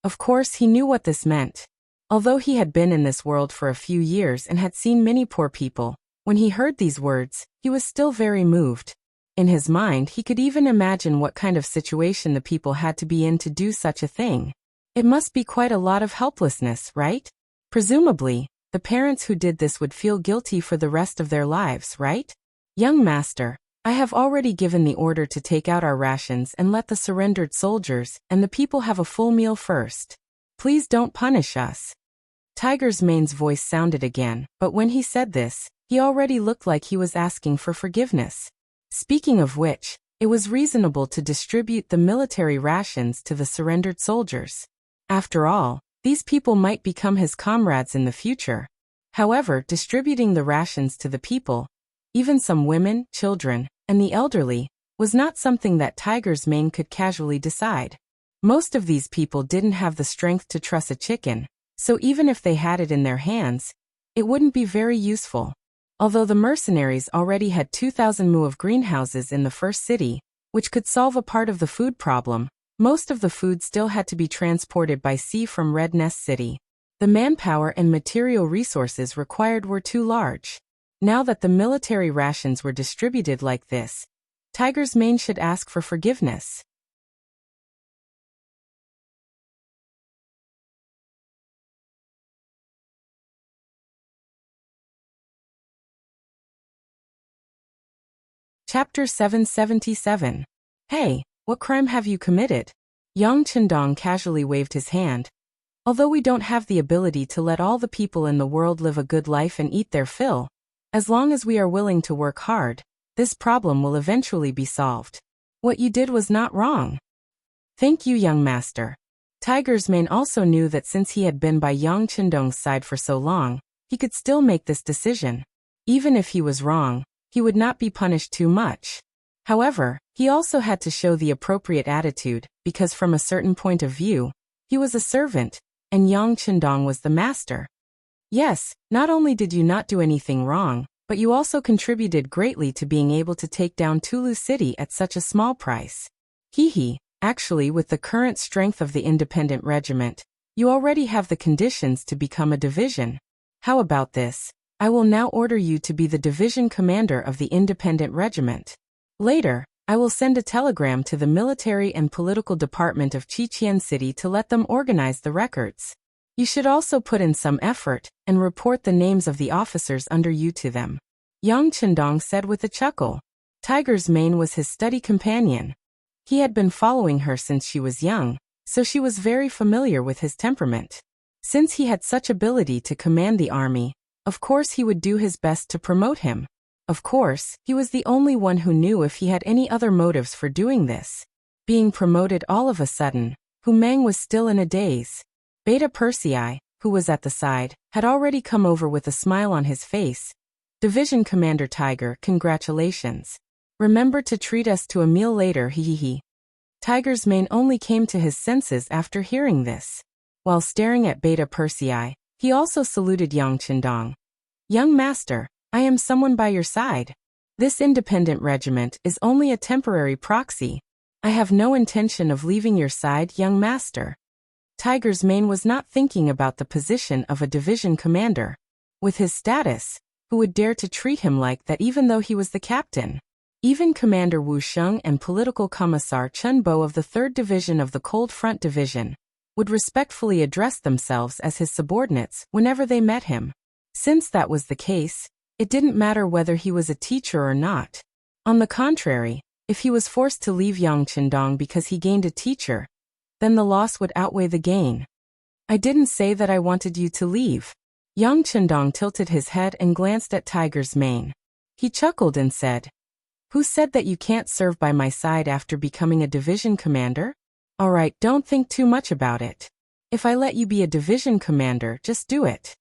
Of course, he knew what this meant. Although he had been in this world for a few years and had seen many poor people, when he heard these words, he was still very moved. In his mind, he could even imagine what kind of situation the people had to be in to do such a thing. It must be quite a lot of helplessness, right? Presumably, the parents who did this would feel guilty for the rest of their lives, right? "Young master, I have already given the order to take out our rations and let the surrendered soldiers and the people have a full meal first. Please don't punish us." Tiger's Mane's voice sounded again, but when he said this, he already looked like he was asking for forgiveness. Speaking of which, it was reasonable to distribute the military rations to the surrendered soldiers. After all, these people might become his comrades in the future. However, distributing the rations to the people, even some women, children, and the elderly, was not something that Tiger's Mane could casually decide. Most of these people didn't have the strength to truss a chicken, so even if they had it in their hands, it wouldn't be very useful. Although the mercenaries already had 2,000 mu of greenhouses in the first city, which could solve a part of the food problem, most of the food still had to be transported by sea from Red Nest City. The manpower and material resources required were too large. Now that the military rations were distributed like this, Tiger's Mane should ask for forgiveness. Chapter 777. "Hey, what crime have you committed?" Yang Chendong casually waved his hand. "Although we don't have the ability to let all the people in the world live a good life and eat their fill, as long as we are willing to work hard, this problem will eventually be solved. What you did was not wrong." "Thank you, young master." Tiger's Mane also knew that since he had been by Yang Chendong's side for so long, he could still make this decision. Even if he was wrong, he would not be punished too much. However, he also had to show the appropriate attitude, because from a certain point of view, he was a servant, and Yang Chendong was the master. "Yes, not only did you not do anything wrong, but you also contributed greatly to being able to take down Tulu City at such a small price. Actually, with the current strength of the independent regiment, you already have the conditions to become a division. How about this? I will now order you to be the division commander of the independent regiment. Later, I will send a telegram to the military and political department of Chichen City to let them organize the records. You should also put in some effort and report the names of the officers under you to them." Yang Chendong said with a chuckle. Tiger's Mane was his study companion. He had been following her since she was young, so she was very familiar with his temperament. Since he had such ability to command the army, of course he would do his best to promote him. Of course, he was the only one who knew if he had any other motives for doing this. Being promoted all of a sudden, Hu Meng was still in a daze. Beta Persei, who was at the side, had already come over with a smile on his face. Division Commander Tiger, congratulations. Remember to treat us to a meal later, hehehe. Tiger's mane only came to his senses after hearing this. While staring at Beta Persei, he also saluted Yang Qindong. Young master, I am someone by your side. This independent regiment is only a temporary proxy. I have no intention of leaving your side, young master. Tiger's mane was not thinking about the position of a division commander. With his status, who would dare to treat him like that even though he was the captain? Even Commander Wu Sheng and Political Commissar Chen Bo of the 3rd Division of the Cold Front Division would respectfully address themselves as his subordinates whenever they met him. Since that was the case, it didn't matter whether he was a teacher or not. On the contrary, if he was forced to leave Yang Qindong because he gained a teacher, then the loss would outweigh the gain. I didn't say that I wanted you to leave. Yang Qindong tilted his head and glanced at Tiger's mane. He chuckled and said, who said that you can't serve by my side after becoming a division commander? Alright, don't think too much about it. If I let you be a division commander, just do it.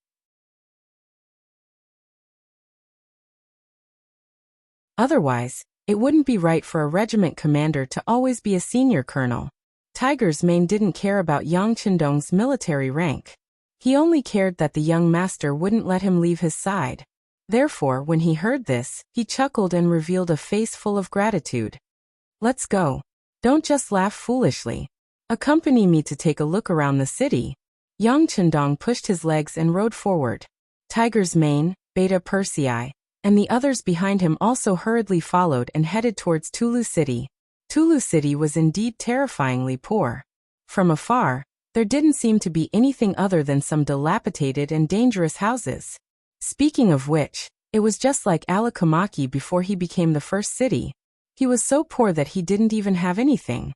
Otherwise, it wouldn't be right for a regiment commander to always be a senior colonel. Tiger's mane didn't care about Yang Qindong's military rank. He only cared that the young master wouldn't let him leave his side. Therefore, when he heard this, he chuckled and revealed a face full of gratitude. Let's go. Don't just laugh foolishly. Accompany me to take a look around the city. Yang Qindong pushed his legs and rode forward. Tiger's mane, Beta Persei, and the others behind him also hurriedly followed and headed towards Tulu City. Tulu City was indeed terrifyingly poor. From afar, there didn't seem to be anything other than some dilapidated and dangerous houses. Speaking of which, it was just like Alakamaki before he became the first city. He was so poor that he didn't even have anything.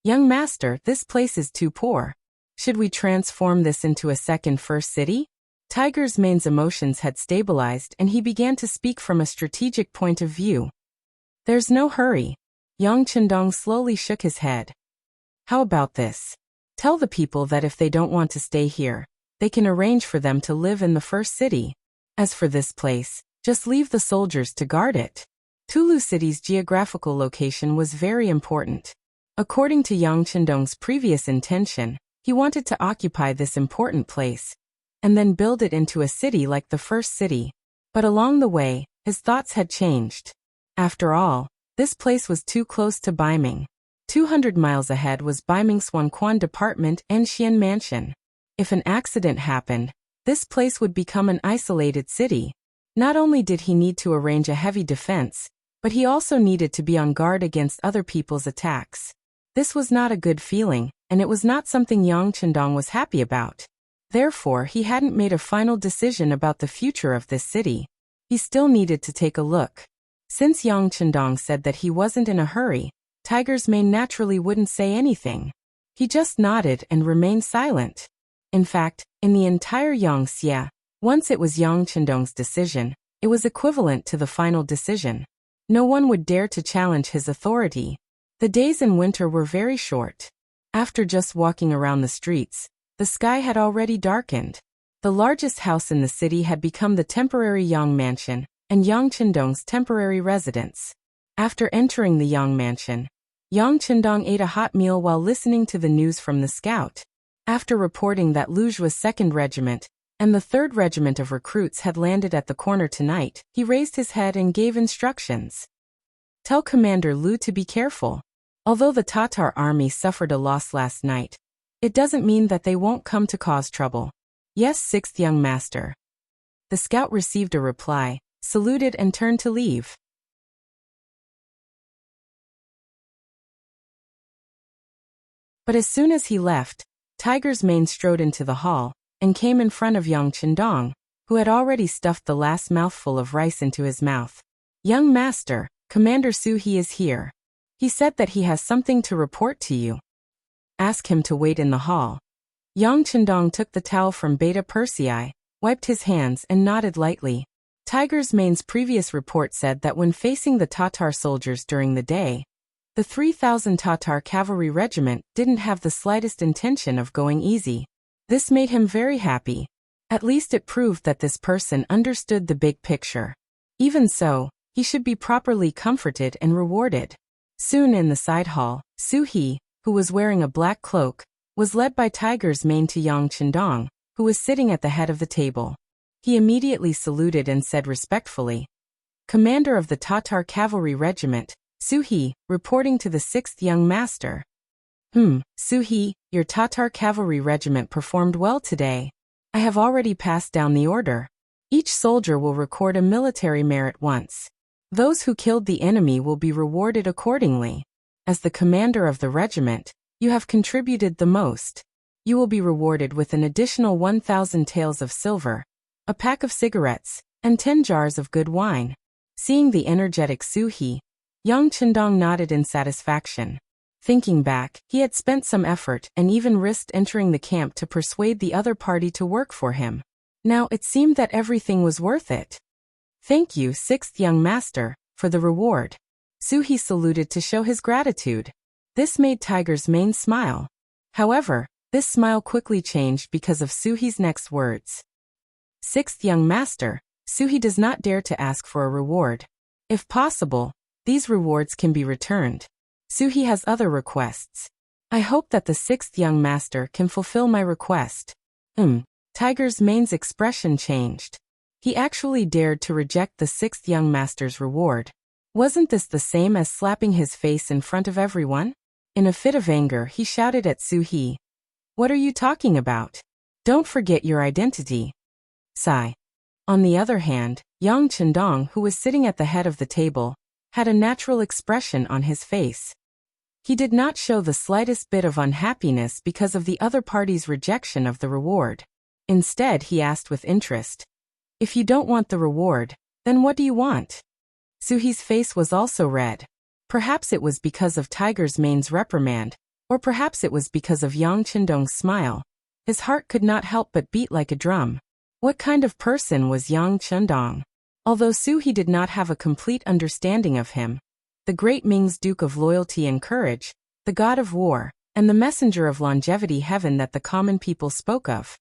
Young master, this place is too poor. Should we transform this into a second first city? Tiger's mane's emotions had stabilized and he began to speak from a strategic point of view. There's no hurry. Yang Qindong slowly shook his head. How about this? Tell the people that if they don't want to stay here, they can arrange for them to live in the first city. As for this place, just leave the soldiers to guard it. Tulu City's geographical location was very important. According to Yang Qindong's previous intention, he wanted to occupy this important place, and then build it into a city like the first city. But along the way, his thoughts had changed. After all, this place was too close to Baiming. 200 miles ahead was Baiming's Wanquan Department and Xian Mansion. If an accident happened, this place would become an isolated city. Not only did he need to arrange a heavy defense, but he also needed to be on guard against other people's attacks. This was not a good feeling, and it was not something Yang Qindong was happy about. Therefore, he hadn't made a final decision about the future of this city. He still needed to take a look. Since Yang Qindong said that he wasn't in a hurry, Tiger's mane naturally wouldn't say anything. He just nodded and remained silent. In fact, in the entire Yangxia, once it was Yang Qindong's decision, it was equivalent to the final decision. No one would dare to challenge his authority. The days in winter were very short. After just walking around the streets, the sky had already darkened. The largest house in the city had become the temporary Yang Mansion, and Yang Qindong's temporary residence. After entering the Yang Mansion, Yang Qindong ate a hot meal while listening to the news from the scout. After reporting that Lujua's 2nd Regiment and the 3rd Regiment of recruits had landed at the corner tonight, he raised his head and gave instructions. Tell Commander Lu to be careful. Although the Tatar army suffered a loss last night, it doesn't mean that they won't come to cause trouble. Yes, 6th young master. The scout received a reply, saluted and turned to leave. But as soon as he left, Tiger's mane strode into the hall and came in front of Yang Qindong, who had already stuffed the last mouthful of rice into his mouth. Young master, Commander Su he is here. He said that he has something to report to you. Ask him to wait in the hall. Yang Qindong took the towel from Beta Persei, wiped his hands and nodded lightly. Tiger's mane's previous report said that when facing the Tatar soldiers during the day, the 3,000 Tatar cavalry regiment didn't have the slightest intention of going easy. This made him very happy. At least it proved that this person understood the big picture. Even so, he should be properly comforted and rewarded. Soon in the side hall, Su-hee, who was wearing a black cloak, was led by Tiger's mane to Yang Chendong, who was sitting at the head of the table. He immediately saluted and said respectfully, "Commander of the Tatar Cavalry Regiment, Su-hee, reporting to the 6th young master." Su-hee, your Tatar Cavalry Regiment performed well today. I have already passed down the order. Each soldier will record a military merit once. Those who killed the enemy will be rewarded accordingly. As the commander of the regiment, you have contributed the most. You will be rewarded with an additional 1,000 taels of silver, a pack of cigarettes, and 10 jars of good wine. Seeing the energetic Su-hee, Yang Chendong nodded in satisfaction. Thinking back, he had spent some effort and even risked entering the camp to persuade the other party to work for him. Now it seemed that everything was worth it. "Thank you, 6th young master, for the reward." Su-hee saluted to show his gratitude. This made Tiger's mane smile. However, this smile quickly changed because of Su-hee's next words. "6th young master, Su-hee does not dare to ask for a reward. If possible, these rewards can be returned. Su-hee has other requests. I hope that the 6th young master can fulfill my request." Tiger's mane's expression changed. He actually dared to reject the 6th young master's reward. Wasn't this the same as slapping his face in front of everyone? In a fit of anger, he shouted at Su-hee, "What are you talking about? Don't forget your identity." Sigh. On the other hand, Yang Chendong, who was sitting at the head of the table, had a natural expression on his face. He did not show the slightest bit of unhappiness because of the other party's rejection of the reward. Instead, he asked with interest, "If you don't want the reward, then what do you want?" Su-hee's face was also red. Perhaps it was because of Tiger's mane's reprimand, or perhaps it was because of Yang Chendong's smile. His heart could not help but beat like a drum. What kind of person was Yang Chendong? Although Su-hee did not have a complete understanding of him, the great Ming's Duke of Loyalty and Courage, the god of war, and the messenger of longevity heaven that the common people spoke of.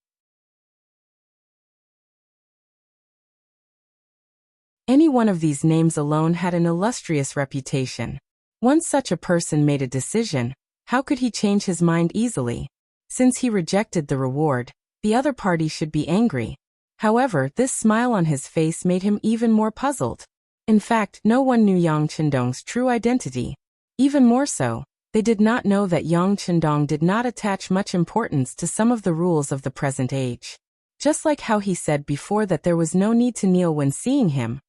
Any one of these names alone had an illustrious reputation. Once such a person made a decision, how could he change his mind easily? Since he rejected the reward, the other party should be angry. However, this smile on his face made him even more puzzled. In fact, no one knew Yang Chendong's true identity. Even more so, they did not know that Yang Chendong did not attach much importance to some of the rules of the present age. Just like how he said before that there was no need to kneel when seeing him,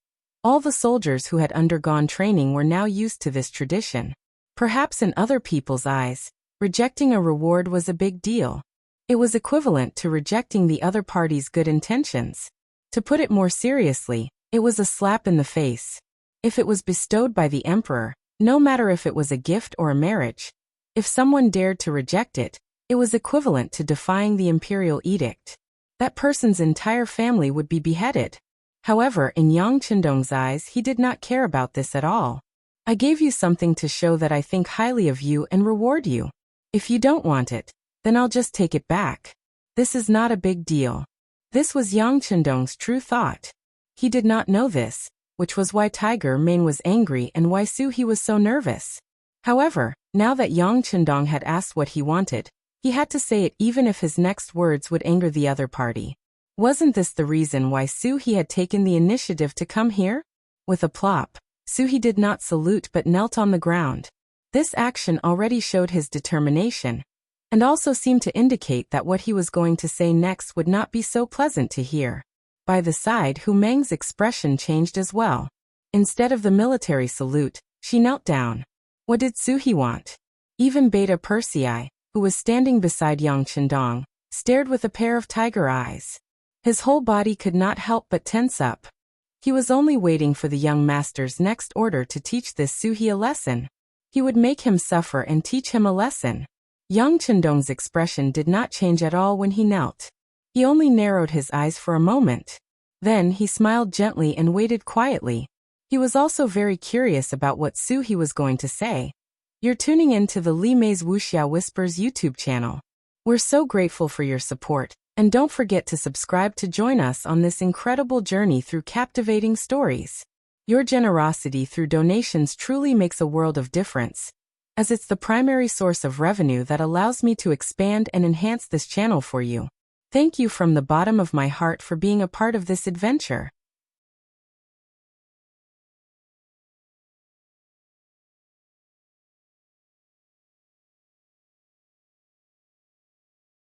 all the soldiers who had undergone training were now used to this tradition. Perhaps in other people's eyes, rejecting a reward was a big deal. It was equivalent to rejecting the other party's good intentions. To put it more seriously, it was a slap in the face. If it was bestowed by the emperor, no matter if it was a gift or a marriage, if someone dared to reject it, it was equivalent to defying the imperial edict. That person's entire family would be beheaded. However, in Yang Chendong's eyes, he did not care about this at all. "I gave you something to show that I think highly of you and reward you. If you don't want it, then I'll just take it back. This is not a big deal." This was Yang Chendong's true thought. He did not know this, which was why Tiger Mane was angry and why Su-hee was so nervous. However, now that Yang Chendong had asked what he wanted, he had to say it even if his next words would anger the other party. Wasn't this the reason why Su-hee had taken the initiative to come here? With a plop, Su-hee did not salute but knelt on the ground. This action already showed his determination, and also seemed to indicate that what he was going to say next would not be so pleasant to hear. By the side, Hu Meng's expression changed as well. Instead of the military salute, she knelt down. What did Su-hee want? Even Beta Persei, who was standing beside Yang Chendong, stared with a pair of tiger eyes. His whole body could not help but tense up. He was only waiting for the young master's next order to teach this Su-hee a lesson. He would make him suffer and teach him a lesson. Yang Chendong's expression did not change at all when he knelt. He only narrowed his eyes for a moment. Then he smiled gently and waited quietly. He was also very curious about what Su-hee was going to say. You're tuning in to the Li Mei's Wuxia Whispers YouTube channel. We're so grateful for your support, and don't forget to subscribe to join us on this incredible journey through captivating stories. Your generosity through donations truly makes a world of difference, as it's the primary source of revenue that allows me to expand and enhance this channel for you. Thank you from the bottom of my heart for being a part of this adventure.